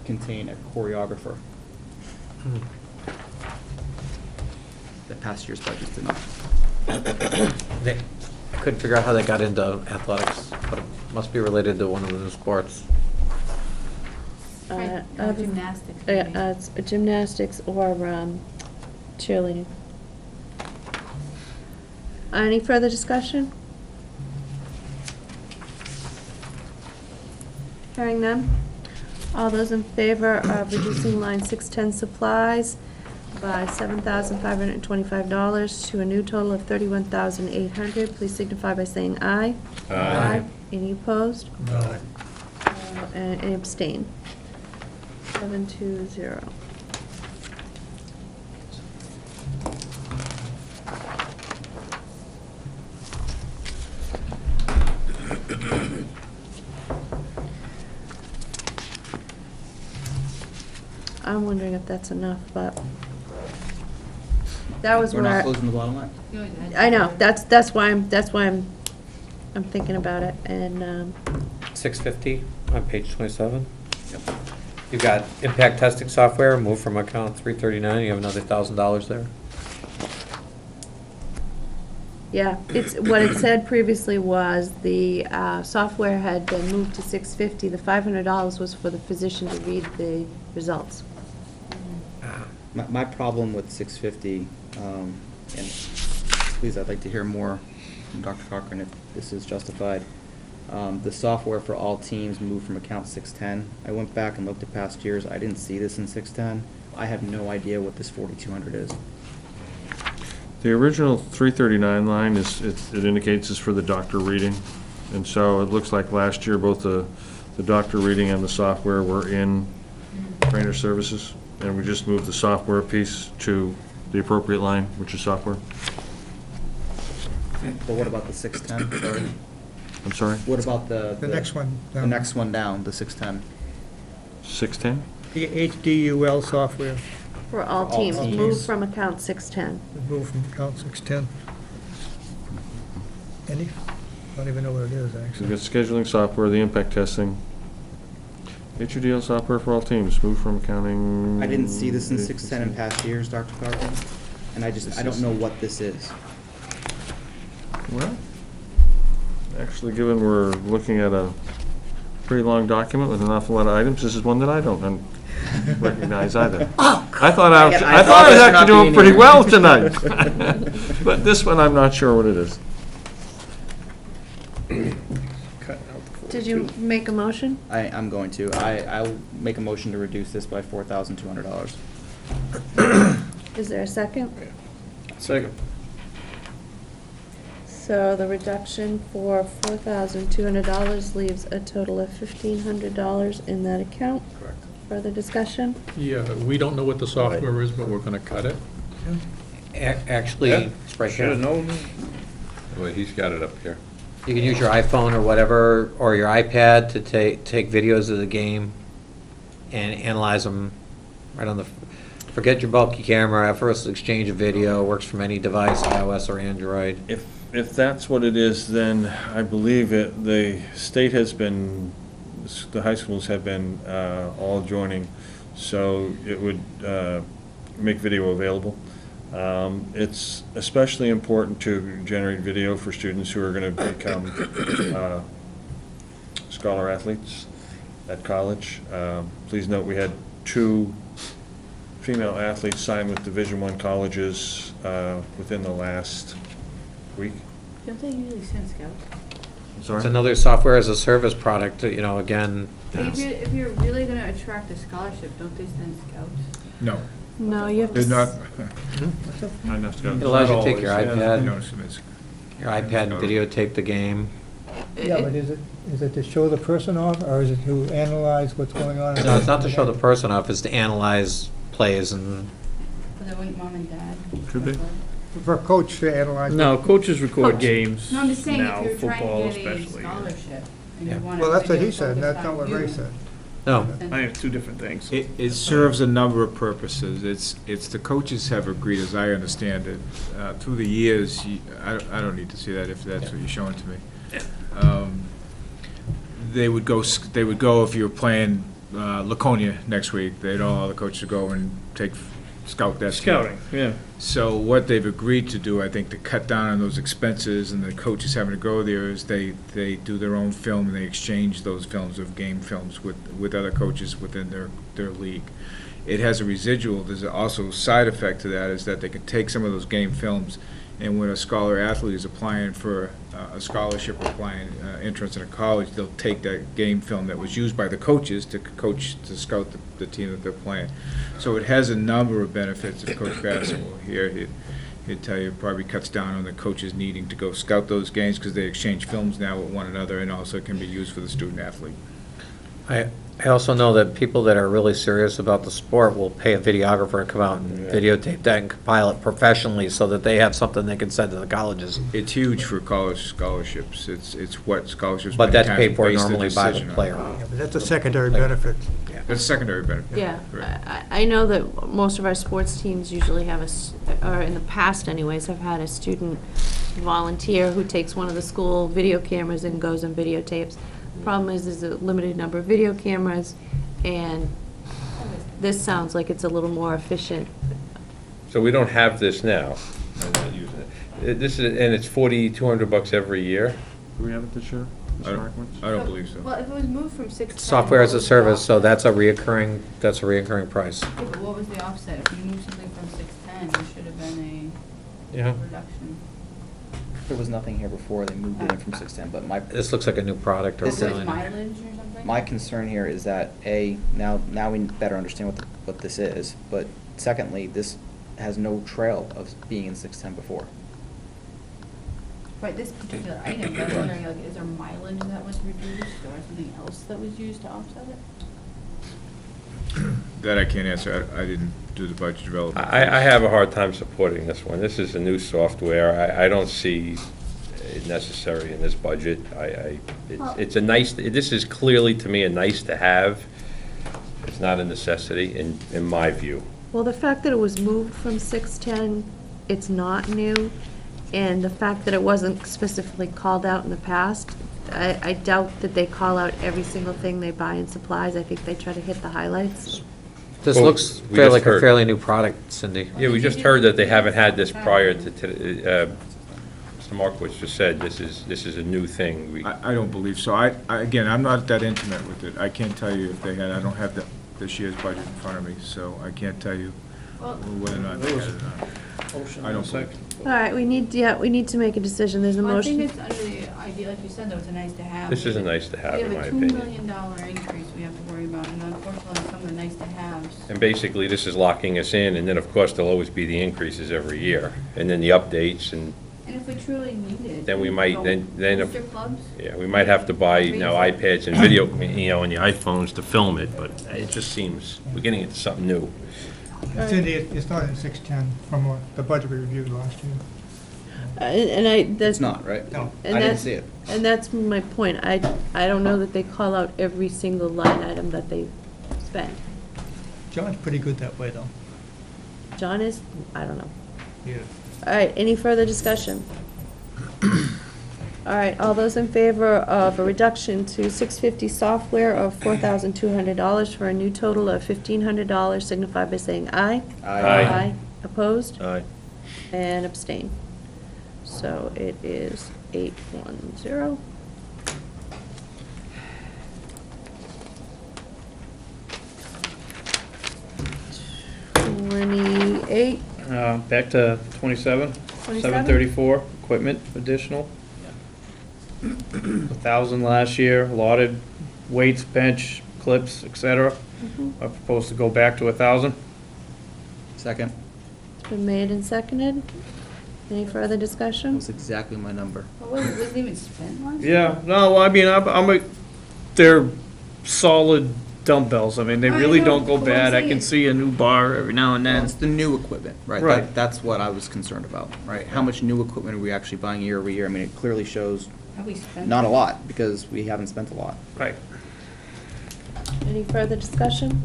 contain a choreographer. The past year's budget did not. I couldn't figure out how they got into athletics, but it must be related to one of the new sports. Gymnastics. It's gymnastics or cheerleading. Any further discussion? Hearing none. All those in favor of reducing line 610 supplies by $7,525 to a new total of $31,800, please signify by saying aye. Aye. Any opposed? No. And any abstain? 720. I'm wondering if that's enough, but That was We're where, not closing the bottom line. I know, that's why I'm thinking about it, and, 650 on page 27. You've got impact testing software, move from account 339, you have another $1,000 there. yeah, what it said previously was the software had been moved to 650. The $500 was for the physician to read the results. My problem with 650, and please, I'd like to hear more from Dr. Cochran if this is justified. The software for all teams moved from account 610. I went back and looked at past years. I didn't see this in 610. I have no idea what this 4,200 is. The original 339 line it indicates is for the doctor reading. And so it looks like last year both the doctor reading and the software were in trainer services. And we just moved the software piece to the appropriate line, which is software. But what about the 610? Sorry. I'm sorry? What about the next one The down. next one down, the 610. 610? The HDUL software, For all all teams, teams. move from account 610. removed from account 610. Any? I don't even know what it is, So actually. we've got scheduling software, the impact testing. HUDL software for all teams, move from accounting. I didn't see this in 610 in past years, Dr. Cochran, and I don't know what this is. Well, actually, given we're looking at a pretty long document with an awful lot of items, this is one that I don't recognize either. I thought I was actually doing pretty well tonight. But this one, I'm not sure what it is. Did you make a motion? I'm going to. I'll make a motion to reduce this by $4,200. Is there a second? Second. So the reduction for $4,200 leaves a total of $1,500 in that account. Correct. Further discussion? Yeah, we don't know what the software is, but we're gonna cut it. Actually, it's right here. known. Well, he's got it up here. You can use your iPhone or whatever, or your iPad to take videos of the game and analyze them right on the, forget your bulky camera, effortless exchange of video, works from any device, iOS or Android. If that's what it is, then I believe the state has been, the high schools have been all joining, so it would make video available. It's especially important to generate video for students who are going to become scholar athletes at college. Please note we had 2 female athletes sign with Division I colleges within the last week. Don't they usually send scouts? Sorry? It's another software as a service product, you know, again. If you're really gonna attract a scholarship, don't they send scouts? No, No, you have to. they're not. Not enough to go. It allows you to take your You iPad, don't submit. your iPad and videotape the game. Yeah, but is it to show the person off, or is it to analyze what's going on? No, it's not to show the person off, it's to analyze plays and, For the mom and dad? Could be. For a coach to analyze. No, coaches record Coach. games No, I'm just saying, now, if you're football trying to get a especially. scholarship, and Yeah. you want Well, that's what he to said, and that's focus not on what you, Ray said. no. I think it's 2 different things. It serves a number of purposes. It's the coaches have agreed, as I understand it, through the years, I don't need to see that if that's what you're showing to me. They would go if you were playing Laconia next week, they'd all the coaches would go and scout that team. Scouting, yeah. So what they've agreed to do, I think, to cut down on those expenses and the coaches having to go there is they do their own film and they exchange those films of game films with other coaches within their league. It has a residual, there's also a side effect to that is that they can take some of those game films and when a scholar athlete is applying for a scholarship or applying entrance in a college, they'll take that game film that was used by the coaches to scout the team that they're playing. So it has a number of benefits. If Coach Bassel here, he'd tell you it probably cuts down on the coaches needing to go scout those games because they exchange films now with one another and also can be used for the student athlete. I also know that people that are really serious about the sport will pay a videographer to come out and videotape that and compile it professionally so that they have something they can send to the colleges. It's huge for college scholarships. It's what scholarships. But that's many times paid for base their normally by the decision on. player. Yeah, but that's a secondary benefit. Yeah. That's a secondary benefit. Yeah, Correct. I know that most of our sports teams usually have or in the past anyways, have had a student volunteer who takes one of the school video cameras and goes and videotapes. The problem is there's a limited number of video cameras, and this sounds like it's a little more efficient. So we don't have this now. I'm not using it. This is, and it's $4,200 every year? Do we have it this year? I don't believe so. Well, if it was moved from 610. Software as a what was the service, so offset? that's a reoccurring price. Yeah, but what was the offset? If you moved something from 610, there should have been Yeah. a reduction. There was nothing here before, they moved it in from 610, but my. This looks like a new product or This is- Was it something. mileage or something? My concern here is that, now we better understand what this is, but secondly, this has no trail of being in 610 before. Right, this particular item, but I'm wondering, like, is there mileage that was reduced or something else that was used to offset it? That I can't answer. I didn't do the budget development. I have a hard time supporting this one. This is a new software. I don't see it necessary in this budget. It's a nice, this is clearly to me a nice to have. It's not a necessity in my view. Well, the fact that it was moved from 610, it's not new, and the fact that it wasn't specifically called out in the past, I doubt that they call out every single thing they buy in supplies. I think they try to hit the highlights. This Well, looks we just like a heard- fairly new product, Cindy. Yeah, we just heard that they haven't had this prior to, Mr. Markowitz just said, this is a new thing. I don't believe so. Again, I'm not that intimate with it. I can't tell you if they had, I don't have this year's budget in front of me, so I can't tell you whether or not they had it or not. I don't believe it. All right, we need to make a decision. There's a Well, I think motion. it's under the idea, like you said, though, it's a nice to have. This is a nice to have, in my We opinion. have a $2 million increase we have to worry about, and unfortunately, some of the nice to haves. And basically, this is locking us in, and then, of course, there'll always be the increases every year, and then the updates, and And if we truly need it. then we might, go then, booster clubs? yeah, we might have to buy, iPads and video, and the iPhones to film it, but it just seems, we're getting into something new. Cindy, it's not in 610 from the budget we reviewed last year. It's not, right? No. I didn't see it. And that's my point. I don't know that they call out every single line item that they spend. John's pretty good that way, though. John is, I don't know. Yeah. All right, any further discussion? All right, all those in favor of a reduction to 650 software of $4,200 for a new total of $1,500 signify by saying aye. Aye. Opposed? Aye. And abstain. So it is 810. $28. Back to 27, 734, equipment additional. 1,000 last year, allotted weights, bench, clips, et cetera. I propose to go back to 1,000. Second, It's been made and seconded. Any further that discussion? was exactly my number. Well, wasn't even spent last year? Yeah, no, I mean, they're solid dumbbells. I mean, they I really know, don't go but what I'm bad. I saying can is- see a new bar every now and then. It's the new equipment, right? Right. That's what I was concerned about, right? How much new equipment are we actually buying year over year? I mean, it clearly shows Have we spent? not a lot, because we haven't spent a lot. Right. Any further discussion?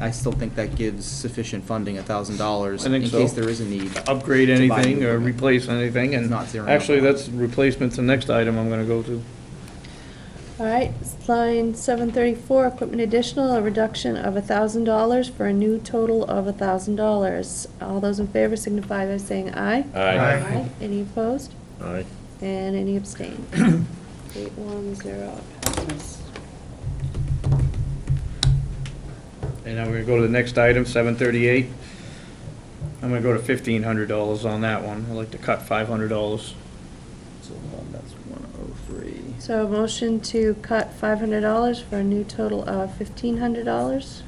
I still think that gives sufficient funding, $1,000, I think in so. case there is a need. Upgrade to buy new anything or equipment. replace anything, and Not zeroing actually, out. that's replacement's the next item I'm gonna go to. All right, line 734, equipment additional, a reduction of $1,000 for a new total of $1,000. All those in favor signify by saying aye. Aye. Any opposed? Aye. And any abstain? 810 passes. And I'm gonna go to the next item, 738. I'm gonna go to $1,500 on that one. I'd like to cut $500. So that's 103. So a motion to cut $500 for a new total of $1,500.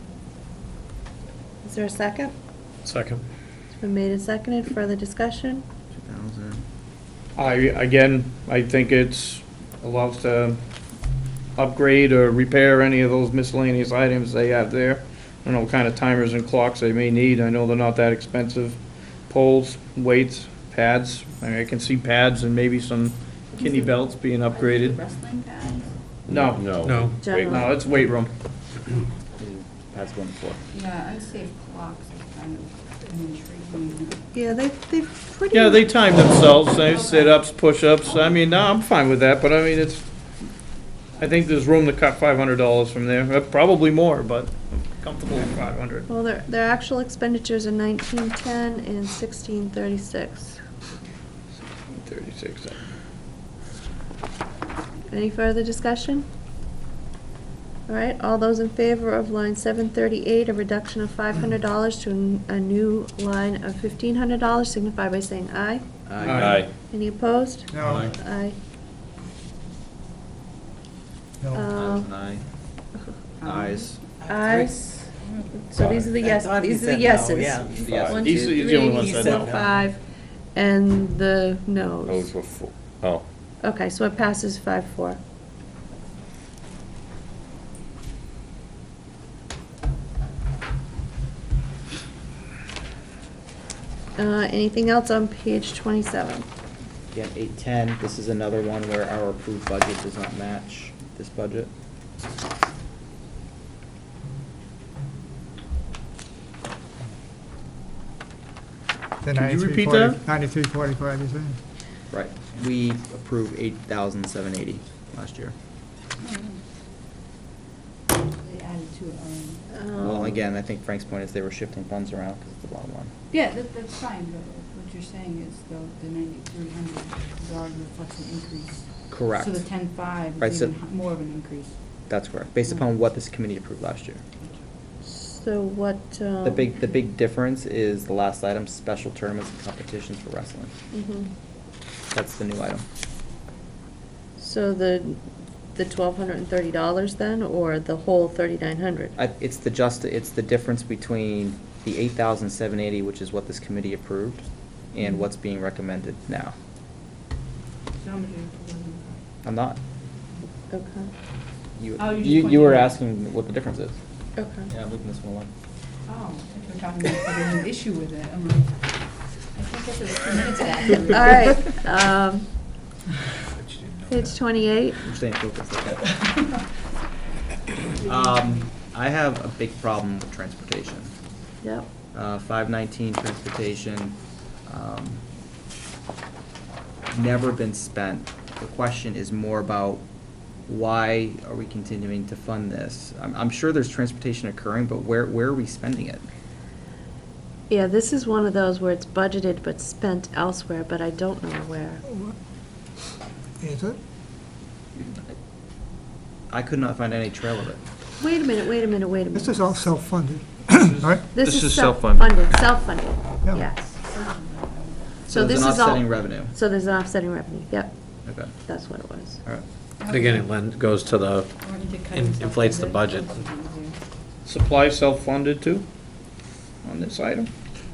Is there a second? Second. It's been made and seconded. Further discussion? 2,000. I think it's allows to upgrade or repair any of those miscellaneous items they have there. I don't know what kind of timers and clocks they may need. I know they're not that expensive. Poles, weights, pads. I mean, I can see pads and maybe some kidney belts being upgraded. Wrestling pads? No, No. No. General. no, it's weight room. iPads go on the floor. Yeah, unsafe clocks is kind of an intriguing. Yeah, they've pretty. Yeah, they time themselves, they sit-ups, push-ups, I mean, no, I'm fine with that, but I mean, I think there's room to cut $500 from there, probably more, but I'm comfortable with 500. Well, their actual expenditures are 1910 and 1636. 36. Any further discussion? All right, all those in favor of line 738, a reduction of $500 to a new line of $1,500, signify by saying aye. Aye. Any opposed? No. Aye. No. Aye. Ayes. Ayes. So these are the I thought he these are the said no, yeses. yeah. Yes. 1, 2, He's the only 3, one he said said no. 5, and the noes. Those were four. Oh, Okay, so it passes 5-4. Anything else on page 27? Again, 810, this is another one where our approved budget does not match this budget. The Could you repeat that? 9345, you saying? Right. We approved 8,780 last year. They added to it already. Well, again, I think Frank's point is they were shifting funds around because it's the bottom line. Yeah, that's fine, but what you're saying is though, the 9,300 already reflects an increase. Correct. So the 10.5 Right, is so- even more of an increase. That's correct, based upon what this committee approved last year. So what? The big difference is the last item, special tournaments and competitions for wrestling. Mhm. That's the new item. So the $1,230 then, or the whole 3,900? It's the difference between the 8,780, which is what this committee approved, and what's being recommended now. So how much are you proposing? I'm not. Okay. Oh, you just You pointed were out. asking what the difference is. Okay. Yeah, I'm leaving this one alone. Oh, I think we're talking about having an issue with it. I'm like, I think this is 2 minutes back. All right, page 28. I'm staying focused. Okay. I have a big problem with transportation. Yep. 519 transportation, never been spent. The question is more about why are we continuing to fund this? I'm sure there's transportation occurring, but where are we spending it? Yeah, this is one of those where it's budgeted but spent elsewhere, but I don't know where. Is it? I could not find any trail of it. Wait a minute. This is all self-funded, right? This is self-funded. Self-funded, Yeah. yes. So this there's is an all. offsetting revenue. So there's an offsetting revenue, yep, Okay, that's what it was. all right. Again, it goes to the, Or into cutting inflates the self-funded. budget. Supply self-funded too, on this item?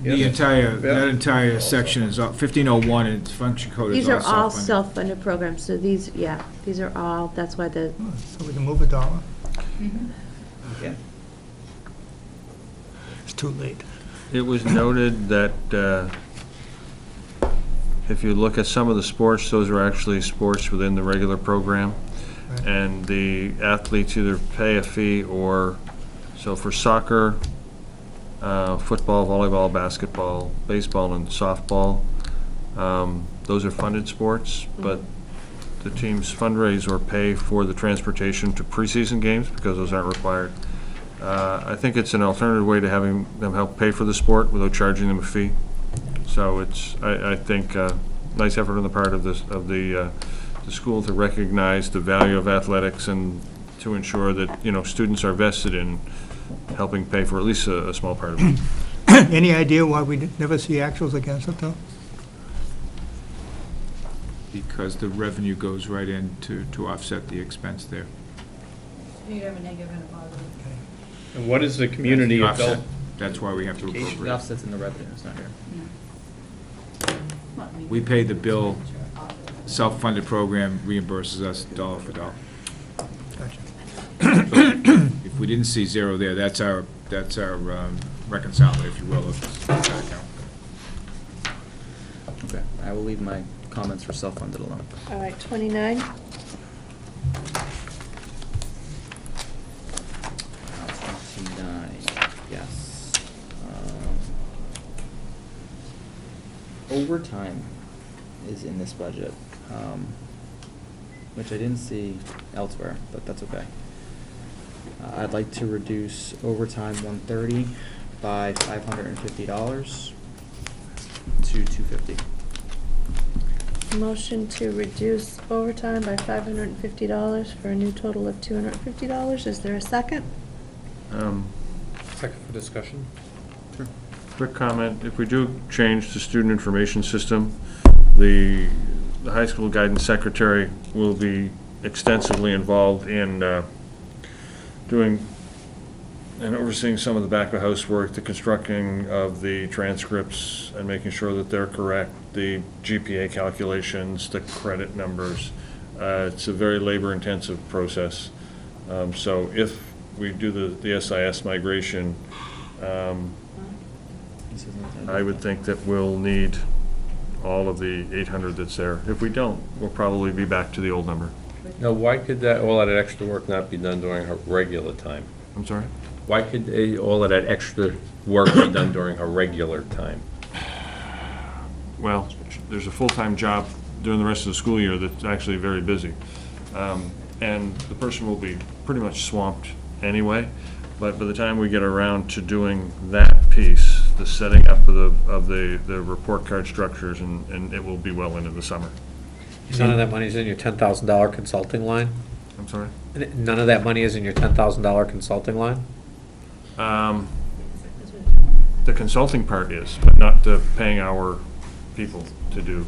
The Yes. entire, Yeah. that entire section is 1501, and its function code is These all are all self-funded. self-funded programs, so these are all, that's why the, So we can move $1. Okay. It's too late. It was noted that if you look at some of the sports, those are actually sports within the regular program. Right. And the athletes either pay a fee or, so for soccer, football, volleyball, basketball, baseball, and softball, those are funded sports, but the teams fundraise or pay for the transportation to preseason games because those aren't required. I think it's an alternative way to having them help pay for the sport without charging them a fee. So it's, I think, nice effort on the part of the school to recognize the value of athletics and to ensure that, students are vested in helping pay for at least a small part of it. Any idea why we never see actuals against it, though? Because the revenue goes right in to offset the expense there. You have a negative and a positive. And what is the community That's the adult? offset. That's why we have to The appropriate. offset's in the revenue, it's not here. We pay the bill, self-funded program reimburses us dollar for dollar. Gotcha. If we didn't see zero there, that's our reconciler, if you will, of that account. Okay, I will leave my comments for self-funded alone. all right, 29. Now, 29. overtime is in this budget, which I didn't see elsewhere, but that's okay. I'd like to reduce overtime 130 by $550 to $250. Motion to reduce overtime by $550 for a new total of $250. Is there a second? Second for discussion. Quick comment, if we do change the student information system, the high school guidance secretary will be extensively involved in doing and overseeing some of the back of house work, the constructing of the transcripts and making sure that they're correct, the GPA calculations, the credit numbers. It's a very labor-intensive process. So if we do the SIS migration, I would think that we'll need all of the 800 that's there. If we don't, we'll probably be back to the old number. Now, why could all of that extra work not be done during her regular time? I'm sorry? Why could all of that extra work be done during her regular time? Well, there's a full-time job during the rest of the school year that's actually very busy. And the person will be pretty much swamped anyway, but by the time we get around to doing that piece, the setting up of the report card structures, and it will be well into the summer. None of that money is in your $10,000 consulting line? I'm sorry? None of that money is in your $10,000 consulting line? The consulting part is, but not the paying our people to do.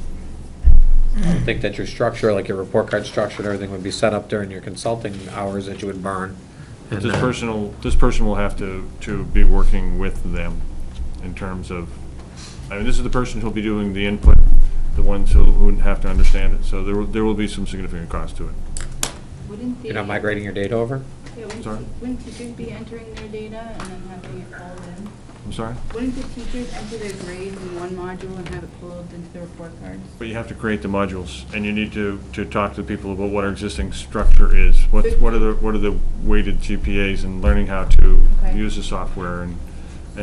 I think that your structure, like your report card structure and everything, would be set up during your consulting hours that you would burn. But this person will have to be working with them in terms of, I mean, this is the person who'll be doing the input, the ones who wouldn't have to understand it, so there will be some significant cost to it. Wouldn't the... You're not migrating your data over? Yeah, Sorry? wouldn't teachers be entering their data and then having it pulled in? I'm sorry? Wouldn't the teachers enter their grades in one module and have it pulled into the report cards? But you have to create the modules, and you need to talk to people about what our existing structure is. What are the weighted GPAs, and learning how to use the software and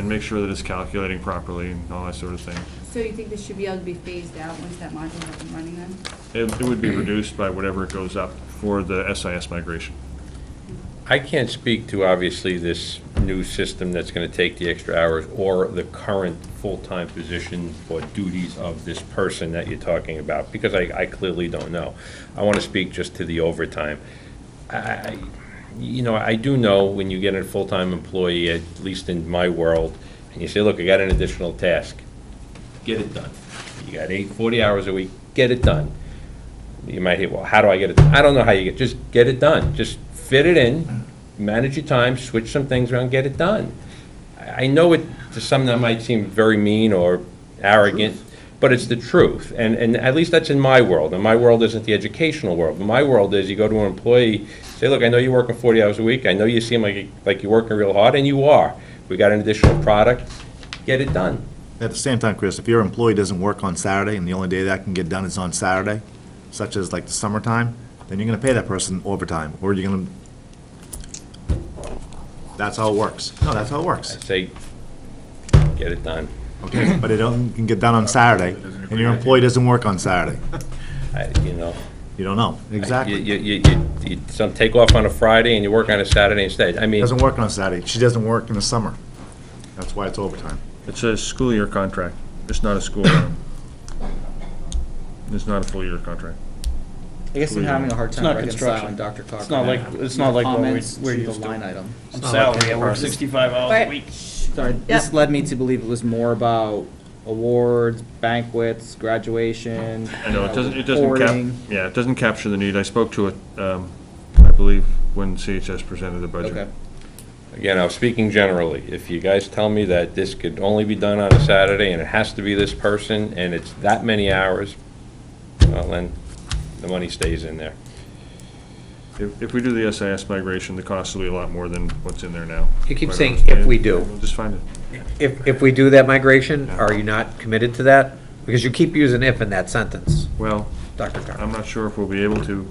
make sure that it's calculating properly and all that sort of thing. So you think this should be able to be phased out once that module is up and running then? It would be reduced by whatever it goes up for the SIS migration. I can't speak to, obviously, this new system that's going to take the extra hours or the current full-time position or duties of this person that you're talking about, because I clearly don't know. I want to speak just to the overtime. I do know when you get a full-time employee, at least in my world, and you say, look, I got an additional task, get it done. You got 40 hours a week, get it done. You might hear, well, how do I get it done? I don't know how you just get it done. Just fit it in, manage your time, switch some things around, get it done. I know it, to some that might seem very mean or arrogant, but it's the truth. And at least that's in my world. And my world isn't the educational world. My world is you go to an employee, say, look, I know you're working 40 hours a week. I know you seem like you're working real hard, and you are. We got an additional product. Get it done. At the same time, Chris, if your employee doesn't work on Saturday and the only day that can get done is on Saturday, such as like the summertime, then you're gonna pay that person overtime, or you're gonna, that's how it works. No, that's how it works. I say, get it done. Okay, but it can get done on Saturday, and your employee doesn't work on Saturday. You know. You don't know, exactly. You some take off on a Friday and you work on a Saturday instead. I mean. Doesn't work on Saturday. She doesn't work in the summer. That's why it's overtime. It's a school year contract. It's not a school, it's not a full year contract. I guess I'm having a hard It's time not reconciling construction. Dr. Cochran. It's not like what comments we're to used the to. line item. I'm salary, I work 65 hours a week. Sorry, this led me to believe it was more about awards, banquets, graduation. I know, it doesn't reporting. it doesn't capture the need. I spoke to it, I believe, when CHS presented the budget. Okay. Again, I was speaking generally. If you guys tell me that this could only be done on a Saturday and it has to be this person and it's that many hours, well, then the money stays in there. If we do the SIS migration, the cost will be a lot more than what's in there now. You keep Quite saying honestly. if we do. We'll just find it. If we do that migration, are you not committed to that? Because you keep using if in that sentence. Well, Dr. Carr. I'm not sure if we'll be able to,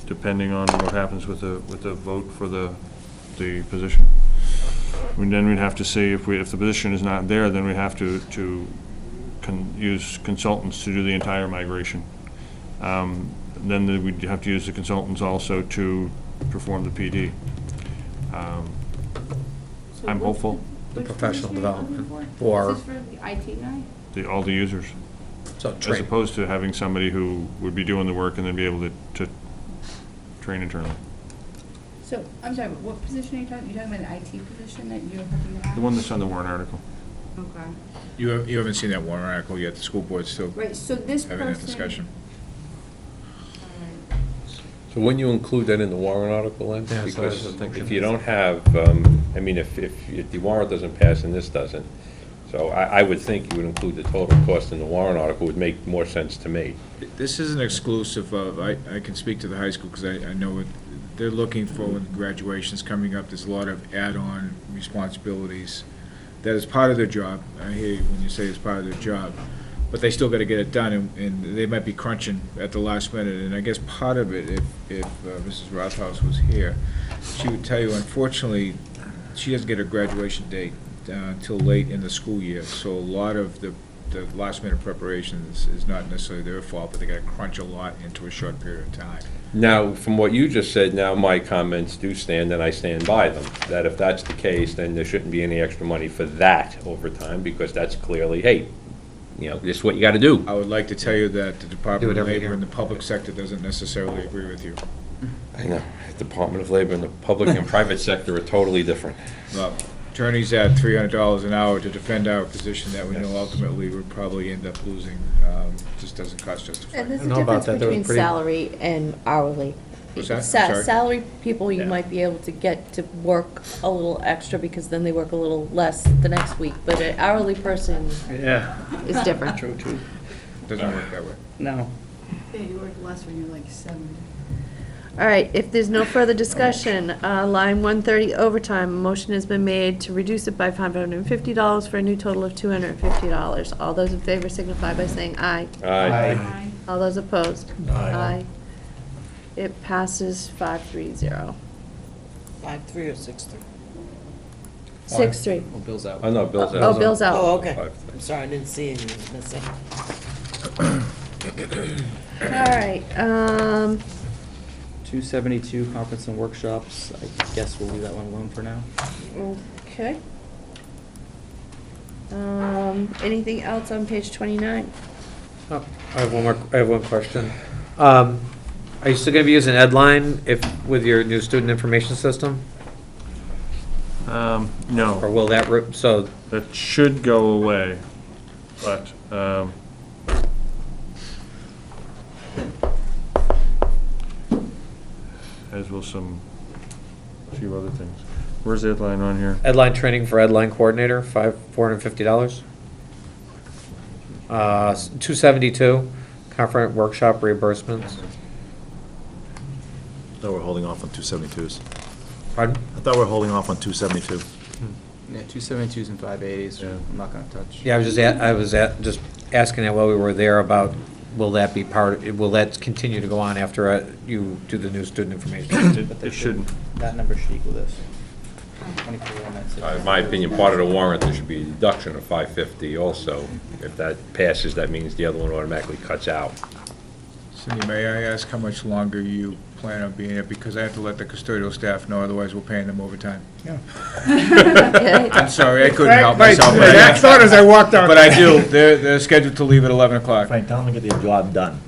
depending on what happens with the vote for the position. And then we'd have to see if the position is not there, then we'd have to use consultants to do the entire migration. Then we'd have to use the consultants also to perform the PD. I'm hopeful. The professional development, Is or, this for the IT guy? All the users, so as train. opposed to having somebody who would be doing the work and then be able to train internally. So, I'm sorry, but what position are you talking, you're talking about an IT position that you're hoping to have? The one that's on the warrant article. Okay. You haven't seen that warrant article yet, the school board's still Right, so this having that person. discussion. Alright. So when you include that in the warrant article, then? Yeah, so I was Because thinking- if you don't have, I mean, if the warrant doesn't pass and this doesn't, so I would think you would include the total cost in the warrant article, would make more sense to me. This isn't exclusive of, I can speak to the high school, because I know it, they're looking for, when graduation's coming up, there's a lot of add-on responsibilities that is part of their job. I hear you when you say it's part of their job, but they still gotta get it done, and they might be crunching at the last minute, and I guess part of it, if Mrs. Rothaus was here, she would tell you, unfortunately, she doesn't get her graduation date till late in the school year, so a lot of the last-minute preparations is not necessarily their fault, but they gotta crunch a lot into a short period of time. Now, from what you just said, now my comments do stand, and I stand by them, that if that's the case, then there shouldn't be any extra money for that overtime, because that's clearly, hey, you know, this is what you gotta do. I would like to tell you that the Department of every Labor year. and the public sector doesn't necessarily agree with you. I know, Department of Labor and the public and private sector are totally different. Well, attorneys at $300 an hour to defend our position that we know ultimately would probably end up losing, just doesn't cost justified. And there's I a know about difference that. That was between pretty- salary and hourly. What's that? I'm sorry. Salary people, you Yeah. might be able to get to work a little extra because then they work a little less the next week, but an hourly person Yeah. is different. True. Doesn't work that way. No. Yeah, you work less when you're like 70. All right, if there's no further discussion, line 130 overtime, a motion has been made to reduce it by $550 for a new total of $250. All those in favor signify by saying aye. Aye. All those opposed? Aye. It passes 530. 5-3 or 6-3? 6-3. Well, Bill's out. Oh, no, Bill's out. Oh, Bill's out. Oh, okay. 5-3. I'm sorry, I didn't see any missing. All right, 272 conference and workshops, I guess we'll leave that one alone for now. okay. Anything else on page 29? Oh, I have one question. Are you still gonna be using Edline with your new student information system? Or No, will that, so, that should go away, but, as will a few other things. Where's the headline on here? Edline training for Edline coordinator, $450. 272, conference workshop reimbursements. I thought we were holding off on 272s. Pardon? I thought we were holding off on 272. Yeah, 272s and 580s, Yeah. I'm not gonna touch. Yeah, I was just asking that while we were there about, will that be will that continue to go on after you do the new student information? But they It shouldn't. That number should equal this. 24 on that side. In my opinion, part of the warrant, there should be a deduction of 550 also. If that passes, that means the other one automatically cuts out. Cindy, may I ask how much longer you plan on being here? Because I have to let the custodial staff know, otherwise we're paying them overtime. Yeah. Okay. I'm sorry, I couldn't help Right, myself. right, I thought as I walked out. But I do, they're scheduled to leave at 11 o'clock. Frank, tell them to get their job done.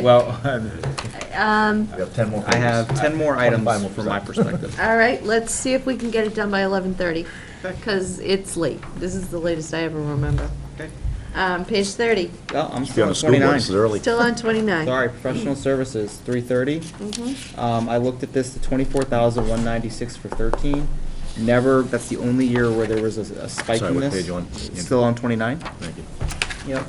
Well, We have 10 more I have pages. 10 more items 25 more from my perspective. All right, let's see if we can get it done by 11:30, because it's late. This is the latest I ever remember. Okay. Page 30, Well, I'm Be still on on the school board, 29. this is early. still on 29. Sorry, professional services, 330. I looked at this, the 24,196 for 13. Never, that's the only year where there was a spike Sorry, in what this. page you on? Still on 29? Thank you. Yep.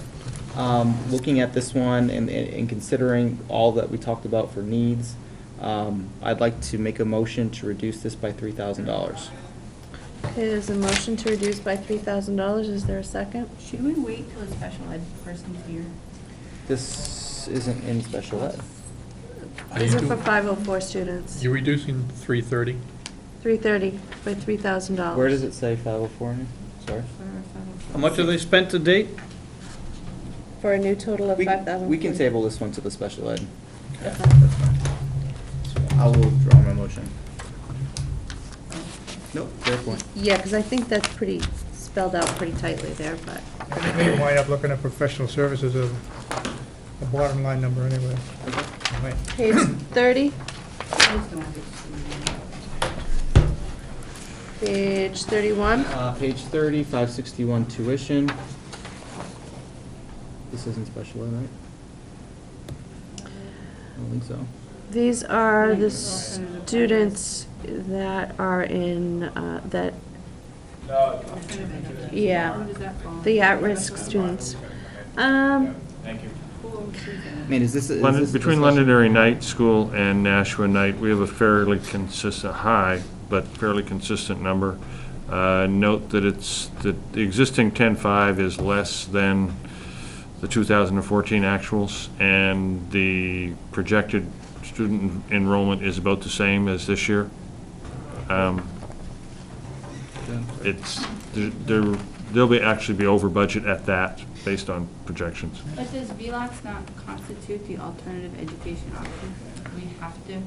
Looking at this one and considering all that we talked about for needs, I'd like to make a motion to reduce this by $3,000. Okay, there's a motion to reduce by $3,000. Is there a second? Should we wait till the special ed person's here? This isn't in special ed. These are for 504 students. You reducing 330? 330 by $3,000. Where does it say 504 in it? Sorry. How much have they spent to date? for a new total of We $5,000. we can table this one to the special ed. That's That's fine. So I will withdraw my motion. Nope, fair point. Yeah, because I think that's pretty, spelled out pretty tightly there, but. I think we wind up looking at professional services as a bottom line number anyway. Right. Page 30, page 31. Page 30, 561 tuition. This isn't special ed, right? I don't think so. These are the students that are in, that, yeah, Where does that fall? the at-risk students. Thank you. I mean, is this? Between Londonderry Night School and Nashua Night, we have a fairly consistent, high, but fairly consistent number. Note that the existing 10.5 is less than the 2014 actuals, and the projected student enrollment is about the same as this year. They'll actually be over budget at that, based on projections. But does VLAX not constitute the alternative education option? We have to.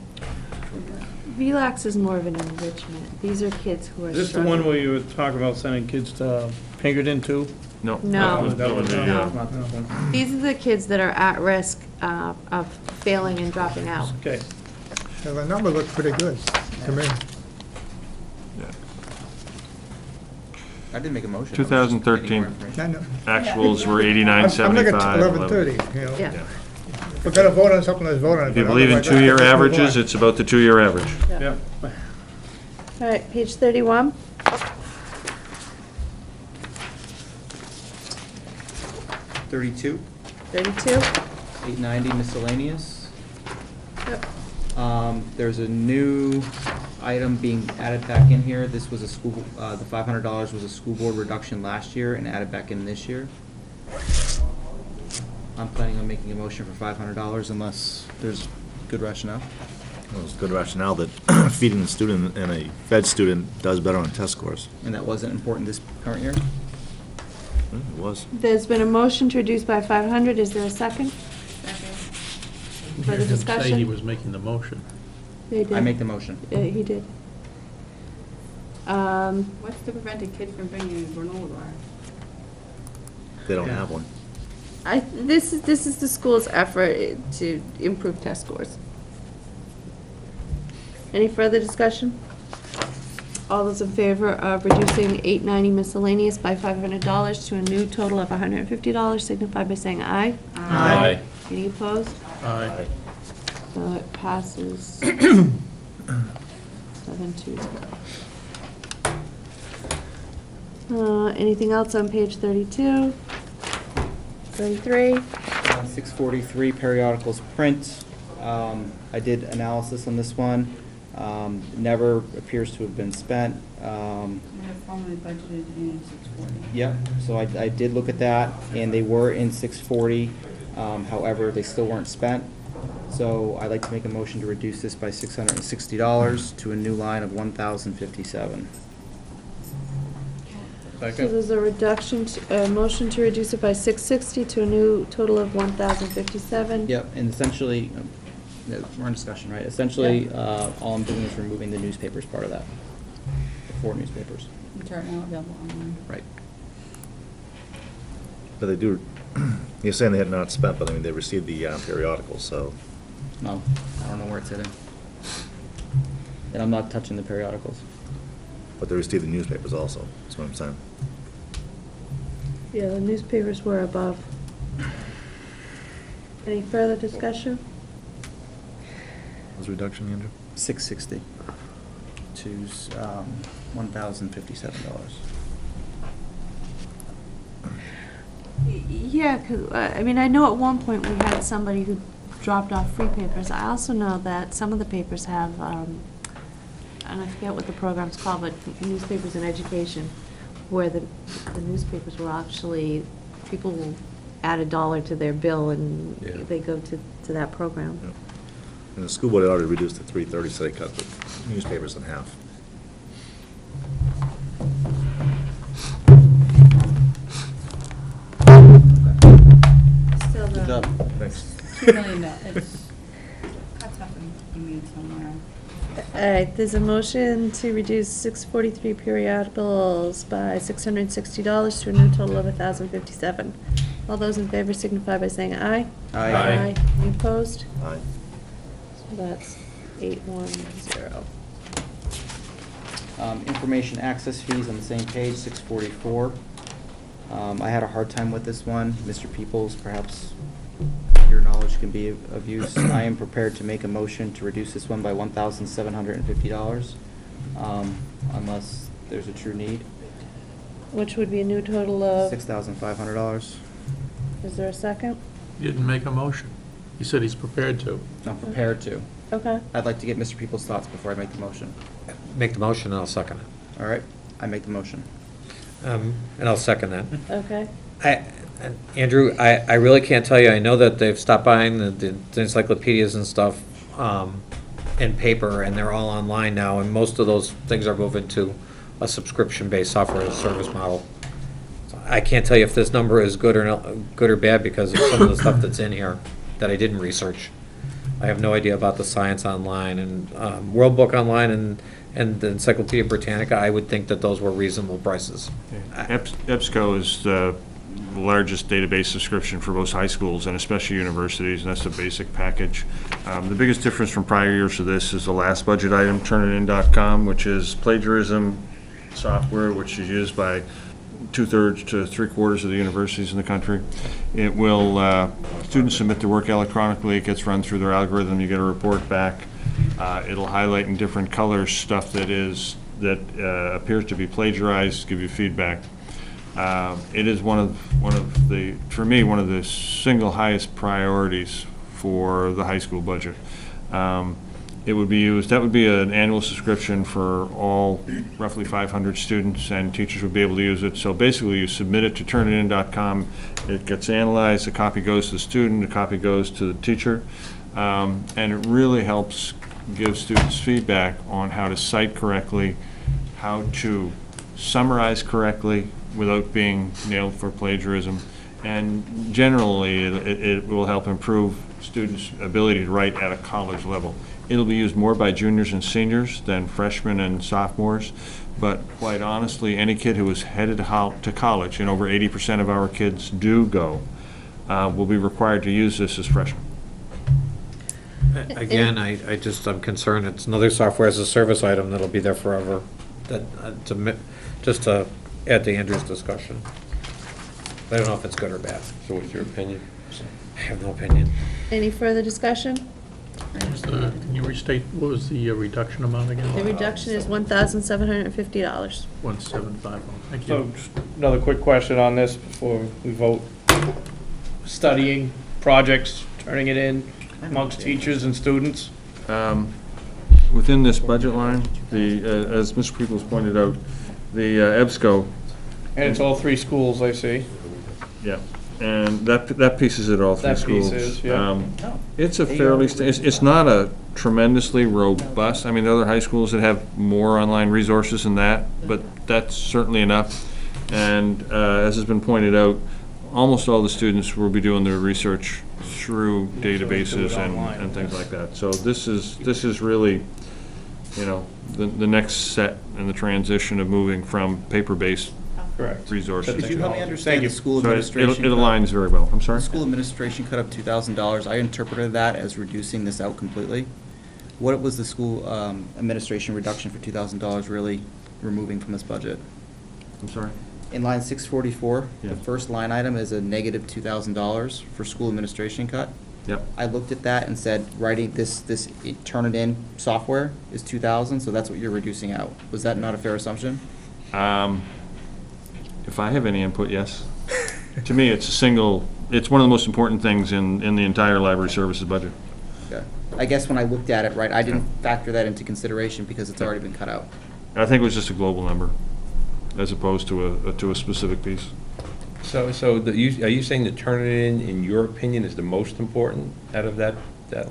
VLAX is more of an enrichment. These are kids who are Is this the struggling. one where you were talking about sending kids to Pinkerton too? No. No. That was the, No. These are the kids that are at risk of failing and dropping out. Okay. So the number looks pretty good to me. I didn't make a motion. 2013 I know. actuals were I'm looking at 89.75. 11:30, you know. Yeah. If we're gonna vote on something, let's vote on it. If you but believe in otherwise, two-year let's move averages, on. it's about the two-year average. Yep. All right, page 31. $32, 32. $890 miscellaneous. Yep. There's a new item being added back in here. This was a school, the $500 was a school board reduction last year and added back in this year. I'm planning on making a motion for $500 unless there's good rationale. Well, it's good rationale that feeding a student and a fed student does better on test scores. And that wasn't important this current year? It was. There's been a motion to reduce by 500. Is there a second? Further Say he discussion? was making the motion. They did. I make the motion. He did. What's to prevent a kid from bringing a granola bar? They don't have one. This is the school's effort to improve test scores. Any further discussion? All those in favor of reducing $890 miscellaneous by $500 to a new total of $150 signify by saying aye. Aye. Any opposed? Aye. So it passes 7-2. Anything else on page 32? 33? 643 periodicals print. I did analysis on this one. Never appears to have been spent. We have formally budgeted in 640. Yep, so I did look at that, and they were in 640, however, they still weren't spent. So I'd like to make a motion to reduce this by $660 to a new line of 1,057. So there's a reduction, a motion to reduce it by $660 to a new total of $1,057. Yep, and essentially, we're in discussion, right? Essentially, all I'm doing is removing the newspapers part of that, the 4 newspapers. Which are now available online. Right. But they do, you're saying they had not spent, but I mean, they received the periodicals, so. No, I don't know where it's hitting. And I'm not touching the periodicals. But they received the newspapers also, that's what I'm saying. Yeah, the newspapers were above. Any further discussion? What's the reduction, Andrew? 660 to $1,057. Yeah, because, I mean, I know at one point we had somebody who dropped off free papers. I also know that some of the papers have, and I forget what the program's called, but newspapers in education, where the newspapers were actually, people will add $1 to their bill and they go to that program. Yep. And the school board had already reduced to $330, so they cut the newspapers in half. It's cuts up and you made somewhere. All right, there's a motion to reduce 643 periodicals by $660 to a new total of $1,057. All those in favor signify by saying aye. Aye. Any opposed? Aye. So that's 810. Information access fees on the same page, 644. I had a hard time with this one. Mr. Peoples, perhaps your knowledge can be of use. I am prepared to make a motion to reduce this one by $1,750, unless there's a true need. Which would be a new total of, $6,500. is there a second? He didn't make a motion. He said he's prepared to. I'm prepared to. Okay. I'd like to get Mr. Peoples' thoughts before I make the motion. Make the motion, and I'll second it. All right, I make the motion. And I'll second that. Okay. Andrew, I really can't tell you, I know that they've stopped buying the encyclopedias and stuff in paper, and they're all online now, and most of those things are moving to a subscription-based software as a service model. So I can't tell you if this number is good or bad because of some of the stuff that's in here that I didn't research. I have no idea about the Science Online and World Book Online and the Encyclopedia Britannica. I would think that those were reasonable prices. EBSCO is the largest database subscription for most high schools and especially universities, and that's the basic package. The biggest difference from prior years to this is the last budget item, turnitin.com, which is plagiarism software, which is used by 2/3 to 3/4 of the universities in the country. It will, students submit their work electronically, it gets run through their algorithm, you get a report back. It'll highlight in different colors stuff that appears to be plagiarized, give you feedback. It is one of the single highest priorities for the high school budget. It would be used, that would be an annual subscription for all roughly 500 students, and teachers would be able to use it. So basically, you submit it to turnitin.com, it gets analyzed, a copy goes to the student, a copy goes to the teacher, and it really helps give students feedback on how to cite correctly, how to summarize correctly without being nailed for plagiarism, and generally, it will help improve students' ability to write at a college level. It'll be used more by juniors and seniors than freshmen and sophomores, but quite honestly, any kid who is headed to college, and over 80% of our kids do go, will be required to use this as freshmen. Again, I'm concerned, it's another software as a service item that'll be there forever, just to add to Andrew's discussion. I don't know if it's good or bad. So what's your opinion? I have no opinion. Any further discussion? Can you restate, what was the reduction amount again? The reduction is $1,750. 175, thank So, you. just another quick question on this before we vote. Studying, projects, turning it in amongst teachers and students? Within this budget line, as Mr. Peoples pointed out, the EBSCO. And it's all three schools, I see. Yeah, and that piece is at all three schools. That piece is, yeah. It's a fairly, it's not a tremendously robust, I mean, there are other high schools that have more online resources than that, but that's certainly enough. And as has been pointed out, almost all the students will be doing their research through databases and things like that. So this is really, you know, the next set in the transition of moving from paper-based resources. Could you help me understand the school So administration? it aligns very well. I'm sorry? The school administration cut of $2,000, I interpreted that as reducing this out completely. What was the school administration reduction for $2,000 really removing from this budget? I'm sorry? In line 644, Yeah. the first line item is a negative $2,000 for school administration cut. Yep. I looked at that and said, writing this Turnitin software is $2,000, so that's what you're reducing out. Was that not a fair assumption? If I have any input, yes. To me, it's it's one of the most important things in the entire library services budget. Okay. I guess when I looked at it, right, I didn't factor that into consideration because it's already been cut out. I think it was just a global number, as opposed to a specific piece. So are you saying that Turnitin, in your opinion, is the most important out of that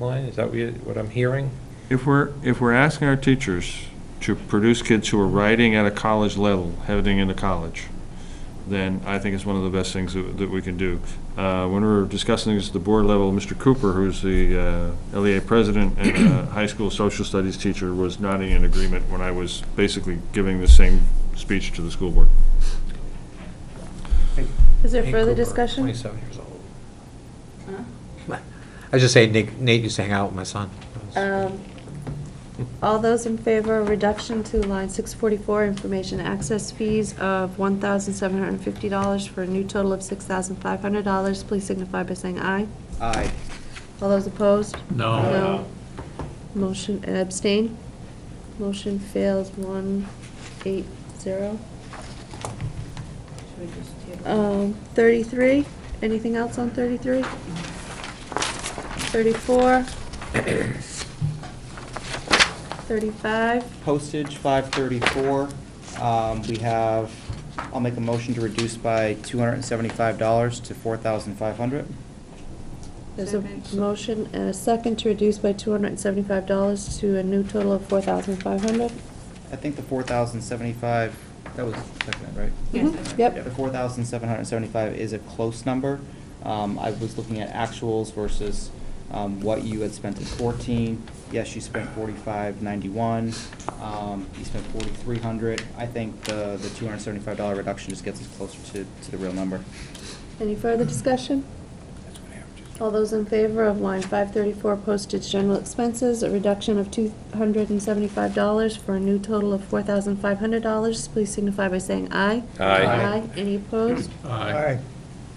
line? Is that what I'm hearing? If we're asking our teachers to produce kids who are writing at a college level, heading into college, then I think it's one of the best things that we can do. When we were discussing this at the board level, Mr. Cooper, who's the LEA president and a high school social studies teacher, was nodding in agreement when I was basically giving the same speech to the school board. Is there Nate further Cooper, discussion? 27 years old. I was just saying, Nate used to hang out with my son. All those in favor of reduction to line 644, information access fees of $1,750 for a new total of $6,500, please signify by saying aye. Aye. All those opposed? No. No. Motion, abstain? Motion fails 180. Should we just table? 33, anything else on 33? 34? 35? Postage, 534. We have, I'll make a motion to reduce by $275 to $4,500. There's a Second. motion and a second to reduce by $275 to a new total of $4,500. I think the 4,075, that was seconded, right? Yes, Mhm. Yep. The 4,775 is a close number. I was looking at actuals versus what you had spent in 14. Yes, you spent 4591. You spent 4,300. I think the $275 reduction just gets us closer to the real number. Any further discussion? All those in favor of line 534, postage general expenses, a reduction of $275 for a new total of $4,500, please signify by saying aye. Aye. Any opposed? Aye.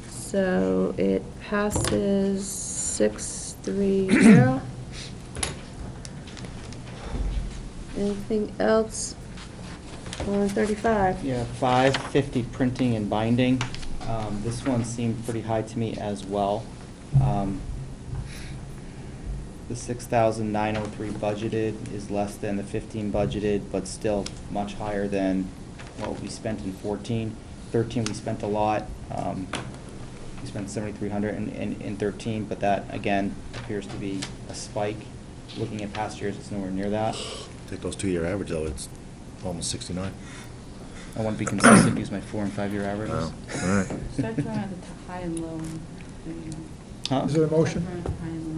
So it passes 630. Anything else on 35? Yeah, 550 printing and binding. This one seemed pretty high to me as well. The 6,903 budgeted is less than the 15 budgeted, but still much higher than what we spent in 14. 13, we spent a lot. We spent 7,300 in 13, but that, again, appears to be a spike. Looking at past years, it's nowhere near that. Take those 2-year average, though, it's almost 69. I want to be consistent, use my 4- and 5-year averages. Wow, all right. Start throwing out the high and low. Huh? Is there a motion? Start throwing out the high and low.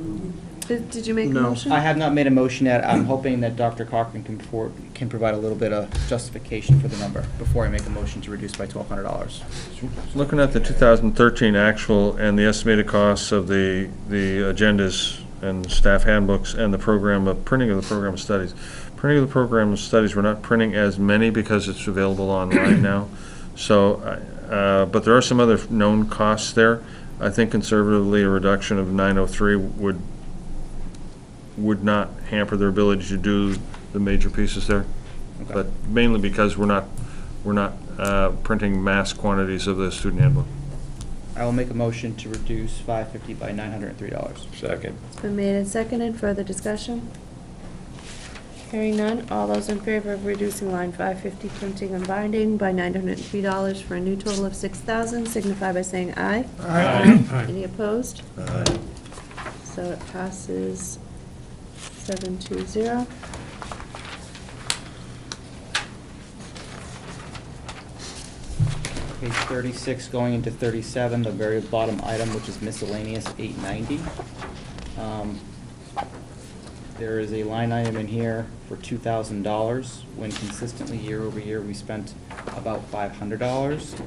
Did you make a No. motion? I have not made a motion yet. I'm hoping that Dr. Cochran can provide a little bit of justification for the number before I make a motion to reduce by $1,200. Looking at the 2013 actual and the estimated costs of the agendas and staff handbooks and the program of printing of the program of studies. Printing of the program of studies, we're not printing as many because it's available online now. So, but there are some other known costs there. I think conservatively a reduction of 903 would not hamper their ability to do the major pieces there. Okay. But mainly because we're not printing mass quantities of the student handbook. I will make a motion to reduce 550 by $903. Second. It's been made and seconded. Further discussion? Hearing none. All those in favor of reducing line 550, printing and binding, by $903 for a new total of $6,000, signify by saying aye. Aye. Any opposed? Aye. So it passes 720. Page 36, going into 37, the very bottom item, which is miscellaneous, 890. There is a line item in here for $2,000, when consistently year over year, we spent about $500.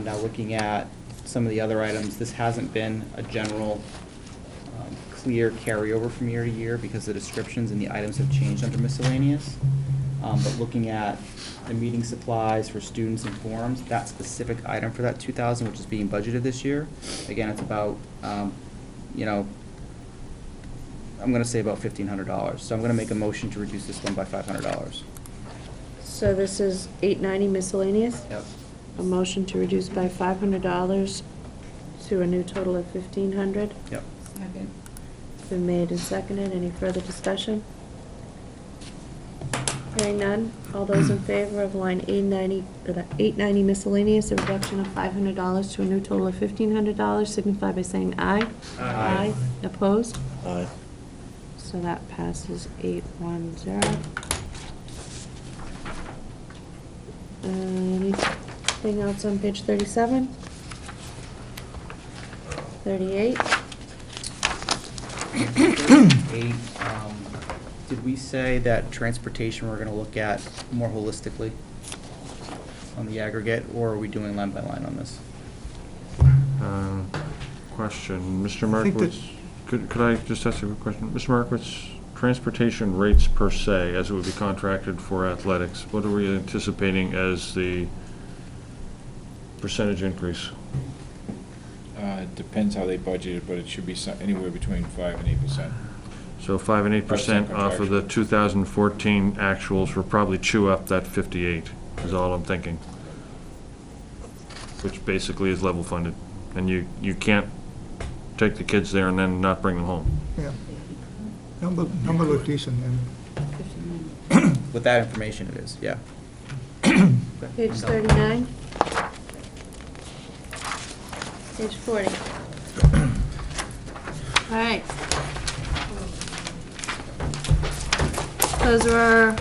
Now, looking at some of the other items, this hasn't been a general clear carryover from year to year because the descriptions and the items have changed under miscellaneous. But looking at the meeting supplies for students and forums, that specific item for that 2,000, which is being budgeted this year, again, it's about, you know, I'm gonna say about $1,500. So I'm gonna make a motion to reduce this one by $500. So this is 890 miscellaneous? Yep. A motion to reduce by $500 to a new total of $1,500. Yep. Second. It's been made and seconded. Any further discussion? Hearing none. All those in favor of line 890, or the 890 miscellaneous, a reduction of $500 to a new total of $1,500, signify by saying aye. Aye. Opposed? Aye. So that passes 810. Anything else on page 37? 38? Eight, did we say that transportation we're gonna look at more holistically on the aggregate, or are we doing line by line on this? Question, Mr. I think that- Markowitz, could I just ask you a question? Mr. Markowitz, transportation rates per se, as it would be contracted for athletics, what are we anticipating as the percentage increase? Depends how they budget it, but it should be anywhere between 5 and 8%. So 5 and 8% off of the 2014 actuals will probably chew up that 58, is all I'm thinking. Which basically is level funded. And you can't take the kids there and then not bring them home. Yeah. Number looked decent, and With that information, it is, yeah. Page 39? Page 40? All right. Those were,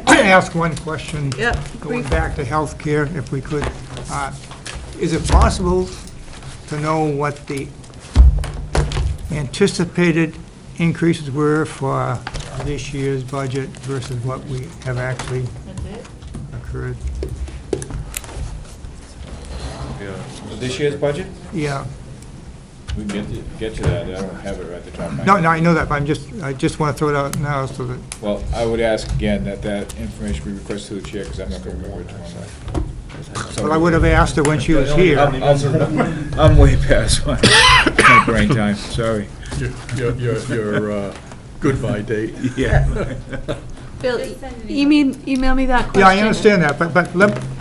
ask one question. Yep. Going back to healthcare, if we could. Is it possible to know what the anticipated increases were for this year's budget versus what we have actually occurred? This year's budget? Yeah. We can get to that, I don't have it right at the top of my head. No, I know that, but I just want to throw it out now so that, Well, I would ask again that information be requested to the chair, because I'm not going to remember it tomorrow night. well, I would have asked her when she was here. I'm way past my brain time, sorry. Your goodbye date. Yeah. Bill, email me that question. Yeah, I understand that, but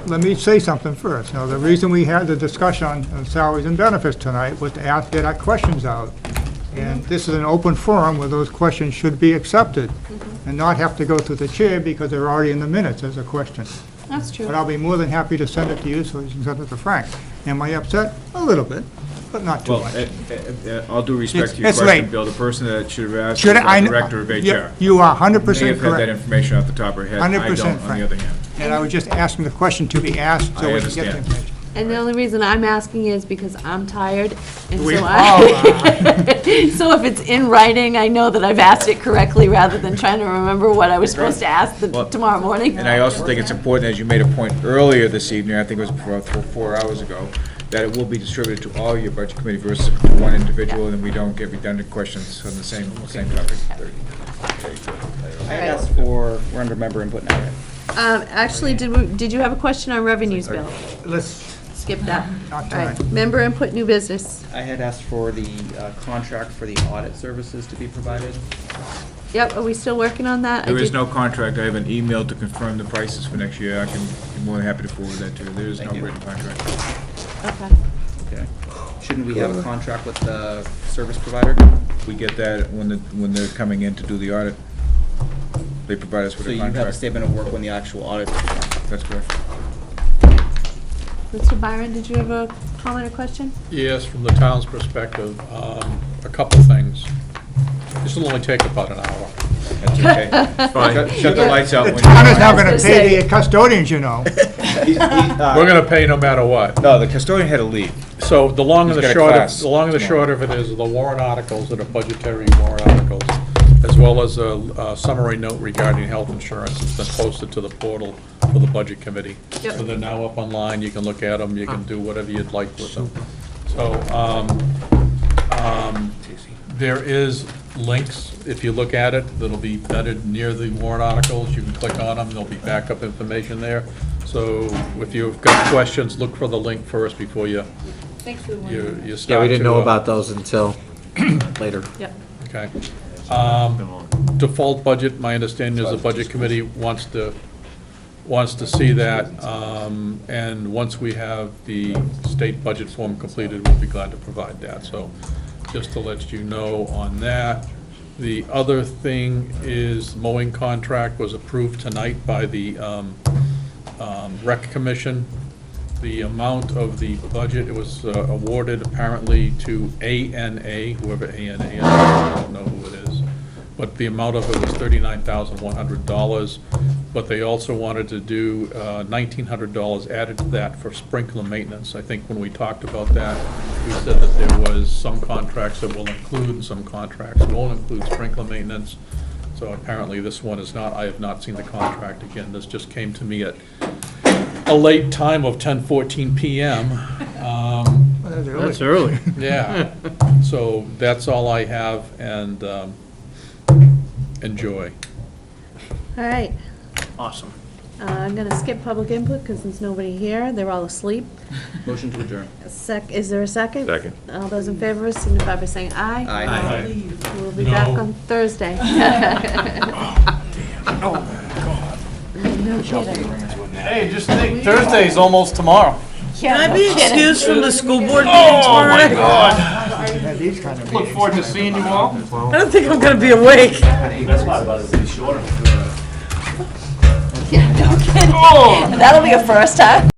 let me say something first. You know, the reason we had the discussion on salaries and benefits tonight was to get our questions out. And this is an open forum where those questions should be accepted and not have to go through the chair because they're already in the minutes as a question. That's true. But I'll be more than happy to send it to you so you can send it to Frank. Am I upset? A little bit, but not too Well, much. all due respect to your It's question, late. Bill, the person that should have asked Should was I- the director of HR. You are 100% May have had that correct. information off the top of her head. 100% I don't, on Frank. the other hand. And I was just asking the question to be asked so I we can get the understand. information. And the only reason I'm asking is because I'm tired, and We so all so if it's in writing, I know that I've asked it correctly, rather than trying to remember what I was supposed to ask tomorrow morning. And I also think it's important, as you made a point earlier this evening, I think it was 4 hours ago, that it will be distributed to all your budget committee versus to one individual, and we don't get redundant questions on the same topic. I had asked for, we're under member input now, right? Actually, did you have a question on revenues, Bill? Let's Skip that. Not All right, tonight. member input, new business. I had asked for the contract for the audit services to be provided. Yep, are we still working on that? I There is did- no contract, I have an email to confirm the prices for next year, I can be more than happy to forward that to you, there is no Thank you. written contract. Okay. Okay. Shouldn't we have a contract with the service provider? We get that when they're coming in to do the audit, they provide us with So a you have a contract. statement of work when the actual audit is done? That's correct. Mr. Byron, did you have a comment or question? Yes, from the town's perspective, a couple things. This will only take about an hour. That's okay. Fine. Shut the lights out The when town is you're. now going to pay the custodians, you know. We're gonna pay no matter what. No, the custodian had to leave. So the long and He's the got a short, class the long and the tomorrow. short of it is the warrant articles that are budgetary warrant articles, as well as a summary note regarding health insurance that's been posted to the portal for the budget committee. Yep. So they're now up online, you can look at them, you can do whatever you'd like with them. So, there is links, if you look at it, that'll be vetted near the warrant articles, you can click on them, there'll be backup information there. So if you've got questions, look for the link first before you Thanks for the one. you Yeah, start we didn't know to, about those until later. Yep. Okay. Default budget, my understanding is the budget committee wants to see that, and once we have the state budget form completed, we'll be glad to provide that. So just to let you know on that. The other thing is mowing contract was approved tonight by the Rec Commission. The amount of the budget, it was awarded apparently to ANA, whoever ANA is, I don't know who it is. but the amount of it was $39,100. But they also wanted to do $1,900 added to that for sprinkler maintenance. I think when we talked about that, we said that there was some contracts that will include and some contracts won't include sprinkler maintenance. So apparently this one is not, I have not seen the contract again. This just came to me at a late time of 10:14 PM. That's early. Yeah, so that's all I have, and enjoy. All right. Awesome. I'm going to skip public input because there's nobody here. They're all asleep. Motion to adjourn. Is there a second? Second. All those in favor signify by saying aye. Aye. We'll be No. back on Thursday. No kidding. Hey, just think, Thursday's almost tomorrow. Can I be excused from the school board meeting Oh, tomorrow my night? God. Had these kind of Look forward to seeing you all. I don't think I'm gonna be awake. Yeah, no kidding. That'll be a first, huh?